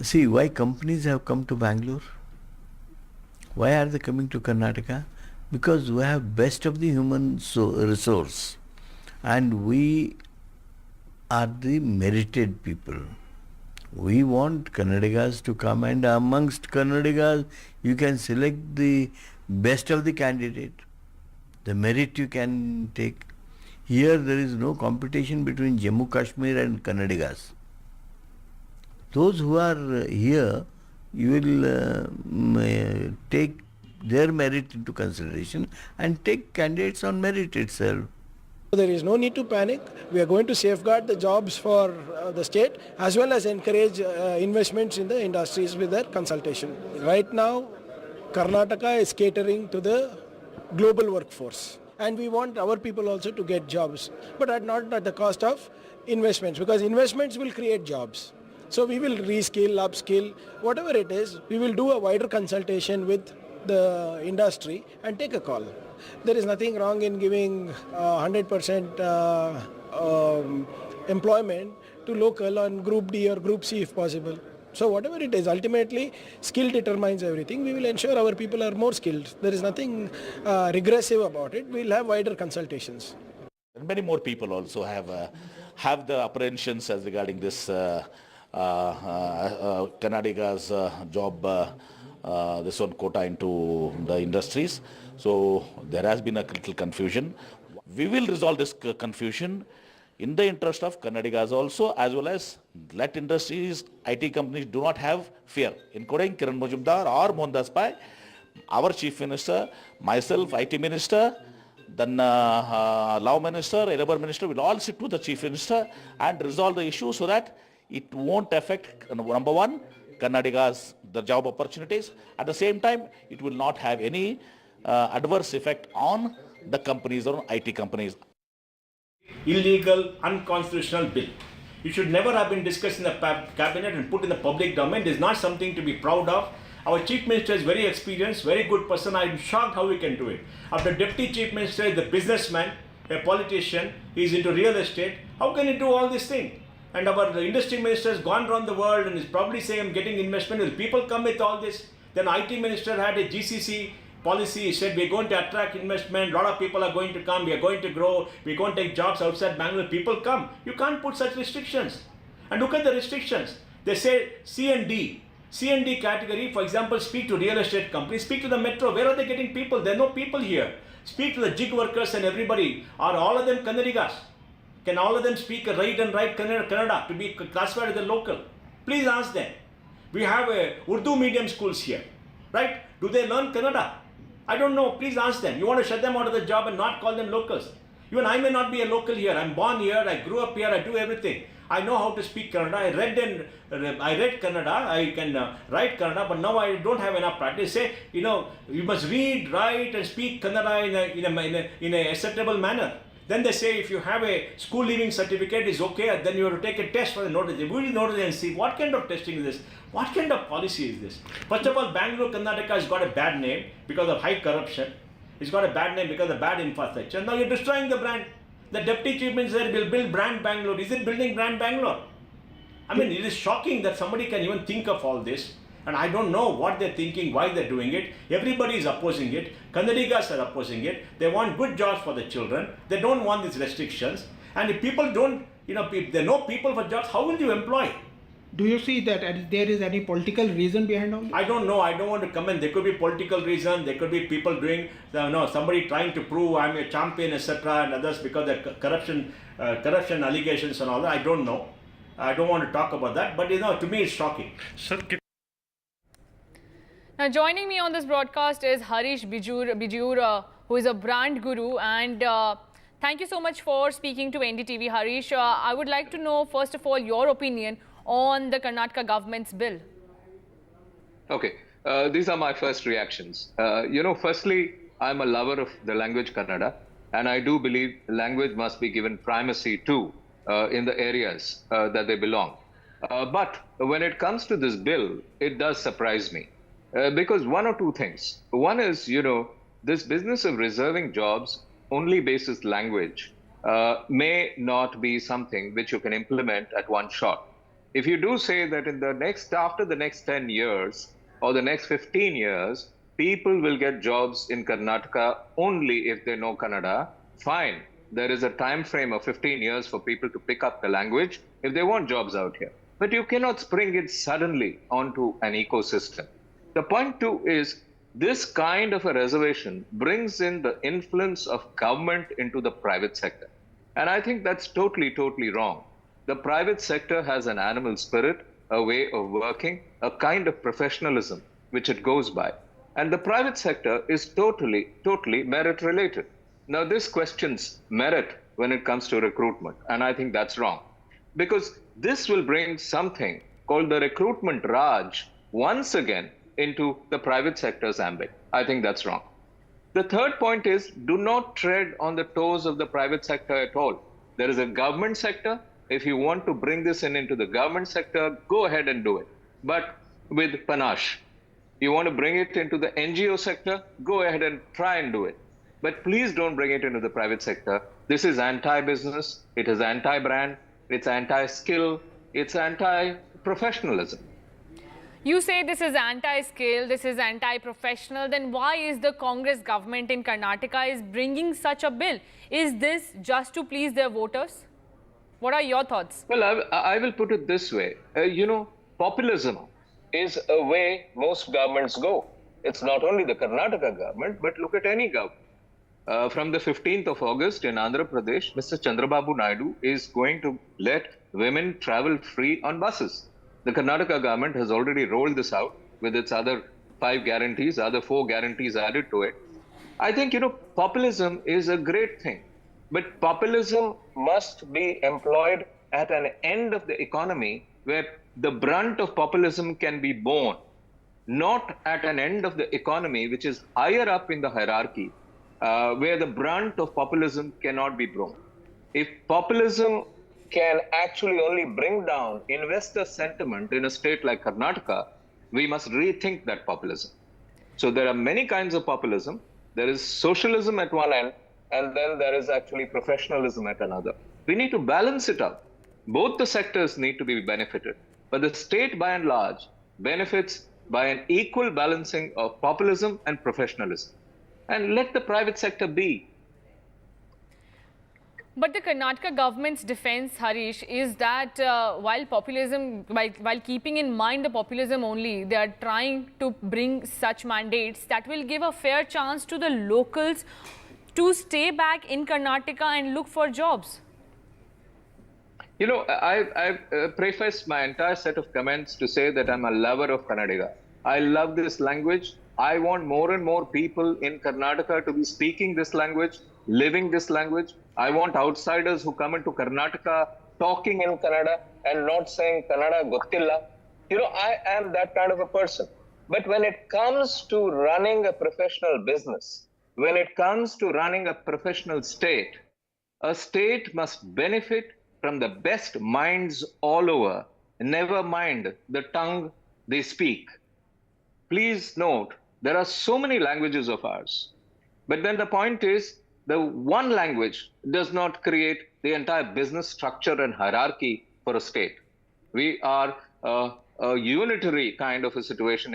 Speaker 14: See, why companies have come to Bangalore? Why are they coming to Karnataka? Because we have best of the human resource, and we are the merited people. We want Kannadigas to come, and amongst Kannadigas you can select the best of the candidate. The merit you can take. Here there is no competition between Jammu Kashmir and Kannadigas. Those who are here, you will take their merit into consideration and take candidates on merit itself.
Speaker 11: There is no need to panic. We are going to safeguard the jobs for the state as well as encourage investments in the industries with their consultation. Right now, Karnataka is catering to the global workforce, and we want our people also to get jobs, but not at the cost of investments, because investments will create jobs. So we will reskill, upskill, whatever it is, we will do a wider consultation with the industry and take a call. There is nothing wrong in giving 100% employment to local on Group D or Group C if possible. So whatever it is, ultimately skill determines everything. We will ensure our people are more skilled. There is nothing regressive about it. We will have wider consultations.
Speaker 8: Many more people also have the apprehensions as regarding this Kannadigas job, this one quota into the industries. So there has been a little confusion. We will resolve this confusion in the interest of Kannadigas also, as well as let industries, IT companies do not have fear, including Kiran Majumdar or Mohandas Pai, our Chief Minister, myself, IT Minister, then Law Minister, Labour Minister will all sit with the Chief Minister and resolve the issue so that it won't affect, number one, Kannadigas, the job opportunities. At the same time, it will not have any adverse effect on the companies or IT companies.
Speaker 15: Illegal, unconstitutional bill. It should never have been discussed in the cabinet and put in the public domain. It is not something to be proud of. Our Chief Minister is very experienced, very good person. I am shocked how he can do it. After Deputy Chief Minister is the businessman, a politician, he is into real estate. How can he do all these things? And our industry minister has gone around the world and is probably saying, I'm getting investment. Will people come with all this? Then IT minister had a GCC policy. He said, we're going to attract investment. A lot of people are going to come. We are going to grow. We're going to take jobs outside Bangalore. People come. You can't put such restrictions. And look at the restrictions. They say C and D. C and D category, for example, speak to real estate companies, speak to the metro. Where are they getting people? There are no people here. Speak to the jig workers and everybody. Are all of them Kannadigas? Can all of them speak right and right Kannada to be classified as a local? Please ask them. We have Urdu medium schools here, right? Do they learn Kannada? I don't know. Please ask them. You want to shut them out of the job and not call them locals? Even I may not be a local here. I'm born here. I grew up here. I do everything. I know how to speak Kannada. I read Kannada. I can write Kannada, but now I don't have enough practice. Say, you must read, write, and speak Kannada in a acceptable manner. Then they say if you have a school leaving certificate, is okay. Then you have to take a test for the notice. We will notice and see what kind of testing is this. What kind of policy is this? First of all, Bangalore, Karnataka has got a bad name because of high corruption. It's got a bad name because of bad infrastructure. Now you're destroying the brand. The Deputy Chief Minister will build brand Bangalore. Is it building brand Bangalore? I mean, it is shocking that somebody can even think of all this. And I don't know what they're thinking, why they're doing it. Everybody is opposing it. Kannadigas are opposing it. They want good jobs for the children. They don't want these restrictions. And if people don't, if there are no people for jobs, how will you employ?
Speaker 11: Do you see that there is any political reason behind all this?
Speaker 15: I don't know. I don't want to comment. There could be political reason. There could be people doing, somebody trying to prove I'm a champion, etc. and others because of corruption allegations and all that. I don't know. I don't want to talk about that. But, to me it's shocking.
Speaker 25: Now, joining me on this broadcast is Harish Bijur, who is a brand guru. And thank you so much for speaking to NDTV, Harish. I would like to know, first of all, your opinion on the Karnataka government's bill.
Speaker 3: Okay.
Speaker 7: these are my first reactions. Firstly, I'm a lover of the language Kannada, and I do believe language must be given primacy too in the areas that they belong. But when it comes to this bill, it does surprise me because one or two things. One is, this business of reserving jobs only basis language may not be something which you can implement at one shot. If you do say that after the next 10 years or the next 15 years, people will get jobs in Karnataka only if they know Kannada, fine. There is a time frame of 15 years for people to pick up the language if they want jobs out here. But you cannot spring it suddenly onto an ecosystem. The point too is this kind of a reservation brings in the influence of government into the private sector. And I think that's totally, totally wrong. The private sector has an animal spirit, a way of working, a kind of professionalism which it goes by. And the private sector is totally, totally merit related. Now, this questions merit when it comes to recruitment. And I think that's wrong. Because this will bring something called the recruitment Raj once again into the private sector's ambit. I think that's wrong. The third point is do not tread on the toes of the private sector at all. There is a government sector. If you want to bring this into the government sector, go ahead and do it. But with panache. You want to bring it into the NGO sector, go ahead and try and do it. But please don't bring it into the private sector. This is anti-business, it is anti-brand, it's anti-skill, it's anti-professionalism.
Speaker 25: You say this is anti-skill, this is anti-professional, then why is the Congress government in Karnataka is bringing such a bill? Is this just to please their voters? What are your thoughts?
Speaker 7: Well, I will put it this way. Populism is a way most governments go. It's not only the Karnataka government, but look at any government. From the 15th of August in Andhra Pradesh, Mr. Chandrababu Naidu is going to let women travel free on buses. The Karnataka government has already rolled this out with its other 4 guarantees added to it. I think, populism is a great thing, but populism must be employed at an end of the economy where the brunt of populism can be borne, not at an end of the economy which is higher up in the hierarchy, where the brunt of populism cannot be borne. If populism can actually only bring down investor sentiment in a state like Karnataka, we must rethink that populism. So there are many kinds of populism. There is socialism at one end, and then there is actually professionalism at another. We need to balance it out. Both the sectors need to be benefited, but the state by and large benefits by an equal balancing of populism and professionalism. And let the private sector be.
Speaker 25: But the Karnataka government's defense, Harish, is that while keeping in mind the populism only, they are trying to bring such mandates that will give a fair chance to the locals to stay back in Karnataka and look for jobs.
Speaker 7: I've prefaced my entire set of comments to say that I'm a lover of Kannada. I love this language. I want more and more people in Karnataka to be speaking this language, living this language. I want outsiders who come into Karnataka talking in Kannada and not saying Kannada gottilla. I am that kind of a person. But when it comes to running a professional business, when it comes to running a professional state, a state must benefit from the best minds all over, never mind the tongue they speak. Please note, there are so many languages of ours. But then the point is, the one language does not create the entire business structure and hierarchy for a state. We are a unitary kind of a situation,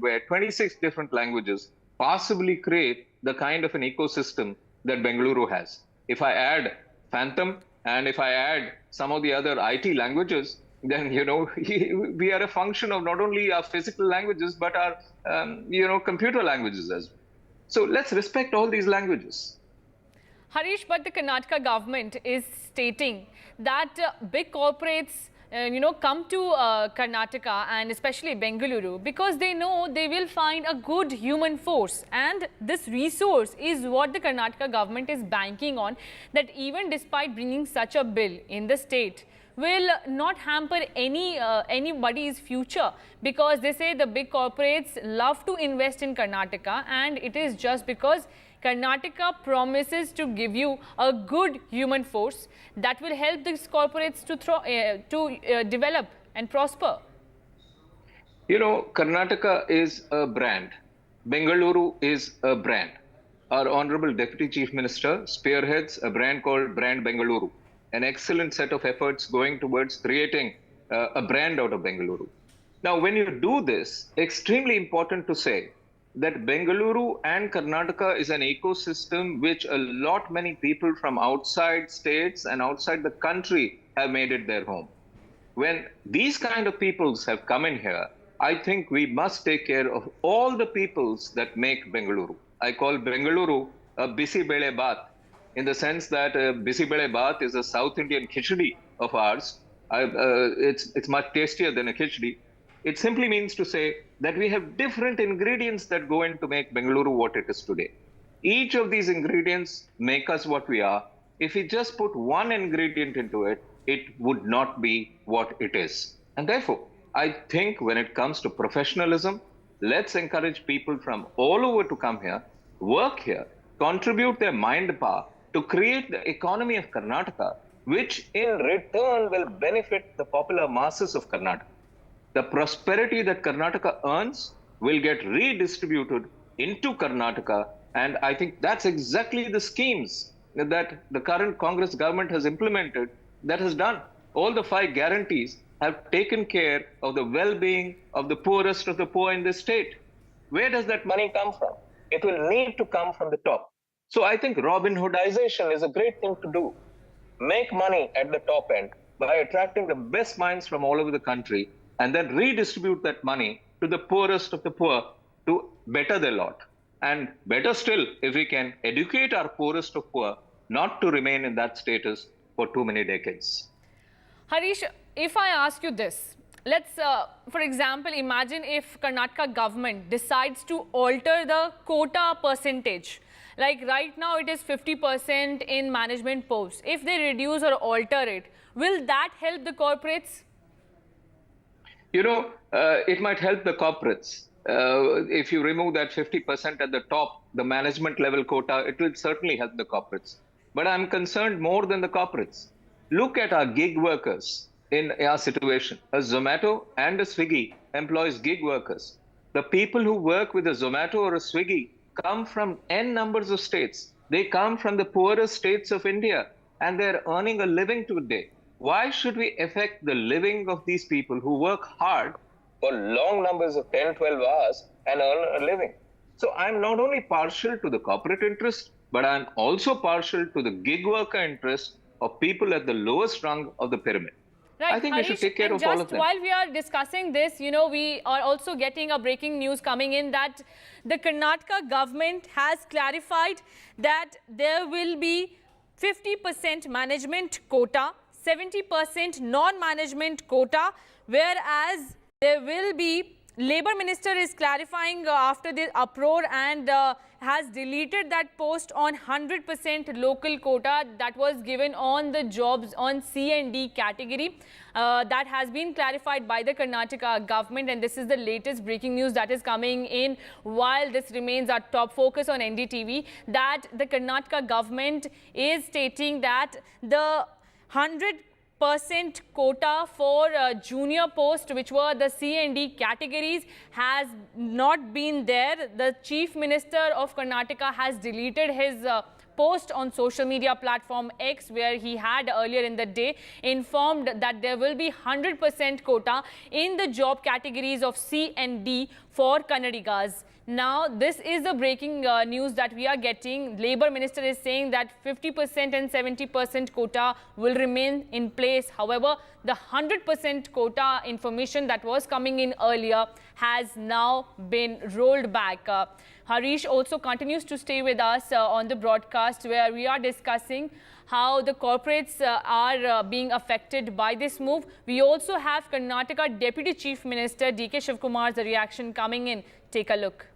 Speaker 7: where 26 different languages possibly create the kind of an ecosystem that Bengaluru has. If I add Phantom and if I add some of the other IT languages, then, we are a function of not only our physical languages, but our, computer languages as well. So let's respect all these languages.
Speaker 25: Harish, but the Karnataka government is stating that big corporates come to Karnataka and especially Bengaluru because they know they will find a good human force, and this resource is what the Karnataka government is banking on, that even despite bringing such a bill in the state will not hamper anybody's future, because they say the big corporates love to invest in Karnataka, and it is just because Karnataka promises to give you a good human force that will help these corporates to develop and prosper.
Speaker 7: You know, Karnataka is a brand. Bengaluru is a brand. Our Honorable Deputy Chief Minister spearheads a brand called Brand Bengaluru, an excellent set of efforts going towards creating a brand out of Bengaluru. Now, when you do this, extremely important to say that Bengaluru and Karnataka is an ecosystem which many people from outside states and outside the country have made it their home. When these kind of peoples have come in here, I think we must take care of all the peoples that make Bengaluru. I call Bengaluru a bisi bele baat, in the sense that bisi bele baat is a South Indian khichdi of ours. It's much tastier than a khichdi. It simply means to say that we have different ingredients that go in to make Bengaluru what it is today. Each of these ingredients make us what we are. If we just put one ingredient into it, it would not be what it is. And therefore, I think when it comes to professionalism, let's encourage people from all over to come here, work here, contribute their mind power to create the economy of Karnataka, which in return will benefit the popular masses of Karnataka. The prosperity that Karnataka earns will get redistributed into Karnataka, and I think that's exactly the schemes that the current Congress government has implemented, that has done. All the 5 guarantees have taken care of the well-being of the poorest of the poor in this state. Where does that money come from? It will need to come from the top. So I think Robin Hoodization is a great thing to do. Make money at the top end by attracting the best minds from all over the country, and then redistribute that money to the poorest of the poor to better their lot. And better still, if we can educate our poorest of poor not to remain in that status for too many decades.
Speaker 25: Harish, if I ask you this, let's, for example, imagine if Karnataka government decides to alter the quota percentage. Like right now it is 50% in management posts. If they reduce or alter it, will that help the corporates?
Speaker 7: You know, it might help the corporates. If you remove that 50% at the top, the management level quota, it will certainly help the corporates. But I'm concerned more than the corporates. Look at our gig workers in our situation. A Zomato and a Swiggy employs gig workers. The people who work with a Zomato or a Swiggy come from N numbers of states. They come from the poorest states of India, and they're earning a living today. Why should we affect the living of these people who work hard for long numbers of 10, 12 hours and earn a living? So I'm not only partial to the corporate interest, but I'm also partial to the gig worker interest of people at the lowest rung of the pyramid.
Speaker 25: Right,
Speaker 7: I think
Speaker 25: Harish,
Speaker 7: we should take care of all of them.
Speaker 25: While we are discussing this, you know, we are also getting a breaking news coming in that the Karnataka government has clarified that there will be 50% management quota, 70% non-management quota, whereas there will be, Labour Minister is clarifying after the uproar and has deleted that post on 100% local quota that was given on the jobs on C and D category. That has been clarified by the Karnataka government, and this is the latest breaking news that is coming in while this remains our top focus on NDTV, that the Karnataka government is stating that the 100% quota for junior post, which were the C and D categories, has not been there. The Chief Minister of Karnataka has deleted his post on social media platform X, where he had earlier in the day informed that there will be 100% quota in the job categories of C and D for Kannadigas. Now, this is the breaking news that we are getting. Labour Minister is saying that 50% and 70% quota will remain in place. However, the 100% quota information that was coming in earlier has now been rolled back. Harish also continues to stay with us on the broadcast, where we are discussing how the corporates are being affected by this move. We also have Karnataka Deputy Chief Minister D.K. Shivkumar's reaction coming in. Take a look.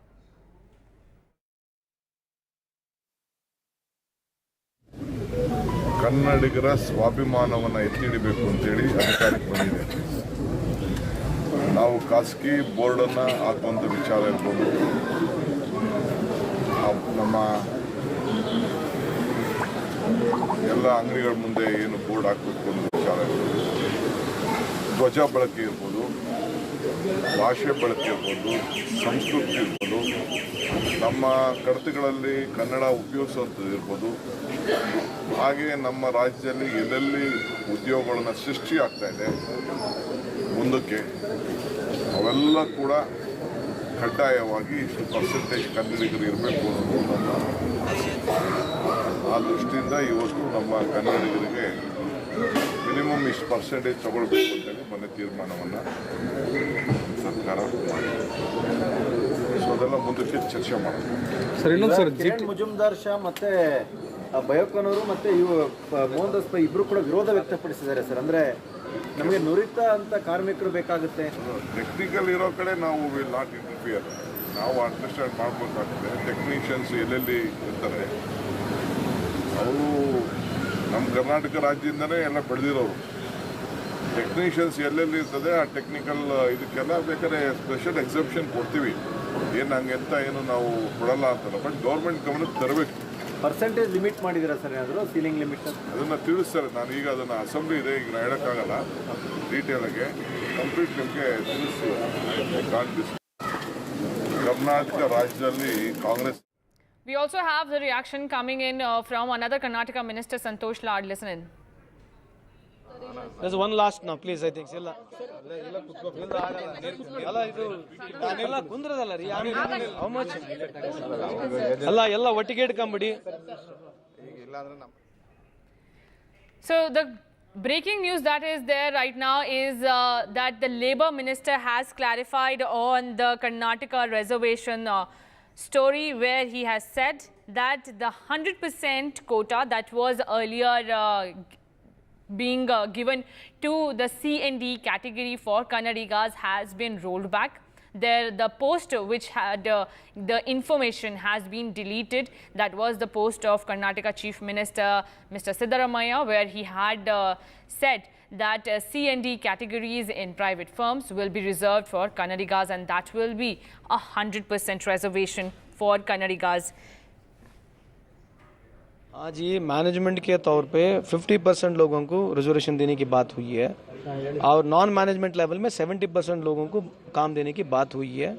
Speaker 1: ಕನ್ನಡಿಗರ ಸ್ವಾಭಿಮಾನವನ್ನು ಎತ್ತಿ ಹಿಡಿಬೇಕು ಅಂತೇಳಿ ಅಧಿಕಾರಕ್ಕೆ ಬಂದಿದೆ. ನಾವು ಖಾಸಗಿ ಬೋರ್ಡನ್ನು ಹಾಕುವಂಥ ವಿಚಾರ ಇರ್ಬೋದು, ನಮ್ಮ ಎಲ್ಲ ಅಂಗಡಿಗಳ ಮುಂದೆ ಏನು ಬೋರ್ಡ್ ಹಾಕಬೇಕು ಅನ್ನೋ ವಿಚಾರ ಇರ್ಬೋದು, ಧ್ವಜ ಬಳಕೆ ಇರ್ಬೋದು, ಭಾಷೆ ಬಳಕೆ ಇರ್ಬೋದು, ಸಂಸ್ಕೃತಿ ಇರ್ಬೋದು, ನಮ್ಮ ಕಡತಗಳಲ್ಲಿ ಕನ್ನಡ ಉಪಯೋಗಿಸುವಂಥದ್ದು ಇರ್ಬೋದು, ಹಾಗೆ ನಮ್ಮ ರಾಜ್ಯದಲ್ಲಿ ಎಲ್ಲೆಲ್ಲಿ ಉದ್ಯೋಗಗಳನ್ನು ಸೃಷ್ಟಿ ಆಗ್ತಾ ಇದೆ ಮುಂದಕ್ಕೆ ಅವೆಲ್ಲ ಕೂಡ ಕಡ್ಡಾಯವಾಗಿ ಇಷ್ಟು ಪರ್ಸೆಂಟೇಜ್ ಕನ್ನಡಿಗರು ಇರಬೇಕು ಅನ್ನೋದು ನಮ್ಮ ಆಸೆ. ಆ ದೃಷ್ಟಿಯಿಂದ ಇವತ್ತು ನಮ್ಮ ಕನ್ನಡಿಗರಿಗೆ ಮಿನಿಮಮ್ ಇಷ್ಟು ಪರ್ಸೆಂಟೇಜ್ ತಗೊಳ್ಬೇಕು ಅಂತೇಳಿ ಮೊನ್ನೆ ತೀರ್ಮಾನವನ್ನು ಸರ್ಕಾರ ಮಾಡಿದೆ. ಸೊ ಅದೆಲ್ಲ ಮುಂದಕ್ಕೆ ಚರ್ಚೆ ಮಾಡೋದು.
Speaker 16: ಕಿರಣ್ ಮುಜುಮ್ದಾರ್ ಶಾ ಮತ್ತೆ ಬಯೋಕನವರು ಮತ್ತೆ ಮೋಹನ್ ದಾಸ್ ಪೈ ಇಬ್ರು ಕೂಡ ವಿರೋಧ ವ್ಯಕ್ತಪಡಿಸಿದ್ದಾರೆ ಸರ್. ಅಂದ್ರೆ ನಮಗೆ ನುರಿತ ಅಂತ ಕಾರ್ಮಿಕರು ಬೇಕಾಗುತ್ತೆ.
Speaker 1: ಟೆಕ್ನಿಕಲ್ ಇರೋ ಕಡೆ ನಾವು ವಿಲ್ ನಾಟ್ ಇಂಟರ್ಫಿಯರ್. ನಾವು ಅಂಡರ್ಸ್ಟ್ಯಾಂಡ್ ಮಾಡಬೇಕಾಗ್ತದೆ. ಟೆಕ್ನಿಷಿಯನ್ಸ್ ಎಲ್ಲೆಲ್ಲಿ ಇರ್ತಾರೆ ಅವರು ನಮ್ಮ ಕರ್ನಾಟಕ ರಾಜ್ಯದಿಂದನೇ ಎಲ್ಲ ಬೆಳೆದಿರೋರು. ಟೆಕ್ನಿಷಿಯನ್ಸ್ ಎಲ್ಲೆಲ್ಲಿ ಇರ್ತದೆ ಆ ಟೆಕ್ನಿಕಲ್ ಇದಕ್ಕೆಲ್ಲ ಬೇಕಾದ್ರೆ ಸ್ಪೆಷಲ್ ಎಕ್ಸೆಪ್ಷನ್ ಕೊಡ್ತೀವಿ. ಏನು ಹಂಗೆಂತ ಏನು ನಾವು ಕೊಡಲ್ಲ ಅಂತಲ್ಲ, ಬಟ್ ಗೌರ್ಮೆಂಟ್ ಗಮನಕ್ಕೆ ತರಬೇಕು.
Speaker 16: ಪರ್ಸೆಂಟೇಜ್ ಲಿಮಿಟ್ ಮಾಡಿದ್ದೀರಾ ಸರ್ ಏನಾದರೂ ಸೀಲಿಂಗ್ ಲಿಮಿಟ್?
Speaker 1: ಅದನ್ನು ತಿಳಿಸ್ತಾರೆ. ನಾನು ಈಗ ಅದನ್ನು ಅಸೆಂಬ್ಲಿ ಇದೆ, ಈಗ ನಾನು ಹೇಳೋಕ್ಕಾಗಲ್ಲ ಡೀಟೇಲಾಗೆ. ಕಂಪ್ಲೀಟ್ ನಿಮಗೆ ತಿಳಿಸಿ ಕರ್ನಾಟಕ ರಾಜ್ಯದಲ್ಲಿ Congress.
Speaker 25: We also have the reaction coming in from another Karnataka Minister, Santosh Lad. Listen in.
Speaker 17: There's one last now, please, I think. How much? ಒಟ್ಟಿಗೆ ಇಟ್ಕೊಂಬಿಡಿ.
Speaker 25: So the breaking news that is there right now is that the Labour Minister has clarified on the Karnataka reservation story, where he has said that the 100% quota that was earlier being given to the C and D category for Kannadigas has been rolled back. The post which had the information has been deleted. That was the post of Karnataka Chief Minister Mr. Siddaramaiah, where he had said that C and D categories in private firms will be reserved for Kannadigas, and that will be 100% reservation for Kannadigas.
Speaker 17: आज ये management के तौर पे 50% लोगों को reservation देने की बात हुई है और नॉन मैनेजमेंट लेवल में 70% लोगों को काम देने की बात हुई है.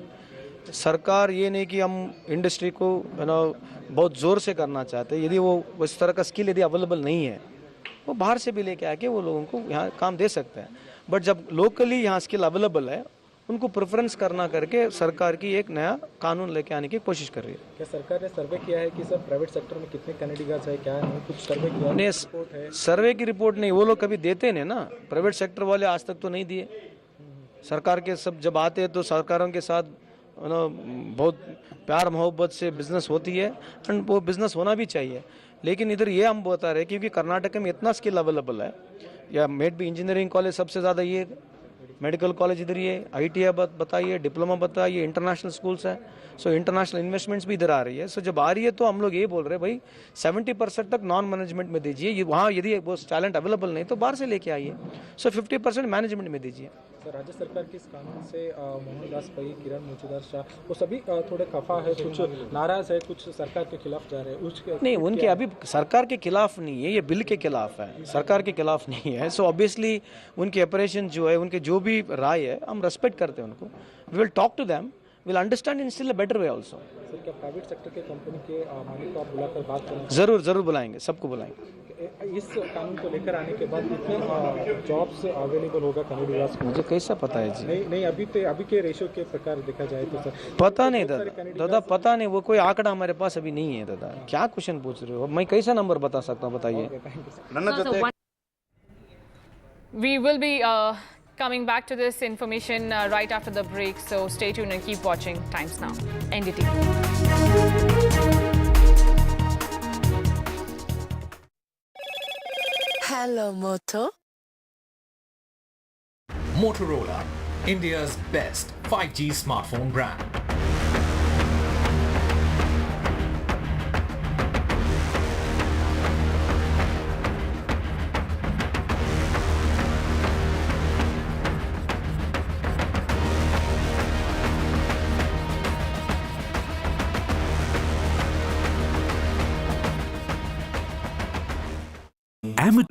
Speaker 17: सरकार ये नहीं कि हम इंडस्ट्री को बहुत ज़ोर से करना चाहते. यदि वो इस तरह का स्किल यदि अवेलेबल नहीं है, वो बाहर से भी लेके आके वो लोगों को यहाँ काम दे सकते हैं. बट जब लोकली यहाँ स्किल अवेलेबल है, उनको प्रेफरेंस करना करके सरकार की एक नया कानून लेके आने की कोशिश कर रही है.
Speaker 22: क्या सरकार ने सर्वे किया है कि सर प्राइवेट सेक्टर में कितने कनाडिगास है, क्या नहीं, कुछ सर्वे किया है?
Speaker 17: नहीं, सर्वे की रिपोर्ट नहीं. वो लोग कभी देते नहीं ना. प्राइवेट सेक्टर वाले आज तक तो नहीं दिए. सरकार के सब जब आते हैं तो सरकारों के साथ बहुत प्यार मोहब्बत से बिजनेस होती है, एंड वो बिजनेस होना भी चाहिए. लेकिन इधर ये हम बता रहे हैं क्योंकि कर्नाटक में इतना स्किल अवेलेबल है. या मेड भी इंजीनियरिंग कॉलेज सबसे ज़्यादा ये, मेडिकल कॉलेज इधर ही है, ITI बताइए, डिप्लोमा बताइए, इंटरनेशनल स्कूल्स है. सो इंटरनेशनल इन्वेस्टमेंट्स भी इधर आ रही है. सो जब आ रही है तो हम लोग ये बोल रहे हैं भाई 70% तक नॉन मैनेजमेंट में दीजिए. वहाँ यदि वो टैलेंट अवेलेबल नहीं तो बाहर से लेके आइए. सो 50% मैनेजमेंट में दीजिए.
Speaker 22: सर राज्य सरकार के इस कानून से मोहन दास पई, किरण मुजुमदार शाह वो सभी थोड़े खफा है, कुछ नाराज है, कुछ सरकार के खिलाफ जा रहे हैं.
Speaker 17: नहीं, उनके अभी सरकार के खिलाफ नहीं है, ये बिल के खिलाफ है, सरकार के खिलाफ नहीं है. सो ऑब्वियसली उनकी ऑपरेशन जो है, उनके जो भी राय है, हम रेस्पेक्ट करते हैं उनको. We will talk to them will understand in still a better way also.
Speaker 22: Sir क्या प्राइवेट सेक्टर के कंपनी के मालिक को आप बुलाकर बात करेंगे?
Speaker 17: ज़रूर बुलाएंगे, सबको बुलाएंगे.
Speaker 22: इस कानून को लेकर आने के बाद कितने जॉब्स अवेलेबल होगा कनाडियाज को?
Speaker 17: मुझे कैसा पता है जी?
Speaker 22: नहीं अभी के रेशो के प्रकार देखा जाए तो सर
Speaker 17: पता नहीं दादा पता नहीं, वो कोई आंकड़ा हमारे पास अभी नहीं है दादा. क्या क्वेश्चन पूछ रहे हो? मैं कैसा नंबर बता सकता हूँ, बताइए.
Speaker 25: We will be coming back to this information right after the break, so stay tuned and keep watching Times Now, NDTV.
Speaker 12: Hello, Moto.
Speaker 4: Motorola, India's best 5G smartphone brand.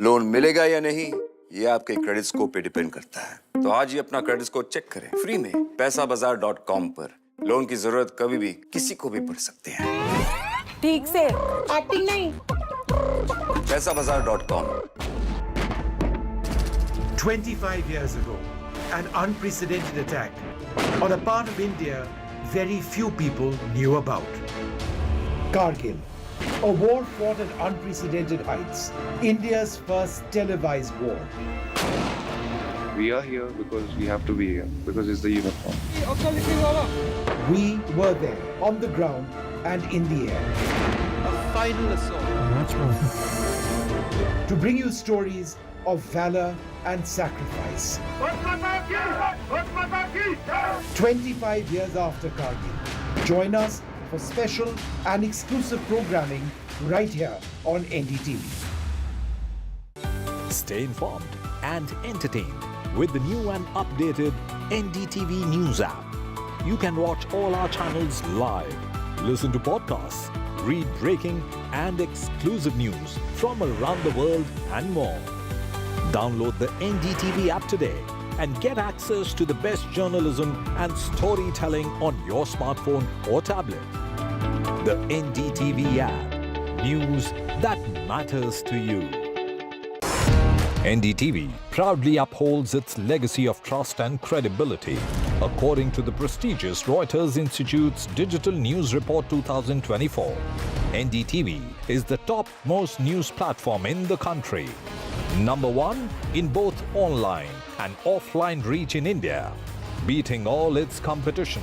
Speaker 5: Loan मिलेगा या नहीं ये आपके credit score पे depend करता है, तो आज ही अपना क्रेडिट स्कोर चेक करें फ्री में पैसाबाजार.com पर. लोन की जरूरत कभी भी किसी को भी पड़ सकती है.
Speaker 12: ठीक से एक्टिंग नहीं.
Speaker 5: पैसाबाजार.com.
Speaker 6: 25 years ago, an unprecedented attack on a part of India very few people knew about. Kargil. A war fought at unprecedented heights. India's first televised war.
Speaker 23: We are here because we have to be here, because it's the uniform.
Speaker 6: We were there, on the ground and in the air.
Speaker 24: A final assault.
Speaker 6: To bring you stories of valor and sacrifice. 25 years after Kargil. Join us for special and exclusive programming right here on NDTV.
Speaker 4: Stay informed and entertained with the new and updated NDTV News app. You can watch all our channels live, listen to podcasts, read breaking and exclusive news from around the world and more. Download the NDTV app today and get access to the best journalism and storytelling on your smartphone or tablet. The NDTV app. News that matters to you. NDTV proudly upholds its legacy of trust and credibility. According to the prestigious Reuters Institute's Digital News Report 2024, NDTV is the topmost news platform in the country. Number one in both online and offline reach in India, beating all its competition.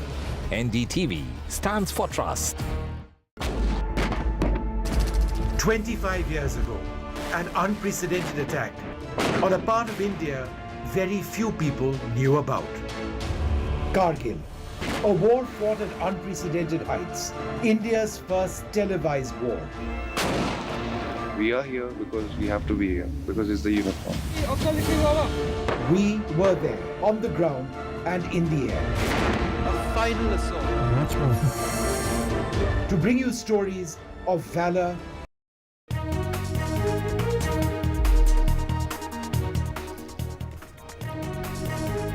Speaker 4: NDTV stands for trust.
Speaker 6: 25 years ago, an unprecedented attack on a part of India very few people knew about. Kargil, a war fought at unprecedented heights. India's first televised war.
Speaker 23: We are here because we have to be here, because it's the uniform.
Speaker 6: We were there, on the ground and in the air.
Speaker 24: A final assault.
Speaker 6: To bring you stories of valor.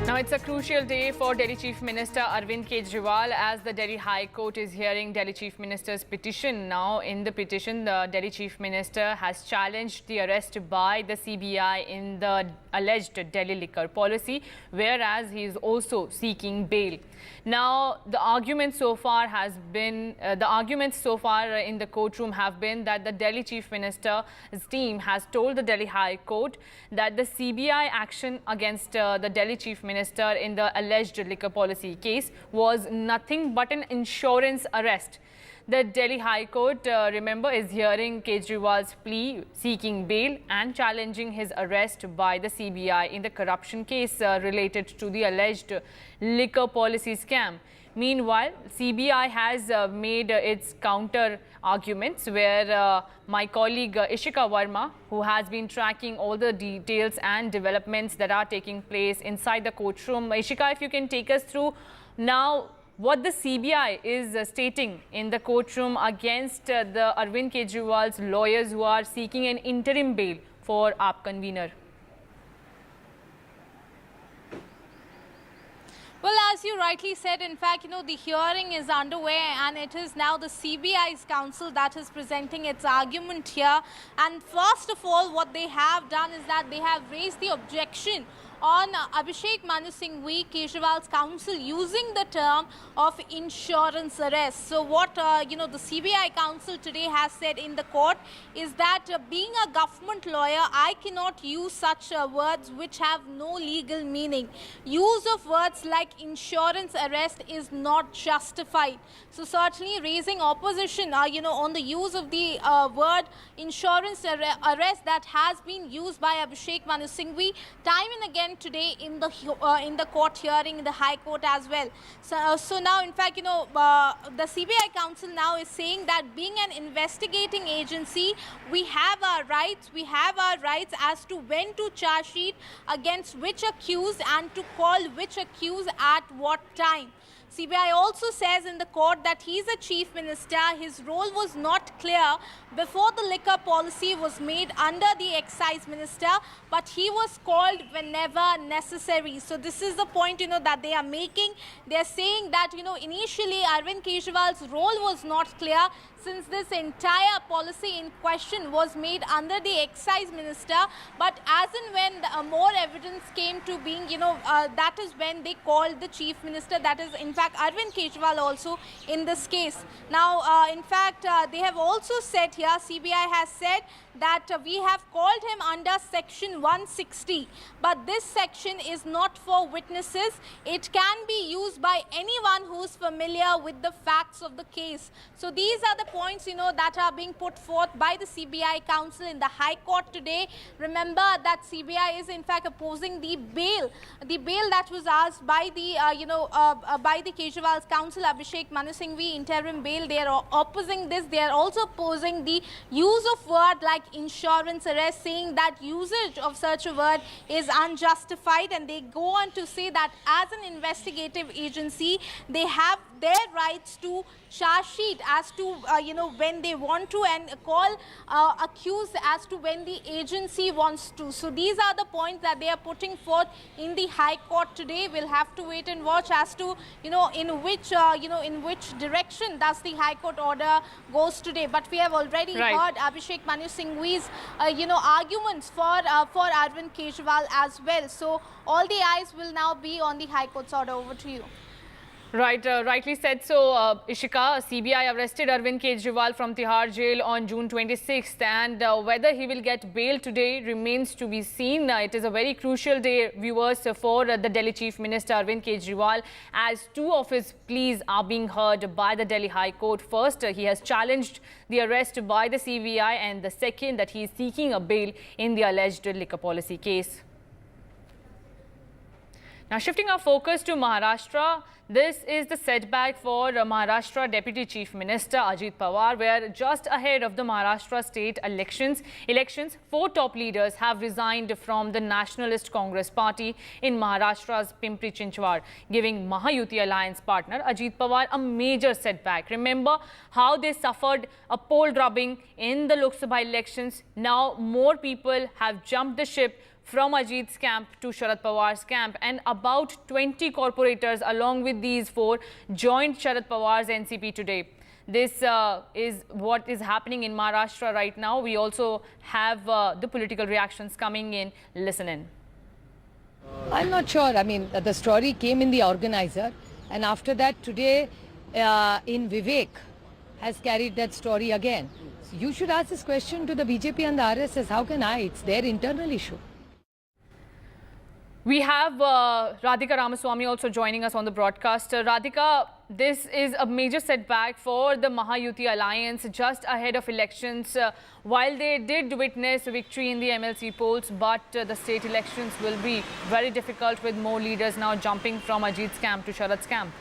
Speaker 25: Now it's a crucial day for Delhi Chief Minister Arvind Kejriwal as the Delhi High Court is hearing Delhi Chief Minister's petition. Now in the petition, the Delhi Chief Minister has challenged the arrest by the CBI in the alleged Delhi liquor policy, whereas he is also seeking bail. Now the argument so far has been, in the courtroom have been that the Delhi Chief Minister's team has told the Delhi High Court that the CBI action against the Delhi Chief Minister in the alleged liquor policy case was nothing but an insurance arrest. The Delhi High Court, remember, is hearing Kejriwal's plea, seeking bail and challenging his arrest by the CBI in the corruption case related to the alleged liquor policy scam. Meanwhile, CBI has made its counter arguments where my colleague Ishika Verma, who has been tracking all the details and developments that are taking place inside the courtroom. Ishika, if you can take us through now what the CBI is stating in the courtroom against the Arvind Kejriwal's lawyers who are seeking an interim bail for AAP convener.
Speaker 26: Well,
Speaker 2: as you rightly said, in fact, the hearing is underway and it is now the CBI's counsel that is presenting its argument here. And first of all, what they have done is that they have raised the objection on Abhishek Manu Singhvi, Kejriwal's counsel, using the term of insurance arrest. So what, the CBI counsel today has said in the court is that being a government lawyer, I cannot use such words which have no legal meaning. Use of words like insurance arrest is not justified. So certainly raising opposition, on the use of the word insurance arrest that has been used by Abhishek Manu Singhvi time and again today in the court hearing in the High Court as well. So now, in fact, the CBI counsel now is saying that being an investigating agency, we have our rights. We have our rights as to when to charge sheet against which accused and to call which accused at what time. CBI also says in the court that he is a chief minister. His role was not clear before the liquor policy was made under the excise minister, but he was called whenever necessary. So this is the point, that they are making. They are saying that, initially Arvind Kejriwal's role was not clear since this entire policy in question was made under the excise minister. But as and when more evidence came to being, that is when they called the chief minister, that is in fact Arvind Kejriwal also in this case. Now, in fact, they have also said here, CBI has said that we have called him under section 160, but this section is not for witnesses. It can be used by anyone who is familiar with the facts of the case. So these are the points, that are being put forth by the CBI counsel in the High Court today. Remember that CBI is in fact opposing the bail that was asked by the, by the Kejriwal's counsel, Abhishek Manu Singhvi, interim bail. They are opposing this. They are also opposing the use of word like insurance arrest, saying that usage of such a word is unjustified, and they go on to say that as an investigative agency, they have their rights to charge sheet as to when they want to, and call accused as to when the agency wants to. So these are the points that they are putting forth in the High Court today. We'll have to wait and watch as to in which direction does the High Court order goes today. But we have already heard Abhishek Manu Singhvi's arguments for Arvind Kejriwal as well. So all the eyes will now be on the High Court's order. Over to you.
Speaker 25: Right, rightly said. So, Ishika, CBI arrested Arvind Kejriwal from Tihar jail on June 26th, and whether he will get bail today remains to be seen. It is a very crucial day, viewers, for the Delhi Chief Minister Arvind Kejriwal, as two of his pleas are being heard by the Delhi High Court. First, he has challenged the arrest by the CBI, and the second, that he is seeking a bail in the alleged liquor policy case. Now, shifting our focus to Maharashtra, this is the setback for Maharashtra Deputy Chief Minister Ajit Pawar, where just ahead of the Maharashtra state elections, 4 top leaders have resigned from the Nationalist Congress Party in Maharashtra's Pimpri-Chinchwad, giving Mahayuti alliance partner Ajit Pawar a major setback. Remember how they suffered a poll drubbing in the Lok Sabha elections. Now more people have jumped the ship from Ajit's camp to Sharad Pawar's camp, and about 20 corporators along with these 4 joined Sharad Pawar's NCP today. This is what is happening in Maharashtra right now. We also have the political reactions coming in. Listen in.
Speaker 10: I'm not sure. I mean, the story came in the organizer, and after that today in Vivek has carried that story again. So you should ask this question to the BJP and the RSS. How can I? It's their internal issue.
Speaker 25: We have Radhika Ramaswamy also joining us on the broadcast. Radhika, this is a major setback for the Mahayuti alliance just ahead of elections. While they did witness victory in the MLC polls, but the state elections will be very difficult with more leaders now jumping from Ajit's camp to Sharad's camp.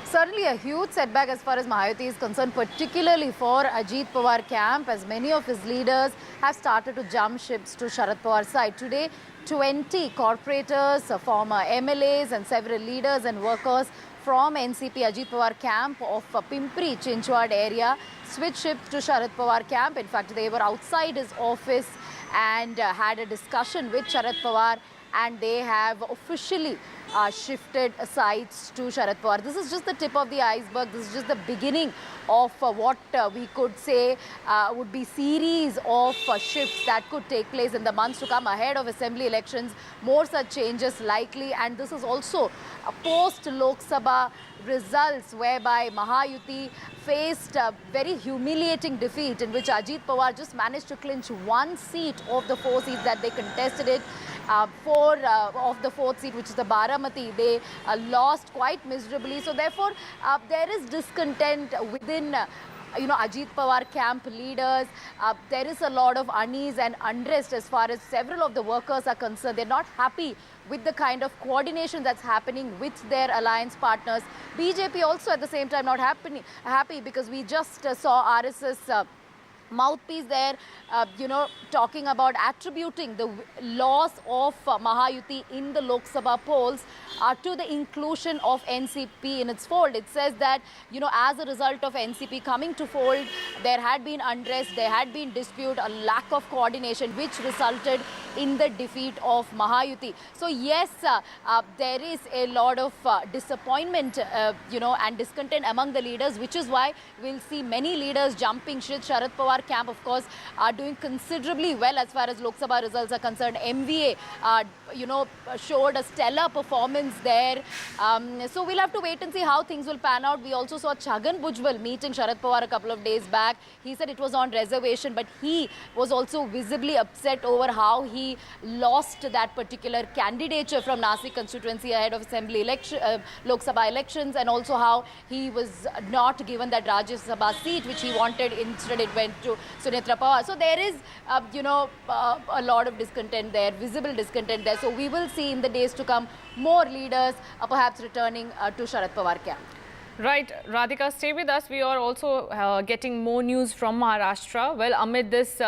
Speaker 18: Certainly a huge setback as far as Mahayuti is concerned, particularly for Ajit Pawar camp, as many of his leaders have started to jump ships to Sharad Pawar's side. Today, 20 corporators, former MLAs and several leaders and workers from NCP Ajit Pawar camp of Pimpri-Chinchwad area switched ships to Sharad Pawar camp. In fact, they were outside his office and had a discussion with Sharad Pawar and they have officially shifted sites to Sharad Pawar. This is just the tip of the iceberg. This is just the beginning of what we could say would be series of shifts that could take place in the months to come ahead of assembly elections. More such changes likely, and this is also a post-Lok Sabha results whereby Mahayuti faced a very humiliating defeat in which Ajit Pawar just managed to clinch one seat of the 4 seats that they contested it. Four of the 4th seat, which is the Baramati, they lost quite miserably. So therefore, there is discontent within Ajit Pawar camp leaders. There is a lot of unease and unrest as far as several of the workers are concerned. They're not happy with the kind of coordination that's happening with their alliance partners. BJP also at the same time not happy because we just saw RSS mouthpiece there, talking about attributing the loss of Mahayuti in the Lok Sabha polls to the inclusion of NCP in its fold. It says that, as a result of NCP coming to fold, there had been unrest, there had been dispute, a lack of coordination, which resulted in the defeat of Mahayuti. So yes, there is a lot of disappointment, and discontent among the leaders, which is why we'll see many leaders jumping ship. Sharad Pawar camp, of course, are doing considerably well as far as Lok Sabha results are concerned. MVA, showed a stellar performance there. So we'll have to wait and see how things will pan out. We also saw Chhagan Bhujbal meeting Sharad Pawar a couple of days back. He said it was on reservation, but he was also visibly upset over how he lost that particular candidature from Nasik constituency ahead of assembly election, Lok Sabha elections, and also how he was not given that Rajya Sabha seat which he wanted. Instead, it went to Sunitra Pawar. So there is, a lot of discontent there, visible discontent there. So we will see in the days to come more leaders perhaps returning to Sharad Pawar camp.
Speaker 25: Right, Radhika, stay with us. We are also getting more news from Maharashtra. Well, amid this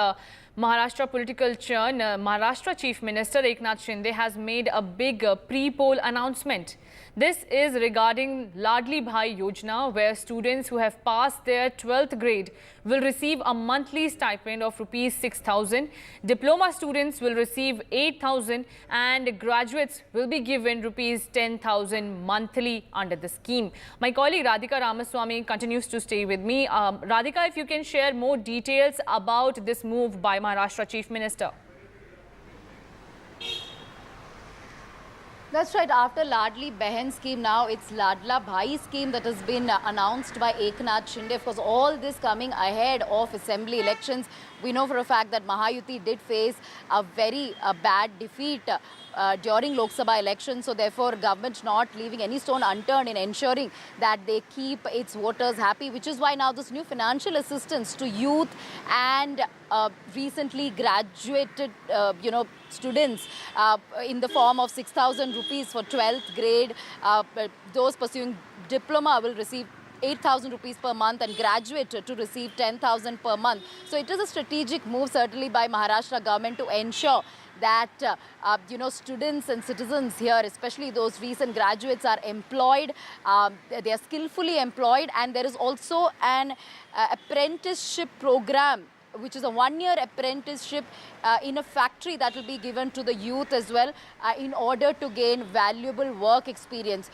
Speaker 25: Maharashtra political churn, Maharashtra Chief Minister Eknath Shinde has made a big pre-poll announcement. This is regarding Ladli Bhai Yojana, where students who have passed their 12th grade will receive a monthly stipend of rupees 6,000. Diploma students will receive 8,000 and graduates will be given rupees 10,000 monthly under the scheme. My colleague Radhika Ramaswamy continues to stay with me. Radhika, if you can share more details about this move by Maharashtra Chief Minister.
Speaker 18: That's right. After Ladli Behan scheme, now it's Ladla Bhai scheme that has been announced by Eknath Shinde. Of course, all this coming ahead of assembly elections. We know for a fact that Mahayuti did face a very bad defeat during Lok Sabha elections. So therefore, government not leaving any stone unturned in ensuring that they keep its voters happy, which is why now this new financial assistance to youth and recently graduated, students in the form of 6,000 rupees for 12th grade. Those pursuing diploma will receive 8,000 rupees per month and graduate to receive 10,000 per month. So it is a strategic move certainly by Maharashtra government to ensure that students and citizens here, especially those recent graduates, are employed. They are skillfully employed, and there is also an apprenticeship program, which is a one-year apprenticeship in a factory that will be given to the youth as well in order to gain valuable work experience.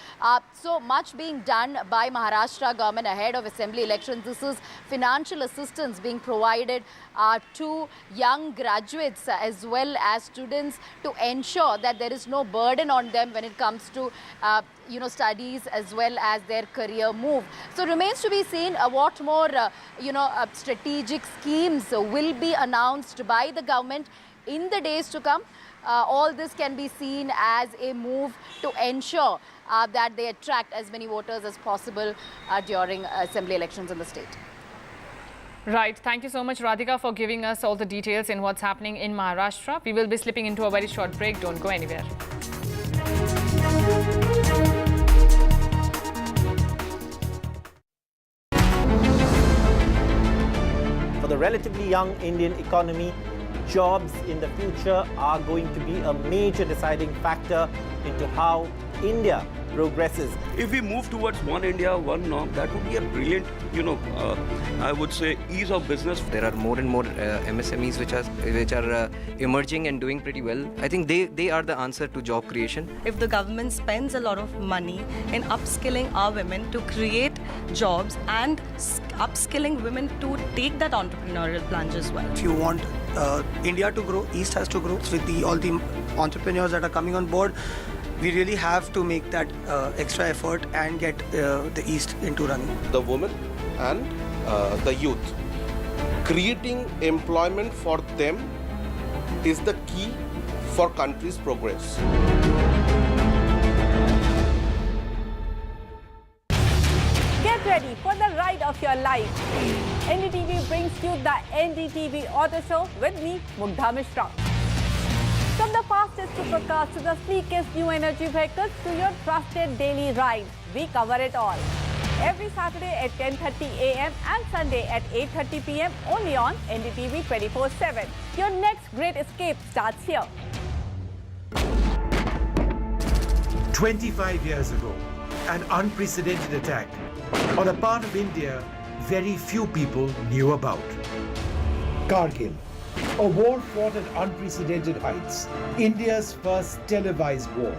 Speaker 18: So much being done by Maharashtra government ahead of assembly elections. This is financial assistance being provided to young graduates as well as students to ensure that there is no burden on them when it comes to studies as well as their career move. So remains to be seen what more strategic schemes will be announced by the government in the days to come. All this can be seen as a move to ensure that they attract as many voters as possible during assembly elections in the state.
Speaker 25: Right. Thank you so much, Radhika, for giving us all the details in what's happening in Maharashtra. We will be slipping into a very short break. Don't go anywhere.
Speaker 9: For the relatively young Indian economy, jobs in the future are going to be a major deciding factor into how India progresses.
Speaker 13: If we move towards one India, one norm, that would be a brilliant, I would say, ease of business.
Speaker 3: There are more and more MSMEs which are emerging and doing pretty well. I think they are the answer to job creation.
Speaker 12: If the government spends a lot of money in upskilling our women to create jobs and upskilling women to take that entrepreneurial plunge as well.
Speaker 14: If you want India to grow, East has to grow. With all the entrepreneurs that are coming on board, we really have to make that extra effort and get the East into running.
Speaker 19: The women and the youth. Creating employment for them is the key for country's progress.
Speaker 20: Get ready for the ride of your life. NDTV brings you the NDTV Auto Show with me, Mugdha Mishra. From the fastest supercars to the sleekest new energy vehicles to your trusted daily ride, we cover it all. Every Saturday at 10:30 a.m. and Sunday at 8:30 p.m. only on NDTV 24/7. Your next great escape starts here.
Speaker 6: 25 years ago, an unprecedented attack on a part of India very few people knew about. Kargil, a war fought at unprecedented heights, India's first televised war.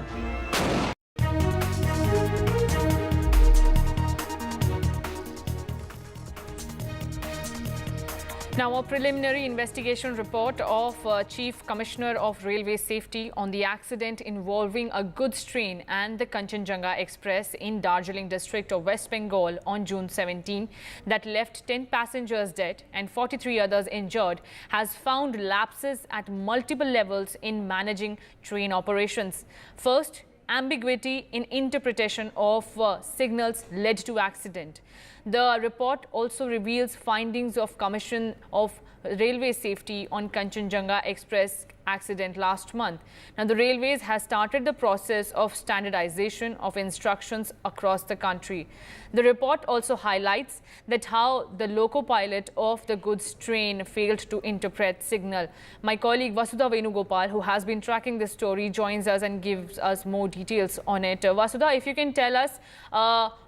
Speaker 25: Now, a preliminary investigation report of Chief Commissioner of Railway Safety on the accident involving a goods train and the Kanchenjunga Express in Darjeeling district of West Bengal on June 17 that left 10 passengers dead and 43 others injured has found lapses at multiple levels in managing train operations. First, ambiguity in interpretation of signals led to accident. The report also reveals findings of Commission of Railway Safety on Kanchenjunga Express accident last month. Now, the Railways has started the process of standardization of instructions across the country. The report also highlights that how the loco pilot of the goods train failed to interpret signal. My colleague Vasudha Venugopal, who has been tracking this story, joins us and gives us more details on it. Vasudha, if you can tell us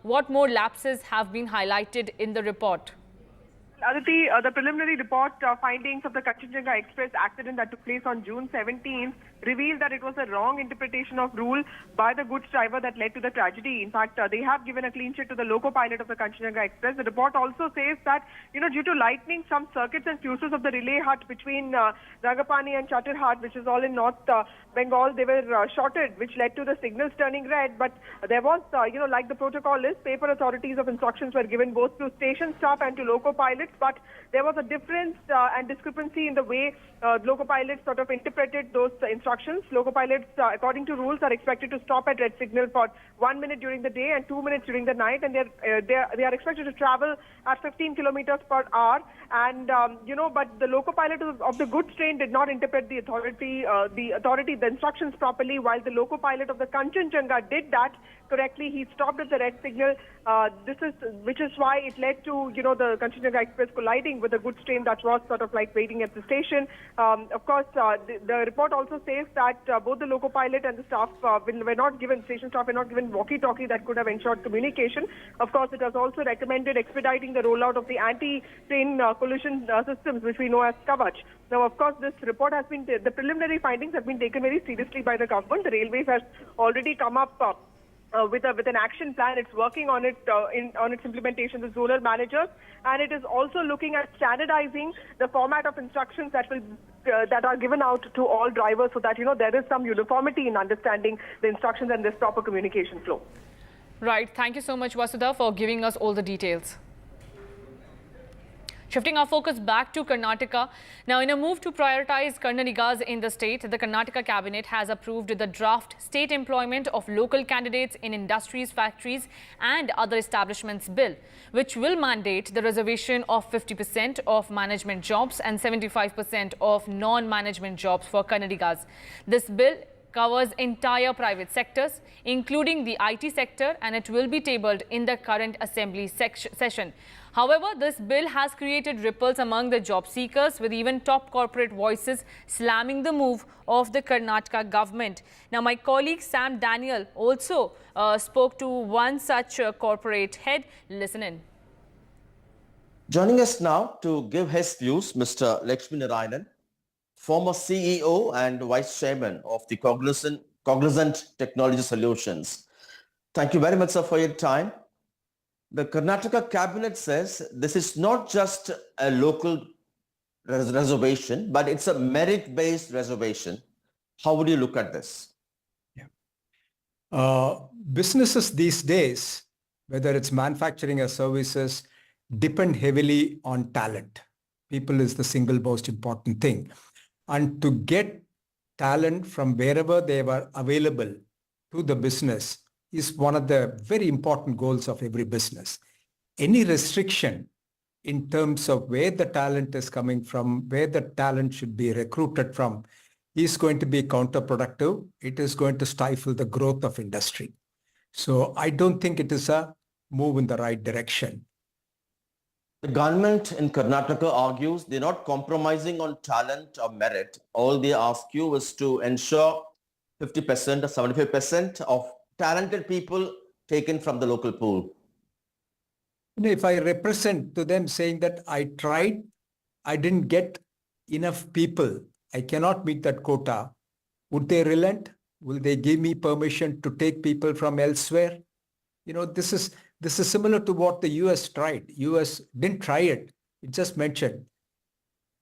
Speaker 25: what more lapses have been highlighted in the report.
Speaker 21: Aditi, the preliminary report findings of the Kanchenjunga Express accident that took place on June 17th revealed that it was a wrong interpretation of rule by the goods driver that led to the tragedy. In fact, they have given a clean sheet to the loco pilot of the Kanchenjunga Express. The report also says that, due to lightning, some circuits and fuses of the relay hut between Rangapani and Chatterhat, which is all in North Bengal, they were shorted, which led to the signals turning red. But there was, like the protocol is, paper authorities of instructions were given both to station staff and to loco pilots. But there was a difference and discrepancy in the way loco pilots sort of interpreted those instructions. Loco pilots, according to rules, are expected to stop at red signal for 1 minute during the day and 2 minutes during the night, and they are expected to travel at 15 kilometers per hour. And but the loco pilot of the goods train did not interpret the instructions properly, while the loco pilot of the Kanchenjunga did that correctly. He stopped at the red signal. Which is why it led to the Kanchenjunga Express colliding with the goods train that was sort of like waiting at the station. Of course, the report also says that both the loco pilot and the staff were not given, station staff were not given walkie-talkie that could have ensured communication. Of course, it has also recommended expediting the rollout of the anti-train collision systems, which we know as Kavach. Now, of course, this report has been, the preliminary findings have been taken very seriously by the government. The Railways has already come up with an action plan. It's working on it on its implementation with zonal managers, and it is also looking at standardizing the format of instructions that are given out to all drivers, so that there is some uniformity in understanding the instructions and this proper communication flow.
Speaker 25: Right. Thank you so much, Vasudha, for giving us all the details. Shifting our focus back to Karnataka. Now, in a move to prioritize Karnanigas in the state, the Karnataka cabinet has approved the draft state employment of local candidates in industries, factories and other establishments bill, which will mandate the reservation of 50% of management jobs and 75% of non-management jobs for Karnanigas. This bill covers entire private sectors, including the IT sector, and it will be tabled in the current assembly session. However, this bill has created ripples among the job seekers, with even top corporate voices slamming the move of the Karnataka government. Now, my colleague Sam Daniel also spoke to one such corporate head. Listen in.
Speaker 7: Joining us now to give his views, Mr. Lakshmi Narayanan, former CEO and Vice Chairman of the Cognizant Technology Solutions. Thank you very much, sir, for your time. The Karnataka cabinet says this is not just a local reservation, but it's a merit-based reservation. How would you look at this?
Speaker 8: Businesses these days, whether it's manufacturing or services, depend heavily on talent. People is the single most important thing. And to get talent from wherever they were available to the business is one of the very important goals of every business. Any restriction in terms of where the talent is coming from, where the talent should be recruited from, is going to be counterproductive. It is going to stifle the growth of industry. So I don't think it is a move in the right direction.
Speaker 7: The government in Karnataka argues they're not compromising on talent or merit. All they ask you is to ensure 50% or 75% of talented people taken from the local pool.
Speaker 8: If I represent to them saying that I tried, I didn't get enough people, I cannot meet that quota, would they relent? Will they give me permission to take people from elsewhere? You know, this is similar to what the US tried. US didn't try it. It just mentioned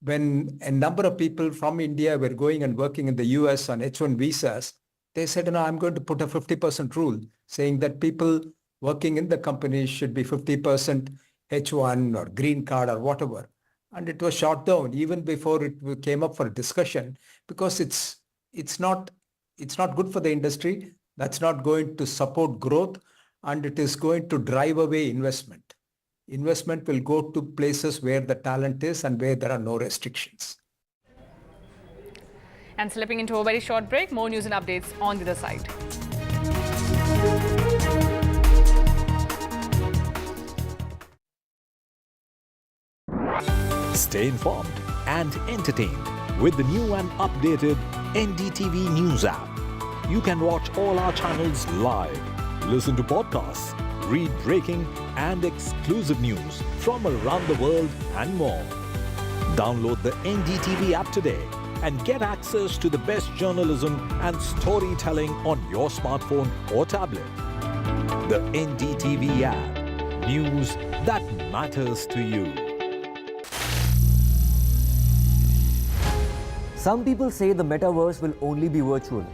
Speaker 8: when a number of people from India were going and working in the US on H-1 visas, they said, no, I'm going to put a 50% rule saying that people working in the company should be 50% H1 or green card or whatever. And it was shot down even before it came up for discussion because it's not good for the industry. That's not going to support growth, and it is going to drive away investment. Investment will go to places where the talent is and where there are no restrictions.
Speaker 25: And slipping into a very short break, more news and updates on the other side.
Speaker 4: Stay informed and entertained with the new and updated NDTV News app. You can watch all our channels live, listen to podcasts, read breaking and exclusive news from around the world and more. Download the NDTV app today and get access to the best journalism and storytelling on your smartphone or tablet. The NDTV app. News that matters to you.
Speaker 11: Some people say the metaverse will only be virtual.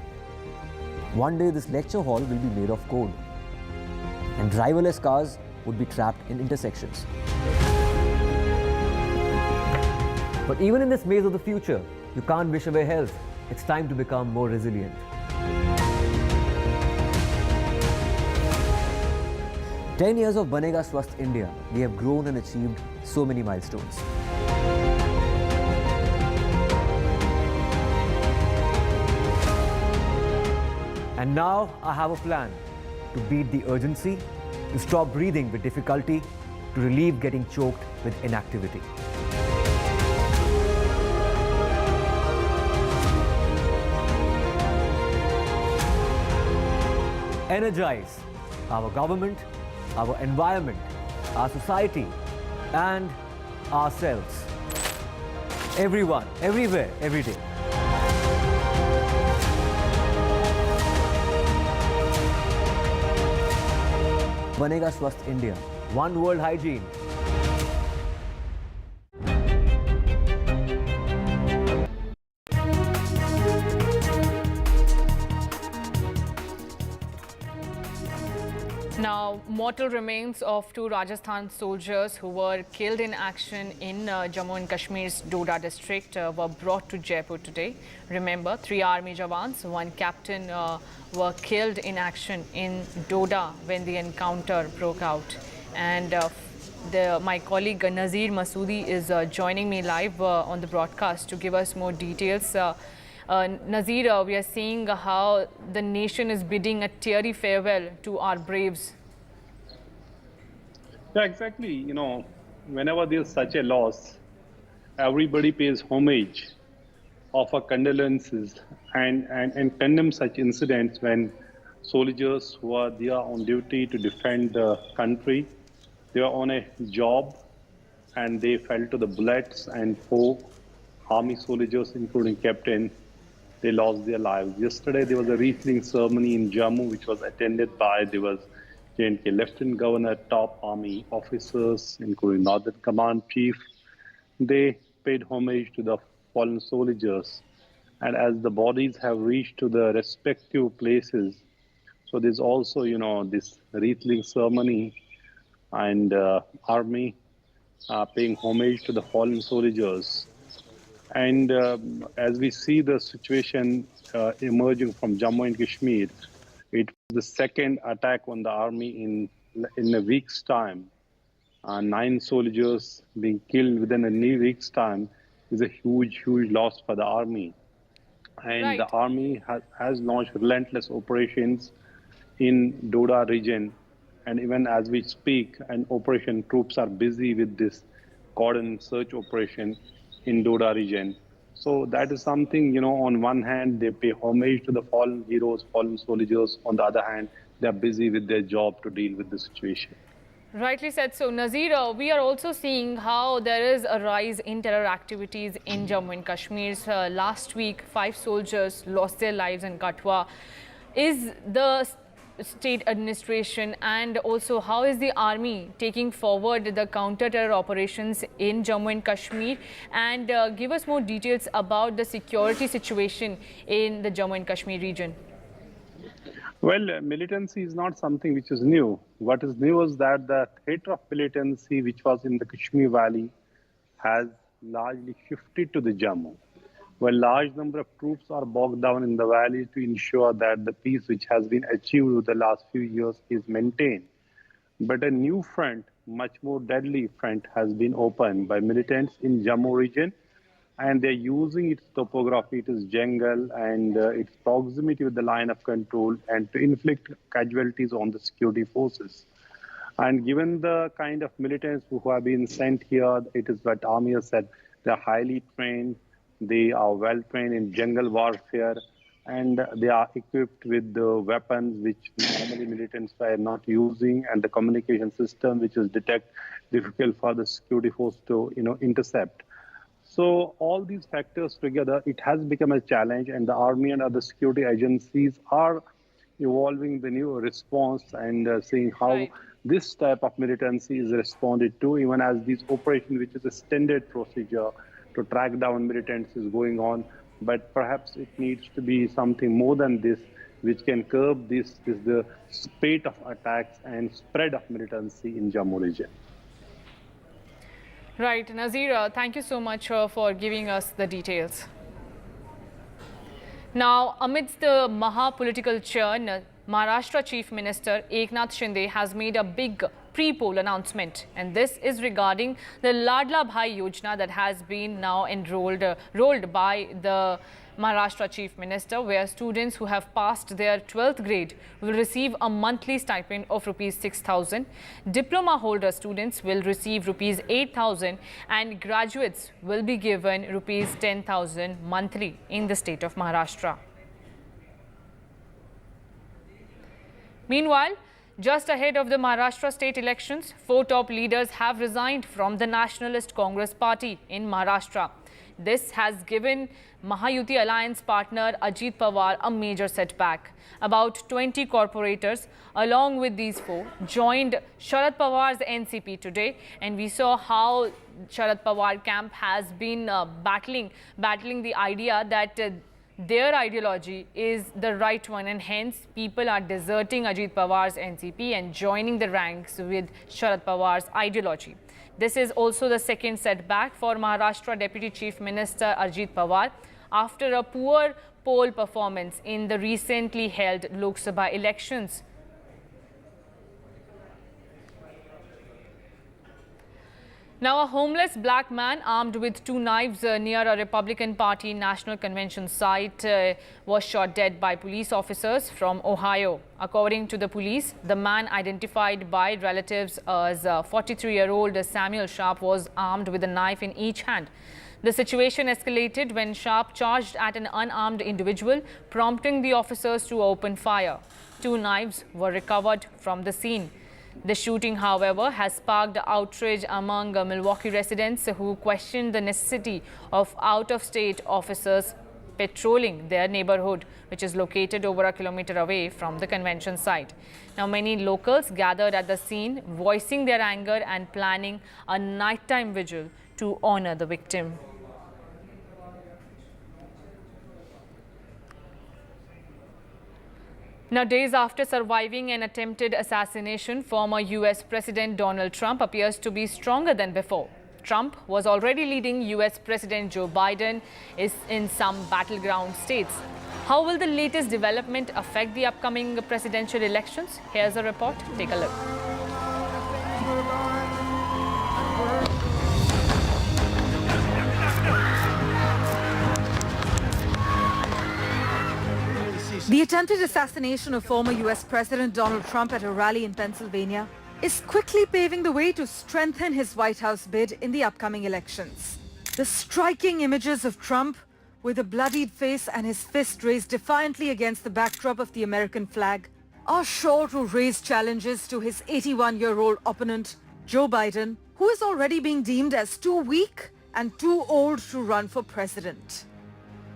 Speaker 11: One day this lecture hall will be made of code, and driverless cars would be trapped in intersections. But even in this maze of the future, you can't wish away health. It's time to become more resilient. 10 years of Banega Swasth India, we have grown and achieved so many milestones. And now I have a plan to beat the urgency, to stop breathing with difficulty, to relieve getting choked with inactivity. Energize our government, our environment, our society, and ourselves. Everyone, everywhere, every day. Banega Swasth India. One world hygiene.
Speaker 25: Now, mortal remains of two Rajasthan soldiers who were killed in action in Jammu and Kashmir's Doda district were brought to Jaipur today. Remember, 3 army jawans, 1 captain were killed in action in Doda when the encounter broke out. And my colleague Nazir Masoodi is joining me live on the broadcast to give us more details. Nazir, we are seeing how the nation is bidding a teary farewell to our braves.
Speaker 1: Yeah, exactly. You know, whenever there's such a loss, everybody pays homage, offer condolences, and condemn such incidents when soldiers who are there on duty to defend the country, they are on a job and they fell to the bullets, and 4 army soldiers, including captain, they lost their lives. Yesterday, there was a wreathing ceremony in Jammu, which was attended by, there was J&K Lieutenant Governor, top army officers, including Northern Command Chief. They paid homage to the fallen soldiers. And as the bodies have reached to the respective places, so there's also, you know, this wreathing ceremony and army paying homage to the fallen soldiers. And as we see the situation emerging from Jammu and Kashmir, it was the second attack on the army in a week's time. 9 soldiers being killed within a week's time is a huge, huge loss for the army. And the army has launched relentless operations in Doda region. And even as we speak, and operation troops are busy with this cordon search operation in Doda region. So that is something, you know, on one hand, they pay homage to the fallen heroes, fallen soldiers. On the other hand, they are busy with their job to deal with the situation.
Speaker 25: Rightly said. So, Nazir, we are also seeing how there is a rise in terror activities in Jammu and Kashmir. Last week, 5 soldiers lost their lives in Katwa. Is the state administration and also how is the army taking forward the counter-terror operations in Jammu and Kashmir, and give us more details about the security situation in the Jammu and Kashmir region?
Speaker 1: Well, militancy is not something which is new. What is new is that the theatre of militancy, which was in the Kashmir Valley, has largely shifted to the Jammu, where a large number of troops are bogged down in the valley to ensure that the peace which has been achieved over the last few years is maintained. But a new front, much more deadly front, has been opened by militants in Jammu region, and they're using its topography, its jungle, and its proximity with the line of control, and to inflict casualties on the security forces. And given the kind of militants who have been sent here, it is what army has said, they're highly trained, they are well trained in jungle warfare, and they are equipped with the weapons which normally militants were not using, and the communication system which is difficult for the security force to, you know, intercept. So all these factors together, it has become a challenge, and the army and other security agencies are evolving the new response and seeing how this type of militancy is responded to, even as this operation, which is a standard procedure to track down militants, is going on. But perhaps it needs to be something more than this, which can curb this is the spate of attacks and spread of militancy in Jammu region.
Speaker 25: Right, Nazir, thank you so much for giving us the details. Now, amidst the Maha-political churn, Maharashtra Chief Minister Eknath Shinde has made a big pre-poll announcement, and this is regarding the Ladla Bhai Yojana that has been now rolled by the Maharashtra Chief Minister, where students who have passed their 12th grade will receive a monthly stipend of Rs 6,000. Diploma holder students will receive Rs 8,000, and graduates will be given Rs 10,000 monthly in the state of Maharashtra. Meanwhile, just ahead of the Maharashtra state elections, 4 top leaders have resigned from the Nationalist Congress Party in Maharashtra. This has given Mahayuti alliance partner Ajit Pawar a major setback. About 20 corporators, along with these 4, joined Sharad Pawar's NCP today, and we saw how Sharad Pawar camp has been battling the idea that their ideology is the right one, and hence people are deserting Ajit Pawar's NCP and joining the ranks with Sharad Pawar's ideology. This is also the second setback for Maharashtra Deputy Chief Minister Ajit Pawar after a poor poll performance in the recently held Lok Sabha elections. Now, a homeless black man armed with 2 knives near a Republican Party National Convention site was shot dead by police officers from Ohio. According to the police, the man, identified by relatives as 43-year-old Samuel Sharp, was armed with a knife in each hand. The situation escalated when Sharp charged at an unarmed individual, prompting the officers to open fire. 2 knives were recovered from the scene. The shooting, however, has sparked outrage among Milwaukee residents who questioned the necessity of out-of-state officers patrolling their neighborhood, which is located over a kilometer away from the convention site. Now, many locals gathered at the scene, voicing their anger and planning a nighttime vigil to honor the victim. Now, days after surviving an attempted assassination, former US President Donald Trump appears to be stronger than before. Trump was already leading US President Joe Biden in some battleground states. How will the latest development affect the upcoming presidential elections? Here's a report. Take a look.
Speaker 5: The attempted assassination of former US President Donald Trump at a rally in Pennsylvania is quickly paving the way to strengthen his White House bid in the upcoming elections. The striking images of Trump with a bloodied face and his fist raised defiantly against the backdrop of the American flag are sure to raise challenges to his 81-year-old opponent, Joe Biden, who is already being deemed as too weak and too old to run for president.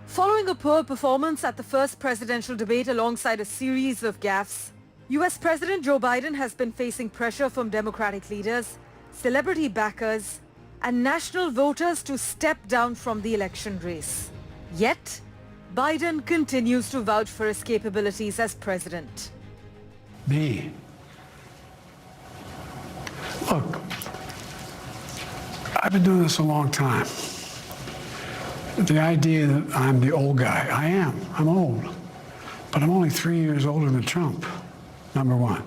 Speaker 5: Following a poor performance at the first presidential debate alongside a series of gaffes, US President Joe Biden has been facing pressure from Democratic leaders, celebrity backers, and national voters to step down from the election race. Yet, Biden continues to vouch for his capabilities as president.
Speaker 15: Me. Look, I've been doing this a long time. The idea that I'm the old guy, I'm old, but I'm only 3 years older than Trump, number one.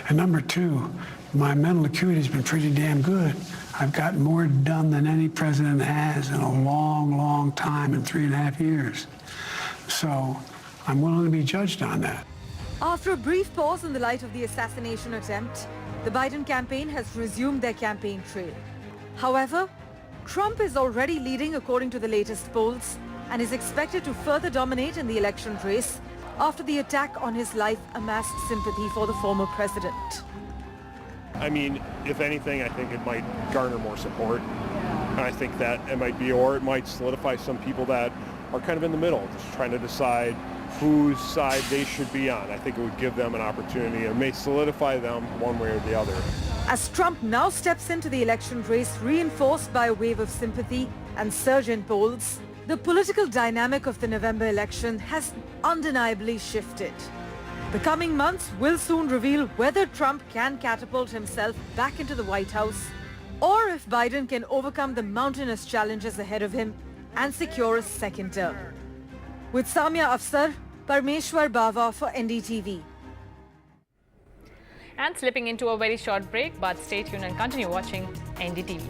Speaker 15: And number two, my mental acuity's been pretty damn good. I've gotten more done than any president has in a long, long time, in 3.5 years. So I'm willing to be judged on that.
Speaker 5: After a brief pause in the light of the assassination attempt, the Biden campaign has resumed their campaign trail. However, Trump is already leading according to the latest polls and is expected to further dominate in the election race after the attack on his life amassed sympathy for the former president.
Speaker 16: I mean, if anything, I think it might garner more support. And I think that it might be, or it might solidify some people that are kind of in the middle, just trying to decide whose side they should be on. I think it would give them an opportunity. It may solidify them one way or the other.
Speaker 5: As Trump now steps into the election race reinforced by a wave of sympathy and surge in polls, the political dynamic of the November election has undeniably shifted. The coming months will soon reveal whether Trump can catapult himself back into the White House or if Biden can overcome the mountainous challenges ahead of him and secure a second term. With Samya Afsar, Parmeshwar Bava for NDTV.
Speaker 25: And slipping into a very short break, but stay tuned and continue watching NDTV.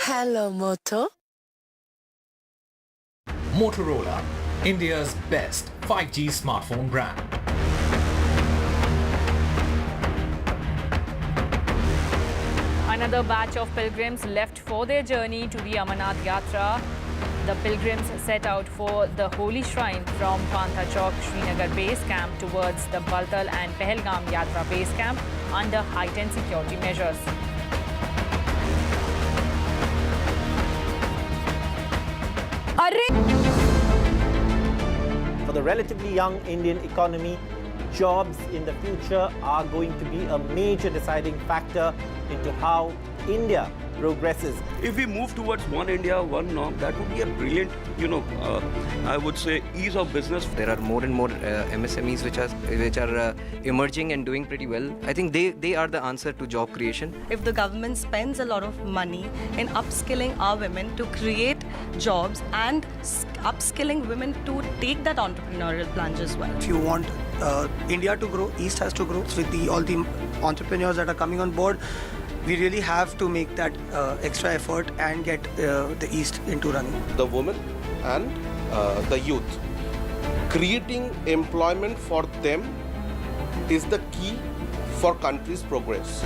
Speaker 17: Hello, Moto.
Speaker 4: Motorola, India's best 5G smartphone brand.
Speaker 25: Another batch of pilgrims left for their journey to the Amarnath Yatra. The pilgrims set out for the holy shrine from Pantha Chowk, Srinagar base camp towards the Baltal and Pahalgam Yatra base camp under heightened security measures.
Speaker 9: For the relatively young Indian economy, jobs in the future are going to be a major deciding factor into how India progresses.
Speaker 13: If we move towards one India, one norm, that would be a brilliant, I would say, ease of business.
Speaker 3: There are more and more MSMEs which are emerging and doing pretty well. I think they are the answer to job creation.
Speaker 12: If the government spends a lot of money in upskilling our women to create jobs and upskilling women to take that entrepreneurial plunge as well.
Speaker 14: If you want India to grow, East has to grow. With all the entrepreneurs that are coming on board, we really have to make that extra effort and get the East into running.
Speaker 19: The women and the youth. Creating employment for them is the key for country's progress.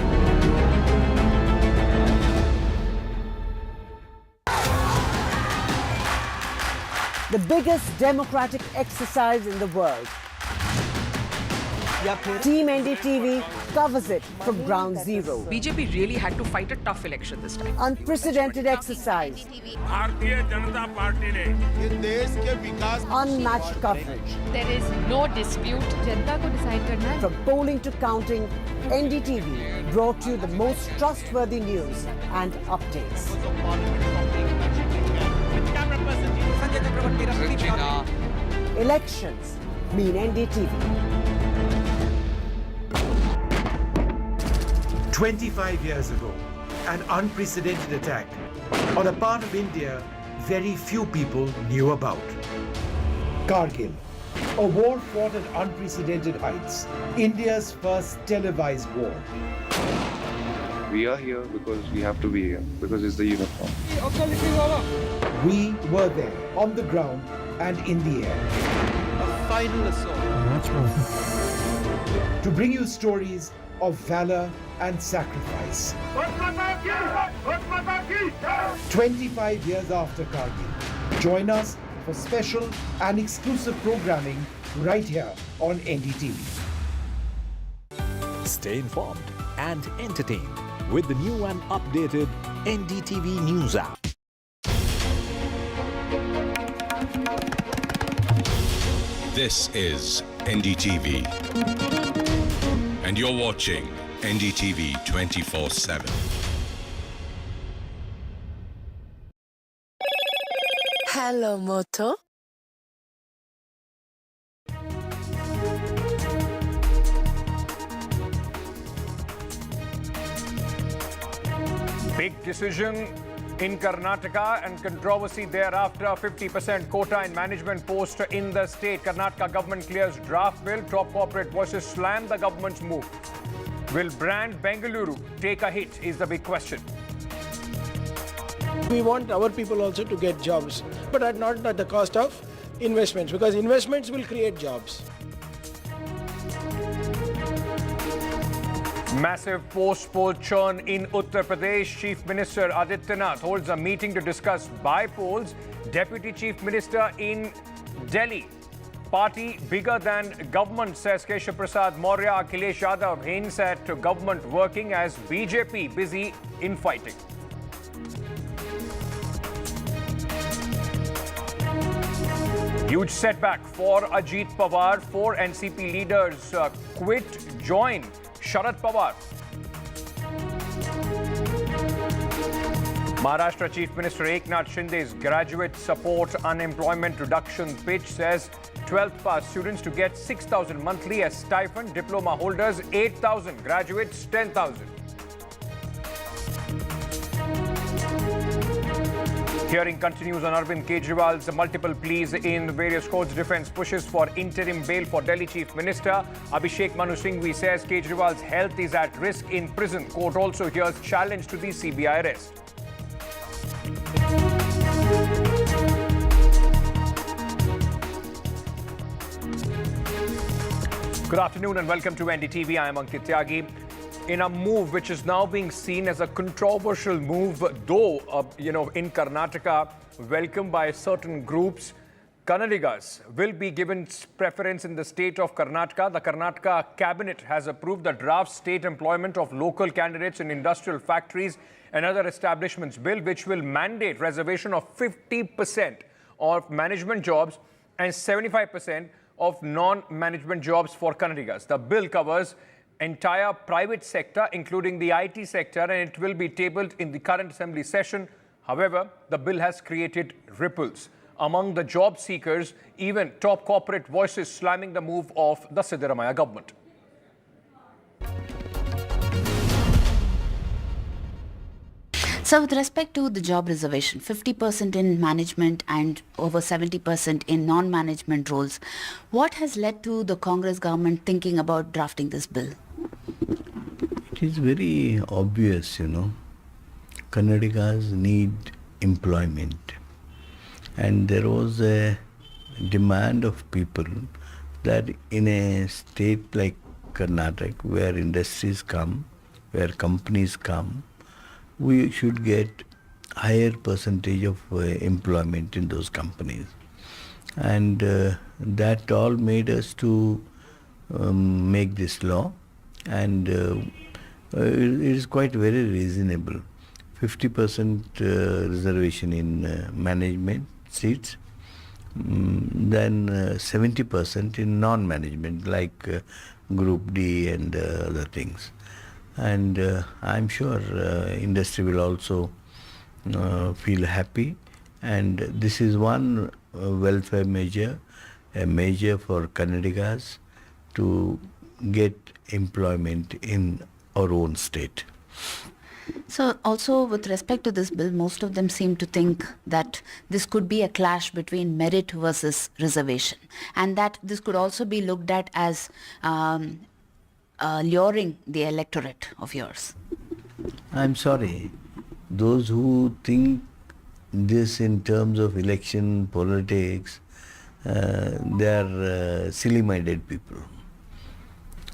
Speaker 2: The biggest democratic exercise in the world. Team NDTV covers it from ground zero.
Speaker 10: BJP really had to fight a tough election this time.
Speaker 2: Unprecedented exercise. Unmatched coverage.
Speaker 10: There is no dispute. Janta ko decide karna hai.
Speaker 2: From polling to counting, NDTV brought you the most trustworthy news and updates. Elections mean NDTV.
Speaker 6: 25 years ago, an unprecedented attack on a part of India very few people knew about. Kargil, a war fought at unprecedented heights, India's first televised war.
Speaker 22: We are here because we have to be here, because it's the uniform.
Speaker 6: We were there, on the ground and in the air.
Speaker 9: A final assault.
Speaker 6: To bring you stories of valor and sacrifice. 25 years after Kargil. Join us for special and exclusive programming right here on NDTV.
Speaker 4: Stay informed and entertained with the new and updated NDTV News app.
Speaker 23: This is NDTV, and you're watching NDTV 24/7.
Speaker 17: Hello, Moto.
Speaker 24: Big decision in Karnataka and controversy thereafter. 50% quota in management post in the state. Karnataka government clears draft bill. Top corporate voices slam the government's move. Will brand Bengaluru take a hit is the big question.
Speaker 26: We want our people also to get jobs, but not at the cost of investments, because investments will create jobs.
Speaker 24: Massive post-poll churn in Uttar Pradesh. Chief Minister Ajit Pawar holds a meeting to discuss by-polls. Deputy Chief Minister in Delhi. Party bigger than government, says Keshav Prasad Maurya. Akhilesh Yadav hints at government working as BJP busy infighting. Huge setback for Ajit Pawar. 4 NCP leaders quit, join Sharad Pawar. Maharashtra Chief Minister Eknath Shinde's graduate support unemployment reduction pitch says 12th pass students to get 6,000 monthly as stipend, diploma holders 8,000, graduates 10,000. Hearing continues on Arvind Kejriwal's multiple pleas in various courts. Defense pushes for interim bail for Delhi Chief Minister. Abhishek Manu Singhvi says Kejriwal's health is at risk in prison. Court also hears challenge to the CBI arrest. Good afternoon and welcome to NDTV. I am Ankit Tyagi. In a move which is now being seen as a controversial move, though, in Karnataka, welcomed by certain groups, Kannadigas will be given preference in the state of Karnataka. The Karnataka cabinet has approved the draft state employment of local candidates in industrial factories and other establishments bill, which will mandate reservation of 50% of management jobs and 75% of non-management jobs for Kannadigas. The bill covers entire private sector, including the IT sector, and it will be tabled in the current assembly session. However, the bill has created ripples among the job seekers, even top corporate voices slamming the move of the Siddaramaiah government.
Speaker 7: So with respect to the job reservation, 50% in management and over 70% in non-management roles, what has led to the Congress government thinking about drafting this bill?
Speaker 8: It is very obvious, Kannadigas need employment. And there was a demand of people that in a state like Karnataka, where industries come, where companies come, we should get higher percentage of employment in those companies. And that all made us to make this law, and it is quite very reasonable. 50% reservation in management seats, then 70% in non-management like Group D and other things. And I'm sure industry will also feel happy, and this is one welfare measure, a measure for Kannadigas to get employment in our own state.
Speaker 7: So also with respect to this bill, most of them seem to think that this could be a clash between merit versus reservation, and that this could also be looked at as luring the electorate of yours.
Speaker 8: I'm sorry. Those who think this in terms of election politics, they are silly-minded people.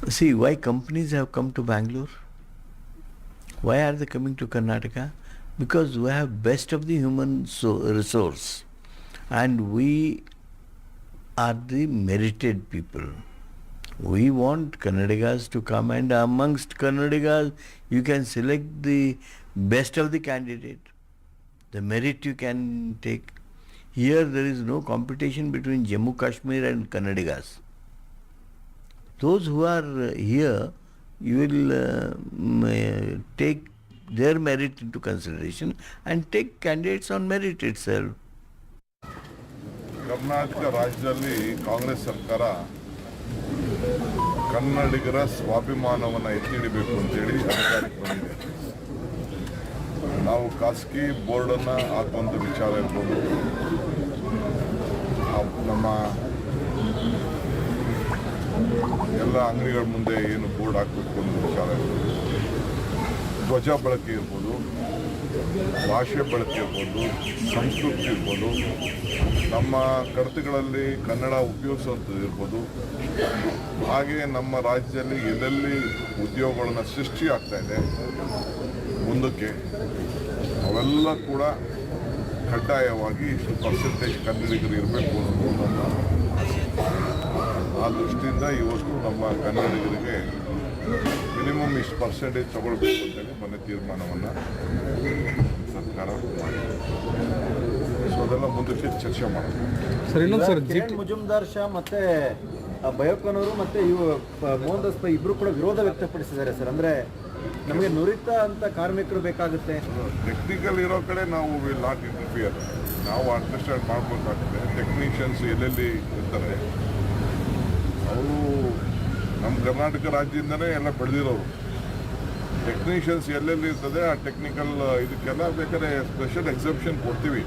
Speaker 8: See, why companies have come to Bangalore? Why are they coming to Karnataka? Because we have best of the human resource, and we are the merited people. We want Kannadigas to come, and amongst Kannadigas you can select the best of the candidate. The merit you can take. Here there is no competition between Jammu Kashmir and Kannadigas. Those who are here, you will take their merit into consideration and take candidates on merit itself.
Speaker 11: Karnataka ರಾಜ್ಯದಲ್ಲಿ ಕಾಂಗ್ರೆಸ್ ಸರ್ಕಾರ ಕನ್ನಡಿಗರ ಸ್ವಾಭಿಮಾನವನ್ನು ಎತ್ತಿಡಿಬೇಕು ಅಂತೇಳಿ ಅಧಿಕಾರಕ್ಕೆ ಬಂದಿದೆ. ನಾವು ಖಾಸಗಿ ಬೋರ್ಡನ್ನು ಹಾಕುವಂಥ ವಿಚಾರ ಇರ್ಬೋದು, ನಮ್ಮ ಎಲ್ಲ ಅಂಗಡಿಗಳ ಮುಂದೆ ಏನು ಬೋರ್ಡ್ ಹಾಕಬೇಕು ಅನ್ನೋ ವಿಚಾರ ಇರ್ಬೋದು, ಧ್ವಜ ಬಳಕೆ ಇರ್ಬೋದು, ಭಾಷೆ ಬಳಕೆ ಇರ್ಬೋದು, ಸಂಸ್ಕೃತಿ ಇರ್ಬೋದು, ನಮ್ಮ ಕಡತಗಳಲ್ಲಿ ಕನ್ನಡ ಉಪಯೋಗಿಸುವಂಥದ್ದು ಇರ್ಬೋದು, ಹಾಗೆ ನಮ್ಮ ರಾಜ್ಯದಲ್ಲಿ ಎಲ್ಲೆಲ್ಲಿ ಉದ್ಯೋಗಗಳನ್ನು ಸೃಷ್ಟಿ ಆಗ್ತಾ ಇದೆ ಮುಂದಕ್ಕೆ ಅವೆಲ್ಲ ಕೂಡ ಕಡ್ಡಾಯವಾಗಿ ಇಷ್ಟು ಪರ್ಸೆಂಟೇಜ್ ಕನ್ನಡಿಗರು ಇರಬೇಕು ಅನ್ನೋದು ನಮ್ಮ ಆಸೆ. ಆ ದೃಷ್ಟಿಯಿಂದ ಇವತ್ತು ನಮ್ಮ ಕನ್ನಡಿಗರಿಗೆ ಮಿನಿಮಮ್ ಇಷ್ಟು ಪರ್ಸೆಂಟೇಜ್ ತಗೊಳ್ಬೇಕು ಅಂತೇಳಿ ಮೊನ್ನೆ ತೀರ್ಮಾನವನ್ನು ಸರ್ಕಾರ ಮಾಡಿದೆ. ಸೊ ಅದೆಲ್ಲ ಮುಂದಕ್ಕೆ ಚರ್ಚೆ ಮಾಡೋದು.
Speaker 9: ಕಿರಣ್ ಮುಜುಮ್ದಾರ್ ಶಾ ಮತ್ತೆ ಬಯೋಕನವರು ಮತ್ತೆ ಮೋಹನ್ ದಾಸ್ ಪೈ ಇಬ್ಬರು ಕೂಡ ವಿರೋಧ ವ್ಯಕ್ತಪಡಿಸಿದ್ದಾರೆ ಸರ್. ಅಂದರೆ ನಮಗೆ ನುರಿತ ಅಂತ ಕಾರ್ಮಿಕರು ಬೇಕಾಗುತ್ತೆ.
Speaker 11: ಟೆಕ್ನಿಕಲ್ ಇರೋ ಕಡೆ ನಾವು ವಿಲ್ ನಾಟ್ ಇಂಟರ್ಫಿಯರ್. ನಾವು ಅಂಡರ್ಸ್ಟ್ಯಾಂಡ್ ಮಾಡಬೇಕಾಗ್ತದೆ. ಟೆಕ್ನಿಷಿಯನ್ಸ್ ಎಲ್ಲೆಲ್ಲಿ ಇರ್ತಾರೆ ಅವರು ನಮ್ಮ ಕರ್ನಾಟಕ ರಾಜ್ಯದಿಂದಲೇ ಎಲ್ಲ ಬೆಳೆದಿರೋರು. ಟೆಕ್ನಿಷಿಯನ್ಸ್ ಎಲ್ಲೆಲ್ಲಿ ಇರ್ತದೆ ಆ ಟೆಕ್ನಿಕಲ್ ಇದಕ್ಕೆಲ್ಲ ಬೇಕಾದ್ರೆ ಸ್ಪೆಷಲ್ ಎಕ್ಸೆಪ್ಷನ್ ಕೊಡ್ತೀವಿ.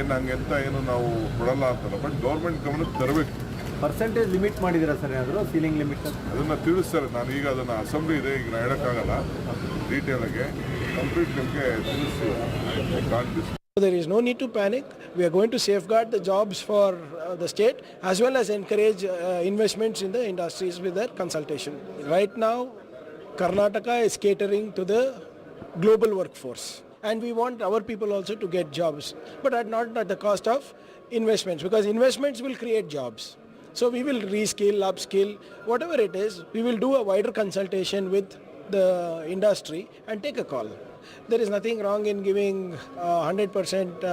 Speaker 11: ಏನು ಹಂಗೆ ಅಂತ ಏನು ನಾವು ಕೊಡಲ್ಲ ಅಂತಲ್ಲ, ಬಟ್ ಗೌರ್ಮೆಂಟ್ ಗಮನಕ್ಕೆ ತರಬೇಕು.
Speaker 9: ಪರ್ಸೆಂಟೇಜ್ ಲಿಮಿಟ್ ಮಾಡಿದ್ದೀರಾ ಸರ್ ಏನಾದರೂ ಸೀಲಿಂಗ್ ಲಿಮಿಟ್?
Speaker 11: ಅದನ್ನು ತಿಳಿಸ್ತಾರೆ. ನಾನು ಈಗ ಅದನ್ನು ಅಸೆಂಬ್ಲಿ ಇದೆ, ಈಗ ನಾನು ಹೇಳೋಕ್ಕಾಗಲ್ಲ ಡೀಟೇಲಾಗೆ. ಕಂಪ್ಲೀಟ್ ನಿಮಗೆ ತಿಳಿಸ್ತೀವಿ.
Speaker 26: There is no need to panic. We are going to safeguard the jobs for the state as well as encourage investments in the industries with their consultation. Right now, Karnataka is catering to the global workforce, and we want our people also to get jobs, but not at the cost of investments, because investments will create jobs. So we will reskill, upskill, whatever it is, we will do a wider consultation with the industry and take a call. There is nothing wrong in giving 100%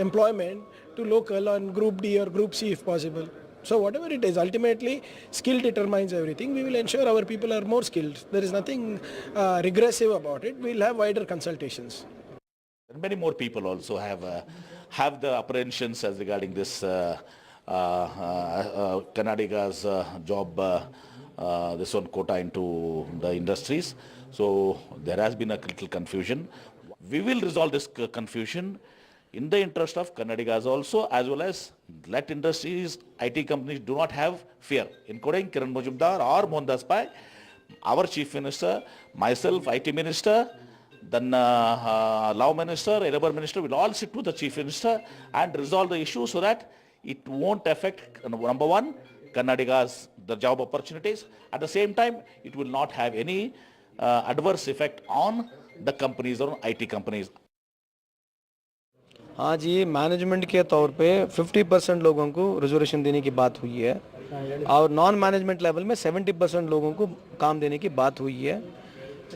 Speaker 26: employment to local on Group D or Group C if possible. So whatever it is, ultimately skill determines everything. We will ensure our people are more skilled. There is nothing regressive about it. We will have wider consultations.
Speaker 1: Many more people also have the apprehensions as regarding this Karnataka's job, this one quota into the industries. So there has been a little confusion. We will resolve this confusion in the interest of Karnataka's also, as well as let industries, IT companies do not have fear, including Kiran Majumdar or Mohandas Pai, our Chief Minister, myself, IT Minister, then Law Minister, Labor Minister will all sit with the Chief Minister and resolve the issue so that it won't affect, number one, Karnataka's the job opportunities. At the same time, it will not have any adverse effect on the companies or IT companies.
Speaker 9: हाँ जी, management के तौर पे 50% लोगों को reservation देने की बात हुई है और नॉन मैनेजमेंट लेवल में 70% लोगों को काम देने की बात हुई है.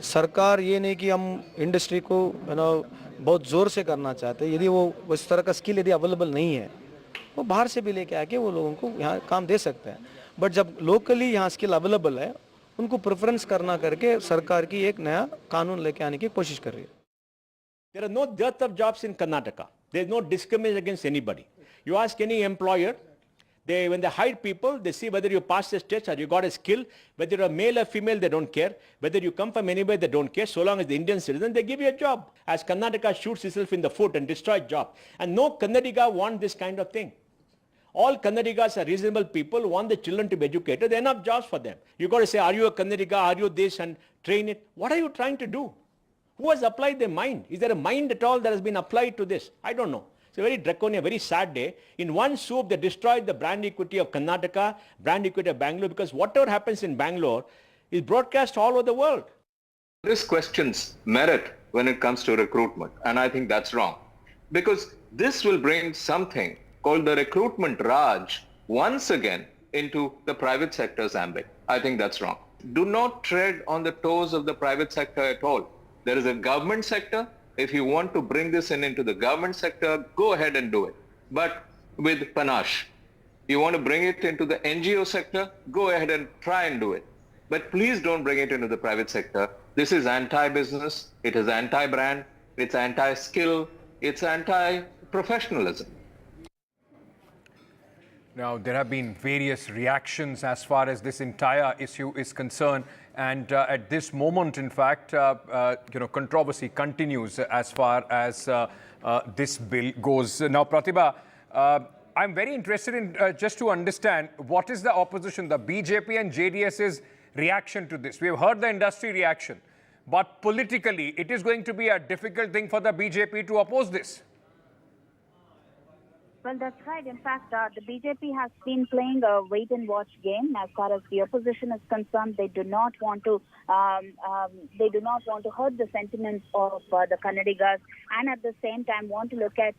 Speaker 9: सरकार ये नहीं कि हम इंडस्ट्री को बहुत ज़ोर से करना चाहते. यदि वो उस तरह का स्किल यदि अवेलेबल नहीं है, वो बाहर से भी लेके आके वो लोगों को यहाँ काम दे सकते हैं. बट जब लोकली यहाँ स्किल अवेलेबल है, उनको प्रेफरेंस करना करके सरकार की एक नया कानून लेके आने की कोशिश कर रही है.
Speaker 15: There are no dearth of jobs in Karnataka. There is no discrimination against anybody. You ask any employer, when they hire people, they see whether you pass the test or you got a skill, whether you're a male or female, they don't care. Whether you come from anywhere, they don't care. So long as the Indian citizen, they give you a job. As Karnataka shoots itself in the foot and destroys jobs. And no Karnataka wants this kind of thing. All Kannadigas are reasonable people, want the children to be educated. There are enough jobs for them. You got to say, are you a Kannadiga, are you this, and train it. What are you trying to do? Who has applied their mind? Is there a mind at all that has been applied to this? I don't know. It's a very draconian, very sad day. In one swoop, they destroyed the brand equity of Karnataka, brand equity of Bangalore, because whatever happens in Bangalore is broadcast all over the world.
Speaker 16: This questions merit when it comes to recruitment, and I think that's wrong. Because this will bring something called the recruitment Raj once again into the private sector's ambit. I think that's wrong. Do not tread on the toes of the private sector at all. There is a government sector. If you want to bring this into the government sector, go ahead and do it. But with panache. You want to bring it into the NGO sector, go ahead and try and do it. But please don't bring it into the private sector. This is anti-business, it is anti-brand, it's anti-skill, it's anti-professionalism.
Speaker 24: Now, there have been various reactions as far as this entire issue is concerned. And at this moment, in fact, controversy continues as far as this bill goes. Now, Pratibha, I'm very interested in just to understand what is the opposition, the BJP and JDS's reaction to this. We have heard the industry reaction, but politically, it is going to be a difficult thing for the BJP to oppose this.
Speaker 18: Well, that's right. In fact, the BJP has been playing a wait-and-watch game as far as the opposition is concerned. They do not want to. They do not want to hurt the sentiments of the Kannadigas, and at the same time want to look at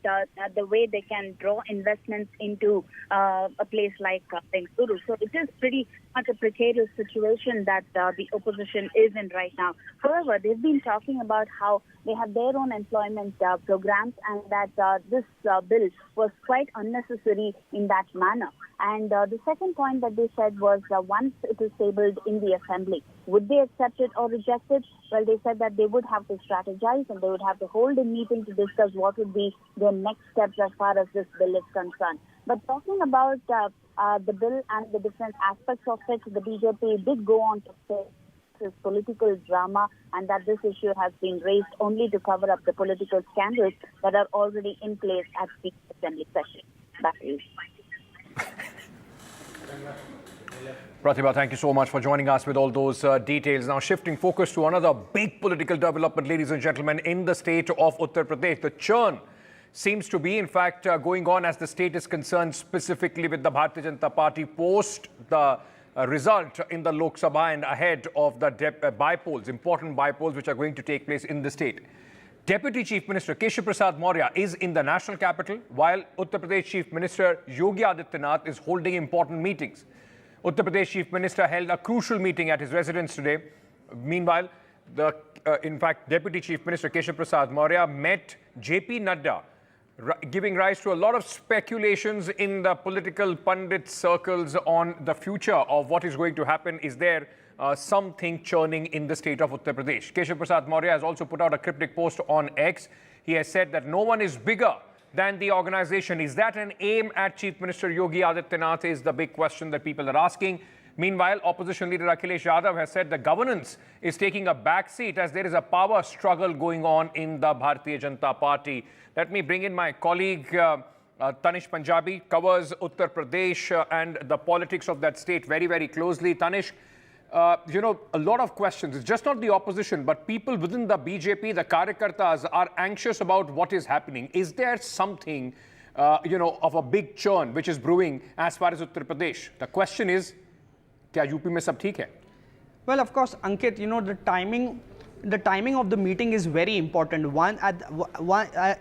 Speaker 18: the way they can draw investments into a place like Bengaluru. So it is pretty much a precarious situation that the opposition is in right now. However, they've been talking about how they have their own employment programs, and that this bill was quite unnecessary in that manner. And the second point that they said was once it is tabled in the assembly, would they accept it or reject it? Well, they said that they would have to strategize and they would have to hold a meeting to discuss what would be their next steps as far as this bill is concerned. But talking about the bill and the different aspects of it, the BJP did go on to say this political drama and that this issue has been raised only to cover up the political scandals that are already in place at the assembly session. Back to you.
Speaker 24: Pratibha, thank you so much for joining us with all those details. Now shifting focus to another big political development, ladies and gentlemen, in the state of Uttar Pradesh. The churn seems to be, in fact, going on as the state is concerned, specifically with the Bharatiya Janata Party post the result in the Lok Sabha and ahead of the by-polls, important by-polls which are going to take place in the state. Deputy Chief Minister Keshav Prasad Maurya is in the national capital, while Uttar Pradesh Chief Minister Yogi Adityanath is holding important meetings. Uttar Pradesh Chief Minister held a crucial meeting at his residence today. Meanwhile, in fact, Deputy Chief Minister Keshav Prasad Maurya met JP Nadda giving rise to a lot of speculations in the political pundit circles on the future of what is going to happen. Is there something churning in the state of Uttar Pradesh? Keshav Prasad Maurya has also put out a cryptic post on X. He has said that no one is bigger than the organization. Is that an aim at Chief Minister Yogi Adityanath is the big question that people are asking. Meanwhile, opposition leader Akhilesh Yadav has said the governance is taking a backseat as there is a power struggle going on in the Bharatiya Janata Party. Let me bring in my colleague Tanish Punjabi, covers Uttar Pradesh and the politics of that state very, very closely. Tanish, you know, a lot of questions. It's just not the opposition, but people within the BJP, the Karyakartas, are anxious about what is happening. Is there something, you know, of a big churn which is brewing as far as Uttar Pradesh? The question is, क्या UP में सब ठीक है?
Speaker 3: Well, of course, Ankit, you know, the timing of the meeting is very important.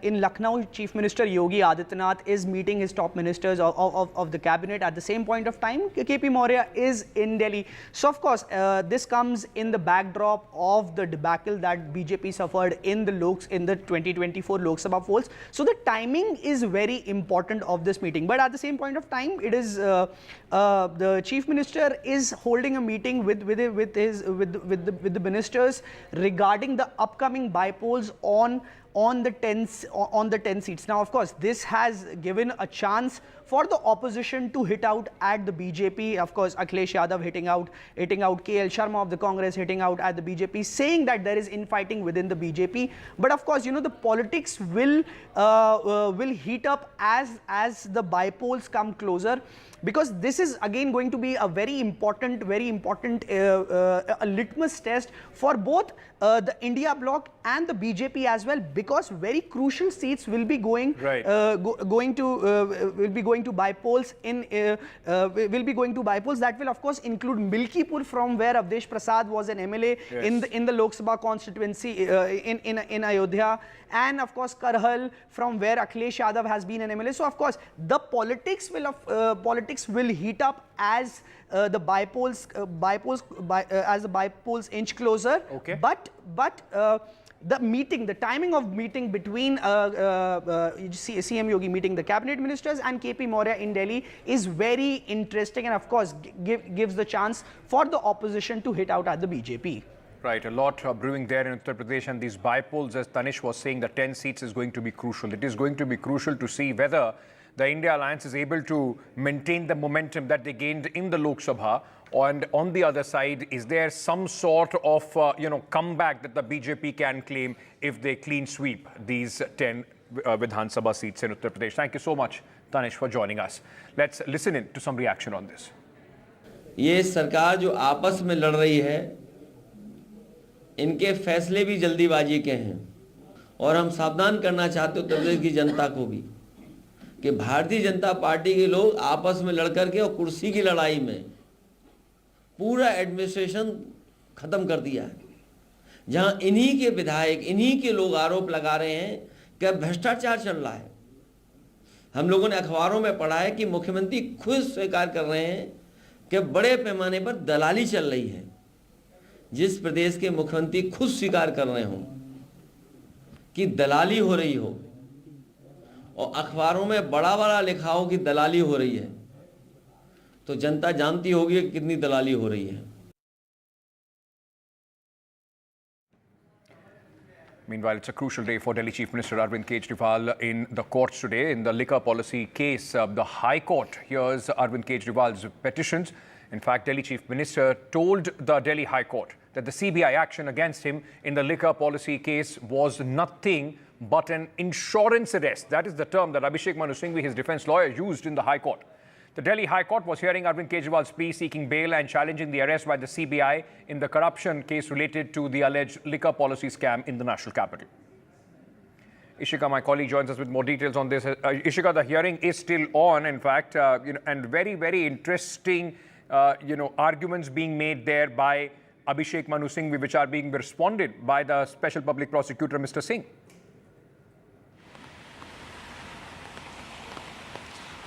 Speaker 3: In Lucknow, Chief Minister Yogi Adityanath is meeting his top ministers of the cabinet. At the same point of time, KP Maurya is in Delhi. So, of course, this comes in the backdrop of the debacle that BJP suffered in the 2024 Lok Sabha polls. So, the timing is very important of this meeting. But at the same point of time, it is the Chief Minister is holding a meeting with the ministers regarding the upcoming bypolls on the 10 seats. Now, of course, this has given a chance for the opposition to hit out at the BJP. Of course, Akhilesh Yadav hitting out KL Sharma of the Congress hitting out at the BJP, saying that there is infighting within the BJP. But of course, you know, the politics will heat up as the bypolls come closer, because this is again going to be a very important a litmus test for both the India bloc and the BJP as well, because very crucial seats will be going going to bypolls that will of course include Milkipur, from where Avdesh Prasad was an MLA in the Lok Sabha constituency in Ayodhya, and of course Karhal, from where Akhilesh Yadav has been an MLA. So of course the politics will heat up as the bypolls inch closer.
Speaker 24: Okay.
Speaker 3: But the timing of meeting between CM Yogi meeting the cabinet ministers and KP Maurya in Delhi is very interesting, and of course gives the chance for the opposition to hit out at the BJP.
Speaker 24: Right, a lot brewing there in Uttar Pradesh, and these bypolls, as Tanish was saying, the 10 seats is going to be crucial. It is going to be crucial to see whether the India Alliance is able to maintain the momentum that they gained in the Lok Sabha, and on the other side, is there some sort of comeback that the BJP can claim if they clean sweep these 10 Vidhan Sabha seats in Uttar Pradesh? Thank you so much, Tanish, for joining us. Let's listen in to some reaction on this.
Speaker 5: ये सरकार जो आपस में लड़ रही है, इनके फैसले भी जल्दीबाजी के हैं, और हम सावधान करना चाहते उत्तर प्रदेश की जनता को भी कि भारतीय जनता पार्टी के लोग आपस में लड़ करके और कुर्सी की लड़ाई में पूरा एडमिनिस्ट्रेशन खत्म कर दिया है, जहां इन्हीं के विधायक, इन्हीं के लोग आरोप लगा रहे हैं कि भ्रष्टाचार चल रहा है। हम लोगों ने अखबारों में पढ़ा है कि मुख्यमंत्री खुद स्वीकार कर रहे हैं कि बड़े पैमाने पर दलाली चल रही है। जिस प्रदेश के मुख्यमंत्री खुद स्वीकार कर रहे हों कि दलाली हो रही हो और अखबारों में बड़ा लिखा हो कि दलाली हो रही है, तो जनता जानती होगी कि कितनी दलाली हो रही है।
Speaker 24: Meanwhile, it's a crucial day for Delhi Chief Minister Arvind Kejriwal in the courts today. In the liquor policy case, the High Court hears Arvind Kejriwal's petitions. In fact, Delhi Chief Minister told the Delhi High Court that the CBI action against him in the liquor policy case was nothing but an insurance arrest. That is the term that Abhishek Manu Singhvi, his defense lawyer, used in the High Court. The Delhi High Court was hearing Arvind Kejriwal's plea seeking bail and challenging the arrest by the CBI in the corruption case related to the alleged liquor policy scam in the national capital. Ishika, my colleague, joins us with more details on this. Ishika, the hearing is still on, in fact, and very, very interesting, arguments being made there by Abhishek Manu Singhvi, which are being responded by the Special Public Prosecutor, Mr.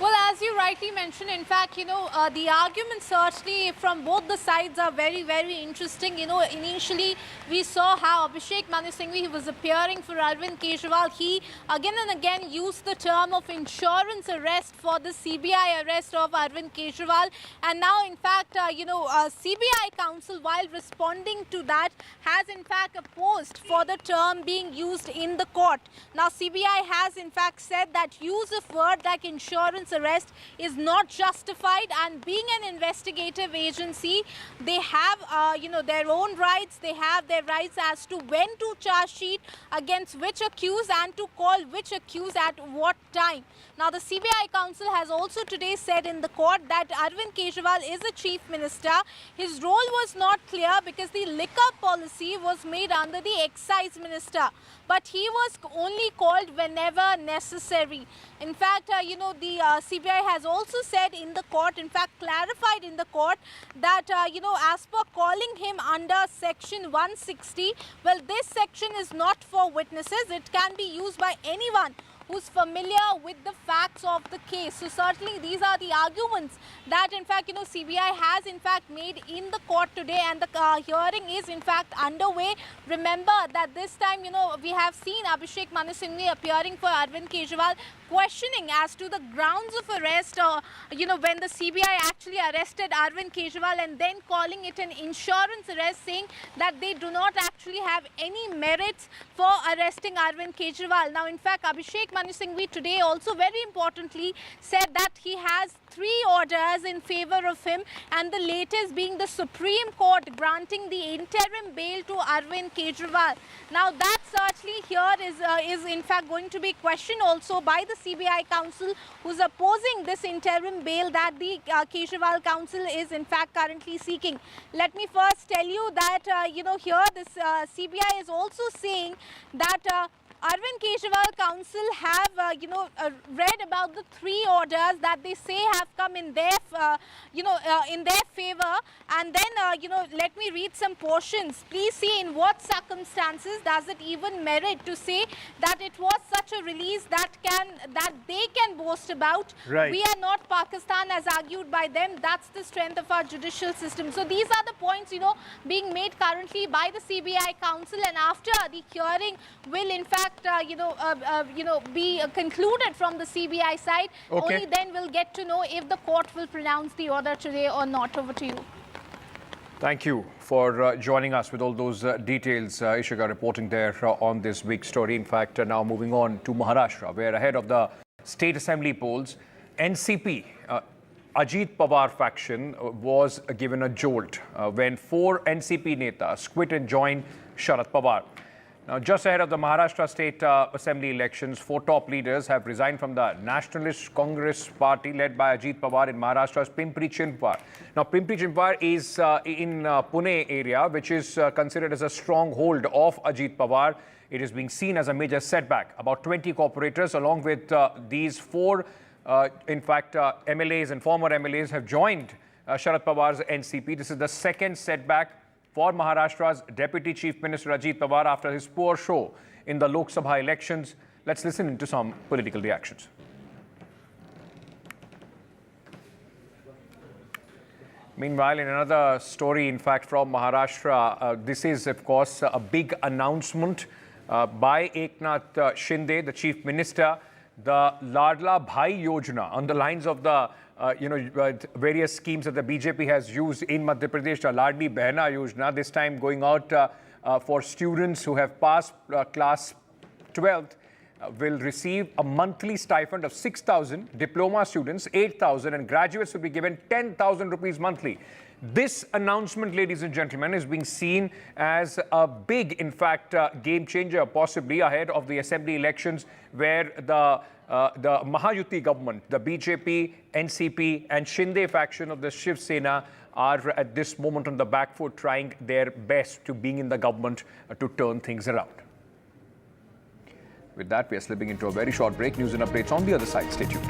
Speaker 13: Well, as you
Speaker 12: you rightly mentioned, in fact, the arguments certainly from both the sides are very, very interesting. Initially we saw how Abhishek Manu Singhvi, he was appearing for Arvind Kejriwal. He again and again used the term of insurance arrest for the CBI arrest of Arvind Kejriwal. And now, in fact, CBI counsel, while responding to that, has in fact opposed for the term being used in the court. Now, CBI has in fact said that use of word like insurance arrest is not justified, and being an investigative agency, they have their own rights. They have their rights as to when to charge sheet against which accused and to call which accused at what time. Now, the CBI counsel has also today said in the court that Arvind Kejriwal is a chief minister. His role was not clear because the liquor policy was made under the excise minister, but he was only called whenever necessary. In fact, the CBI has also said in the court, in fact clarified in the court, that as per calling him under section 160, well, this section is not for witnesses. It can be used by anyone who's familiar with the facts of the case. So certainly these are the arguments that in fact CBI has in fact made in the court today, and the hearing is in fact underway. Remember that this time we have seen Abhishek Manu Singhvi appearing for Arvind Kejriwal, questioning as to the grounds of arrest, when the CBI actually arrested Arvind Kejriwal, and then calling it an insurance arrest, saying that they do not actually have any merits for arresting Arvind Kejriwal. Now, in fact, Abhishek Manu Singhvi today also very importantly said that he has 3 orders in favor of him, and the latest being the Supreme Court granting the interim bail to Arvind Kejriwal. Now, that certainly here is in fact going to be questioned also by the CBI counsel, who's opposing this interim bail that the Kejriwal counsel is in fact currently seeking. Let me first tell you that here this CBI is also saying that Arvind Kejriwal counsel have read about the 3 orders that they say have come in their in their favor, and then let me read some portions. Please see in what circumstances does it even merit to say that it was such a release that they can boast about.
Speaker 24: Right.
Speaker 12: We are not Pakistan as argued by them. That's the strength of our judicial system. So these are the points being made currently by the CBI counsel, and after the hearing will in fact be concluded from the CBI side.
Speaker 24: Okay.
Speaker 12: Only then we'll get to know if the court will pronounce the order today or not. Over to you.
Speaker 24: Thank you for joining us with all those details, Ishika, reporting there on this big story. In fact, now moving on to Maharashtra, where ahead of the state assembly polls, NCP, Ajit Pawar faction was given a jolt when 4 NCP netas quit and joined Sharad Pawar. Now, just ahead of the Maharashtra State Assembly elections, 4 top leaders have resigned from the Nationalist Congress Party led by Ajit Pawar in Maharashtra's Pimpri Chinchwad. Now, Pimpri Chinchwad is in Pune area, which is considered as a stronghold of Ajit Pawar. It is being seen as a major setback. About 20 corporators, along with these 4, MLAs and former MLAs have joined Sharad Pawar's NCP. This is the second setback for Maharashtra's Deputy Chief Minister Ajit Pawar after his poor show in the Lok Sabha elections. Let's listen to some political reactions. Meanwhile, in another story, in fact, from Maharashtra, this is, of course, a big announcement by Eknath Shinde, the Chief Minister, the Ladla Bhai Yojana, on the lines of the various schemes that the BJP has used in Madhya Pradesh, the Ladli Behna Yojana, this time going out for students who have passed class 12th, will receive a monthly stipend of 6,000, diploma students 8,000, and graduates will be given 10,000 rupees monthly. This announcement, ladies and gentlemen, is being seen as a big, in fact, game changer, possibly ahead of the assembly elections, where the Mahayuti government, the BJP, NCP and Shinde faction of the Shiv Sena are at this moment on the back foot, trying their best to being in the government to turn things around. With that, we are slipping into a very short break. News and updates on the other side. Stay tuned.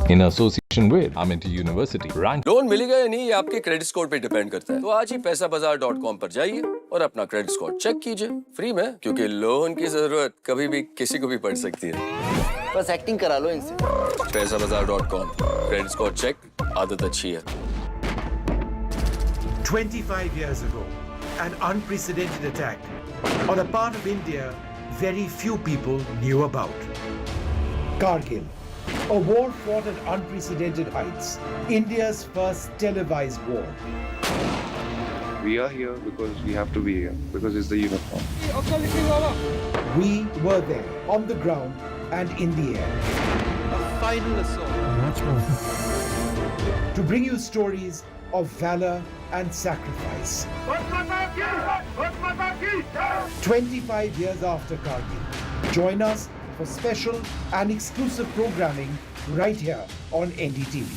Speaker 13: In association with Amity University.
Speaker 14: Loan मिलेगा या नहीं ये आपके credit score पे depend करता है। तो आज ही पैसाबाजार.com पर जाइए और
Speaker 10: और अपना क्रेडिट स्कोर चेक कीजिए फ्री में, क्योंकि लोन की जरूरत कभी भी किसी को भी पड़ सकती है।
Speaker 14: बस एक्टिंग करा लो इनसे।
Speaker 10: पैसाबाजार.com, क्रेडिट स्कोर चेक, आदत अच्छी है।
Speaker 6: 25 years ago, an unprecedented attack on a part of India very few people knew about. Kargil, a war fought at unprecedented heights, India's first televised war.
Speaker 22: We are here because we have to be here, because it's the uniform.
Speaker 6: We were there, on the ground and in the air.
Speaker 19: A final assault.
Speaker 6: To bring you stories of valor and sacrifice. 25 years after Kargil, join us for special and exclusive programming right here on NDTV.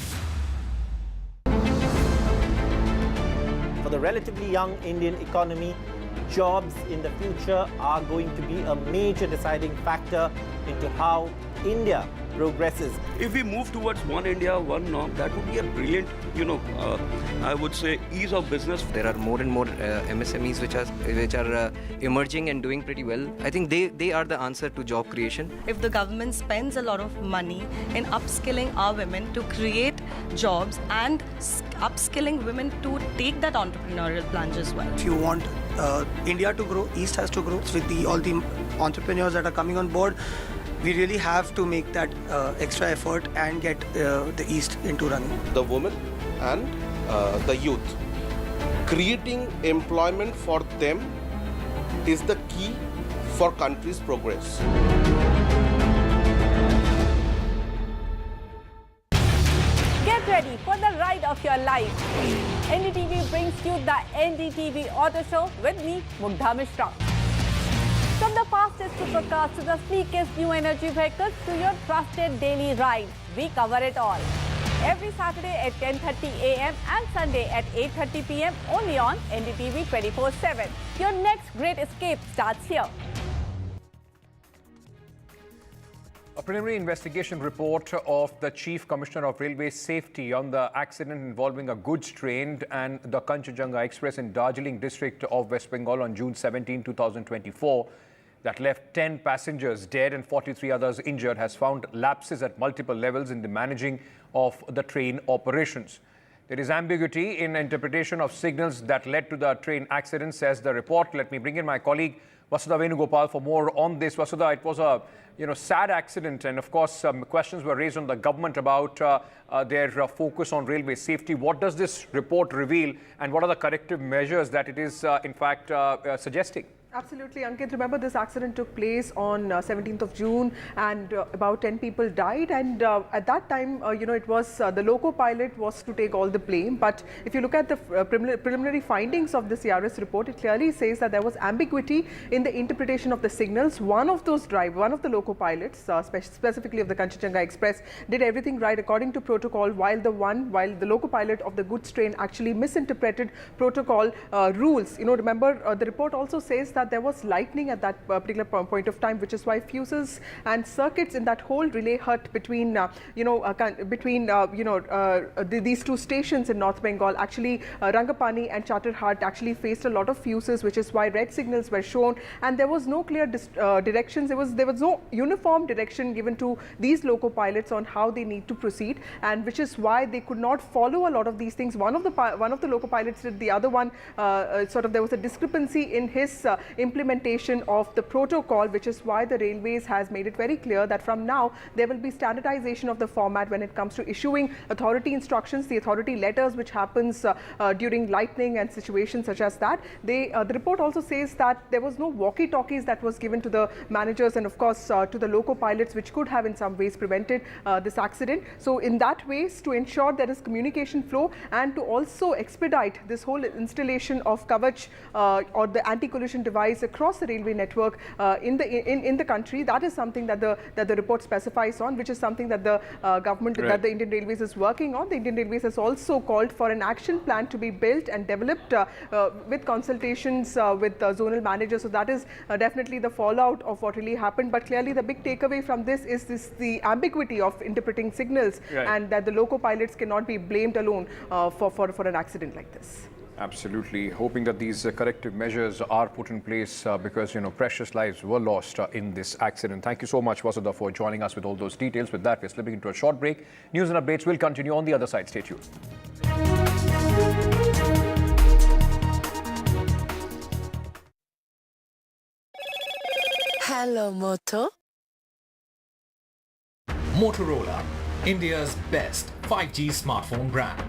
Speaker 20: For the relatively young Indian economy, jobs in the future are going to be a major deciding factor into how India progresses.
Speaker 21: If we move towards one India, one norm, that would be a brilliant, I would say, ease of business.
Speaker 25: There are more and more MSMEs which are emerging and doing pretty well. I think they are the answer to job creation.
Speaker 27: If the government spends a lot of money in upskilling our women to create jobs and upskilling women to take that entrepreneurial plunge as well.
Speaker 28: If you want India to grow, East has to grow. With all the entrepreneurs that are coming on board, we really have to make that extra effort and get the East into running.
Speaker 29: The women and the youth. Creating employment for them is the key for country's progress.
Speaker 30: Get ready for the ride of your life. NDTV brings you the NDTV Auto Show with me, Mugdha Mishra. From the fastest supercars to the sleekest new energy vehicles to your trusted daily ride, we cover it all. Every Saturday at 10:30 a.m. and Sunday at 8:30 p.m. only on NDTV 24/7. Your next great escape starts here.
Speaker 24: A preliminary investigation report of the Chief Commissioner of Railway Safety on the accident involving a goods train and the Kanchenjunga Express in Darjeeling district of West Bengal on June 17, 2024 that left 10 passengers dead and 43 others injured has found lapses at multiple levels in the managing of the train operations. There is ambiguity in interpretation of signals that led to the train accident, says the report. Let me bring in my colleague Vasudha Venugopal for more on this. Vasudha, it was a sad accident, and of course some questions were raised on the government about their focus on railway safety. What does this report reveal, and what are the corrective measures that it is in fact suggesting?
Speaker 31: Absolutely, Ankit. Remember, this accident took place on 17th of June and about 10 people died. And at that time, it was the loco pilot was to take all the blame. But if you look at the preliminary findings of the CRS report, it clearly says that there was ambiguity in the interpretation of the signals. One of the loco pilots, specifically of the Kanchenjunga Express, did everything right according to protocol, while the loco pilot of the goods train actually misinterpreted protocol rules. Remember, the report also says that there was lightning at that particular point of time, which is why fuses and circuits in that whole relay hut between these two stations in North Bengal, actually Rangapani and Charterhat, actually faced a lot of fuses, which is why red signals were shown, and there was no clear directions. There was no uniform direction given to these loco pilots on how they need to proceed, and which is why they could not follow a lot of these things. One of the loco pilots did, the other one there was a discrepancy in his implementation of the protocol, which is why the Railways has made it very clear that from now there will be standardization of the format when it comes to issuing authority instructions, the authority letters, which happens during lightning and situations such as that. The report also says that there was no walkie-talkies that was given to the managers and of course to the loco pilots, which could have in some ways prevented this accident. So in that ways, to ensure there is communication flow and to also expedite this whole installation of Kavach or the anti-collision device across the railway network in the country, that is something that the report specifies on, which is something that the government, that the Indian Railways is working on. The Indian Railways has also called for an action plan to be built and developed with consultations with zonal managers. So that is definitely the fallout of what really happened. But clearly the big takeaway from this is the ambiguity of interpreting signals, and that the loco pilots cannot be blamed alone for an accident like this.
Speaker 24: Absolutely. Hoping that these corrective measures are put in place because, precious lives were lost in this accident. Thank you so much, Vasudha, for joining us with all those details. With that, we're slipping into a short break. News and updates will continue on the other side. Stay tuned.
Speaker 1: Hello, Moto.
Speaker 2: Motorola, India's best 5G smartphone brand.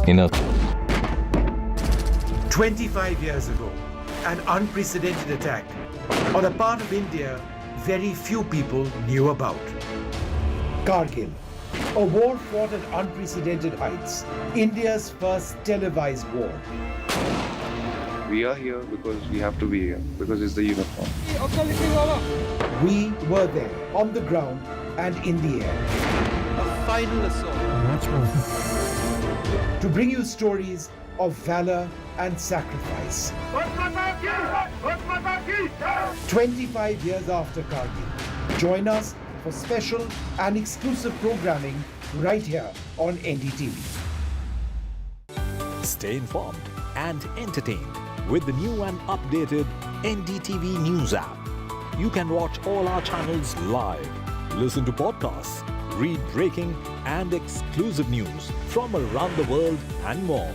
Speaker 13: In a
Speaker 6: 25 years ago, an unprecedented attack on a part of India very few people knew about. Kargil, a war fought at unprecedented heights, India's first televised war.
Speaker 22: We are here because we have to be here, because it's the uniform.
Speaker 6: We were there, on the ground and in the air.
Speaker 19: A final assault.
Speaker 6: To bring you stories of valor and sacrifice. 25 years after Kargil. Join us for special and exclusive programming right here on NDTV.
Speaker 4: Stay informed and entertained with the new and updated NDTV News app. You can watch all our channels live, listen to podcasts, read breaking and exclusive news from around the world and more.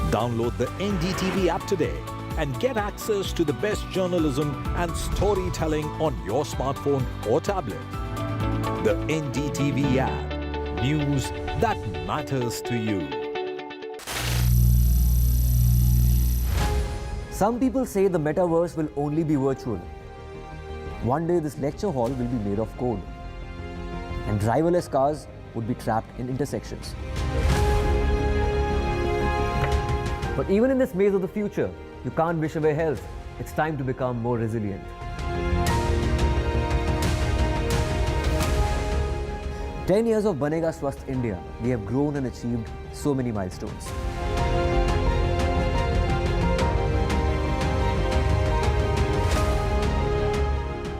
Speaker 4: Download the NDTV app today and get access to the best journalism and storytelling on your smartphone or tablet. The NDTV app. News that matters to you.
Speaker 7: Some people say the metaverse will only be virtual. One day this lecture hall will be made of code, and driverless cars would be trapped in intersections. But even in this maze of the future, you can't wish away health. It's time to become more resilient. "10 years of Banega Swasth India, we have grown and achieved so many milestones.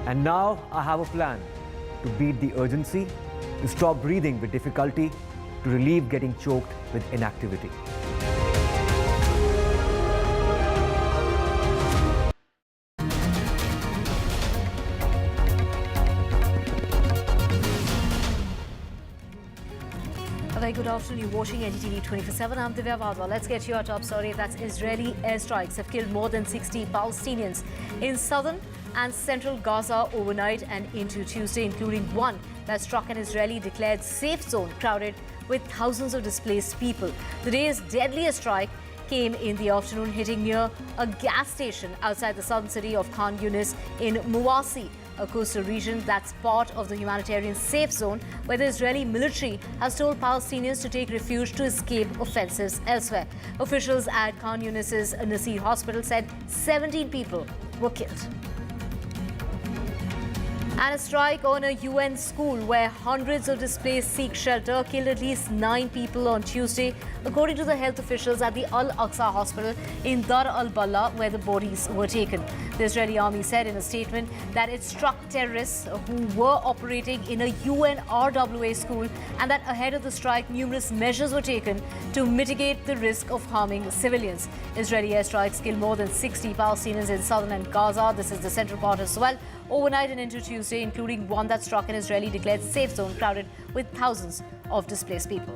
Speaker 7: And now I have a plan to beat the urgency, to stop breathing with difficulty, to relieve getting choked with inactivity."
Speaker 12: A very good afternoon. You're watching NDTV 24/7. I'm Divya Vadwa. Let's get you our top story. That's Israeli airstrikes have killed more than 60 Palestinians in southern and central Gaza overnight and into Tuesday, including one that struck an Israeli declared safe zone crowded with thousands of displaced people. The day's deadliest strike came in the afternoon, hitting near a gas station outside the southern city of Khan Yunis in Muwasi, a coastal region that's part of the humanitarian safe zone, where the Israeli military has told Palestinians to take refuge to escape offensives elsewhere. Officials at Khan Yunis' Nasir hospital said 17 people were killed. And a strike on a UN school where hundreds of displaced seek shelter killed at least 9 people on Tuesday, according to the health officials at the Al-Aqsa hospital in Dar al-Balla, where the bodies were taken. The Israeli army said in a statement that it struck terrorists who were operating in a UN RWA school, and that ahead of the strike, numerous measures were taken to mitigate the risk of harming civilians. Israeli airstrikes killed more than 60 Palestinians in southern and Gaza. This is the central part as well. Overnight and into Tuesday, including one that struck an Israeli declared safe zone crowded with thousands of displaced people.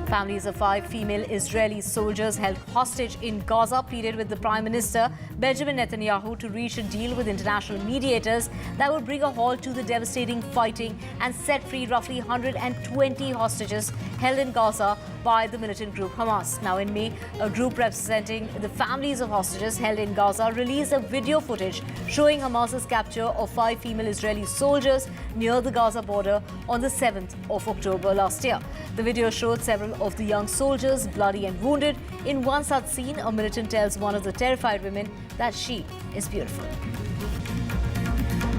Speaker 12: Families of 5 female Israeli soldiers held hostage in Gaza pleaded with the Prime Minister
Speaker 1: Benjamin Netanyahu to reach a deal with international mediators that would bring a halt to the devastating fighting and set free roughly 120 hostages held in Gaza by the militant group Hamas. Now in May, a group representing the families of hostages held in Gaza released a video footage showing Hamas's capture of 5 female Israeli soldiers near the Gaza border on the 7th of October last year. The video showed several of the young soldiers bloody and wounded. In one such scene, a militant tells one of the terrified women that she is beautiful.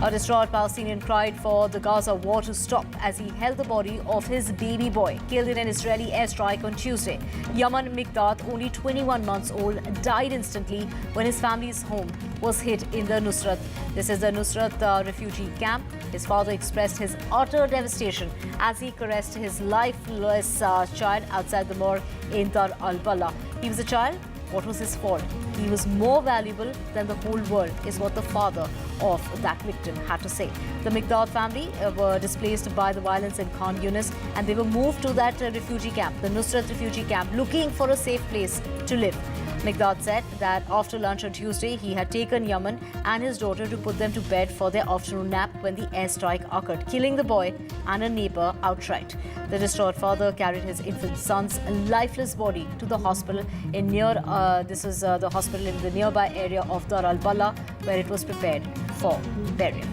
Speaker 1: A distraught Palestinian cried for the Gaza war to stop as he held the body of his baby boy, killed in an Israeli airstrike on Tuesday. Yaman Mikdad, only 21 months old, died instantly when his family's home was hit in the Nusrat. This is the Nusrat refugee camp. His father expressed his utter devastation as he caressed his lifeless child outside the morgue in Dar al-Bala. He was a child. What was his fault? He was more valuable than the whole world, is what the father of that victim had to say. The Mikdad family were displaced by the violence in Khan Yunis, and they were moved to that refugee camp, the Nusrat refugee camp, looking for a safe place to live. Mikdad said that after lunch on Tuesday, he had taken Yaman and his daughter to put them to bed for their afternoon nap when the airstrike occurred, killing the boy and a neighbor outright. The distraught father carried his infant son's lifeless body to the hospital in the hospital in the nearby area of Dar al-Bala, where it was prepared for burial.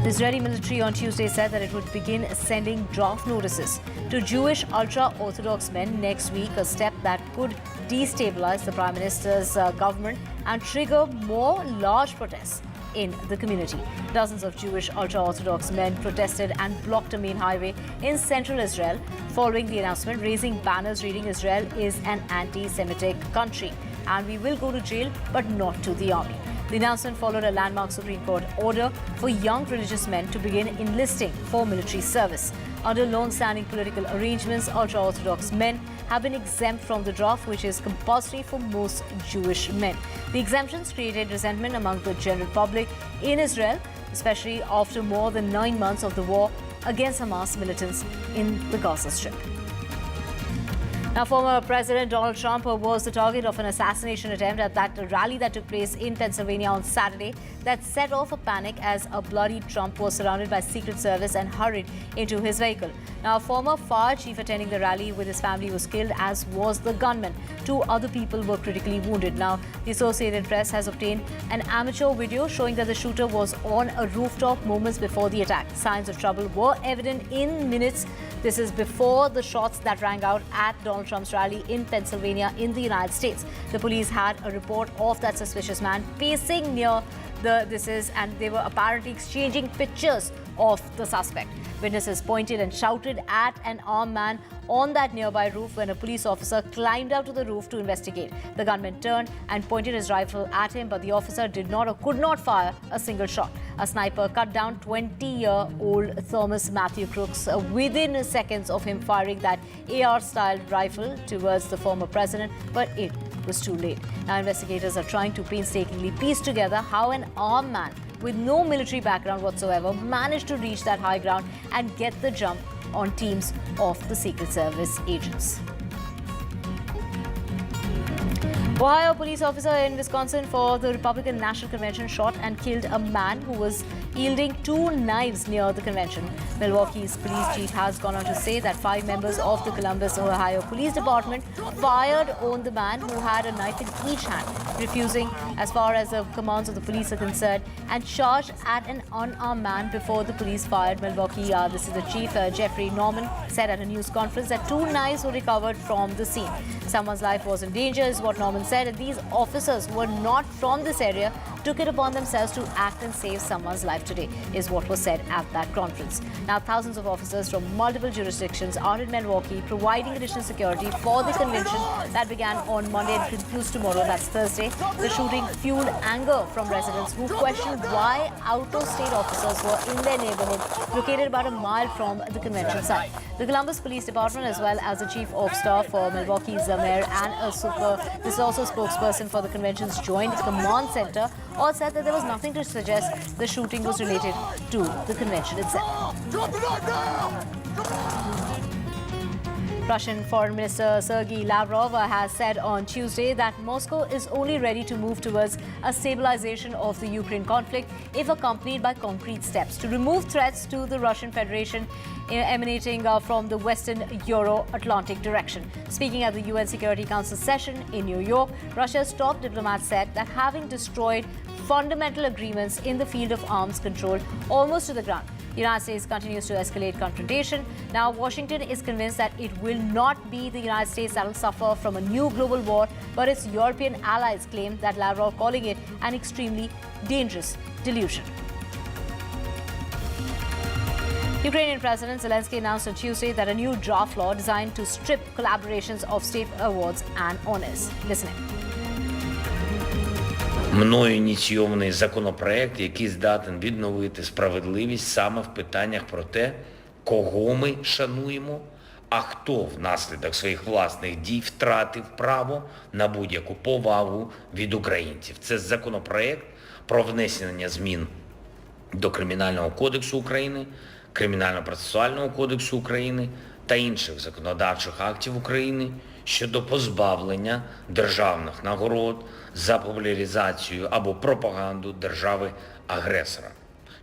Speaker 1: The Israeli military on Tuesday said that it would begin sending draft notices to Jewish ultra-Orthodox men next week, a step that could destabilize the Prime Minister's government and trigger more large protests in the community. Dozens of Jewish ultra-Orthodox men protested and blocked a main highway in central Israel following the announcement, raising banners reading Israel is an anti-Semitic country and we will go to jail but not to the army. The announcement followed a landmark Supreme Court order for young religious men to begin enlisting for military service. Under long-standing political arrangements, ultra-Orthodox men have been exempt from the draft, which is compulsory for most Jewish men. The exemptions created resentment among the general public in Israel, especially after more than 9 months of the war against Hamas militants in the Gaza Strip. Now, former President Donald Trump was the target of an assassination attempt at that rally that took place in Pennsylvania on Saturday that set off a panic as a bloodied Trump was surrounded by Secret Service and hurried into his vehicle. Now, a former fire chief attending the rally with his family was killed, as was the gunman. 2 other people were critically wounded. Now, the Associated Press has obtained an amateur video showing that the shooter was on a rooftop moments before the attack. Signs of trouble were evident in minutes. This is before the shots that rang out at Donald Trump's rally in Pennsylvania in the United States. The police had a report of that suspicious man pacing near and they were apparently exchanging pictures of the suspect. Witnesses pointed and shouted at an armed man on that nearby roof when a police officer climbed out to the roof to investigate. The gunman turned and pointed his rifle at him, but the officer did not or could not fire a single shot. A sniper cut down 20-year-old Thomas Matthew Crooks within seconds of him firing that AR-style rifle towards the former president, but it was too late. Now, investigators are trying to painstakingly piece together how an armed man with no military background whatsoever managed to reach that high ground and get the jump on teams of the Secret Service agents. Ohio police officer in Wisconsin for the Republican National Convention shot and killed a man who was wielding 2 knives near the convention. Milwaukee's police chief has gone on to say that 5 members of the Columbus, Ohio Police Department fired on the man who had a knife in each hand, refusing as far as the commands of the police are concerned, and charged at an unarmed man before the police fired. Milwaukee, this is the chief, Jeffrey Norman, said at a news conference that 2 knives were recovered from the scene. Someone's life was in danger, is what Norman said, and these officers who were not from this area took it upon themselves to act and save someone's life today, is what was said at that conference. Now, thousands of officers from multiple jurisdictions are in Milwaukee providing additional security for the convention that began on Monday and concludes tomorrow, that's Thursday. The shooting fueled anger from residents who questioned why out-of-state officers were in their neighborhood located about a mile from the convention site. The Columbus Police Department, as well as the Chief of Staff for Milwaukee's mayor and this is also a spokesperson for the convention's Joint Command Center, all said that there was nothing to suggest the shooting was related to the convention itself. Russian Foreign Minister Sergei Lavrov has said on Tuesday that Moscow is only ready to move towards a stabilization of the Ukraine conflict if accompanied by concrete steps to remove threats to the Russian Federation emanating from the Western Euro-Atlantic direction. Speaking at the UN Security Council session in New York, Russia's top diplomat said that having destroyed fundamental agreements in the field of arms control almost to the ground, the United States continues to escalate confrontation. Now, Washington is convinced that it will not be the United States that will suffer from a new global war, but its European allies claim that Lavrov calling it an extremely dangerous delusion. Ukrainian President Zelensky announced on Tuesday that a new draft law designed to strip collaborations of state awards and honors. Listening.
Speaker 3: Мною ініційований законопроект, який здатен відновити справедливість саме в питаннях про те, кого ми шануємо, а хто внаслідок своїх власних дій втратив право на будь-яку повагу від українців. Це законопроект про внесення змін до Кримінального кодексу України, Кримінально-процесуального кодексу України та інших законодавчих актів України щодо позбавлення державних нагород за популяризацію або пропаганду держави-агресора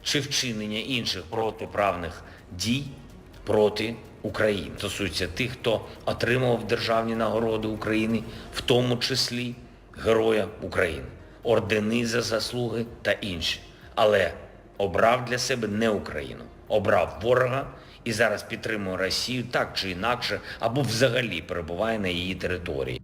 Speaker 3: чи вчинення інших протиправних дій проти України. Стосується тих, хто отримував державні нагороди України, в тому числі Героя України, ордени за заслуги та інші. Але обрав для себе не Україну, обрав ворога і зараз підтримує Росію так чи інакше, або взагалі перебуває на її території.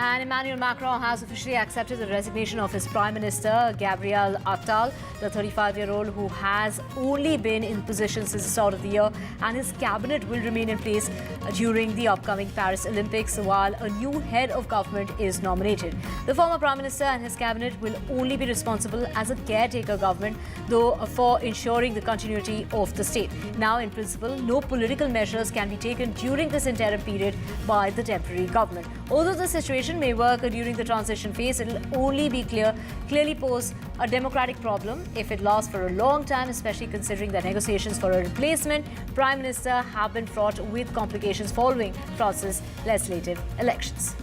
Speaker 1: And Emmanuel Macron has officially accepted the resignation of his Prime Minister, Gabriel Attal, the 35-year-old who has only been in position since the start of the year, and his cabinet will remain in place during the upcoming Paris Olympics while a new head of government is nominated. The former Prime Minister and his cabinet will only be responsible as a caretaker government, though for ensuring the continuity of the state. Now, in principle, no political measures can be taken during this interim period by the temporary government. Although the situation may work during the transition phase, it will only be clearly pose a democratic problem if it lasts for a long time, especially considering that negotiations for a replacement Prime Minister have been fraught with complications following France's legislative elections.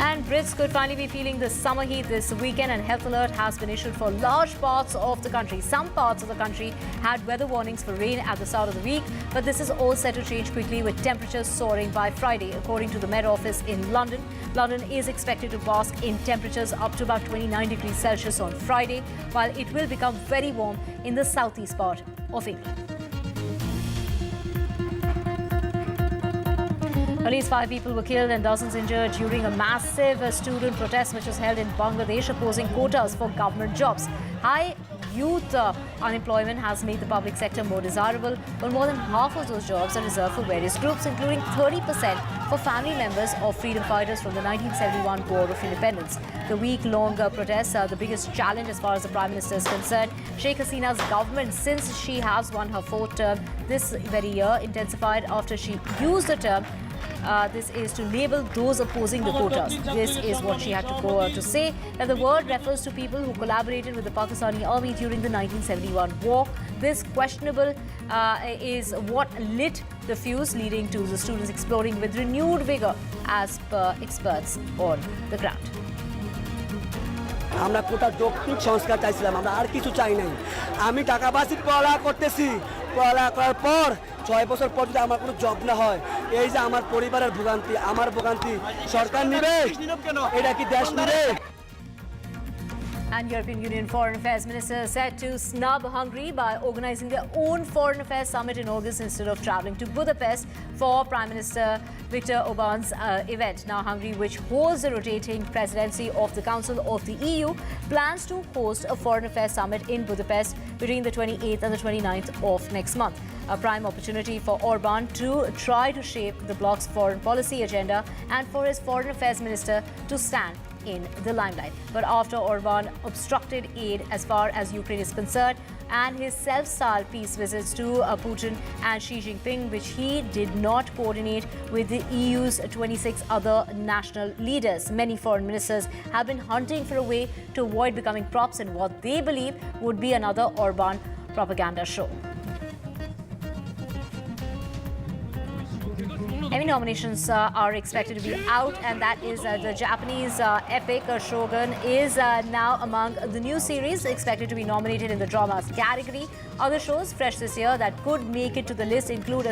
Speaker 1: And Brits could finally be feeling the summer heat this weekend, and health alert has been issued for large parts of the country. Some parts of the country had weather warnings for rain at the start of the week, but this is all set to change quickly with temperatures soaring by Friday. According to the Met Office in London, London is expected to bask in temperatures up to about 29 degrees Celsius on Friday, while it will become very warm in the southeast part of England. At least 5 people were killed and dozens injured during a massive student protest which was held in Bangladesh opposing quotas for government jobs. High youth unemployment has made the public sector more desirable, but more than half of those jobs are reserved for various groups, including 30% for family members of freedom fighters from the 1971 War of Independence. The week-long protests are the biggest challenge as far as the Prime Minister is concerned. Sheikh Hasina's government, since she has won her 4th term this very year, intensified after she used the term this is to label those opposing the quotas. This is what she had to go to say, that the word refers to people who collaborated with the Pakistani army during the 1971 war. This questionable is what lit the fuse, leading to the students exploring with renewed vigor as per experts on the ground.
Speaker 8: আমরা কোটা যৌক্তিক সংস্কার চাইছিলাম, আমরা আর কিছু চাই নাই। আমি টাকাবাসির পড়ালেখা করতেছি, পড়ালেখা করার পর 6 বছর পর যদি আমার কোনো জব না হয়, এই যে আমার পরিবারের ভোগান্তি, আমার ভোগান্তি সরকার নেবে, এটা কি দেশ নেবে?
Speaker 1: And European Union Foreign Affairs Minister said to snub Hungary by organizing their own Foreign Affairs Summit in August instead of travelling to Budapest for Prime Minister Viktor Orban's event. Now, Hungary, which holds the rotating presidency of the Council of the EU, plans to host a Foreign Affairs Summit in Budapest between the 28th and the 29th of next month. A prime opportunity for Orban to try to shape the bloc's foreign policy agenda and for his Foreign Affairs Minister to stand in the limelight. But after Orban obstructed aid as far as Ukraine is concerned, and his self-styled peace visits to Putin and Xi Jinping, which he did not coordinate with the EU's 26 other national leaders. Many foreign ministers have been hunting for a way to avoid becoming props in what they believe would be another Orban propaganda show. Emmy nominations are expected to be out, and that is the Japanese epic Shogun is now among the new series expected to be nominated in the dramas category. Other shows fresh this year that could make it to the list include